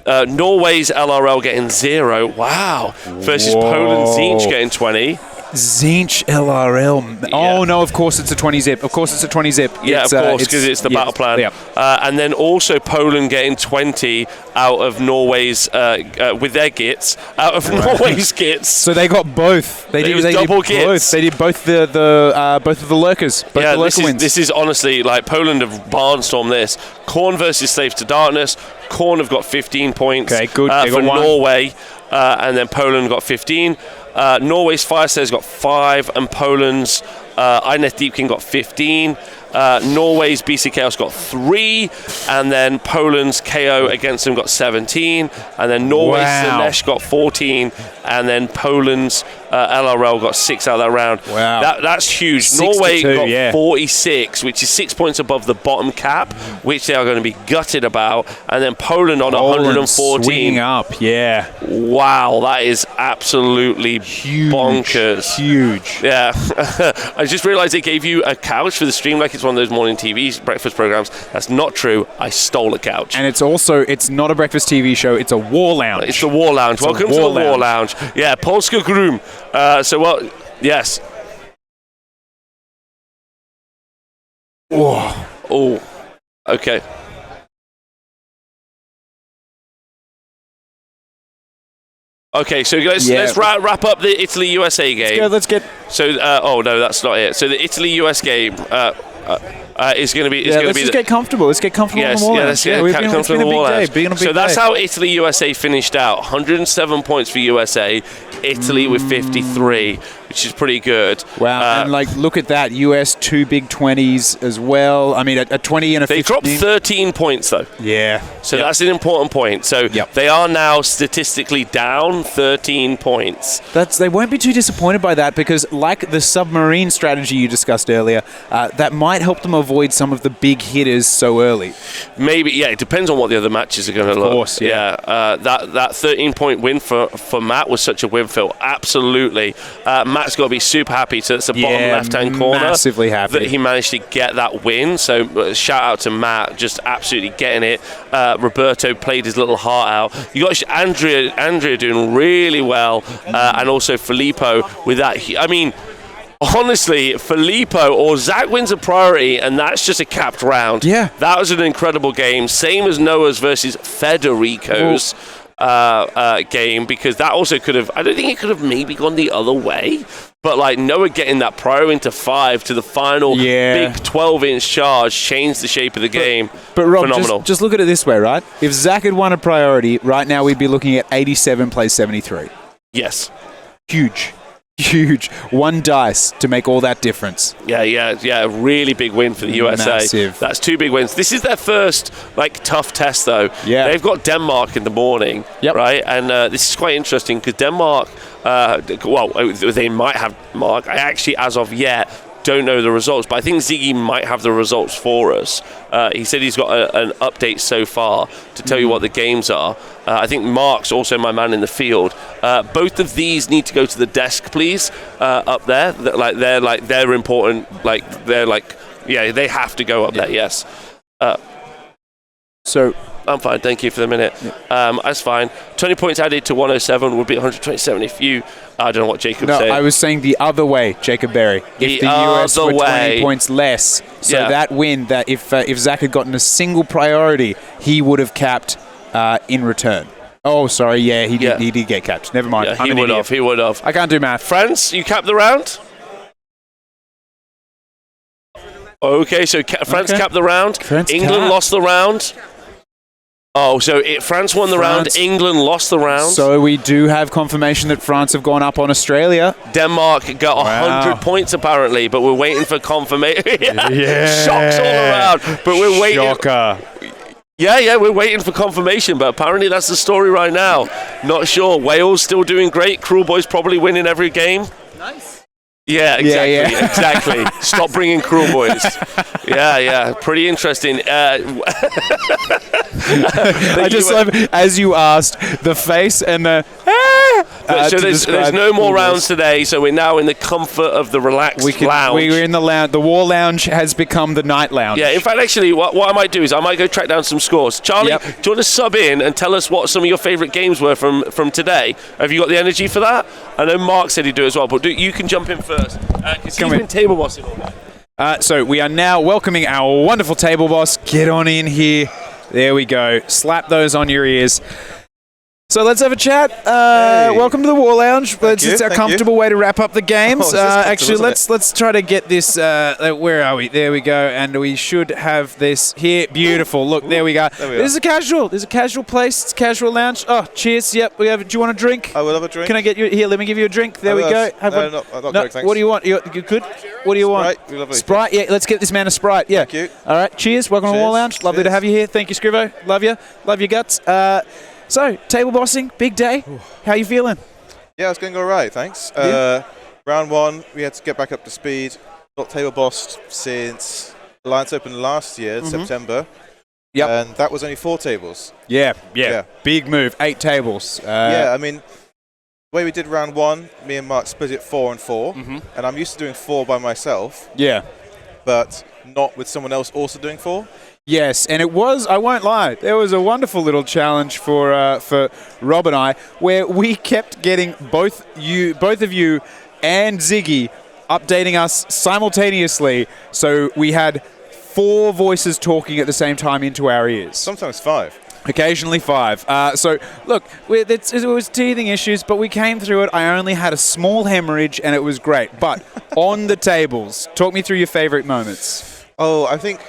Norway's LRL getting 0. Wow. Versus Poland's Tzeentch getting 20. Tzeentch LRL. Yeah. Oh, no, of course it's a 20-zip. Of course it's a 20-zip. Yeah, of course, because it's the battle plan. Yeah. And then also Poland getting 20 out of Norway's, with their Gitz, out of Norway's Gitz. So they got both. They did double Gitz. Both. They did both both of the lurkers. Both the lurker wins. This is honestly, like, Poland have barnstormed this. Khorne versus Slaves to Darkness. Khorne have got 15 points. Okay, good. For Norway. And then Poland got 15. Norway's Fire Slayers got 5, and Poland's Eineth Deepkin got 15. Norway's BC Chaos got 3, and then Poland's KO against them got 17, and then Norway's Sinesh got 14, and then Poland's LRL got 6 out of that round. Wow. That's huge. 62, Norway got yeah. 46, which is 6 points above the bottom cap, which they are going to be gutted about. And then Poland on 114. Swinging up, yeah. Wow, that is absolutely bonkers. Huge. Yeah. I just realized they gave you a couch for the stream like it's one of those morning TV breakfast programs. That's not true. I stole a couch. And it's not a breakfast TV show, it's a war lounge. It's the War Lounge. Welcome to the War Lounge. Yeah, Polska Groom. Yes. Oh. Okay. Okay, so let's wrap up the Italy-USA game. Let's get... So, no, that's not it. So the Italy-US game is going to be... let's just get comfortable. Let's get comfortable on the wall. Let's get comfortable on the wall. So that's day. how Italy-USA finished out. 107 points for USA, Italy with 53, which is pretty good. Wow, and look at that. US 2 big 20s as well. I mean, a 20 and a 15. They dropped 13 points, though. Yeah. So that's an important point. So they are now statistically down 13 points. They won't be too disappointed by that because, like the submarine strategy you discussed earlier, that might help them avoid some of the big hitters so early. Maybe, yeah. It depends on what the other matches are going to look. Of course, yeah. That 13-point win for Matt was such a win, Phil. Absolutely. Matt's got to be super happy. So it's the bottom left-hand corner. Massively happy. That he managed to get that win. So shout out to Matt, just absolutely getting it. Roberto played his little heart out. You got Andrea doing really well. And also Filippo with that. I mean, honestly, Filippo or Zach wins a priority, and that's just a capped round. Yeah. That was an incredible game. Same as Noah's versus Federico's game, because that also could have, I don't think it could have maybe gone the other way, but Noah getting that prior into 5 to the final big 12-inch charge changed the shape of the game. But Rob, phenomenal. Just look at it this way, right? If Zach had won a priority, right now we'd be looking at 87 plays 73. Yes. Huge. One dice to make all that difference. Yeah. A really big win for the USA. Massive. That's 2 big wins. This is their first tough test though. Yeah. They've got Denmark in the morning. Yep. Right. And this is quite interesting because Denmark. They might have Mark. I actually, as of yet, don't know the results, but I think Ziggy might have the results for us. He said he's got an update so far to tell you what the games are. I think Mark's also my man in the field. Both of these need to go to the desk, please, up there. They're important. They have to go up there. Yes. So I'm fine. Thank you for the minute. That's fine. 20 points added to 107 would be 127 if you... I don't know what Jacob said. No, I was saying the other way, Jacob Berry. If the US were 20 points less, so that win, that if Zach had gotten a single priority, he would have capped in return. Oh, sorry, he did get capped. Never mind. Yeah, he would have. I can't do math. France, you capped the round? Okay, so France capped the round. England lost the round. Oh, so France won the round, England lost the round. So we do have confirmation that France have gone up on Australia. Denmark got 100 points apparently, but we're waiting for confirmation. Shocks all around, but we're waiting. Shocker. Yeah, we're waiting for confirmation, but apparently that's the story right now. Not sure. Wales still doing great. Cruel Boys probably winning every game. Nice. Yeah, exactly. Stop bringing Cruel Boys. Yeah, pretty interesting. I just love, as you asked, the face and the... so there's no more rounds today, so we're now in the comfort of the relaxed lounge. We're in the lounge. The war lounge has become the night lounge. Yeah, in fact, actually, what I might do is I might go track down some scores. Charlie, do you want to sub in and tell us what some of your favourite games were from today? Have you got the energy for that? I know Mark said he'd do it as well, but you can jump in first, because he's been table bossing all day. So we are now welcoming our wonderful table boss. Get on in here. There we go. Slap those on your ears. So let's have a chat. Welcome to the War Lounge. It's our comfortable way to wrap up the games. Actually, let's try to get this. Where are we? There we go. And we should have this here. Beautiful. Look, there we go. This is a casual. There's a casual place. It's a casual lounge. Oh, cheers. Yep. We have. Do you want a drink? I would have a drink. Can I get you here? Let me give you a drink. There we go. No, thanks. What do you want? You good? What do you want? Sprite. Yeah. Let's get this man a Sprite. Yeah. Thank you. All right. Cheers. Welcome to the War Lounge. Lovely to have you here. Thank you, Scrivo. Love you. Love your guts. So, table bossing, big day. How you feeling? Yeah, it's going all right, thanks. Round 1, we had to get back up to speed. Not table bossed since Alliance Open last year, September. Yep. And that was only 4 tables. Yeah. Big move. 8 tables. I mean, the way we did round 1, me and Mark split it 4 and 4. And I'm used to doing 4 by myself. Yeah. But not with someone else also doing 4. Yes, and it was, I won't lie, there was a wonderful little challenge for Rob and I, where we kept getting both of you and Ziggy updating us simultaneously, so we had 4 voices talking at the same time into our ears. Sometimes 5. Occasionally 5. So, look, it was teething issues, but we came through it. I only had a small hemorrhage, and it was great. But on the tables, talk me through your favorite moments. Oh, I think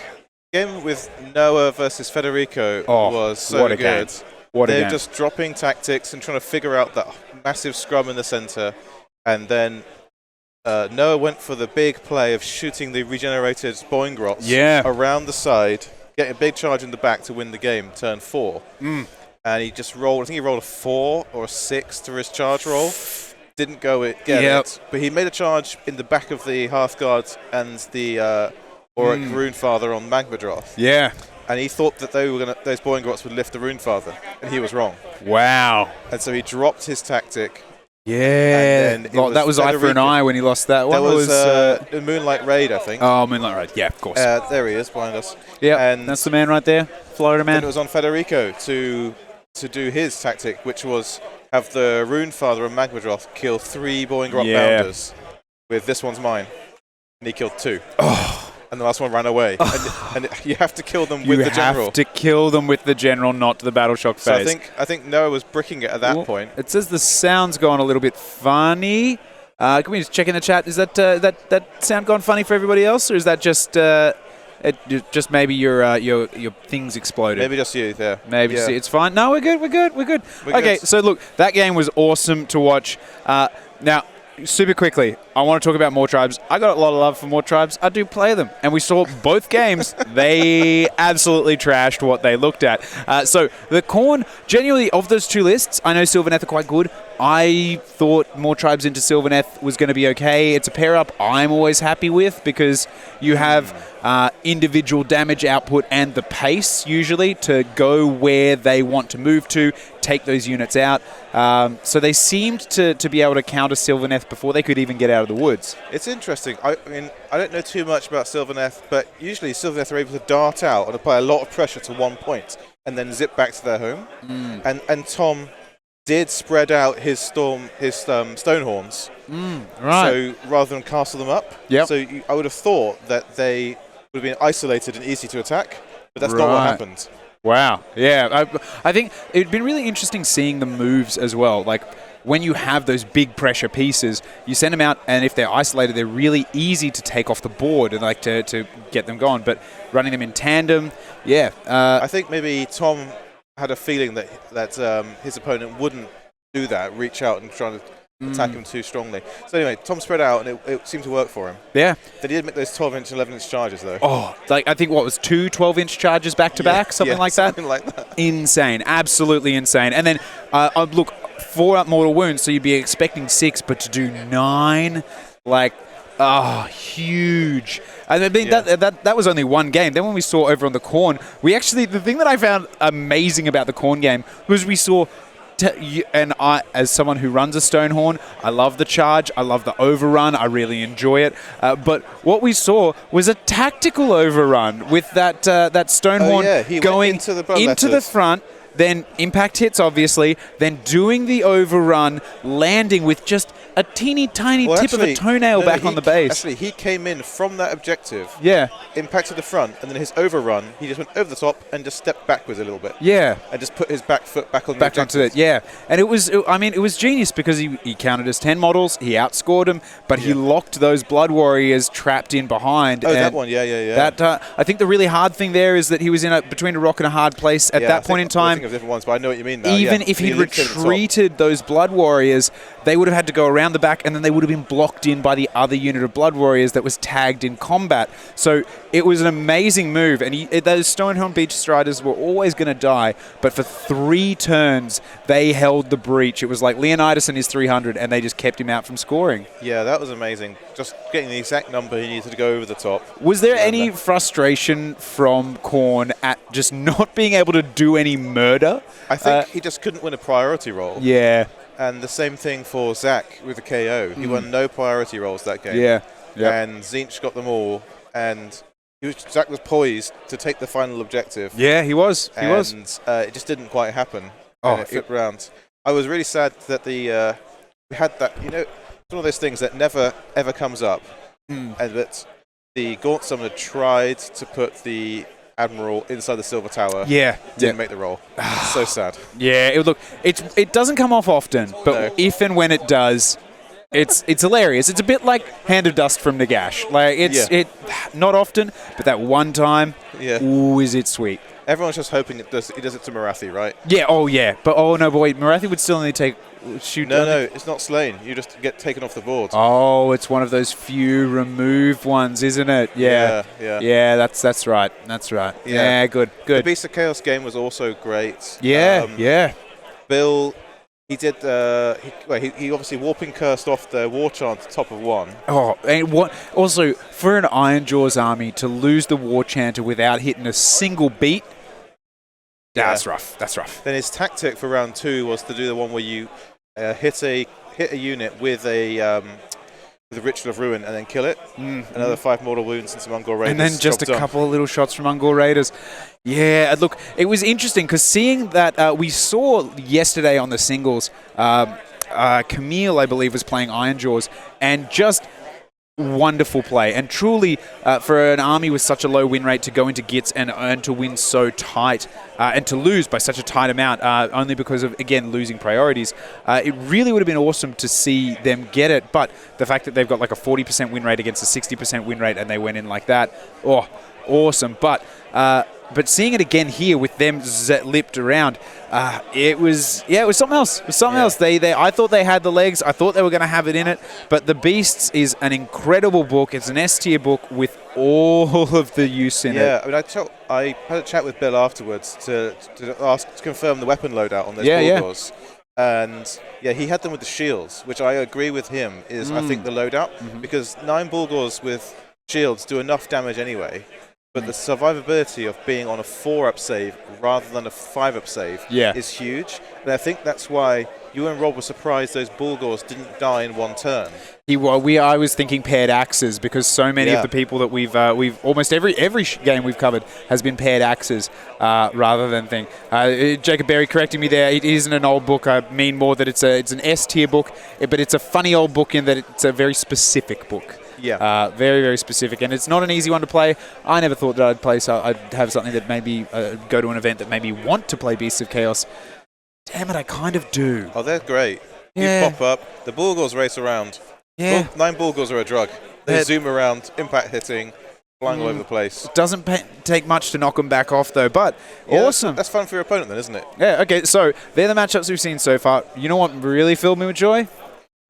game with Noah versus Federico was so good. They're just dropping tactics and trying to figure out that massive scrum in the center. And then Noah went for the big play of shooting the regenerated Boingrots around the side, getting a big charge in the back to win the game, turn 4. And he just rolled, I think he rolled a 4 or a 6 to his charge roll. Didn't get it. But he made a charge in the back of the Hearthguard and the Auric Runefather on Magmadroth. Yeah. And he thought that those Boingrots would lift the Runefather, and he was wrong. Wow. And so he dropped his tactic. Yeah. That was eye for an eye when he lost that one. That was Moonlight Raid, I think. Oh, Moonlight Raid. Yeah, of course. There he is behind us. Yeah, that's the man right there. Florida man. And it was on Federico to do his tactic, which was have the Runefather and Magmadroth kill 3 Boingrot Bounders with This One's Mine. And he killed 2. And the last one ran away. And you have to kill them with the general. You have to kill them with the general, not the battle shock phase. So I think Noah was bricking it at that point. It says the sound's gone a little bit funny. Can we just check in the chat? Is that sound gone funny for everybody else, or is that just maybe your things exploded? Maybe just you there. Maybe it's fine. No, we're good. Okay, so look, that game was awesome to watch. Now, super quickly, I want to talk about More Tribes. I got a lot of love for More Tribes. I do play them. And we saw both games. They absolutely trashed what they looked at. So the Khorne, genuinely, of those 2 lists, I know Sylvaneth are quite good. I thought More Tribes into Sylvaneth was going to be okay. It's a pair-up I'm always happy with because you have individual damage output and the pace, usually, to go where they want to move to, take those units out. So they seemed to be able to counter Sylvaneth before they could even get out of the woods. It's interesting. I mean, I don't know too much about Sylvaneth, but usually Sylvaneth are able to dart out and apply a lot of pressure to one point and then zip back to their home. And Tom did spread out his Stonehorns. Right. So rather than castle them up. So I would have thought that they would have been isolated and easy to attack, but that's not what happened. Wow. Yeah. I think it'd been really interesting seeing the moves as well. Like, when you have those big pressure pieces, you send them out, and if they're isolated, they're really easy to take off the board and like to get them going. But running them in tandem, I think maybe Tom had a feeling that his opponent wouldn't do that, reach out and try to attack him too strongly. So anyway, Tom spread out, and it seemed to work for him. Yeah. They did make those 12-inch and 11-inch charges, though. Oh, like I think what was 2 12-inch charges back-to-back, something like that? Something like that. Insane. Absolutely insane. And then, look, 4 mortal wounds, so you'd be expecting 6, but to do 9, like, huge. And I mean, that was only one game. Then when we saw over on the Khorne, the thing that I found amazing about the Khorne game was we saw, and I, as someone who runs a Stonehorn, I love the charge, I love the overrun, I really enjoy it. But what we saw was a tactical overrun with that Stonehorn going into the front. Then impact hits, obviously. Then doing the overrun, landing with just a teeny tiny tip of a toenail back on the base. Actually, he came in from that objective. Yeah. Impacted the front, and then his overrun, he just went over the top and just stepped backwards a little bit. Yeah. And just put his back foot back on the objective. Onto it, yeah. And it was genius because he counted his 10 models, he outscored them, but he locked those Blood Warriors trapped in behind. Oh, that one, yeah. That I think the really hard thing there is that he was between a rock and a hard place at that point in time. Of different ones, but I know what you mean now. Even if he'd retreated those Blood Warriors, they would have had to go around around the back, and then they would have been blocked in by the other unit of Blood Warriors that was tagged in combat. So it was an amazing move, and those Stonehelm Beach Striders were always going to die, but for 3 turns, they held the breach. It was like Leonidas and his 300, and they just kept him out from scoring. Yeah, that was amazing. Just getting the exact number he needed to go over the top. Was there any frustration from Korn at just not being able to do any murder? I think he just couldn't win a priority roll. Yeah. And the same thing for Zach with the KO. He won no priority rolls that game. Yeah. And Tzeentch got them all, and Zach was poised to take the final objective. Yeah, he was. And it just didn't quite happen. And it flipped around. I was really sad that we had that, it's one of those things that never, ever comes up. And that the Gaunt Summoner tried to put the Admiral inside the Silver Tower. Yeah. Didn't make the roll. So sad. Yeah, it doesn't come off often, but if and when it does, it's hilarious. It's a bit like Hand of Dust from Nagash. Like it not often, but that one time, ooh, is it sweet. Everyone's just hoping he does it to Marathi, right? Yeah, but wait, Marathi would still only shoot. No, it's not slain. You just get taken off the board. Oh, it's one of those few removed ones, isn't it? Yeah. That's right. Yeah, good. The Beast of Chaos game was also great. Yeah. Bill, he did. He obviously warping cursed off the war chant top of 1. Oh, and what? Also, for an Iron Jaws army to lose the war chanter without hitting a single beat. That's rough. Then his tactic for round 2 was to do the one where you hit a unit with a Ritual of Ruin and then kill it. Another 5 mortal wounds and some Ungor Raiders. And then just a couple of little shots from Ungor Raiders. Yeah, look, it was interesting because seeing that we saw yesterday on the singles, Camille, I believe, was playing Iron Jaws, and just wonderful play. And truly, for an army with such a low win rate to go into Gitz and to win so tight and to lose by such a tight amount, only because of, again, losing priorities, it really would have been awesome to see them get it. But the fact that they've got like a 40% win rate against a 60% win rate and they went in like that, awesome. But seeing it again here with them lipped around, it was something else. It was something else. I thought they had the legs. I thought they were going to have it in it. But The Beasts is an incredible book. It's an S-tier book with all of the use in it. Yeah, I mean, I had a chat with Bill afterwards to confirm the weapon loadout on those Bulgars. And he had them with the shields, which I agree with him is I think the loadout, because 9 Bulgars with shields do enough damage anyway. But the survivability of being on a 4-up save rather than a 5-up save is huge. And I think that's why you and Rob were surprised those Bulgars didn't die in 1 turn. I was thinking paired axes because so many of the people that we've almost every game we've covered has been paired axes rather than thing. Jacob Berry correcting me there. It isn't an old book. I mean more that it's an S-tier book, but it's a funny old book in that it's a very specific book. Yeah. Very, very specific. And it's not an easy one to play. I never thought that I'd play, so I'd have something that maybe go to an event that made me want to play Beasts of Chaos. Damn it, I kind of do. Oh, they're great. Yeah. You pop up, the Bulgars race around. Yeah. 9 Bulgars are a drug. They zoom around, impact hitting, flying all over the place. It doesn't take much to knock them back off, though, but awesome. That's fun for your opponent then, isn't it? Yeah, okay, so they're the matchups we've seen so far. You know what really filled me with joy?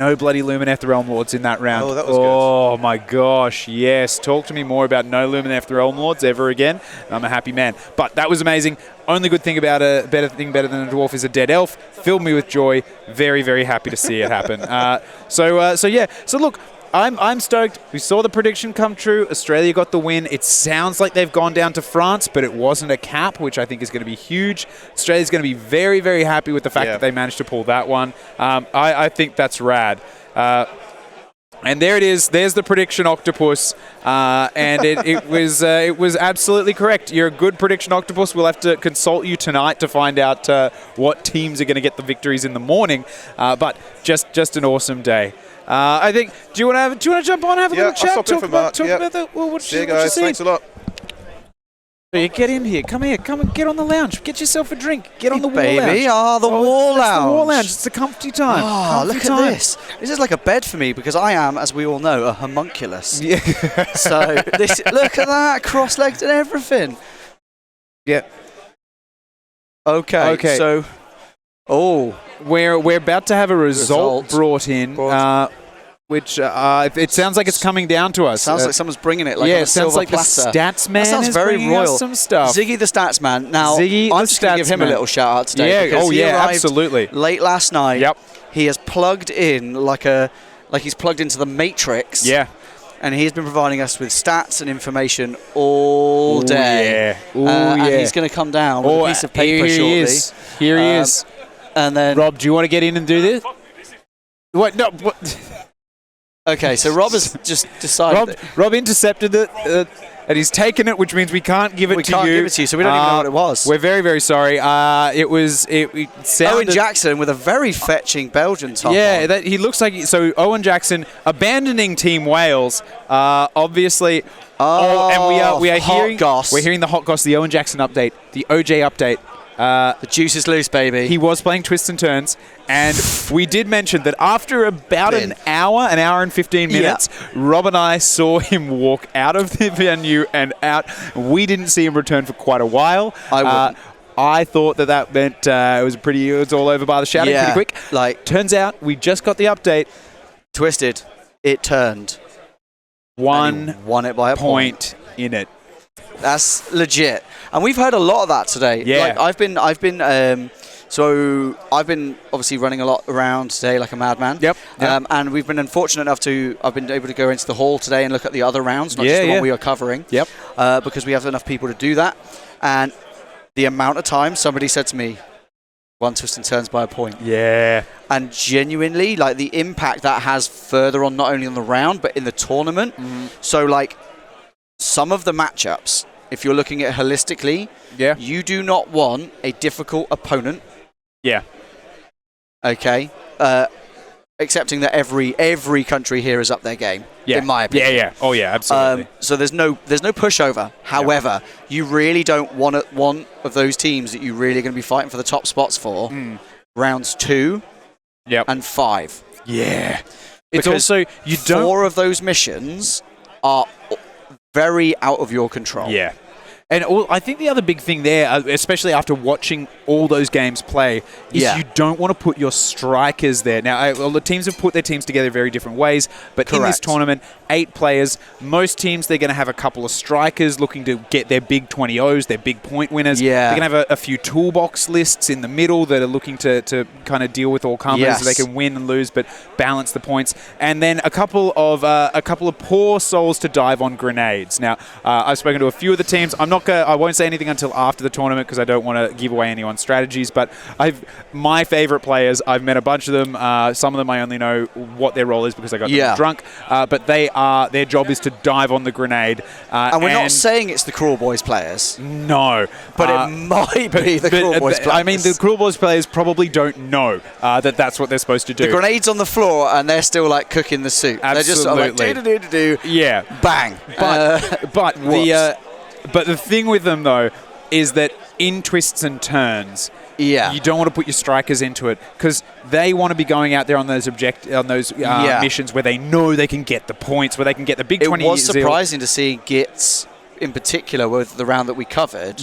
No bloody Lumineth Realm Lords in that round. Oh, that was good. Oh, my gosh, yes. Talk to me more about no Lumineth Realm Lords ever again. I'm a happy man. But that was amazing. Only good thing about better than a dwarf is a dead elf. Filled me with joy. Very, very happy to see it happen. So look, I'm stoked. We saw the prediction come true. Australia got the win. It sounds like they've gone down to France, but it wasn't a cap, which I think is going to be huge. Australia's going to be very, very happy with the fact that they managed to pull that one. I think that's rad. And there it is. There's the prediction octopus, and it was absolutely correct. You're a good prediction octopus. We'll have to consult you tonight to find out what teams are going to get the victories in the morning. But just an awesome day. I think. Do you want to jump on and have a little chat? Talk about what see you guys. Thanks a lot. You get in here. Come and get on the lounge. Get yourself a drink. Get on the wall baby. lounge. The wall lounge. The wall lounge. It's a comfy time. Oh, look at this. This is like a bed for me because I am, as we all know, a homunculus. Yeah. So look at that, cross-legged and everything. Yeah. Okay. So, we're about to have a result brought in, which it sounds like it's coming down to us. Sounds like someone's bringing it, like on a it sounds silver like platter. The stats man. That sounds is very bringing royal. us some stuff. Ziggy the stats man. Now, Ziggy I'm the just going to give him a Statsman. little shout out today. Yeah. Because he arrived absolutely. late last night. Yep. He has plugged in like he's plugged into the Matrix. Yeah. And he's been providing us with stats and information all day. Yeah. And he's going to come down with a piece of paper shortly. Here he is. And then Rob, do you want to get in and do this? What? No. What? Okay, so Rob has just decided. Rob intercepted it, and he's taken it, which means we can't give it to you. We can't give it to you, so we don't even know what it was. We're very, very sorry. It sounded... Owen Jackson with a very fetching Belgian top. Yeah, he looks like... So Owen Jackson abandoning Team Wales, obviously... and we are hearing... Goss. We're hearing the hot goss, the Owen Jackson update, the OJ update. The juice is loose, baby. He was playing Twists and Turns, and we did mention that after about an hour and 15 minutes, Rob and I saw him walk out of the venue and out. We didn't see him return for quite a while. I thought that meant it was all over by the shouting pretty quick. Like, turns out we just got the update. Twisted, it turned. Won it by a point in it. That's legit, and we've heard a lot of that today. Yeah, like, I've been obviously running a lot around today like a madman. Yep. And we've been unfortunate enough I've been able to go into the hall today and look at the other rounds, not just the one we are covering. Yep. Because we have enough people to do that, and the amount of time somebody said to me, "One twist and turns by a point." Yeah. And genuinely, like, the impact that has further on, not only on the round but in the tournament. So, like, some of the matchups, if you're looking at it holistically, you do not want a difficult opponent. Yeah. Okay. Accepting that every country here is up their game, in my opinion. Yeah. Oh, yeah, absolutely. So there's no pushover. However, you really don't want one of those teams that you really are going to be fighting for the top spots for rounds 2 and 5. Yeah. It's also, you don't... 4 of those missions are very out of your control. Yeah. And I think the other big thing there, especially after watching all those games play, is you don't want to put your strikers there. Now, the teams have put their teams together very different ways, but in this tournament, 8 players, most teams, they're going to have a couple of strikers looking to get their big 20-0s, their big point winners. Yeah. They're going to have a few toolbox lists in the middle that are looking to kind of deal with all comers so they can win and lose, but balance the points. And then a couple of poor souls to dive on grenades. Now, I've spoken to a few of the teams. I won't say anything until after the tournament because I don't want to give away anyone's strategies, but my favorite players, I've met a bunch of them. Some of them I only know what their role is because I got them drunk, but their job is to dive on the grenade. And we're not saying it's the Cruel Boys players. No. But it might be the Cruel Boys players. I mean, the Cruel Boys players probably don't know that that's what they're supposed to do. The grenade's on the floor and they're still like cooking the soup. Absolutely. They're just sort of like do-do-do-do-do. Yeah. Bang. But the thing with them, though, is that in twists and turns, you don't want to put your strikers into it because they want to be going out there on those missions where they know they can get the points, where they can get the big 20. It was surprising to see Gitz, in particular, with the round that we covered,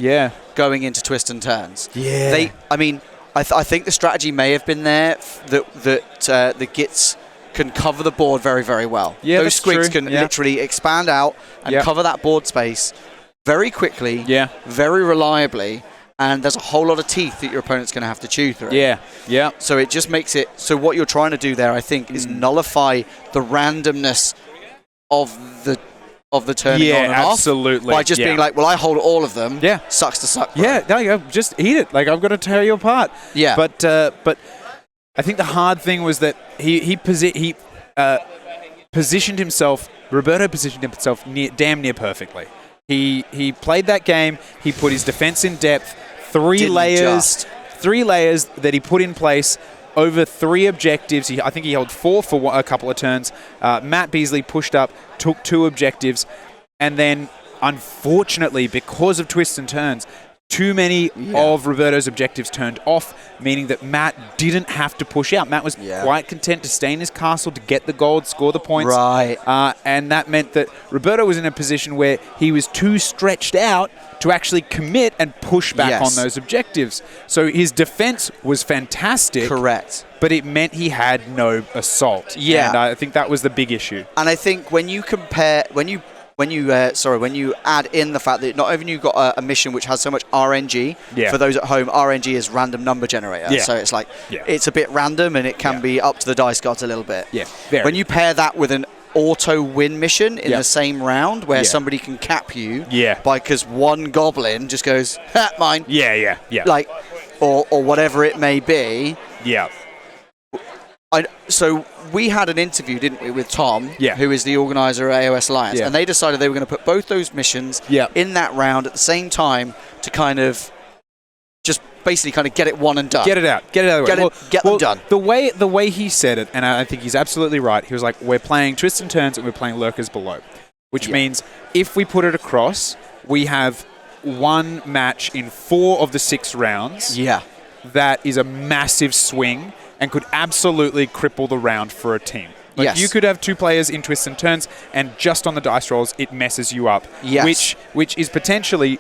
going into twists and turns. Yeah. I think the strategy may have been there that the Gitz can cover the board very, very well. Yeah, those squigs can literally expand out and cover that board space very quickly, very reliably, and there's a whole lot of teeth that your opponent's going to have to chew through. Yeah. So it just makes it... So what you're trying to do there, I think, is nullify the randomness of the turning on and absolutely. off by just being like, well, I hold all of them. Yeah. Sucks to suck. Bro. Yeah, there you go. Just eat it. Like, I've got to tear you apart. Yeah. But I think the hard thing was that he positioned himself... Roberto positioned himself damn near perfectly. He played that game. He put his defense in depth. Three layers that he put in place over 3 objectives. I think he held 4 for a couple of turns. Matt Beasley pushed up, took 2 objectives, and then, unfortunately, because of twists and turns, too many of Roberto's objectives turned off, meaning that Matt didn't have to push out. Matt was quite content to stay in his castle to get the gold, score the points. Right. And that meant that Roberto was in a position where he was too stretched out to actually commit and push back on those objectives. So his defense was fantastic. Correct. But it meant he had no assault. Yeah. And I think that was the big issue. And I think when you compare, when you add in the fact that not only you've got a mission which has so much RNG, for those at home, RNG is random number generator. So it's like, it's a bit random and it can be up to the dice gods a little bit. When you pair that with an auto win mission in the same round where somebody can cap you because one goblin just goes, ha, mine. Like, or whatever it may be. So we had an interview, didn't we, with Tom, who is the organizer at AOS Alliance, and they decided they were going to put both those missions in that round at the same time to kind of just basically kind of get it one and done. Get it out of the way. Get them done. The way he said it, and I think he's absolutely right, he was like, we're playing twists and turns and we're playing lurkers below, which means if we put it across, we have one match in 4 of the 6 rounds. That is a massive swing and could absolutely cripple the round for a team. Like you could have 2 players in twists and turns, and just on the dice rolls, it messes you up. Which is potentially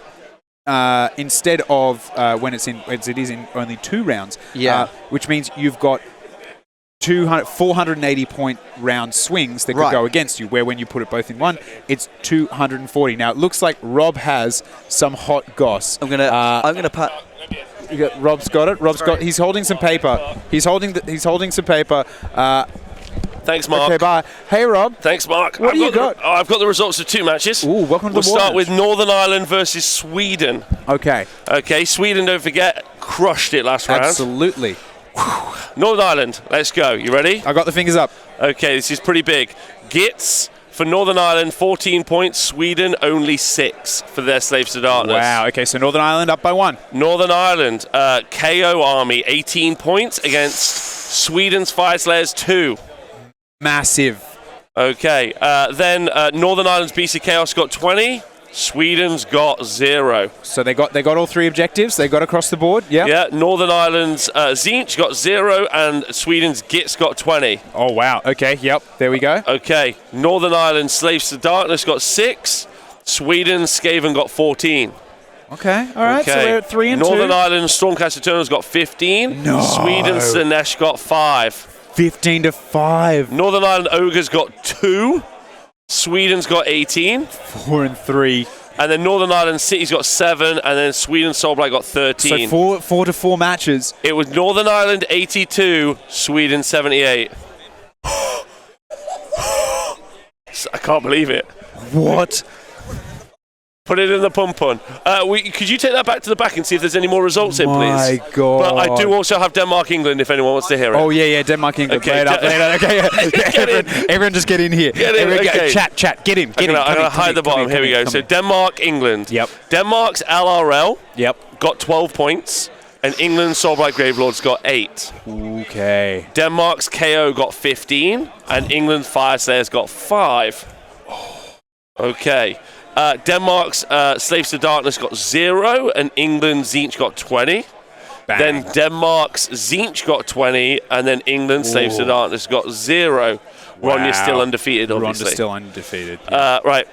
instead of when it is in only 2 rounds. Which means you've got 480 point round swings that could go against you. Where when you put it both in one, it's 240. Now it looks like Rob has some hot goss. I'm gonna put. Rob's got it. He's holding some paper. He's holding some paper. Thanks, Mark. Okay, bye. Hey, Rob. Thanks, Mark. What do you got? I've got the results of 2 matches. Ooh, welcome to the We'll start with Northern Ireland versus Sweden. Okay. Sweden, don't forget, crushed it last round. Absolutely. Northern Ireland, let's go. You ready? I got the fingers up. Okay, this is pretty big. Gitz for Northern Ireland, 14 points. Sweden, only 6 for their Slaves to Darkness. Wow, okay, so Northern Ireland up by 1. Northern Ireland, KO Army, 18 points against Sweden's Fire Slayers, 2. Massive. Okay, then Northern Ireland's Beast of Chaos got 20. Sweden's got 0. So they got all 3 objectives. They got across the board. Yeah. Northern Ireland's Tzeentch got 0, and Sweden's Gitz got 20. Oh wow. Okay. Yep. There we go. Okay. Northern Ireland's Slaves to Darkness got 6. Sweden's Skaven got 14. Okay. All right. Okay. So we're at 3 and 2. Northern Ireland's Stormcast Eternals got 15. No. Sweden's Tzeentch got 5. 15 to 5. Northern Ireland Ogors got 2. Sweden's got 18. 4 and 3. And then Northern Ireland City's got 7, and then Sweden Soulblight got 13. So 4 to 4 matches. It was Northern Ireland 82, Sweden 78. I can't believe it. What? Put it in the pum-pum. Could you take that back to the back and see if there's any more results in, please? My God. But I do also have Denmark-England if anyone wants to hear it. Oh, yeah, Denmark-England. Okay, Everyone just get in here. Get in, okay. Chat. Get in. I'm going to hide the bottom. Here we go. So Denmark-England. Yep. Denmark's LRL Yep. got 12 points, and England's Soulblight Gravelords got 8. Okay. Denmark's KO got 15, and England's Fire Slayers got 5. Okay. Denmark's Slaves to Darkness got 0, and England's Tzeentch got 20. Bang. Then Denmark's Tzeentch got 20, and then England's Slaves to Darkness got 0. Ron, you're still undefeated, obviously. Ron is still undefeated. Yeah. Right.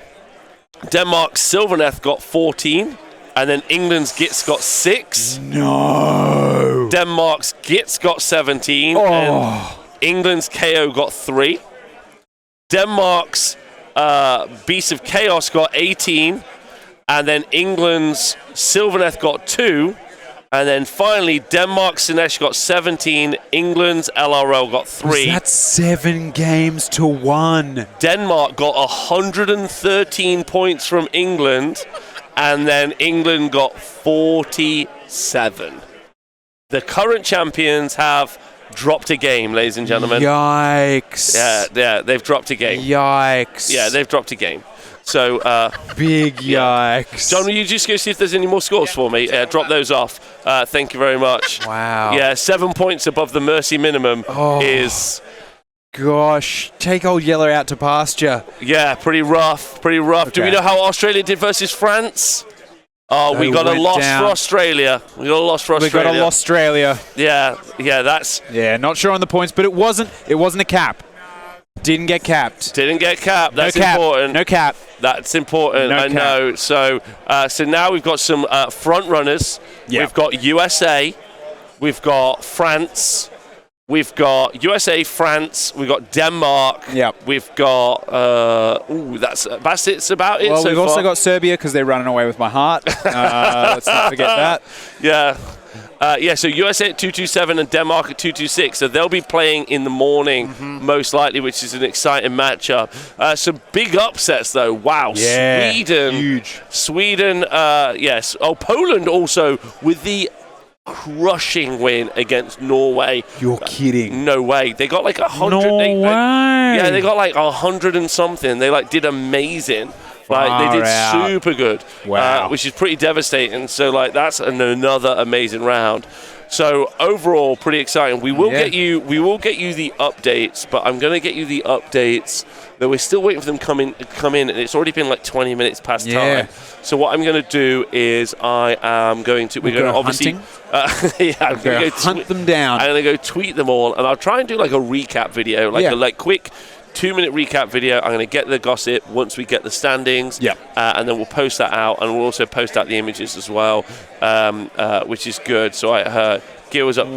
Denmark's Sylvaneth got 14, and then England's Gitz got 6. No. Denmark's Gitz got 17, and England's KO got 3. Denmark's Beast of Chaos got 18, and then England's Sylvaneth got 2, and then finally Denmark's Tzeentch got 17, England's LRL got 3. That's 7 games to 1. Denmark got 113 points from England, and then England got 47. The current champions have dropped a game, ladies and gentlemen. Yikes. Yeah, they've dropped a game. Yikes. Yeah, they've dropped a game. So, big yikes. John, will you just go see if there's any more scores for me? Drop those off. Thank you very much. Wow. Yeah, 7 points above the mercy minimum is... Gosh, take old Yeller out to pasture. Yeah, pretty rough. Okay. Do we know how Australia did versus France? Oh, we got a loss for Australia. We got a loss for Australia. We got a loss Australia. Yeah, that's... Yeah, not sure on the points, but it wasn't a cap. Didn't get capped. Didn't get capped. That's important. No cap. That's important. I know. So now we've got some front runners. Yep. We've got USA. We've got France. We've got USA, France. We've got Denmark. Yep. We've got that's it's about it. Well, so we've far. also got Serbia because they're running away with my heart. Let's not forget that. Yeah. So USA at 227 and Denmark at 226. So they'll be playing in the morning, most likely, which is an exciting matchup. Some big upsets, though. Wow. Yeah, Sweden. huge. Sweden, yes. Oh, Poland also with the crushing win against Norway. You're kidding. No way. They got like 100. No way. Yeah, they got like 100 and something. They like did amazing. Like they did super good. Wow. Which is pretty devastating. So like that's another amazing round. So overall, pretty exciting. We will get you the updates, but I'm going to get you the updates. Though we're still waiting for them to come in, and it's already been like 20 minutes past time. So what I'm going to do is we're going to obviously I'm going to hunt them down. I'm going to go tweet them all, and I'll try and do like a recap video, a quick 2-minute recap video. I'm going to get the gossip once we get the standings, and then we'll post that out, and we'll also post out the images as well, which is good. So I heard Gear was up.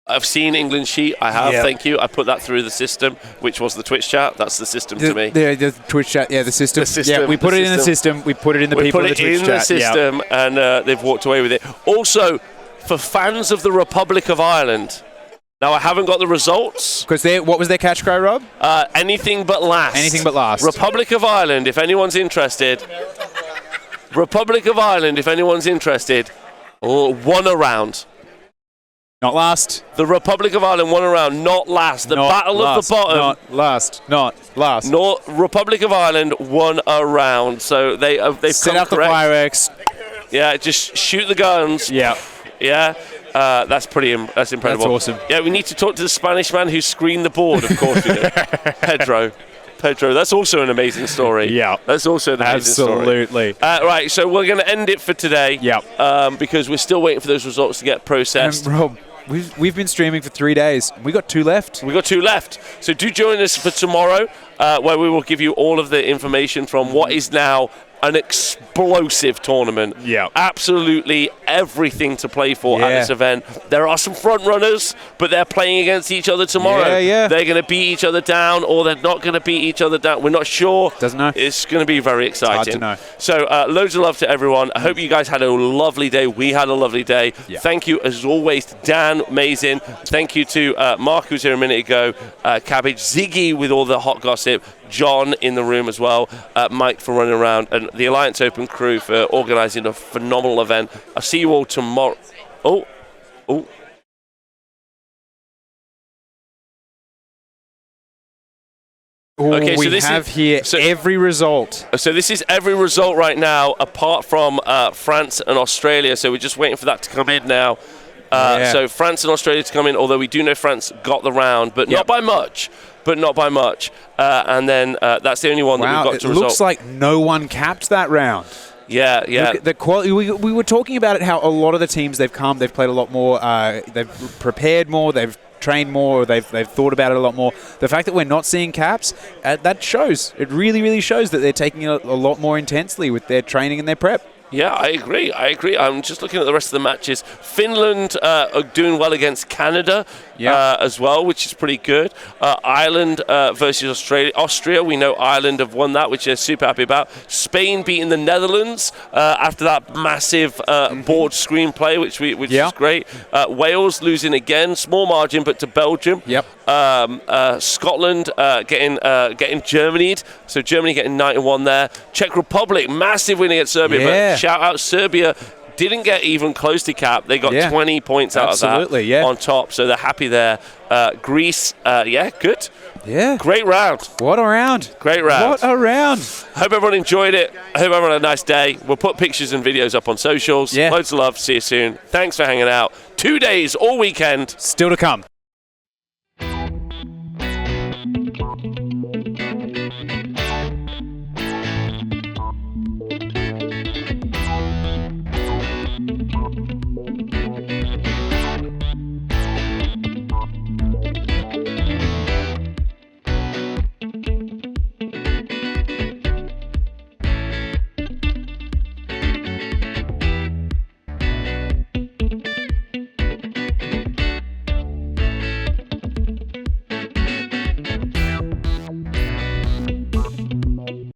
I've seen England's sheet. I have. Thank you. I put that through the system, which was the Twitch chat. That's the system to me. The Twitch chat. Yeah, the system. Yeah, we put it in the system. We put it in the people in the Twitch chat. We put it in the system, and they've walked away with it. Also, for fans of the Republic of Ireland. Now, I haven't got the results. Because what was their catch cry, Rob? Anything but last. Anything but last. Republic of Ireland, if anyone's interested. Republic of Ireland, if anyone's interested. Won a round. Not last. The Republic of Ireland won a round, not last. The Battle of the Bottom. Not last. Republic of Ireland won a round. So they've set come out the fireworks. Yeah, just shoot the guns. Yeah. That's incredible. That's awesome. Yeah, we need to talk to the Spanish man who screened the board, of course we do. Pedro, that's also an amazing story. Yeah. That's also an amazing story. Absolutely. Right, so we're going to end it for today. Yeah. Because we're still waiting for those results to get processed. Rob, we've been streaming for 3 days. We got 2 left. So do join us for tomorrow, where we will give you all of the information from what is now an explosive tournament. Yeah. Absolutely everything to play for at this event. There are some front runners, but they're playing against each other tomorrow. Yeah. They're going to beat each other down, or they're not going to beat each other down. We're not sure. Doesn't know. It's going to be very exciting. It's hard to know. So loads of love to everyone. I hope you guys had a lovely day. We had a lovely day. Yeah. Thank you, as always, to Dan, amazing. Thank you to Mark, who was here a minute ago, Cabbage, Ziggy with all the hot gossip, John in the room as well, Mike for running around, and the Alliance Open crew for organising a phenomenal event. I'll see you all tomorrow. Okay, so we have here every result. So this is every result right now, apart from France and Australia. So we're just waiting for that to come in now. So France and Australia to come in, although we do know France got the round, but not by much. And then that's the only one that we've got to result. It looks like no one capped that round. Yeah. Look at the quality. We were talking about it, how a lot of the teams they've played a lot more, they've prepared more, they've trained more, they've thought about it a lot more. The fact that we're not seeing caps, that shows. It really, really shows that they're taking it a lot more intensely with their training and their prep. Yeah, I agree. I'm just looking at the rest of the matches. Finland are doing well against Canada as well, which is pretty good. Ireland versus Australia. Austria, we know Ireland have won that, which they're super happy about. Spain beating the Netherlands after that massive board screenplay, which is great. Wales losing again, small margin, but to Belgium. Scotland getting Germany'd, so Germany getting 91 there. Czech Republic, massive win against Serbia, but shout out Serbia. Didn't get even close to cap. They got 20 points out of that on top, so they're happy there. Greece, good. Yeah. Great round. What a round. Great round. What a round. Hope everyone enjoyed it. I hope everyone had a nice day. We'll put pictures and videos up on socials. Yeah. Loads of love. See you soon. Thanks for hanging out. 2 days, all weekend. Still to come.